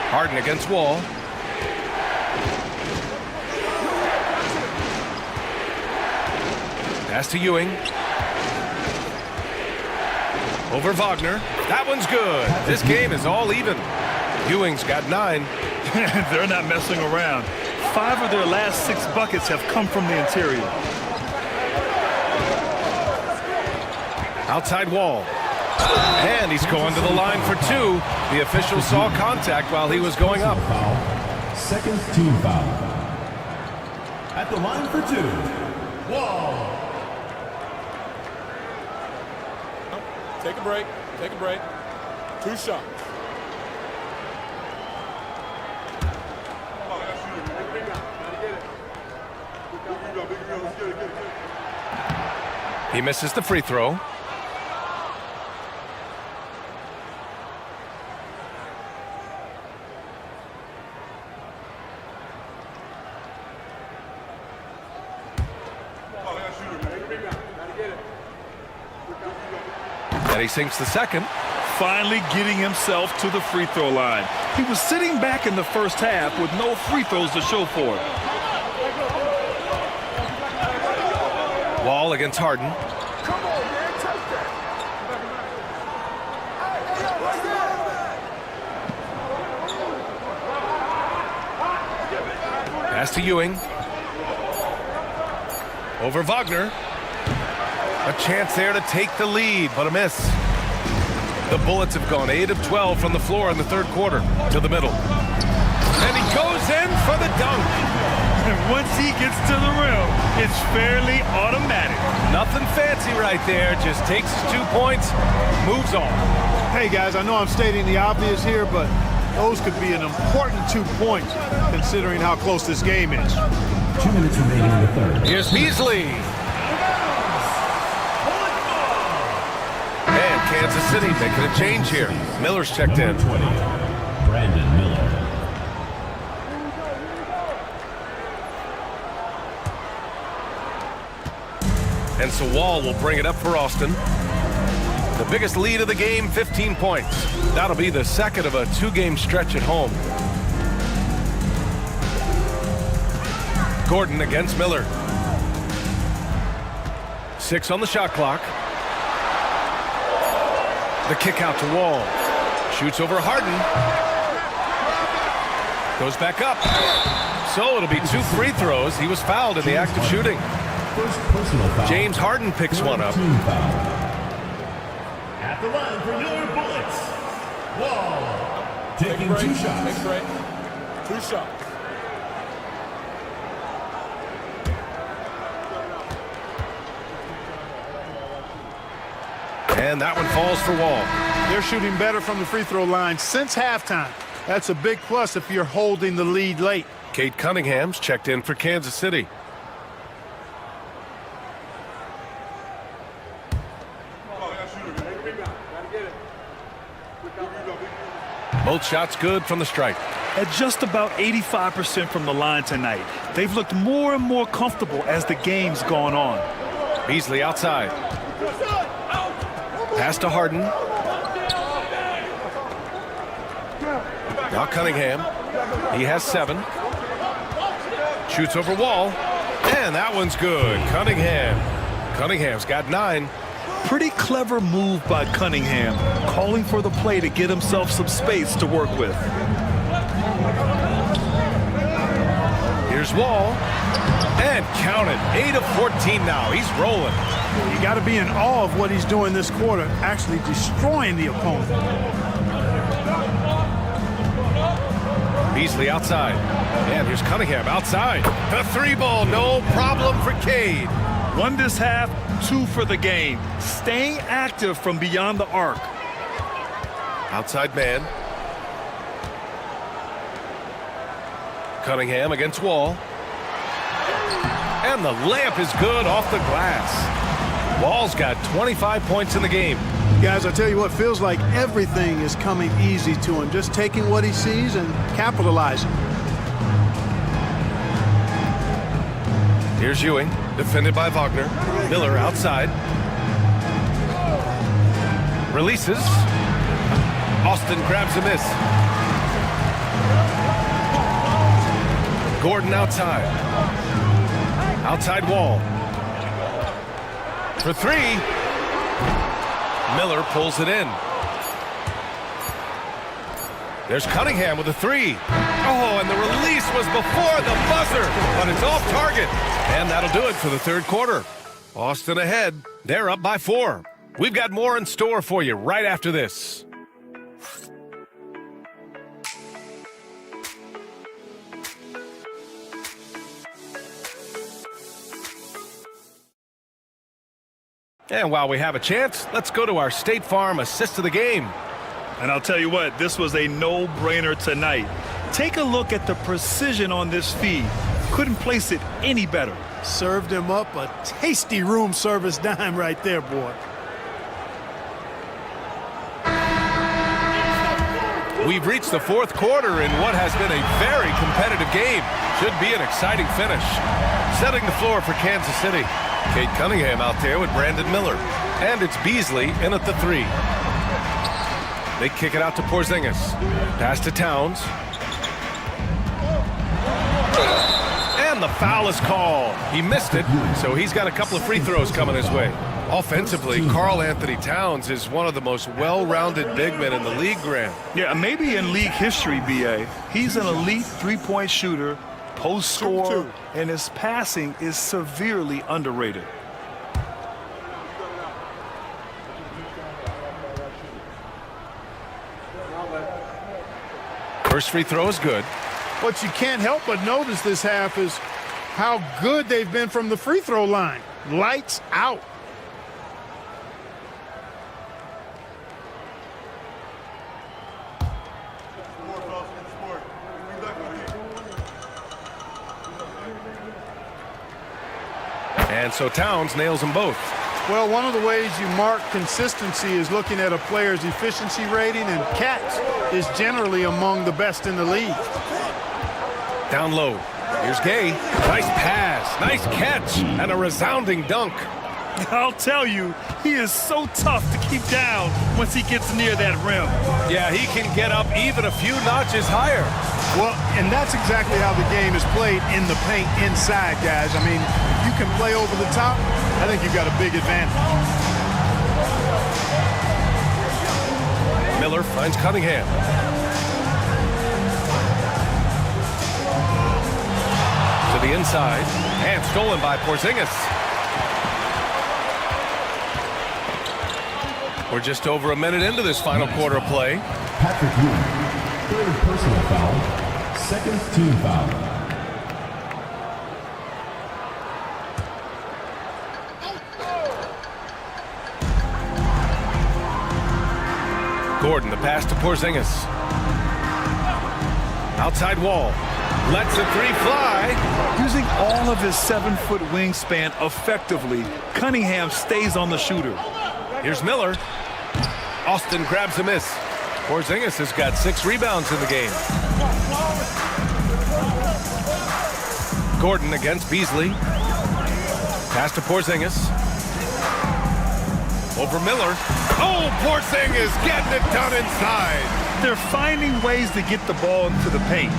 Harden against Wall. Pass to Ewing. Over Wagner. That one's good. This game is all even. Ewing's got 9. They're not messing around. 5 of their last 6 buckets have come from the interior. Outside Wall. And he's going to the line for 2. The official saw contact while he was going up. Second team foul. At the line for 2, Wall. Take a break. Take a break. 2 shots. He misses the free throw. And he sinks the second. Finally getting himself to the free throw line. He was sitting back in the first half with no free throws to show for it. Wall against Harden. Pass to Ewing. Over Wagner. A chance there to take the lead, but a miss. The Bullets have gone 8 of 12 from the floor in the third quarter to the middle. And he goes in for the dunk. And once he gets to the rim, it's fairly automatic. Nothing fancy right there. Just takes his 2 points, moves on. Hey, guys, I know I'm stating the obvious here, but those could be an important 2 points considering how close this game is. 2 minutes remaining in the third. Here's Beasley. And Kansas City making a change here. Miller's checked in. 20, Brandon Miller. And so Wall will bring it up for Austin. The biggest lead of the game, 15 points. That'll be the second of a 2-game stretch at home. Gordon against Miller. 6 on the shot clock. The kick out to Wall. Shoots over Harden. Goes back up. So it'll be 2 free throws. He was fouled in the act of shooting. First personal foul. James Harden picks one up. Team foul. At the line for your Bullets, Wall. Taking 2 shots. Take a break. 2 shots. And that one falls for Wall. They're shooting better from the free throw line since halftime. That's a big plus if you're holding the lead late. Kate Cunningham's checked in for Kansas City. Both shots good from the stripe. At just about 85% from the line tonight, they've looked more and more comfortable as the game's gone on. Beasley outside. Pass to Harden. Now Cunningham. He has 7. Shoots over Wall. And that one's good. Cunningham's got 9. Pretty clever move by Cunningham, calling for the play to get himself some space to work with. Here's Wall. And counted. 8 of 14 now. He's rolling. You got to be in awe of what he's doing this quarter, actually destroying the opponent. Beasley outside. And here's Cunningham outside. The 3-ball, no problem for Cade. 1 this half, 2 for the game. Staying active from beyond the arc. Outside man. Cunningham against Wall. And the layup is good off the glass. Wall's got 25 points in the game. Guys, I tell you what, feels like everything is coming easy to him. Just taking what he sees and capitalizing. Here's Ewing, defended by Wagner. Miller outside. Releases. Austin grabs a miss. Gordon outside. Outside Wall. For 3. Miller pulls it in. There's Cunningham with a 3. Oh, and the release was before the buzzer, but it's off target. And that'll do it for the third quarter. Austin ahead. They're up by 4. We've got more in store for you right after this. And while we have a chance, let's go to our State Farm assist of the game. And I'll tell you what, this was a no-brainer tonight. Take a look at the precision on this feed. Couldn't place it any better. Served him up a tasty room service dime right there, boy. We've reached the fourth quarter in what has been a very competitive game. Should be an exciting finish. Setting the floor for Kansas City. Cade Cunningham out there with Brandon Miller. And it's Beasley in at the 3. They kick it out to Porzingis. Pass to Towns. And the foul is called. He missed it, so he's got a couple of free throws coming his way. Offensively, Karl Anthony Towns is one of the most well-rounded big men in the league, Graham. Yeah, maybe in league history, B.A. He's an elite three-point shooter, post scorer, and his passing is severely underrated. First free throw is good. What you can't help but notice this half is how good they've been from the free throw line. Lights out. And so Towns nails them both. Well, one of the ways you mark consistency is looking at a player's efficiency rating, and Katz is generally among the best in the league. Down low. Here's Gay. Nice pass. Nice catch. And a resounding dunk. I'll tell you, he is so tough to keep down once he gets near that rim. Yeah, he can get up even a few notches higher. Well, and that's exactly how the game is played in the paint inside, guys. I mean, if you can play over the top, I think you've got a big advantage. Miller finds Cunningham. To the inside, and stolen by Porzingis. We're just over a minute into this final quarter of play. Patrick Ewing, third personal foul, second team foul. Gordon, the pass to Porzingis. Outside wall. Lets the 3 fly. Using all of his 7-foot wingspan effectively, Cunningham stays on the shooter. Here's Miller. Austin grabs a miss. Porzingis has got 6 rebounds in the game. Gordon against Beasley. Pass to Porzingis. Over Miller. Oh, Porzingis getting it done inside. They're finding ways to get the ball into the paint.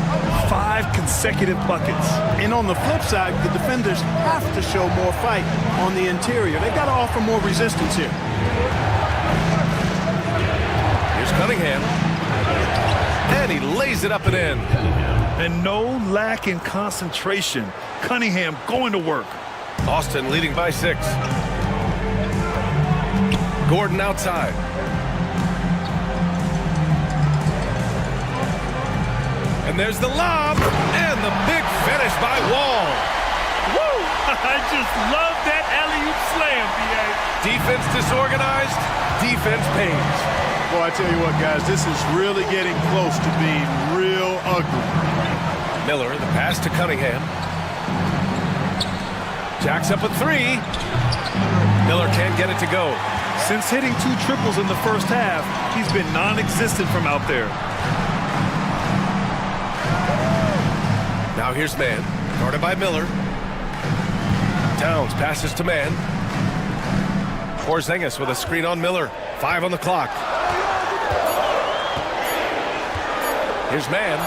5 consecutive buckets. And on the flip side, the defenders have to show more fight on the interior. They've got to offer more resistance here. Here's Cunningham. And he lays it up and in. And no lack in concentration. Cunningham going to work. Austin leading by 6. Gordon outside. And there's the lob, and the big finish by Wall. Woo! I just love that alley-oop slam, B.A. Defense disorganized, defense pays. Boy, I tell you what, guys, this is really getting close to being real ugly. Miller, the pass to Cunningham. Jacks up a 3. Miller can't get it to go. Since hitting 2 triples in the first half, he's been non-existent from out there. Now here's man, guarded by Miller. Towns passes to man. Porzingis with a screen on Miller. 5 on the clock. Here's man.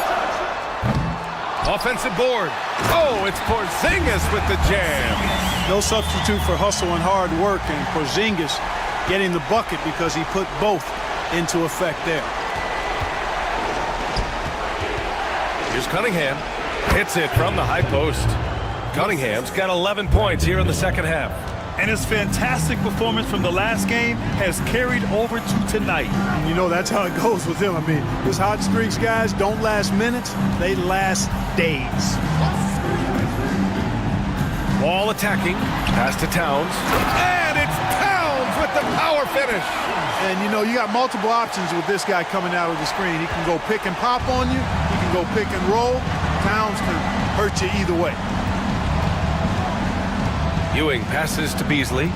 Offensive board. Oh, it's Porzingis with the jam. No substitute for hustle and hard work, and Porzingis getting the bucket because he put both into effect there. Here's Cunningham. Hits it from the high post. Cunningham's got 11 points here in the second half. And his fantastic performance from the last game has carried over to tonight. And you know, that's how it goes with him. I mean, his hot streaks, guys, don't last minutes. They last days. Wall attacking. Pass to Towns. And it's Towns with the power finish. And, you know, you got multiple options with this guy coming out of the screen. He can go pick and pop on you. He can go pick and roll. Towns can hurt you either way. Ewing passes to Beasley.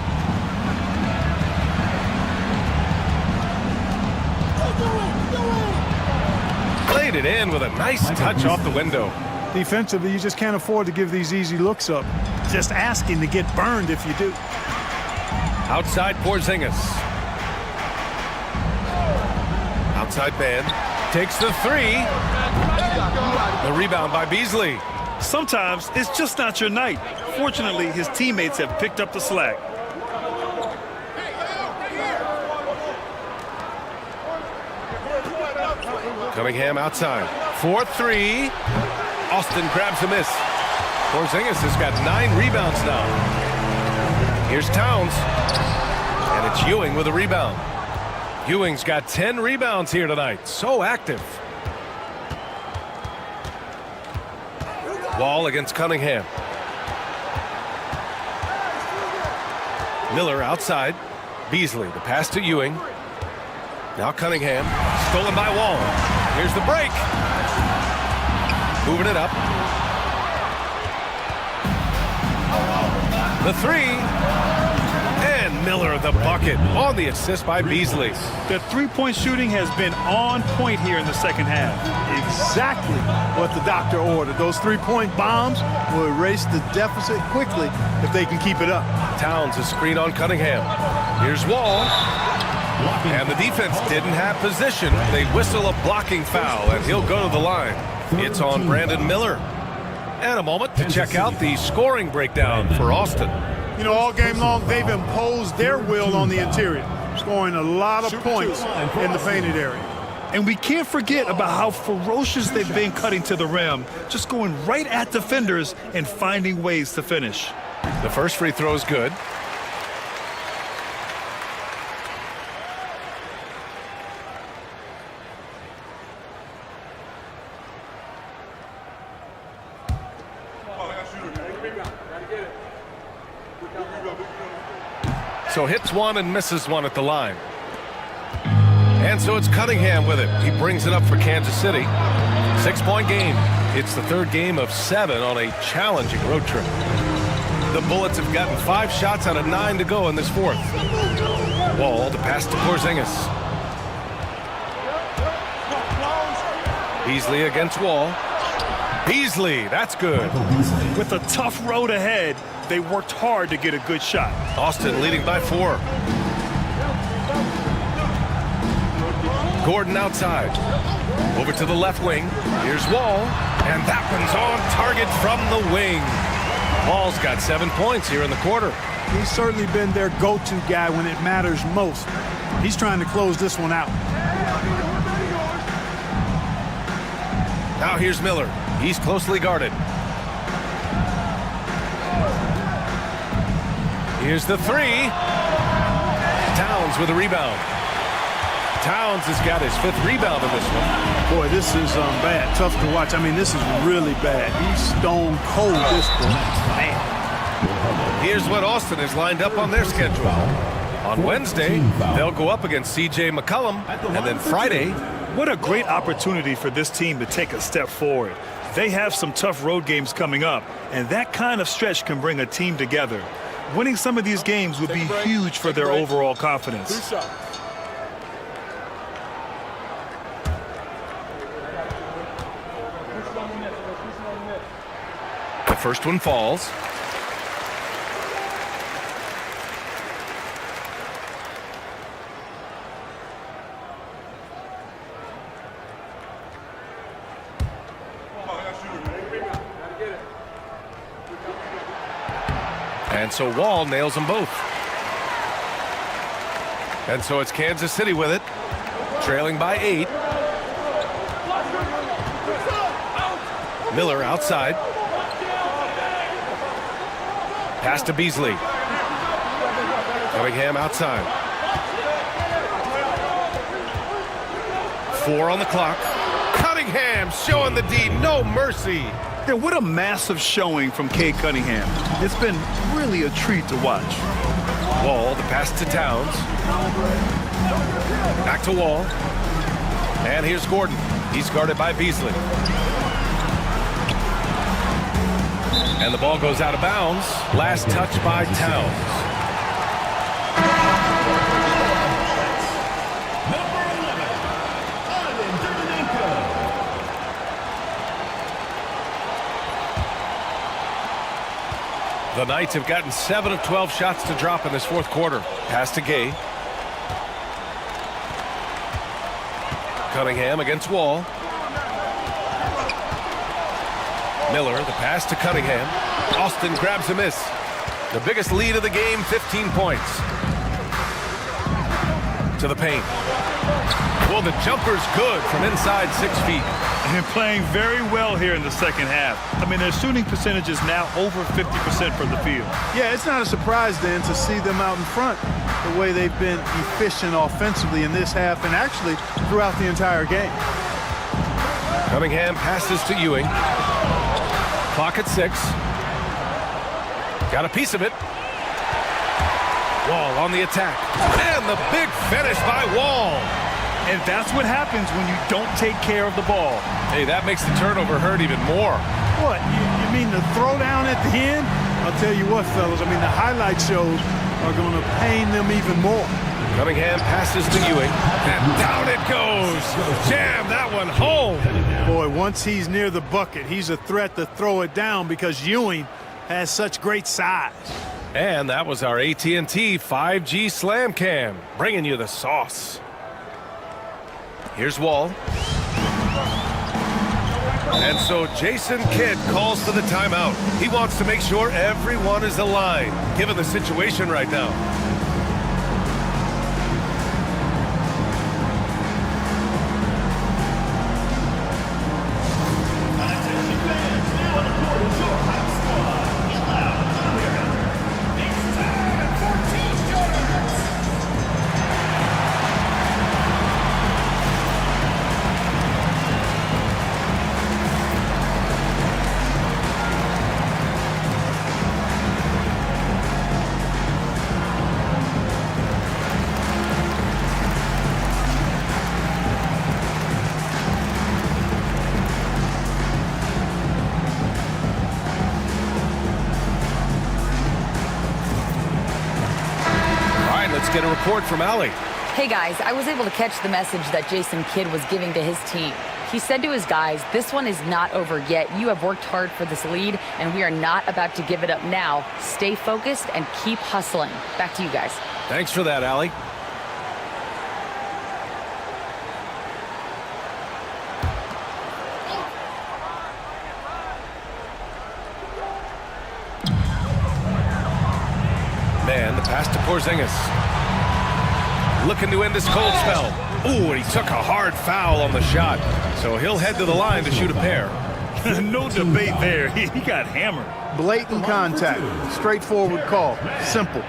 Played it in with a nice touch off the window. Defensively, you just can't afford to give these easy looks up. Just asking to get burned if you do. Outside Porzingis. Outside man. Takes the three. The rebound by Beasley. Sometimes it's just not your night. Fortunately, his teammates have picked up the slack. Cunningham outside. 4-3. Austin grabs a miss. Porzingis has got 9 rebounds now. Here's Towns. And it's Ewing with a rebound. Ewing's got 10 rebounds here tonight. So active. Wall against Cunningham. Miller outside. Beasley, the pass to Ewing. Now Cunningham, stolen by Wall. Here's the break. Moving it up. The three. And Miller the bucket on the assist by Beasley. The three-point shooting has been on point here in the second half. Exactly what the doctor ordered. Those three-point bombs will erase the deficit quickly if they can keep it up. Towns a screen on Cunningham. Here's Wall. And the defense didn't have position. They whistle a blocking foul, and he'll go to the line. It's on Brandon Miller. And a moment to check out the scoring breakdown for Austin. You know, all game long, they've imposed their will on the interior, scoring a lot of points in the painted area. And we can't forget about how ferocious they've been cutting to the rim, just going right at defenders and finding ways to finish. The first free throw is good. So hits one and misses one at the line. And so it's Cunningham with it. He brings it up for Kansas City. 6-point game. It's the third game of 7 on a challenging road trip. The Bullets have gotten 5 shots out of 9 to go in this fourth. Wall to pass to Porzingis. Beasley against Wall. Beasley, that's good. With a tough road ahead, they worked hard to get a good shot. Austin leading by 4. Gordon outside. Over to the left wing. Here's Wall. And that one's on target from the wing. Wall's got 7 points here in the quarter. He's certainly been their go-to guy when it matters most. He's trying to close this one out. Now here's Miller. He's closely guarded. Here's the three. Towns with a rebound. Towns has got his 5th rebound in this one. Boy, this is bad. Tough to watch. I mean, this is really bad. He's stone cold this point. Man. Here's what Austin has lined up on their schedule. On Wednesday, they'll go up against C.J. McCollum, and then Friday. What a great opportunity for this team to take a step forward. They have some tough road games coming up, and that kind of stretch can bring a team together. Winning some of these games would be huge for their overall confidence. The first one falls. And so Wall nails them both. And so it's Kansas City with it, trailing by 8. Miller outside. Pass to Beasley. Cunningham outside. 4 on the clock. Cunningham showing the D, no mercy. Yeah, what a massive showing from Cade Cunningham. It's been really a treat to watch. Wall, the pass to Towns. Back to Wall. And here's Gordon. He's guarded by Beasley. And the ball goes out of bounds. Last touch by Towns. The Knights have gotten 7 of 12 shots to drop in this fourth quarter. Pass to Gay. Cunningham against Wall. Miller, the pass to Cunningham. Austin grabs a miss. The biggest lead of the game, 15 points. To the paint. Well, the jumper's good from inside 6 feet. And they're playing very well here in the second half. I mean, their shooting percentage is now over 50% from the field. Yeah, it's not a surprise then to see them out in front the way they've been efficient offensively in this half and actually throughout the entire game. Cunningham passes to Ewing. Clock at 6. Got a piece of it. Wall on the attack. And the big finish by Wall. And that's what happens when you don't take care of the ball. Hey, that makes the turnover hurt even more. What, you mean the throwdown at the end? I'll tell you what, fellas, I mean, the highlight shows are going to pain them even more. Cunningham passes to Ewing. And down it goes. Jam that one home. Boy, once he's near the bucket, he's a threat to throw it down because Ewing has such great size. And that was our AT&T 5G Slam Cam, bringing you the sauce. Here's Wall. And so Jason Kidd calls for the timeout. He wants to make sure everyone is aligned, given the situation right now. Get a report from Allie. Hey guys, I was able to catch the message that Jason Kidd was giving to his team. He said to his guys, this one is not over yet. You have worked hard for this lead, and we are not about to give it up now. Stay focused and keep hustling. Back to you guys. Thanks for that, Allie. Man, the pass to Porzingis. Looking to end this cold spell. Ooh, and he took a hard foul on the shot. So he'll head to the line to shoot a pair. No debate there. He got hammered. Blatant contact. Straightforward call. Simple.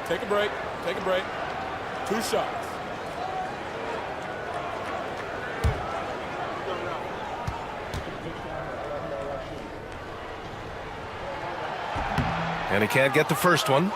Take a break. Take a break. 2 shots. And he can't get the first one.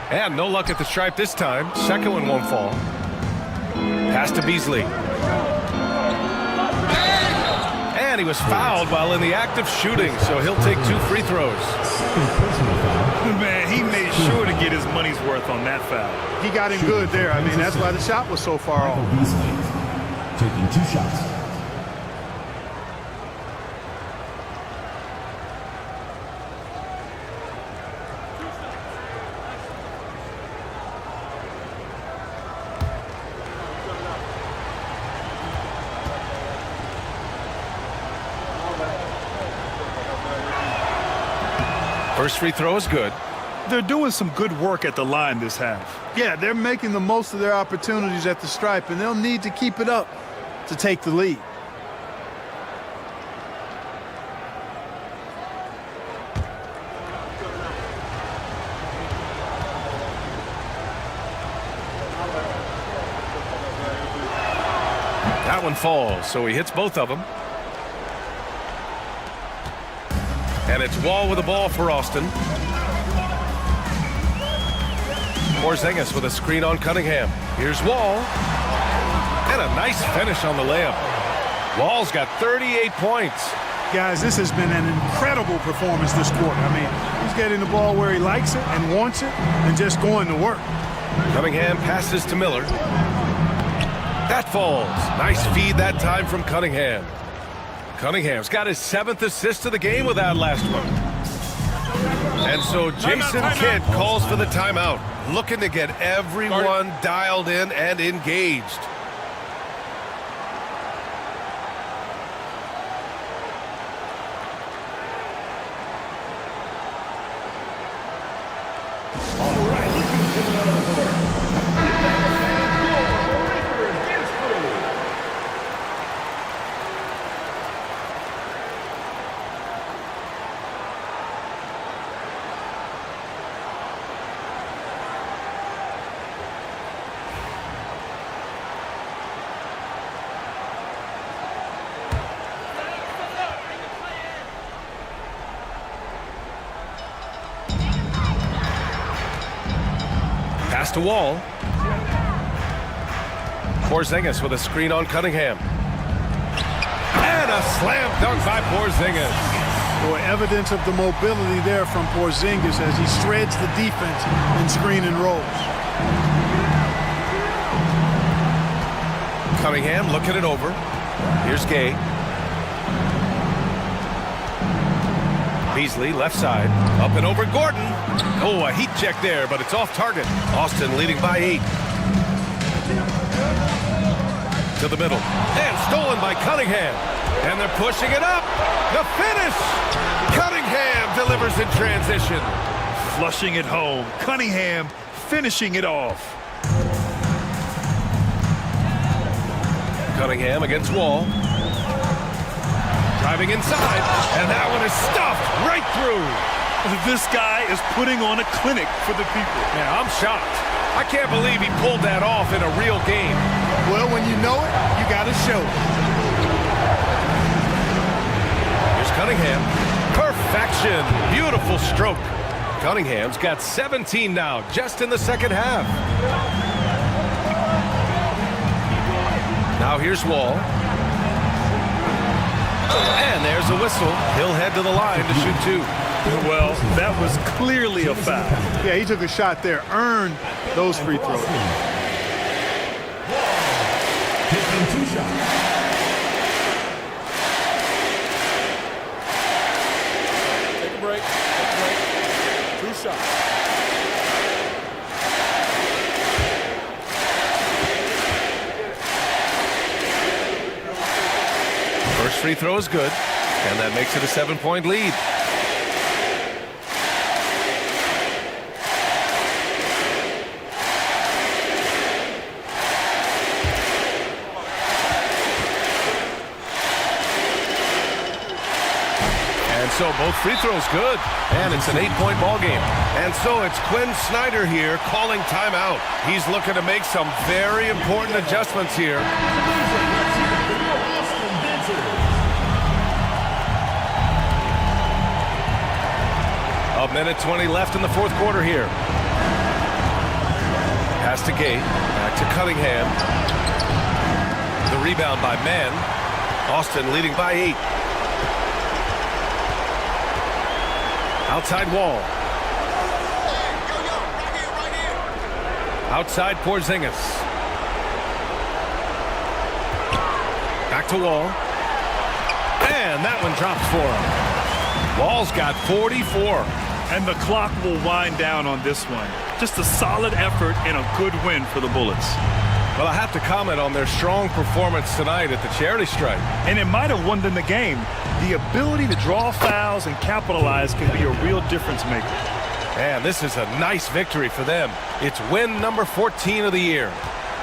And no luck at the stripe this time. Second one won't fall. Pass to Beasley. And he was fouled while in the act of shooting, so he'll take 2 free throws. Man, he made sure to get his money's worth on that foul. He got him good there. I mean, that's why the shot was so far off. Beasley taking 2 shots. First free throw is good. They're doing some good work at the line this half. Yeah, they're making the most of their opportunities at the stripe, and they'll need to keep it up to take the lead. That one falls, so he hits both of them. And it's Wall with the ball for Austin. Porzingis with a screen on Cunningham. Here's Wall. And a nice finish on the layup. Wall's got 38 points. Guys, this has been an incredible performance this quarter. I mean, he's getting the ball where he likes it and wants it and just going to work. Cunningham passes to Miller. That falls. Nice feed that time from Cunningham. Cunningham's got his 7th assist of the game with that last one. And so Jason Kidd calls for the timeout, looking to get everyone dialed in and engaged. Pass to Wall. Porzingis with a screen on Cunningham. And a slam dunk by Porzingis. Boy, evidence of the mobility there from Porzingis as he shreds the defense in screen and rolls. Cunningham looking it over. Here's Gay. Beasley left side. Up and over Gordon. Oh, a heat check there, but it's off target. Austin leading by 8. To the middle. And stolen by Cunningham. And they're pushing it up. The finish. Cunningham delivers in transition. Flushing it home. Cunningham finishing it off. Cunningham against Wall. Driving inside. And that one is stuffed right through. This guy is putting on a clinic for the people. Yeah, I'm shocked. I can't believe he pulled that off in a real game. Well, when you know it, you got to show it. Here's Cunningham. Perfection. Beautiful stroke. Cunningham's got 17 now, just in the second half. Now here's Wall. And there's a whistle. He'll head to the line to shoot 2. Well, that was clearly a foul. Yeah, he took a shot there, earned those free throws. Taking 2 shots. Take a break. Take a break. 2 shots. First free throw is good, and that makes it a 7-point lead. And so both free throws good, and it's an 8-point ball game. And so it's Quinn Snyder here calling timeout. He's looking to make some very important adjustments here. A minute 20 left in the fourth quarter here. Pass to Gay, back to Cunningham. The rebound by Mann. Austin leading by 8. Outside Wall. Outside Porzingis. Back to Wall. And that one drops for him. Wall's got 44. And the clock will wind down on this one. Just a solid effort and a good win for the Bullets. Well, I have to comment on their strong performance tonight at the charity stripe. And it might have won them the game. The ability to draw fouls and capitalize can be a real difference maker. And this is a nice victory for them. It's win number 14 of the year.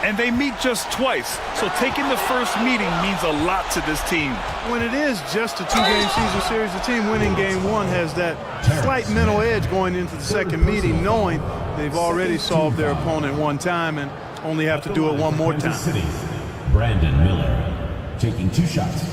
And they meet just twice, so taking the first meeting means a lot to this team. When it is just a 2-game season series, the team winning game 1 has that slight mental edge going into the second meeting, knowing they've already solved their opponent one time and only have to do it one more time. Brandon Miller. taking 2 shots.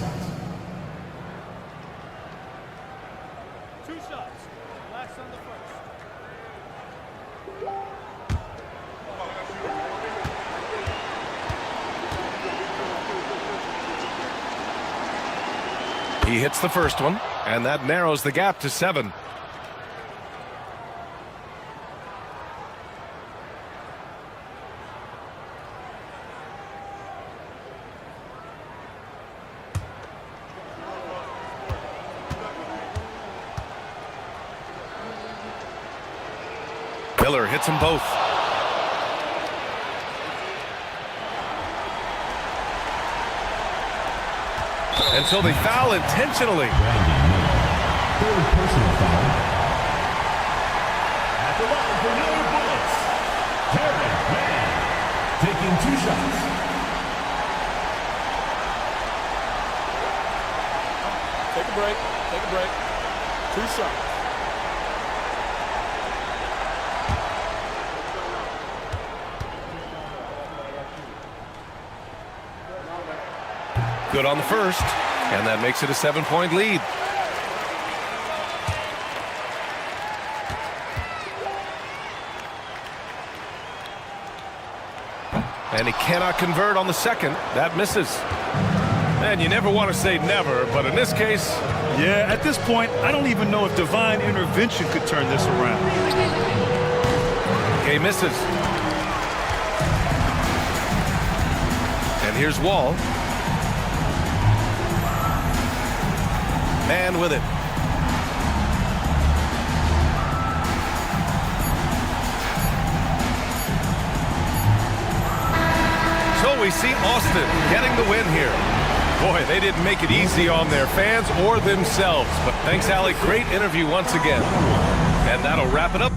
He hits the first one, and that narrows the gap to 7. Miller hits them both. Until they foul intentionally. Third personal foul. At the line for GODBLESS, Terry Mann, taking 2 shots. Take a break. Take a break. 2 shots. Good on the first, and that makes it a 7-point lead. And he cannot convert on the second. That misses. And you never want to say never, but in this case... Yeah, at this point, I don't even know if divine intervention could turn this around. Okay, misses. And here's Wall. Man with it. So we see Austin getting the win here. Boy, they didn't make it easy on their fans or themselves. But thanks, Allie. Great interview once again. And that'll wrap it up.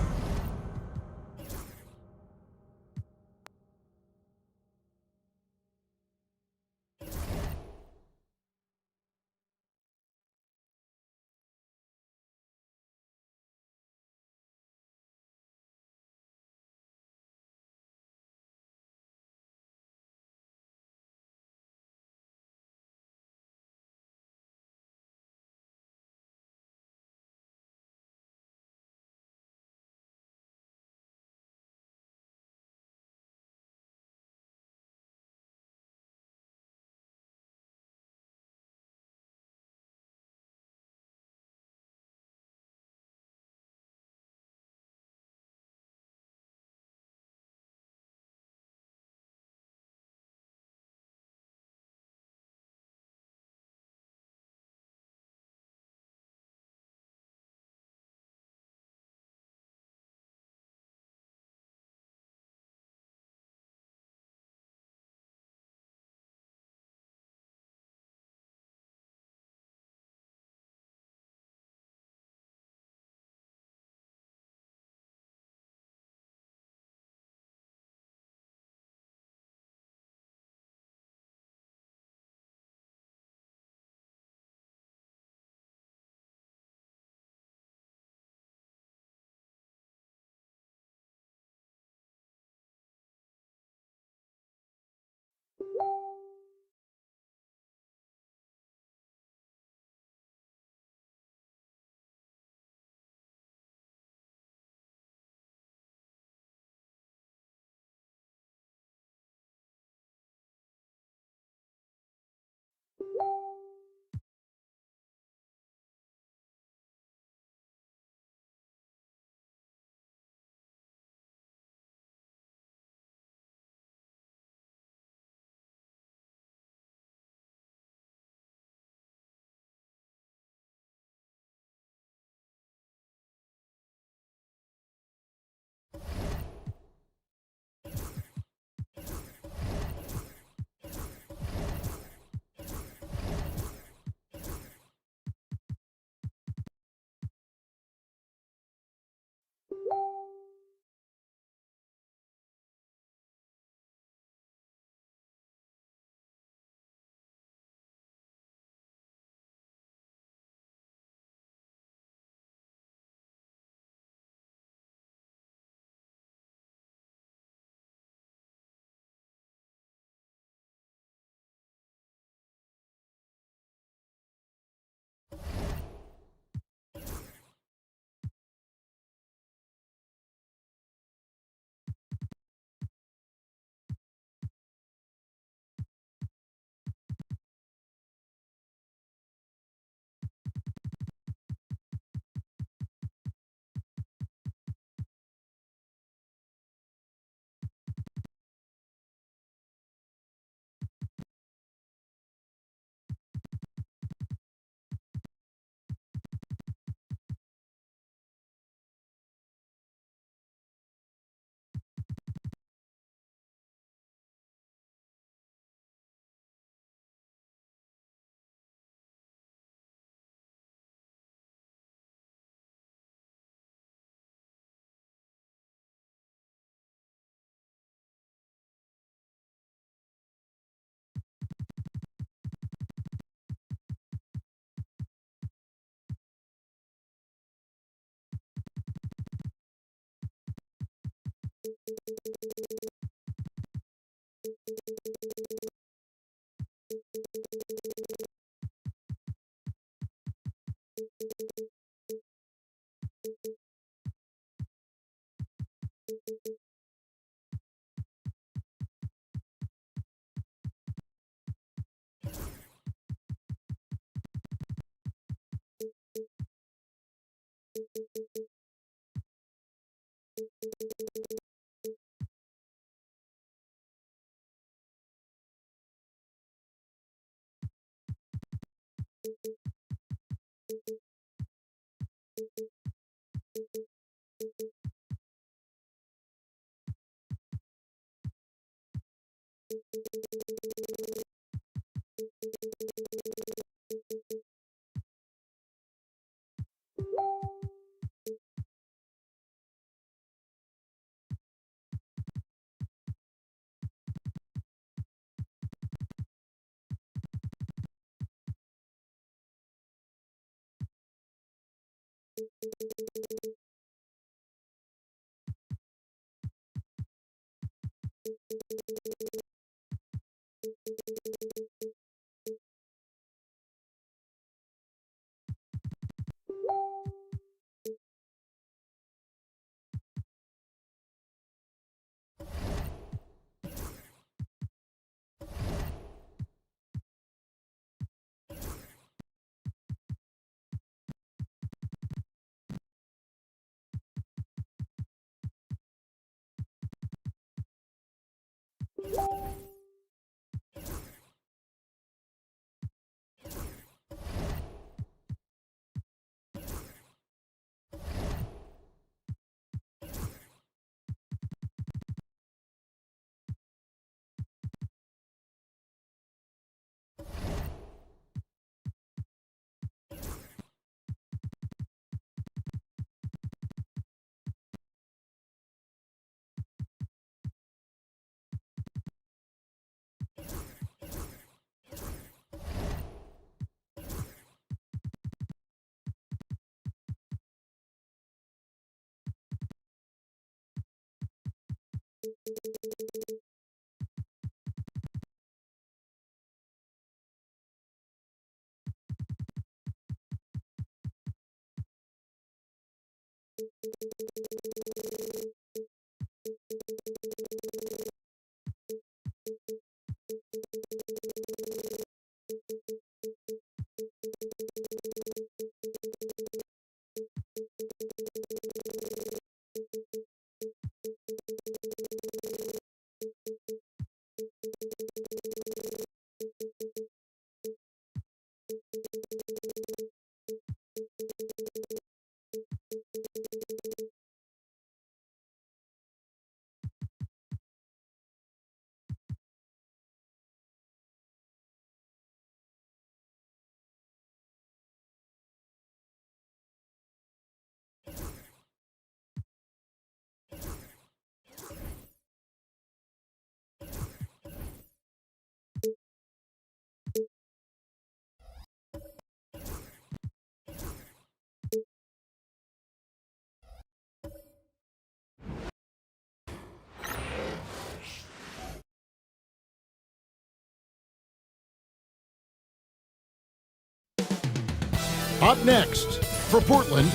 Up next for Portland,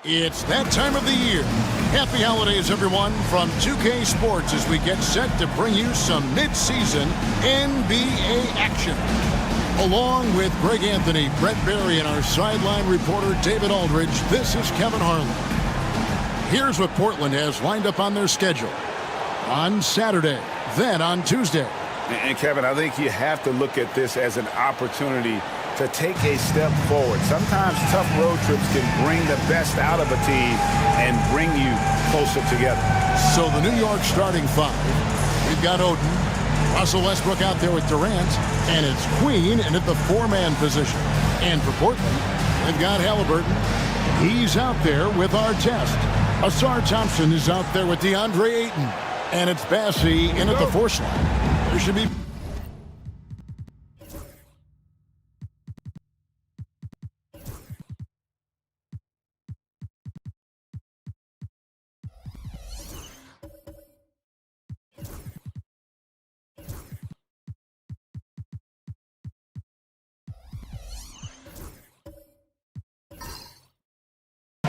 it's that time of the year. Happy holidays, everyone, from 2K Sports as we get set to bring you some mid-season NBA action. Along with Greg Anthony, Brett Barry, and our sideline reporter David Aldridge, this is Kevin Harlan. Here's what Portland has lined up on their schedule. On Saturday, then on Tuesday. And Kevin, I think you have to look at this as an opportunity to take a step forward. Sometimes tough road trips can bring the best out of a team and bring you closer together. So the New York starting five, we've got Oden, Russell Westbrook out there with Durant, and it's Queen in at the four-man position. And for Portland, we've got Halliburton. He's out there with Artest. Asar Thompson is out there with DeAndre Ayton. And it's Bassey in at the four slot. There should be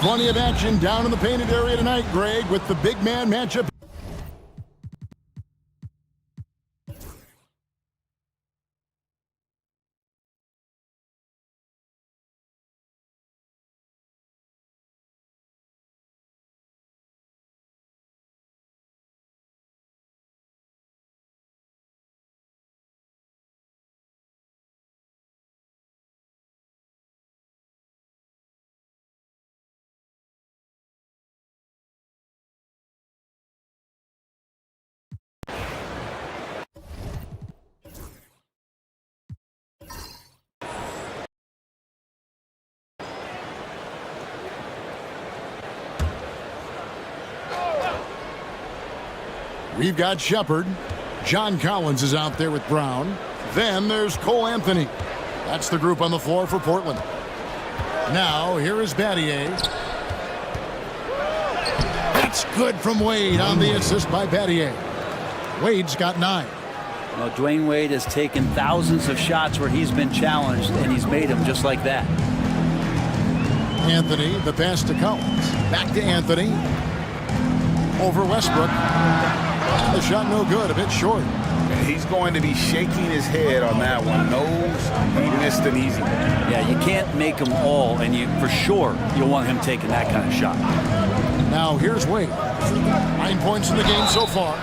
Plenty of action down in the painted area tonight, Greg, with the big man matchup. We've got Shepard. John Collins is out there with Brown. Then there's Cole Anthony. That's the group on the floor for Portland. Now, here is Battier. That's good from Wade on the assist by Battier. Wade's got 9. Well, Dwayne Wade has taken thousands of shots where he's been challenged, and he's made them just like that. Anthony, the pass to Collins. Back to Anthony. Over Westbrook. The shot no good, a bit short. He's going to be shaking his head on that one. Knows he missed an easy one. Yeah, you can't make them all, and you for sure you'll want him taking that kind of shot. Now here's Wade. 9 points in the game so far.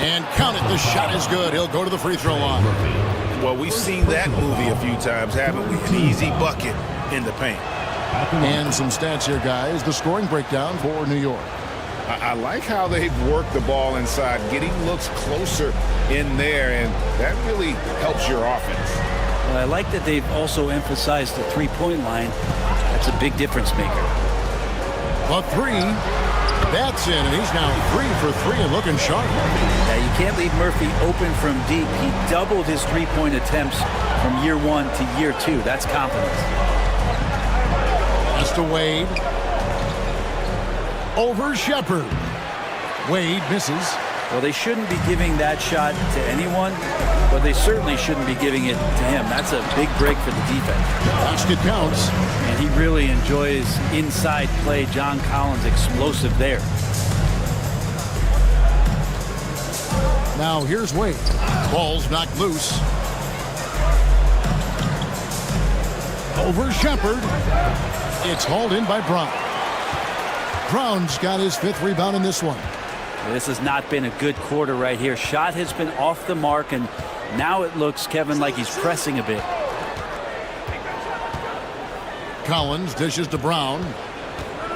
And count it, the shot is good. He'll go to the free throw line. Well, we've seen that movie a few times, haven't we? An easy bucket in the paint. And some stats here, guys. The scoring breakdown for New York. I like how they've worked the ball inside, getting looks closer in there, and that really helps your offense. Well, I like that they've also emphasized the three-point line. That's a big difference maker. A 3. That's in, and he's now 3 for 3 and looking sharp. Yeah, you can't leave Murphy open from deep. He doubled his three-point attempts from year 1 to year 2. That's confidence. That's to Wade. Over Shepard. Wade misses. Well, they shouldn't be giving that shot to anyone, but they certainly shouldn't be giving it to him. That's a big break for the defense. Basket counts. And he really enjoys inside play. John Collins explosive there. Now here's Wade. Ball's knocked loose. Over Shepard. It's hauled in by Brown. Brown's got his 5th rebound in this one. This has not been a good quarter right here. Shot has been off the mark, and now it looks, Kevin, like he's pressing a bit. Collins dishes to Brown.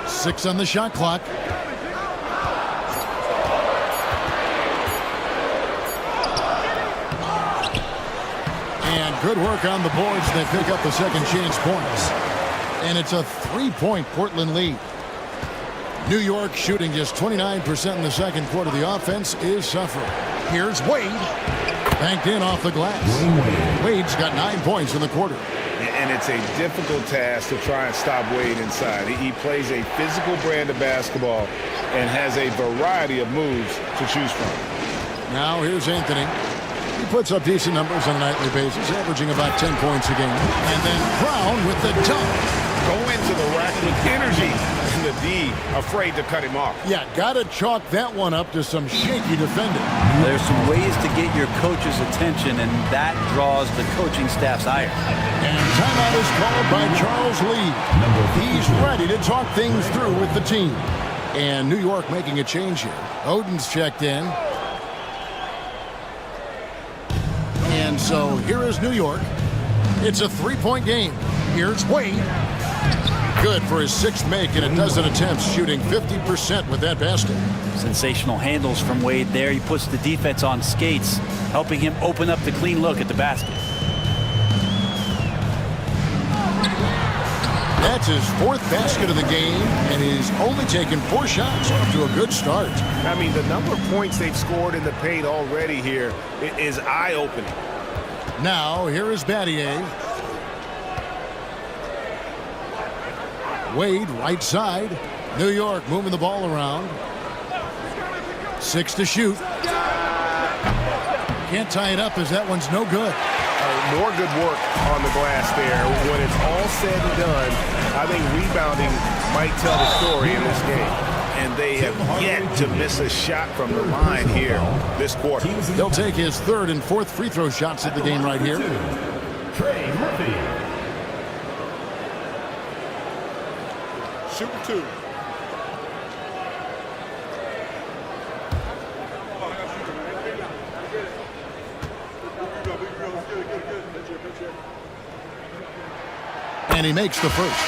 6 on the shot clock. And good work on the boards. They pick up the second chance points. And it's a 3-point Portland lead. New York shooting just 29% in the second quarter. The offense is suffering. Here's Wade. Banked in off the glass. Wade's got 9 points in the quarter. And it's a difficult task to try and stop Wade inside. He plays a physical brand of basketball and has a variety of moves to choose from. Now here's Anthony. He puts up decent numbers on a nightly basis, averaging about 10 points a game. And then Brown with the dunk. Go into the rack with energy. And the D afraid to cut him off. Yeah, got to chalk that one up to some shaky defending. There's some ways to get your coach's attention, and that draws the coaching staff's ire. And timeout is called by Charles Lee. He's ready to talk things through with the team. And New York making a change here. Oden's checked in. And so here is New York. It's a 3-point game. Here's Wade. Good for his 6th make and a dozen attempts, shooting 50% with that basket. Sensational handles from Wade there. He puts the defense on skates, helping him open up the clean look at the basket. That's his 4th basket of the game, and he's only taken 4 shots. Off to a good start. I mean, the number of points they've scored in the paint already here is eye-opening. Now, here is Battier. Wade, right side. New York moving the ball around. 6 to shoot. Can't tie it up as that one's no good. more good work on the glass there. When it's all said and done, I think rebounding might tell the story in this game. And they have yet to miss a shot from the line here this quarter. He'll take his third and fourth free throw shots at the game right here. Trey Murphy. Shooting 2. And he makes the first.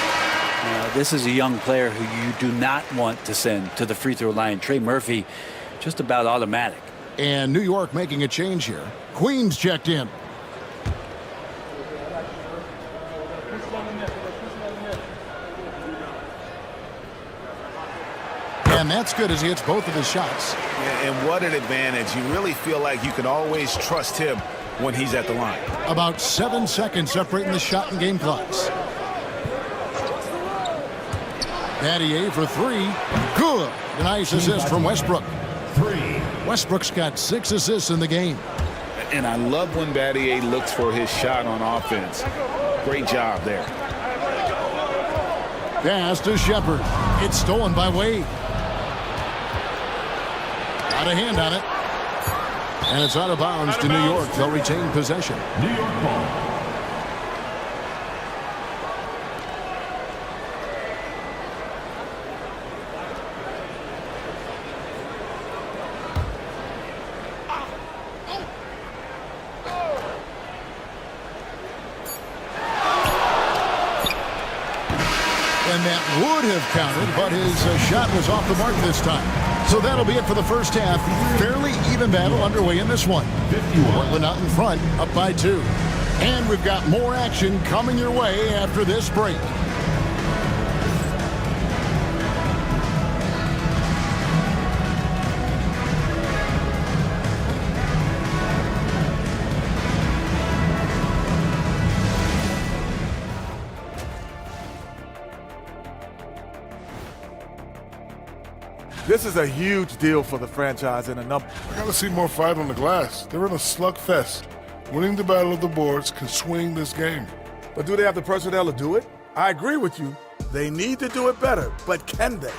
This is a young player who you do not want to send to the free throw line. Trey Murphy, just about automatic. And New York making a change here. Queens checked in. And that's good as he hits both of his shots. And what an advantage. You really feel like you can always trust him when he's at the line. About 7 seconds separating the shot and game clocks. Battier for 3. Good. A nice assist from Westbrook. 3. Westbrook's got 6 assists in the game. And I love when Battier looks for his shot on offense. Great job there. Pass to Shepard. It's stolen by Wade. Got a hand on it. And it's out of bounds to New York. They'll retain possession. New York ball. And that would have counted, but his shot was off the mark this time. So that'll be it for the first half. Fairly even battle underway in this one. Portland out in front, up by 2. And we've got more action coming your way after this break. This is a huge deal for the franchise in a number. I gotta see more fight on the glass. They're in a slugfest. Winning the battle of the boards can swing this game. But do they have the personnel to do it? I agree with you. They need to do it better, but can they?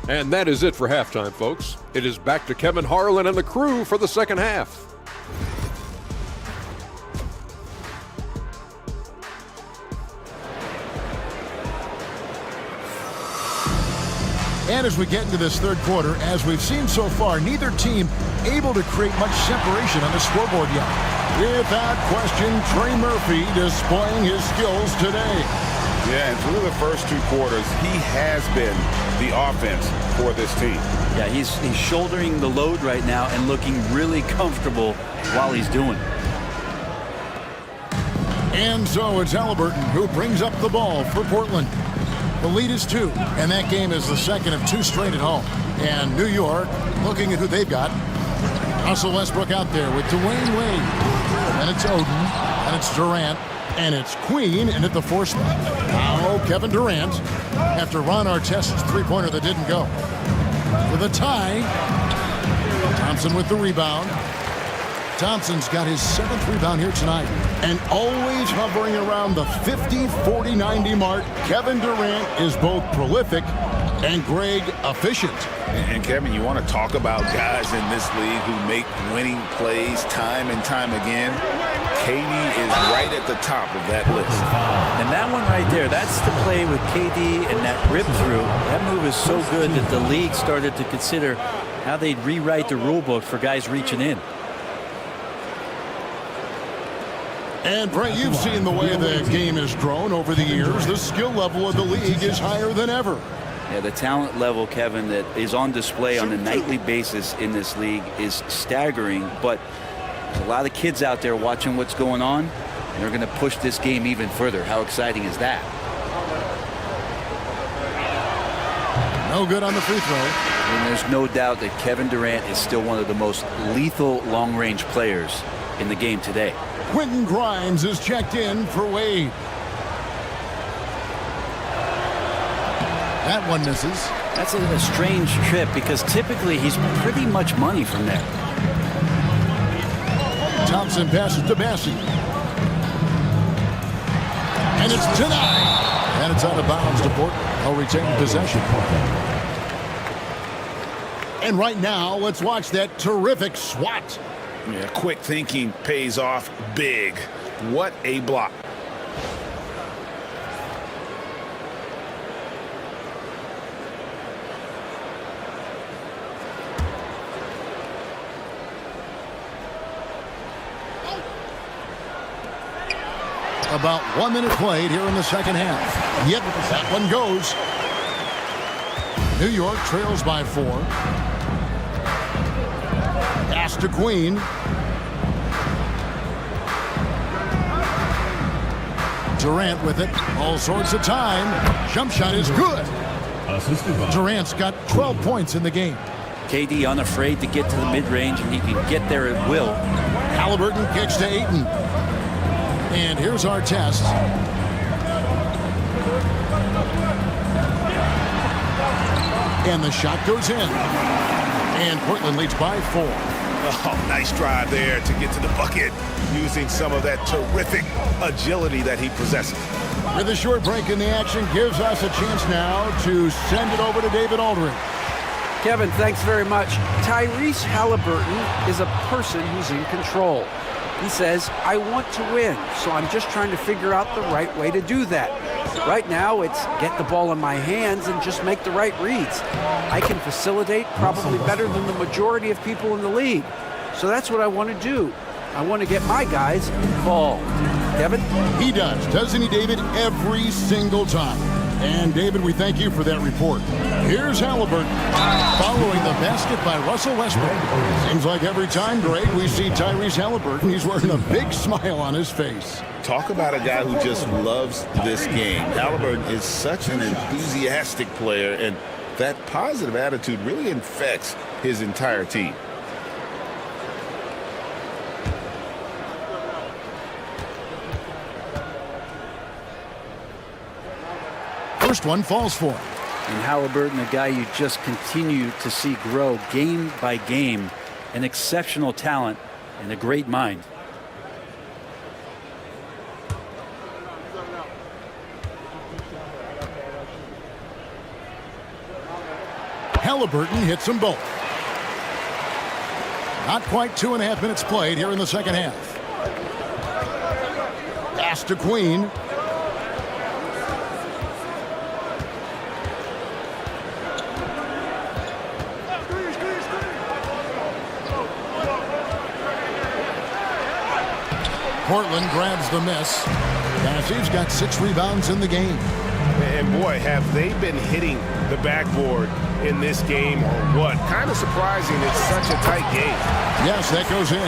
And that is it for halftime, folks. It is back to Kevin Harlan and the crew for the second half. And as we get into this third quarter, as we've seen so far, neither team able to create much separation on the scoreboard yet. Without question, Trey Murphy displaying his skills today. Yeah, and through the first 2 quarters, he has been the offense for this team. Yeah, he's shouldering the load right now and looking really comfortable while he's doing it. And so it's Halliburton who brings up the ball for Portland. The lead is 2, and that game is the second of 2 straight at home. And New York, looking at who they've got. Russell Westbrook out there with Dwayne Wade. And it's Oden, and it's Durant, and it's Queen, and at the 4 spot. Now Kevin Durant, after Ron Artest's three-pointer that didn't go. With a tie, Thompson with the rebound. Thompson's got his 7th rebound here tonight. And always hovering around the 50, 40, 90 mark, Kevin Durant is both prolific and Greg efficient. And Kevin, you want to talk about guys in this league who make winning plays time and time again. KD is right at the top of that list. And that one right there, that's the play with KD and that rip through. That move is so good that the league started to consider how they'd rewrite the rule book for guys reaching in. And Brent, you've seen the way the game has grown over the years. The skill level of the league is higher than ever. Yeah, the talent level, Kevin, that is on display on a nightly basis in this league is staggering. But there's a lot of kids out there watching what's going on. And they're going to push this game even further. How exciting is that? No good on the free throw. And there's no doubt that Kevin Durant is still one of the most lethal long-range players in the game today. Quentin Grimes is checked in for Wade. That one misses. That's a strange trip because typically he's pretty much money from there. Thompson passes to Bassey. And it's denied. And it's out of bounds to Portland. They'll retain possession. And right now, let's watch that terrific swat. Yeah, quick thinking pays off big. What a block. About 1 minute played here in the second half. Yep, that one goes. New York trails by 4. Pass to Queen. Durant with it. All sorts of time. Jump shot is good. Durant's got 12 points in the game. KD unafraid to get to the mid-range, and he can get there at will. Halliburton kicks to Ayton. And here's our test. And the shot goes in. And Portland leads by 4. Oh, nice drive there to get to the bucket using some of that terrific agility that he possesses. With a short break in the action gives us a chance now to send it over to David Aldridge. Kevin, thanks very much. Tyrese Halliburton is a person who's in control. He says, I want to win, so I'm just trying to figure out the right way to do that. Right now, it's get the ball in my hands and just make the right reads. I can facilitate probably better than the majority of people in the league. So that's what I want to do. I want to get my guys involved. Kevin? He does, doesn't he, David? Every single time. And, David, we thank you for that report. Here's Halliburton following the basket by Russell Westbrook. Seems like every time, Greg, we see Tyrese Halliburton, he's wearing a big smile on his face. Talk about a guy who just loves this game. Halliburton is such an enthusiastic player, and that positive attitude really infects his entire team. First one falls for him. And Halliburton, a guy you just continue to see grow game by game, an exceptional talent and a great mind. Halliburton hits them both. Not quite 2.5 minutes played here in the second half. Pass to Queen. Portland grabs the miss. Bassey's got 6 rebounds in the game. And boy, have they been hitting the backboard in this game or what? Kind of surprising it's such a tight game. Yes, that goes in.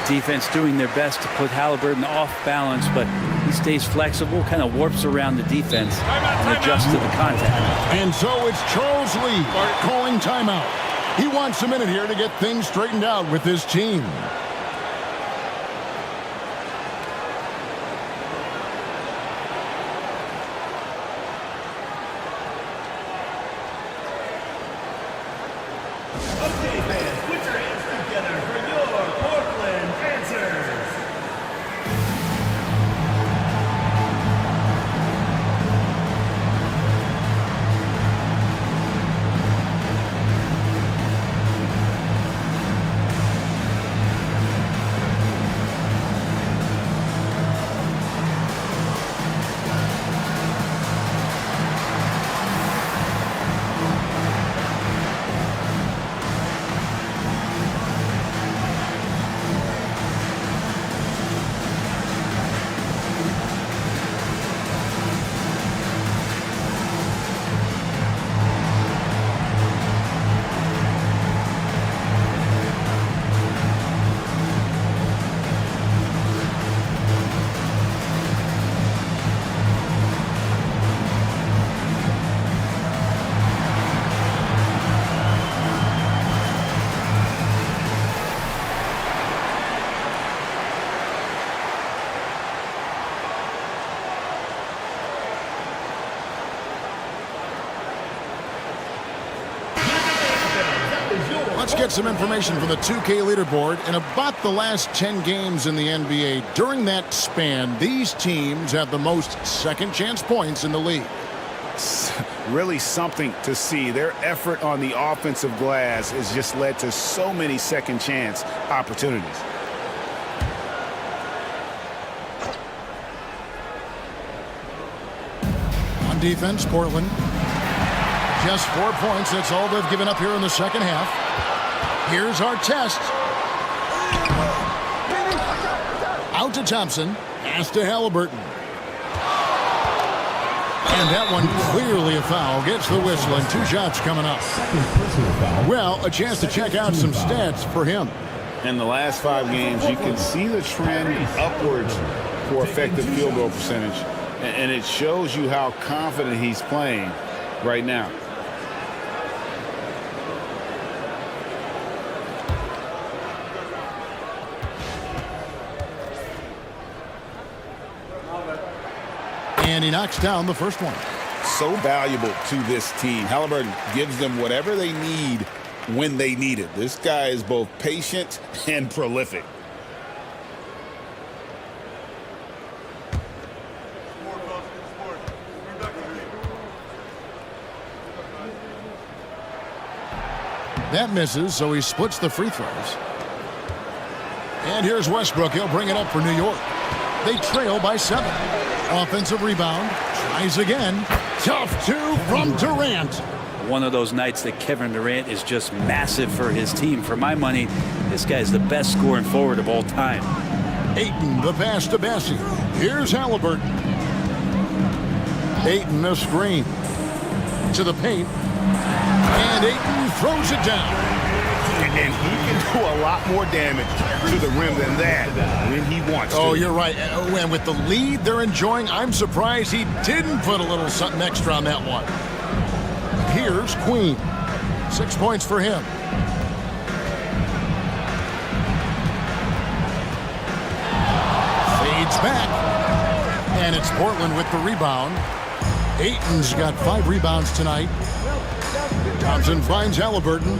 Defense doing their best to put Halliburton off balance, but he stays flexible, kind of warps around the defense and adjusts to the contact. And so it's Charles Lee calling timeout. He wants a minute here to get things straightened out with his team. Let's get some information from the 2K leaderboard. In about the last 10 games in the NBA, during that span, these teams have the most second chance points in the league. Really something to see. Their effort on the offensive glass has just led to so many second chance opportunities. On defense, Portland. Just 4 points. That's all they've given up here in the second half. Here's our test. Out to Thompson. Pass to Halliburton. And that one clearly a foul. Gets the whistle, and 2 shots coming up. Well, a chance to check out some stats for him. In the last 5 games, you can see the trend upwards for effective field goal percentage. And it shows you how confident he's playing right now. And he knocks down the first one. So valuable to this team. Halliburton gives them whatever they need when they need it. This guy is both patient and prolific. That misses, so he splits the free throws. And here's Westbrook. He'll bring it up for New York. They trail by 7. Offensive rebound. Tries again. Tough 2 from Durant. One of those nights that Kevin Durant is just massive for his team. For my money, this guy's the best scoring forward of all time. Ayton, the pass to Bessie. Here's Halliburton. Ayton, a screen. To the paint. And Ayton throws it down. And he can do a lot more damage to the rim than that when he wants to. Oh, you're right. And with the lead they're enjoying, I'm surprised he didn't put a little something extra on that one. Here's Queen. 6 points for him. Fades back. And it's Portland with the rebound. Ayton's got 5 rebounds tonight. Thompson finds Halliburton.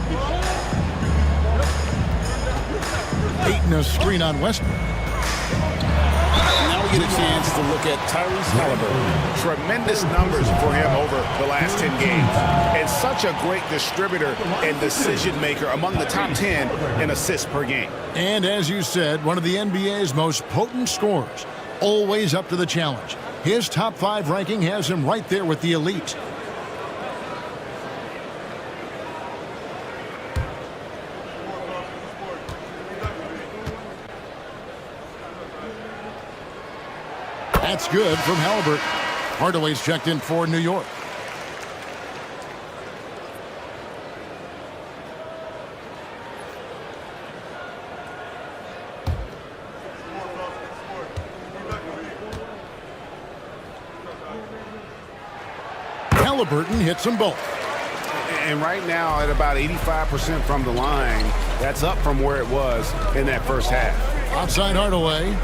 Ayton a screen on Westbrook. Now we get a chance to look at Tyrese Halliburton. Tremendous numbers for him over the last 10 games. And such a great distributor and decision maker among the top 10 in assists per game. And as you said, one of the NBA's most potent scorers. Always up to the challenge. His top 5 ranking has him right there with the elite. That's good from Halliburton. Hardaway's checked in for New York. Halliburton hits them both. And right now at about 85% from the line, that's up from where it was in that first half. Outside Hardaway.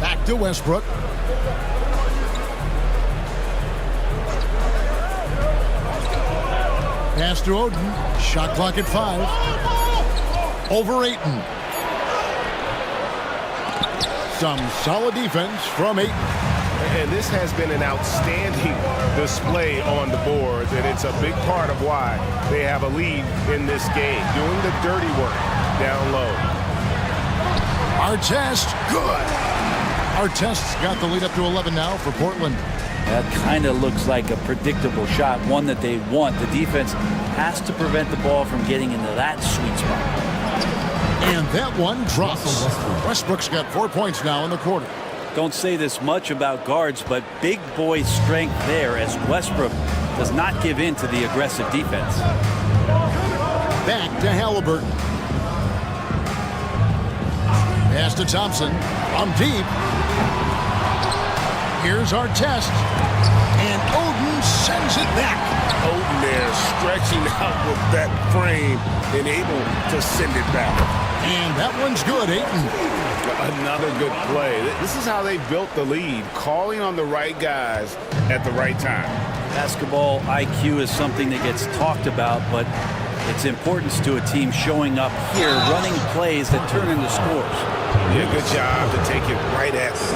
Back to Westbrook. Pass to Oden. Shot clock at 5. Over Ayton. Some solid defense from Ayton. And this has been an outstanding display on the boards, and it's a big part of why they have a lead in this game, doing the dirty work down low. Artest, good. Artest's got the lead up to 11 now for Portland. That kind of looks like a predictable shot, one that they want. The defense has to prevent the ball from getting into that sweet spot. And that one drops. Westbrook's got 4 points now in the quarter. Don't say this much about guards, but big boy strength there as Westbrook does not give in to the aggressive defense. Back to Halliburton. Pass to Thompson. From deep. Here's Artest. And Oden sends it back. Oden there stretching out with that frame and able to send it back. And that one's good, Ayton. Another good play. This is how they built the lead, calling on the right guys at the right time. Basketball IQ is something that gets talked about, but its importance to a team showing up here, running plays that turn into scores. Yeah, good job to take it right at them.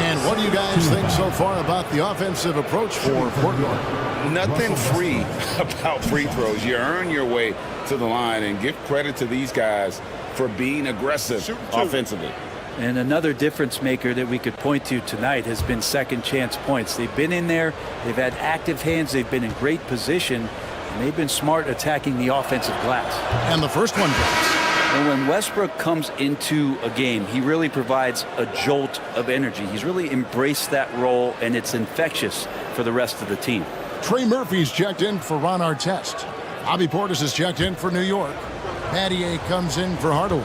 And what do you guys think so far about the offensive approach for Portland? Nothing free about free throws. You earn your way to the line, and give credit to these guys for being aggressive offensively. And another difference maker that we could point to tonight has been second chance points. They've been in there, they've had active hands, they've been in great position, and they've been smart attacking the offensive glass. And the first one drops. And when Westbrook comes into a game, he really provides a jolt of energy. He's really embraced that role, and it's infectious for the rest of the team. Trey Murphy's checked in for Ron Artest. Bobby Portis is checked in for New York. Battier comes in for Hardaway.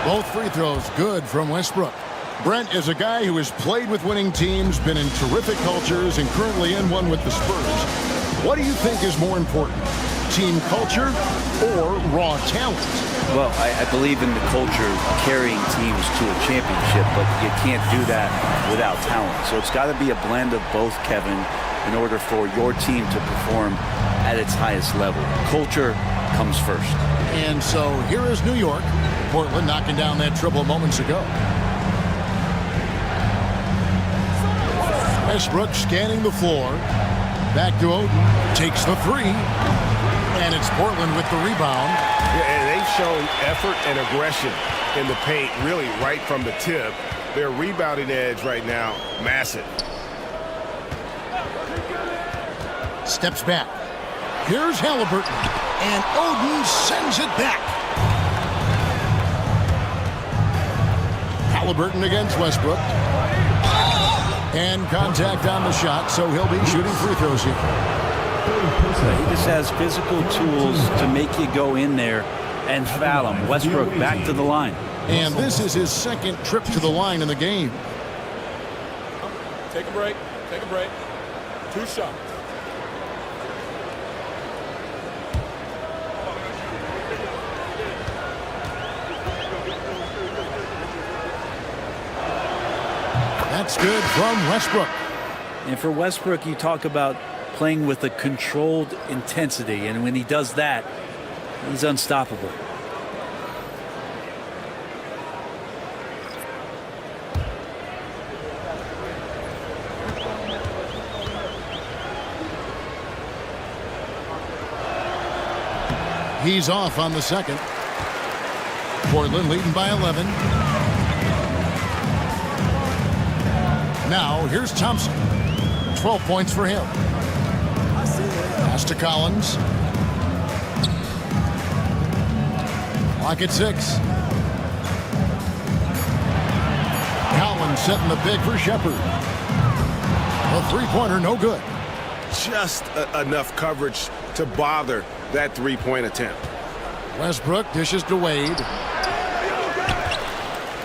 Both free throws good from Westbrook. Brent is a guy who has played with winning teams, been in terrific cultures, and currently in one with the Spurs. What do you think is more important, team culture or raw talent? Well, I believe in the culture of carrying teams to a championship, but you can't do that without talent. So it's got to be a blend of both, Kevin, in order for your team to perform at its highest level. Culture comes first. And so here is New York. Portland knocking down that triple moments ago. Westbrook scanning the floor. Back to Oden. Takes the three. And it's Portland with the rebound. Yeah, and they've shown effort and aggression in the paint, really right from the tip. Their rebounding edge right now, massive. Steps back. Here's Halliburton. And Oden sends it back. Halliburton against Westbrook. And contact on the shot, so he'll be shooting free throws here. He just has physical tools to make you go in there and foul him. Westbrook back to the line. And this is his second trip to the line in the game. Take a break. Take a break. 2 shots. That's good from Westbrook. And for Westbrook, you talk about playing with a controlled intensity, and when he does that, he's unstoppable. He's off on the second. Portland leading by 11. Now, here's Thompson. 12 points for him. Pass to Collins. Clock at 6. Collins setting the big for Shepard. A three-pointer, no good. Just enough coverage to bother that three-point attempt. Westbrook dishes to Wade.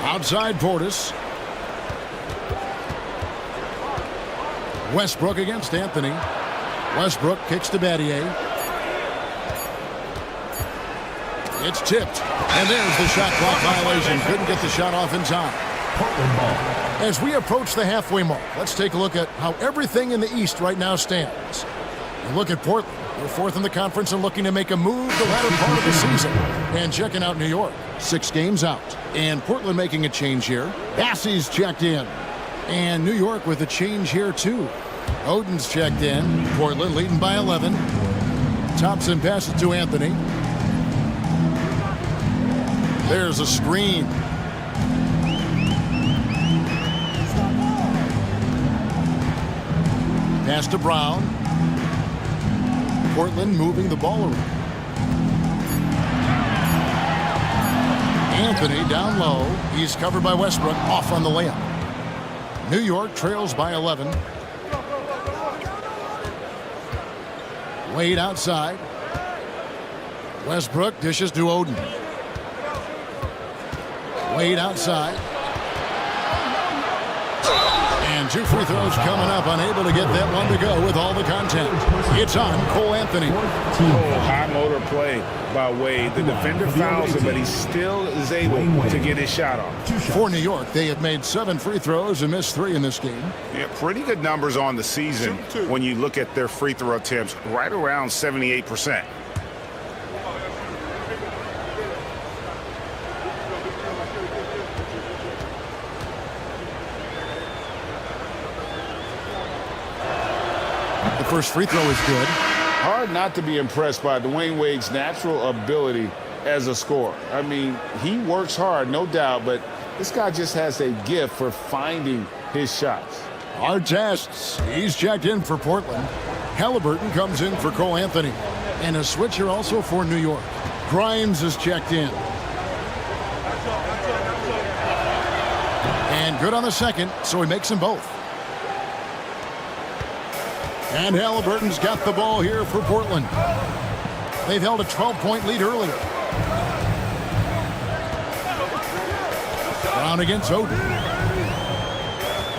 Outside Portis. Westbrook against Anthony. Westbrook kicks to Battier. It's tipped. And there's the shot clock violation. Couldn't get the shot off in time. As we approach the halfway mark, let's take a look at how everything in the East right now stands. You look at Portland. They're fourth in the conference and looking to make a move the latter part of the season. And checking out New York. 6 games out. And Portland making a change here. Bassey's checked in. And New York with a change here, too. Oden's checked in. Portland leading by 11. Thompson passes to Anthony. There's a screen. Pass to Brown. Portland moving the ball around. Anthony down low. He's covered by Westbrook. Off on the layup. New York trails by 11. Wade outside. Westbrook dishes to Oden. Wade outside. And And 2 free throws coming up, unable to get that one to go with all the contact. It's on Cole Anthony. High motor play by Wade. The defender fouls him, but he still is able to get his shot off. For New York, they have made 7 free throws and missed 3 in this game. Yeah, pretty good numbers on the season when you look at their free throw attempts, right around 78%. The first free throw is good. Hard not to be impressed by Dwayne Wade's natural ability as a scorer. I mean, he works hard, no doubt, but this guy just has a gift for finding his shots. Our tests. He's checked in for Portland. Halliburton comes in for Cole Anthony. And a switcher also for New York. Grimes is checked in. And good on the second, so he makes them both. And Halliburton's got the ball here for Portland. They've held a 12-point lead earlier. Brown against Oden.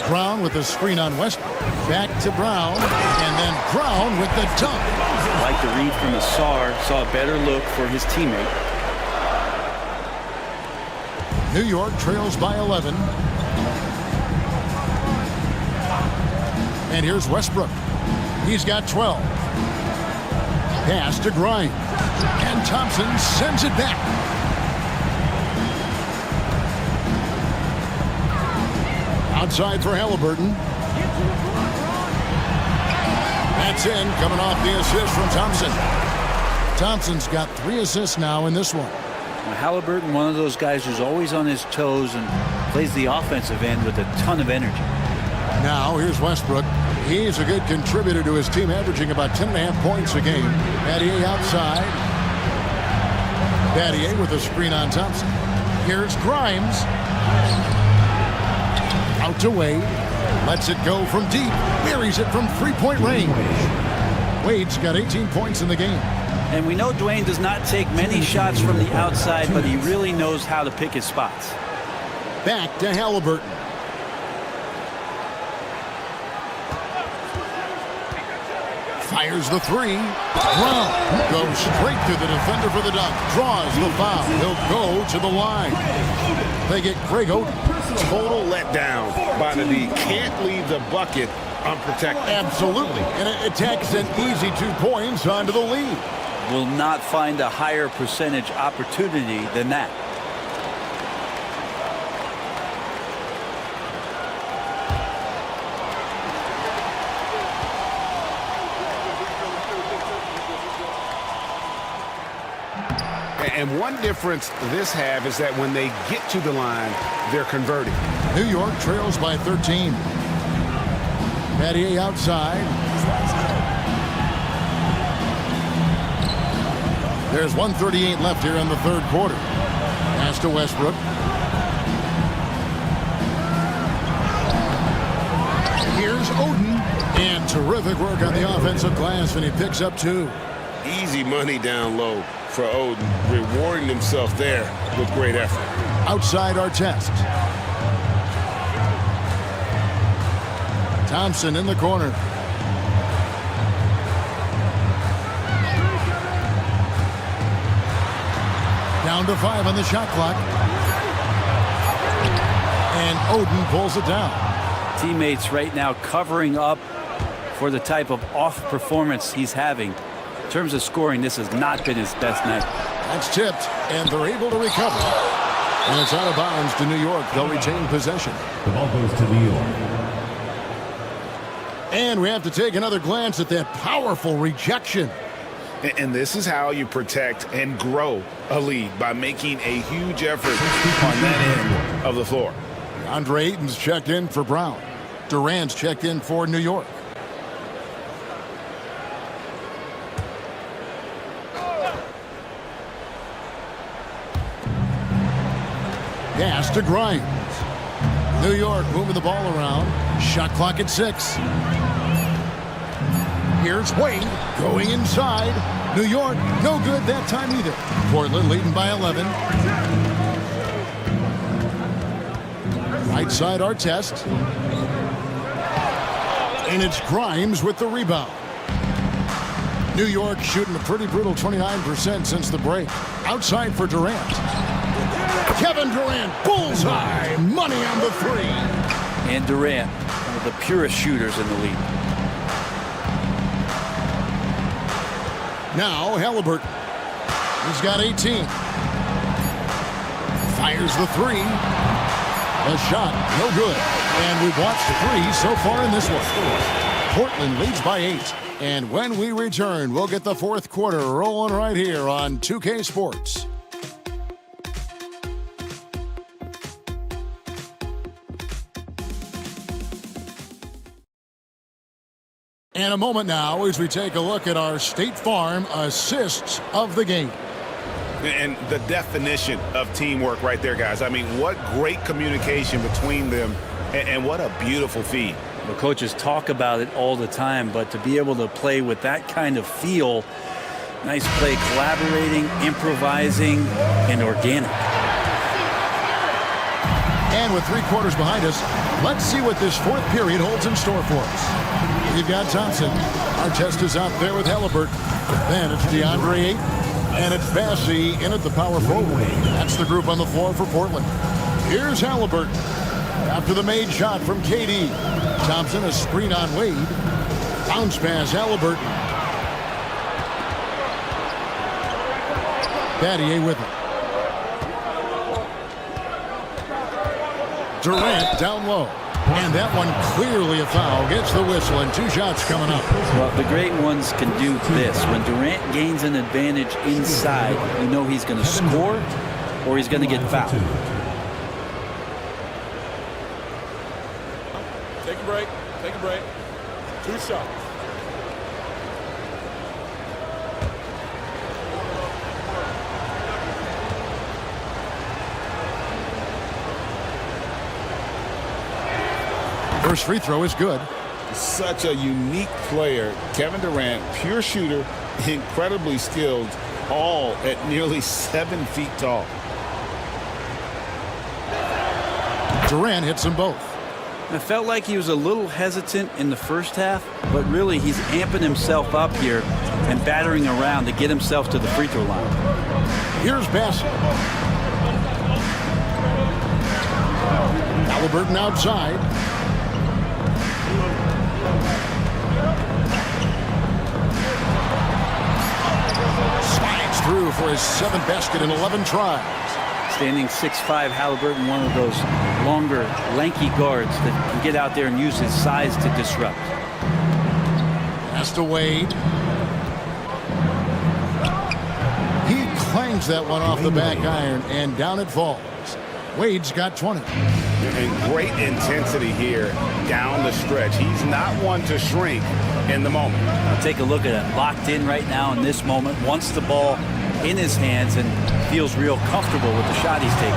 Brown with the screen on Westbrook. Back to Brown, and then Brown with the dunk. Like the read from the saw a better look for his teammate. New York trails by 11. And here's Westbrook. He's got 12. Pass to Grimes. And Thompson sends it back. Outside for Halliburton. That's in, coming off the assist from Thompson. Thompson's got 3 assists now in this one. Now, Halliburton, one of those guys who's always on his toes and plays the offensive end with a ton of energy. Now here's Westbrook. He's a good contributor to his team, averaging about 10.5 points a game. Battier outside. Battier with a screen on Thompson. Here's Grimes. Out to Wade. Lets it go from deep. Buries it from 3-point range. Wade's got 18 points in the game. And we know Dwayne does not take many shots from the outside, but he really knows how to pick his spots. Back to Halliburton. Fires the 3. Brown goes straight through the defender for the dunk. Draws the foul. He'll go to the line. They get Greg Oden. Total letdown by the D. Can't leave the bucket unprotected. Absolutely. And it takes an easy 2 points onto the lead. Will not find a higher percentage opportunity than that. And one difference this half is that when they get to the line, they're converting. New York trails by 13. Battier outside. There's 1:38 left here in the third quarter. Pass to Westbrook. Here's Oden. And terrific work on the offensive glass, and he picks up 2. Easy money down low for Oden, rewarding himself there with great effort. Outside our test. Thompson in the corner. Down to 5 on the shot clock. And Oden pulls it down. Teammates right now covering up for the type of off performance he's having. In terms of scoring, this has not been his best night. That's tipped, and they're able to recover. And it's out of bounds to New York. They'll retain possession. The ball goes to New York. And we have to take another glance at that powerful rejection. And this is how you protect and grow a lead, by making a huge effort on that end of the floor. Andre Ayton's checked in for Brown. Durant's checked in for New York. Pass to Grimes. New York moving the ball around. Shot clock at 6. Here's Wade going inside. New York, no good that time either. Portland leading by 11. Right side our test. And it's Grimes with the rebound. New York shooting a pretty brutal 29% since the break. Outside for Durant. Kevin Durant, bullseye, money on the three. And Durant, one of the purest shooters in the league. Now Halliburton. He's got 18. Fires the three. The shot, no good. And we've watched 3 so far in this one. Portland leads by 8. And when we return, we'll get the fourth quarter rolling right here on 2K Sports. And a moment now as we take a look at our State Farm assists of the game. And the definition of teamwork right there, guys. I mean, what great communication between them, and what a beautiful feed. The coaches talk about it all the time, but to be able to play with that kind of feel, nice play, collaborating, improvising, and organic. And with 3 quarters behind us, let's see what this fourth period holds in store for us. You've got Thompson. Artest is out there with Halliburton. Then it's DeAndre Ayton. And it's Bassey in at the power forward. That's the group on the floor for Portland. Here's Halliburton. After the made shot from KD. Thompson, a screen on Wade. Bounce pass, Halliburton. Battier with it. Durant down low. And that one clearly a foul. Gets the whistle and 2 shots coming up. Well, the great ones can do this. When Durant gains an advantage inside, you know he's going to score or he's going to get fouled. Take a break. Take a break. 2 shots. First free throw is good. Such a unique player. Kevin Durant, pure shooter, incredibly skilled, all at nearly 7 feet tall. Durant hits them both. I felt like he was a little hesitant in the first half, but really he's amping himself up here and battering around to get himself to the free throw line. Here's Bassett. Halliburton outside. Slides through for his 7th basket in 11 tries. Standing 6'5", Halliburton, one of those longer, lanky guards that can get out there and use his size to disrupt. Pass to Wade. He clangs that one off the back iron, and down it falls. Wade's got 20. And great intensity here down the stretch. He's not one to shrink in the moment. Now take a look at it. Locked in right now in this moment. Wants the ball in his hands and feels real comfortable with the shot he's taking.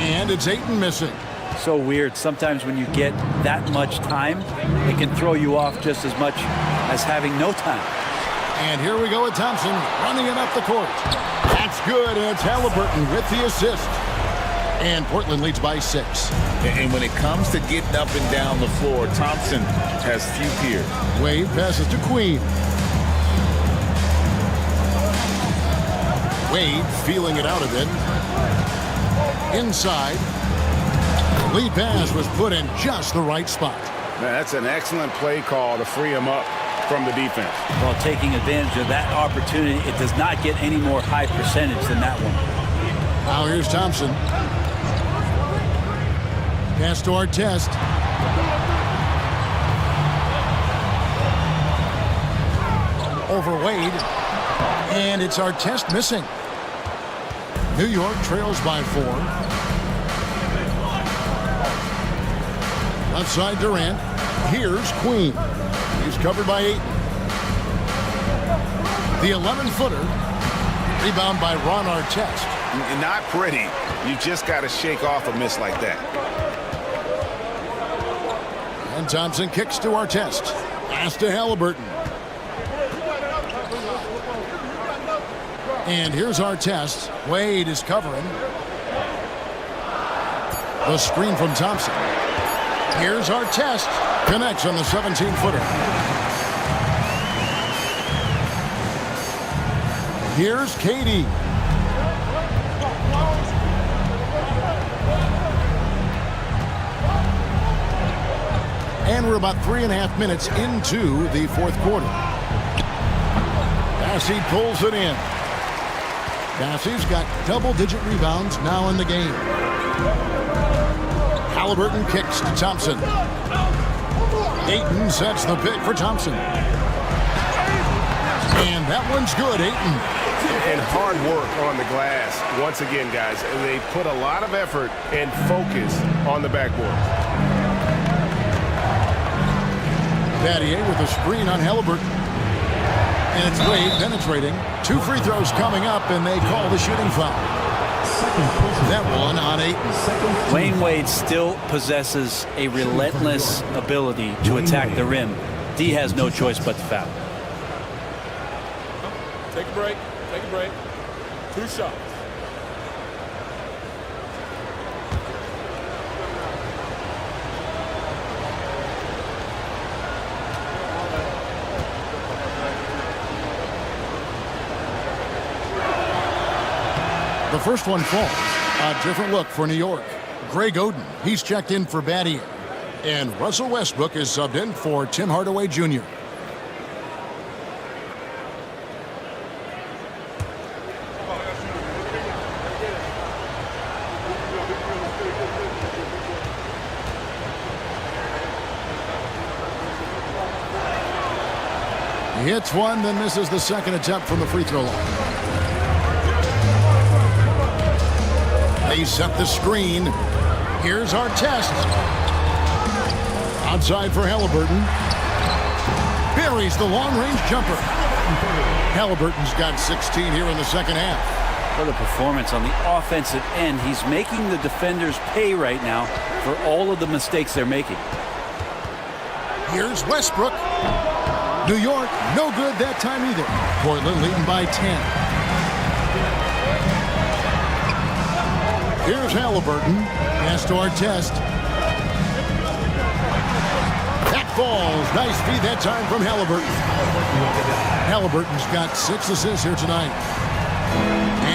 And it's Ayton missing. So weird. Sometimes when you get that much time, it can throw you off just as much as having no time. And here we go with Thompson running it up the court. That's good, and it's Halliburton with the assist. And Portland leads by 6. And when it comes to getting up and down the floor, Thompson has few peers. Wade passes to Queen. Wade feeling it out a bit. Inside. Lead pass was put in just the right spot. Man, that's an excellent play call to free him up from the defense. Well, taking advantage of that opportunity, it does not get any more high percentage than that one. Now here's Thompson. Pass to Artest. Over Wade. And it's Artest missing. New York trails by 4. Left side Durant. Here's Queen. He's covered by 8. The 11-footer. Rebound by Ron Artest. Not pretty. You just got to shake off a miss like that. And Thompson kicks to Artest. Pass to Halliburton. And here's Artest. Wade is covering. The screen from Thompson. Here's our test. Connects on the 17-footer. Here's Katie. And we're about 3.5 minutes into the fourth quarter. Bassey pulls it in. Bassey's got double-digit rebounds now in the game. Halliburton kicks to Thompson. Ayton sets the pick for Thompson. And that one's good, Ayton. And hard work on the glass. Once again, guys, they put a lot of effort and focus on the backboard. Battier with a screen on Halliburton. And it's Wade penetrating. 2 free throws coming up, and they call the shooting foul. That one on Ayton. Wayne Wade still possesses a relentless ability to attack the rim. D has no choice but to foul. Take a break. Take a break. 2 shots. The first one falls. A different look for New York. Greg Oden, he's checked in for Battier. And Russell Westbrook is subbed in for Tim Hardaway Jr. He hits one, then misses the second attempt from the free throw line. They set the screen. Here's our test. Outside for Halliburton. Buries the long-range jumper. Halliburton's got 16 here in the second half. What a performance on the offensive end. He's making the defenders pay right now for all of the mistakes they're making. Here's Westbrook. New York, no good that time either. Portland leading by 10. Here's Halliburton. Pass to our test. That falls. Nice feed that time from Halliburton. Halliburton's got 6 assists here tonight.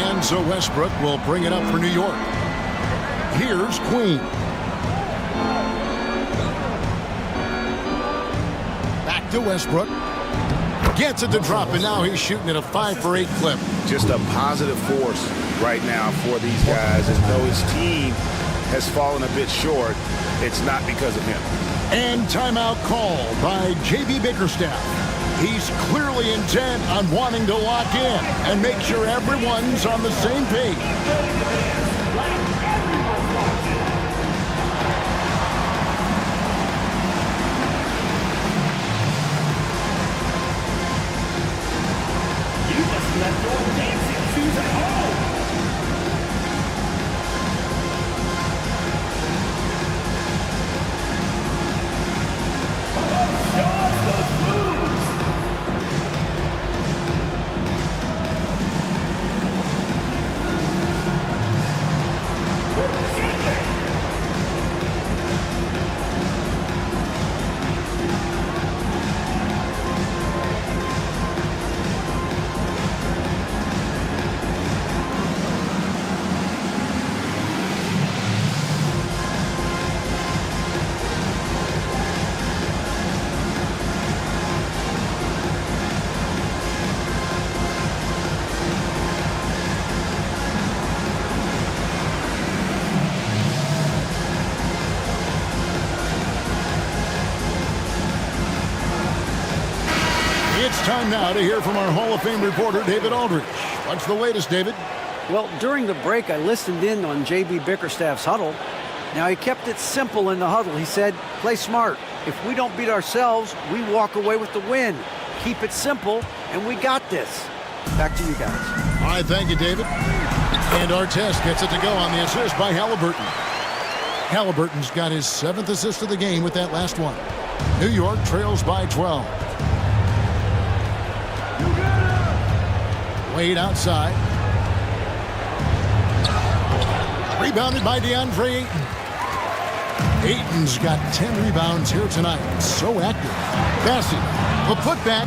And so Westbrook will bring it up for New York. Here's Queen. Back to Westbrook. Gets it to drop, and now he's shooting at a 5 for 8 clip. Just a positive force right now for these guys. And though his team has fallen a bit short, it's not because of him. And timeout called by J.B. Bickerstaff. He's clearly intent on wanting to lock in and make sure everyone's on the same page. It's time now to hear from our Hall of Fame reporter, David Aldridge. What's the latest, David? Well, during the break, I listened in on J.B. Bickerstaff's huddle. Now, he kept it simple in the huddle. He said, play smart. If we don't beat ourselves, we walk away with the win. Keep it simple, and we got this. Back to you guys. All right, thank you, David. And Artest gets it to go on the assist by Halliburton. Halliburton's got his 7th assist of the game with that last one. New York trails by 12. Wade outside. Rebounded by DeAndre Ayton. Ayton's got 10 rebounds here tonight. So active. Bassey, a putback.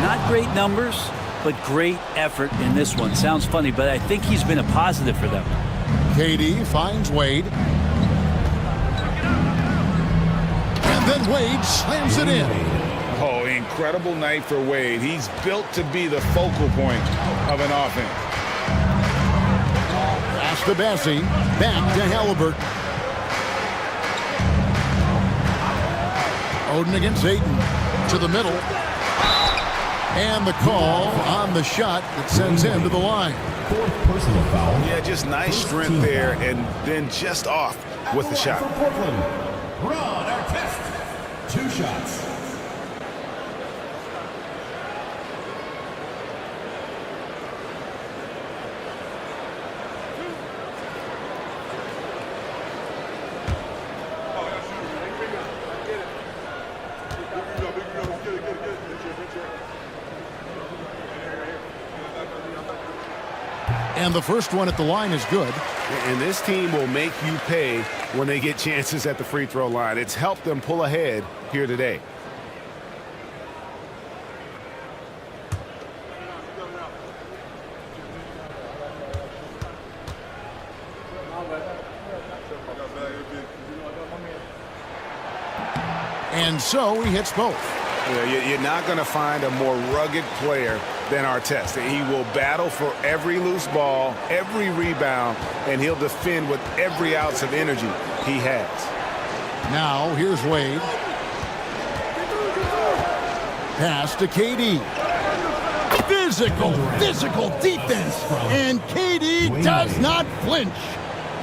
Not great numbers, but great effort in this one. Sounds funny, but I think he's been a positive for them. KD finds Wade. And then Wade slams it in. Oh, incredible night for Wade. He's built to be the focal point of an offense. Pass to Bassey. Back to Halliburton. Oden against Ayton. To the middle. And the call on the shot that sends him to the line. Fourth personal foul. Yeah, just nice strength there, and then just off with the shot. For Portland, Ron Artest. 2 shots. And the first one at the line is good. And this team will make you pay when they get chances at the free throw line. It's helped them pull ahead here today. And so he hits both. Yeah, you're not going to find a more rugged player than Artest. He will battle for every loose ball, every rebound, and he'll defend with every ounce of energy he has. Now here's Wade. Pass to KD. Physical defense. And KD does not flinch.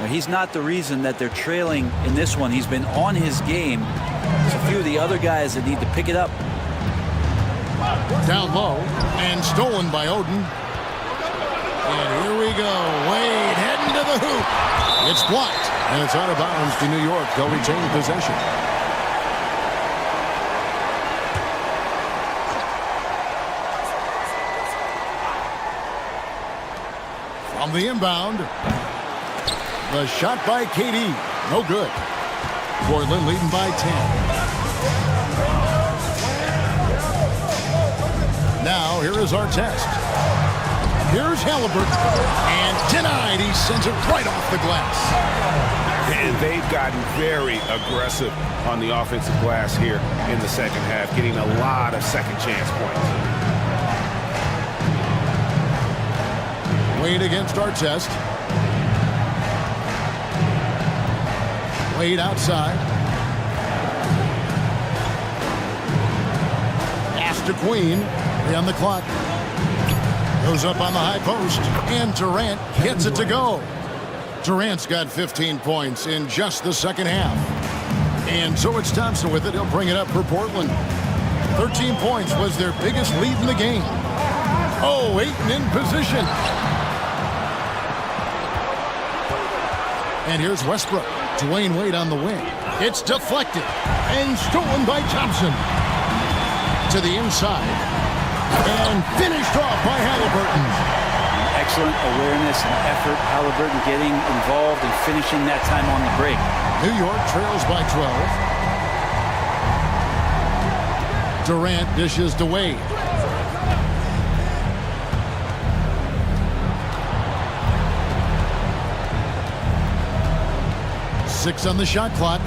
Now, he's not the reason that they're trailing in this one. He's been on his game. There's a few of the other guys that need to pick it up. Down low and stolen by Oden. And here we go. Wade heading to the hoop. It's blocked and it's out of bounds to New York. They'll retain possession. From the inbound, the shot by KD. No good. Portland leading by 10. Now, here is Artest. Here's Halliburton. And denied. He sends it right off the glass. And they've gotten very aggressive on the offensive glass here in the second half, getting a lot of second chance points. Wade against Artest. Wade outside. Pass to Queen. On the clock. Goes up on the high post. And Durant gets it to go. Durant's got 15 points in just the second half. And so it's Thompson with it. He'll bring it up for Portland. 13 points was their biggest lead in the game. Oh, Ayton in position. And here's Westbrook. Dwayne Wade on the wing. It's deflected and stolen by Thompson. To the inside. And finished off by Halliburton. Excellent awareness and effort. Halliburton getting involved and finishing that time on the break. New York trails by 12. Durant dishes to Wade. Six on the shot clock.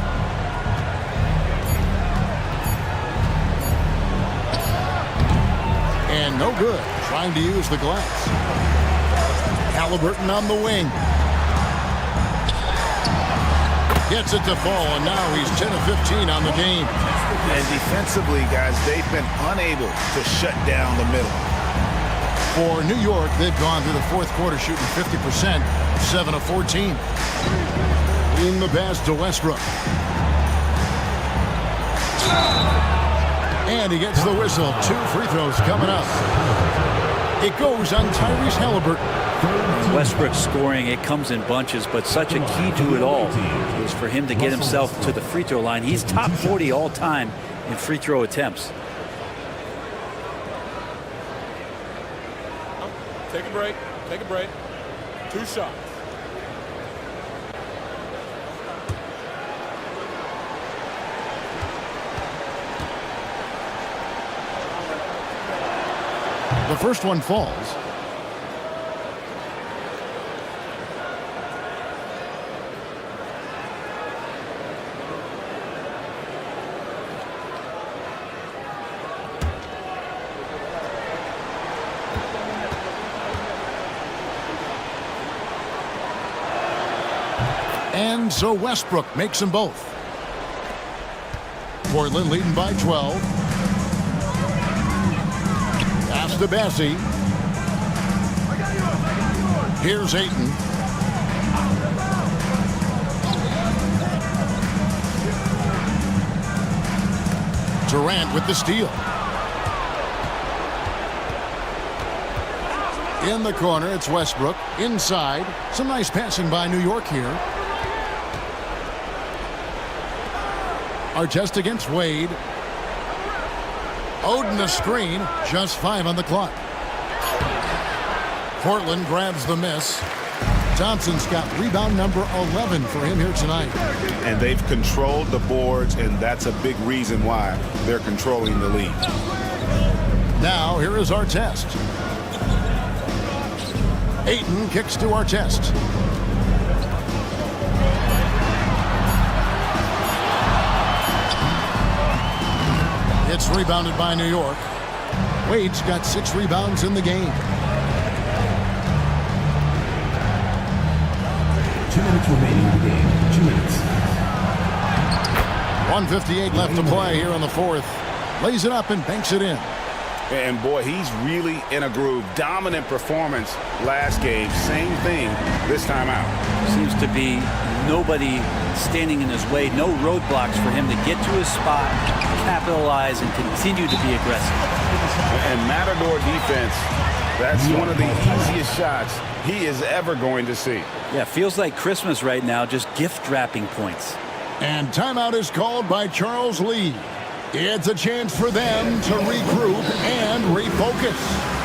And no good. Trying to use the glass. Halliburton on the wing. Gets it to fall, and now he's 10 of 15 on the game. And defensively, guys, they've been unable to shut down the middle. For New York, they've gone through the fourth quarter shooting 50%, 7 of 14. In the pass to Westbrook. And he gets the whistle. 2 free throws coming up. It goes on Tyrese Halliburton. Westbrook scoring, it comes in bunches, but such a key to it all is for him to get himself to the free throw line. He's top 40 all time in free throw attempts. Take a break. Take a break. 2 shots. first one falls. And so Westbrook makes them both. Portland leading by 12. Pass to Bessie. Here's Ayton. Durant with the steal. In the corner, it's Westbrook. Inside, some nice passing by New York here. Artest against Wade. Oden a screen. Just 5 on the clock. Portland grabs the miss. Thompson's got rebound number 11 for him here tonight. And they've controlled the boards, and that's a big reason why they're controlling the lead. Now here is Artest. Ayton kicks to Artest. It's rebounded by New York. Wade's got 6 rebounds in the game. 2 minutes remaining in the game. 2 minutes. 1:58 left to play here in the fourth. Lays it up and banks it in. And boy, he's really in a groove. Dominant performance last game. Same thing this time out. Seems to be nobody standing in his way. No roadblocks for him to get to his spot, capitalize, and continue to be aggressive. And Matador defense, that's one of the easiest shots he is ever going to see. Yeah, feels like Christmas right now, just gift wrapping points. And timeout is called by Charles Lee. It's a chance for them to regroup and refocus.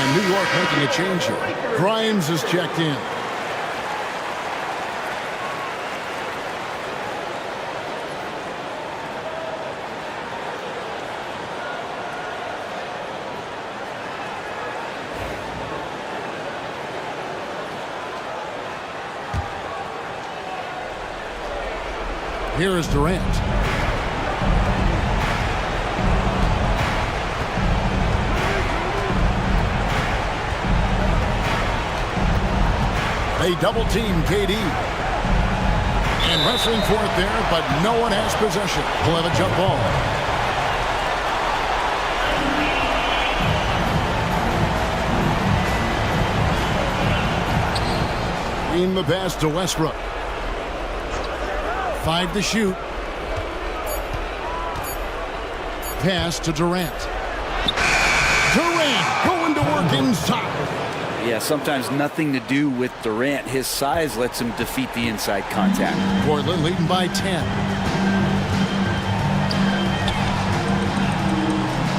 New York making a change here. Grimes is checked in. Here is Durant. They double team KD. And wrestling for it there, but no one has possession. He'll have a jump ball. In the pass to Westbrook. 5 to shoot. Pass to Durant. Durant going to work inside. Yeah, sometimes nothing to do with Durant. His size lets him defeat the inside contact. Portland leading by 10.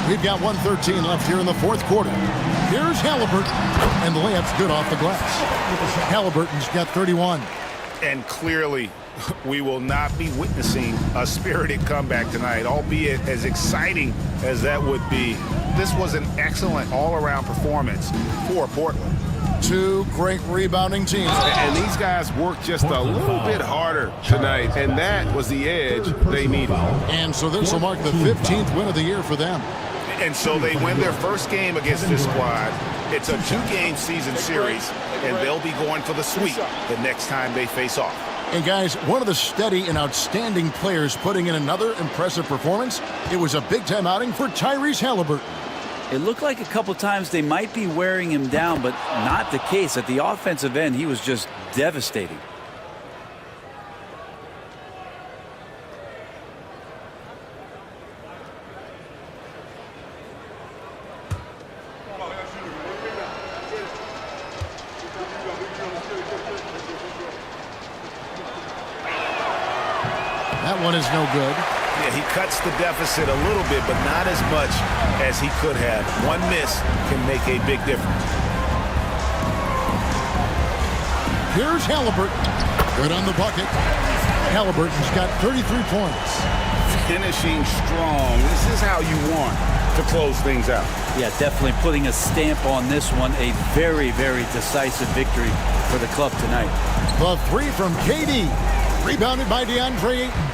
We've got 1:13 left here in the fourth quarter. Here's Halliburton, and the layup's good off the glass. Halliburton's got 31. And clearly, We will not be witnessing a spirited comeback tonight, albeit as exciting as that would be. This was an excellent all-around performance for Portland. Two great rebounding teams. And these guys worked just a little bit harder tonight, and that was the edge they needed. And so this will mark the 15th win of the year for them. And so they win their first game against this squad. It's a 2-game season series, and they'll be going for the sweep the next time they face off. And guys, one of the steady and outstanding players putting in another impressive performance. It was a big-time outing for Tyrese Halliburton. It looked like a couple times they might be wearing him down, but not the case. At the offensive end, he was just devastating. That one is no good. Yeah, he cuts the deficit a little bit, but not as much as he could have. One miss can make a big difference. Here's Halliburton. Good on the bucket. Halliburton's got 33 points. Finishing strong. This is how you want to close things out. Yeah, definitely putting a stamp on this one. A very, very decisive victory for the club tonight. The three from KD. Rebounded by DeAndre Ayton.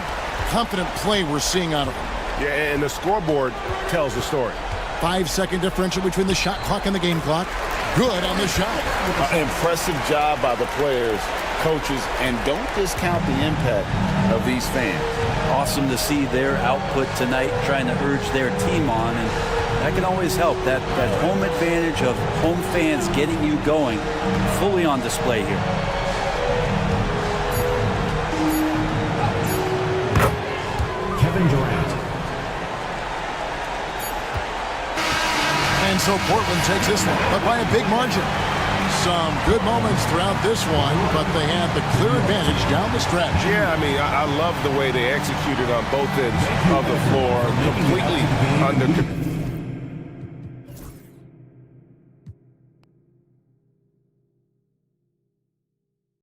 Confident play we're seeing out of him. Yeah, and the scoreboard tells the story. 5-second differential between the shot clock and the game clock. Good on the shot. Impressive job by the players, coaches, and don't discount the impact of these fans. Awesome to see their output tonight, trying to urge their team on, and that can always help. That home advantage of home fans getting you going, fully on display here. Kevin Durant. And so Portland takes this one, but by a big margin. Some good moments throughout this one, but they had the clear advantage down the stretch. Yeah, I mean, I love the way they executed on both ends of the floor, completely under control.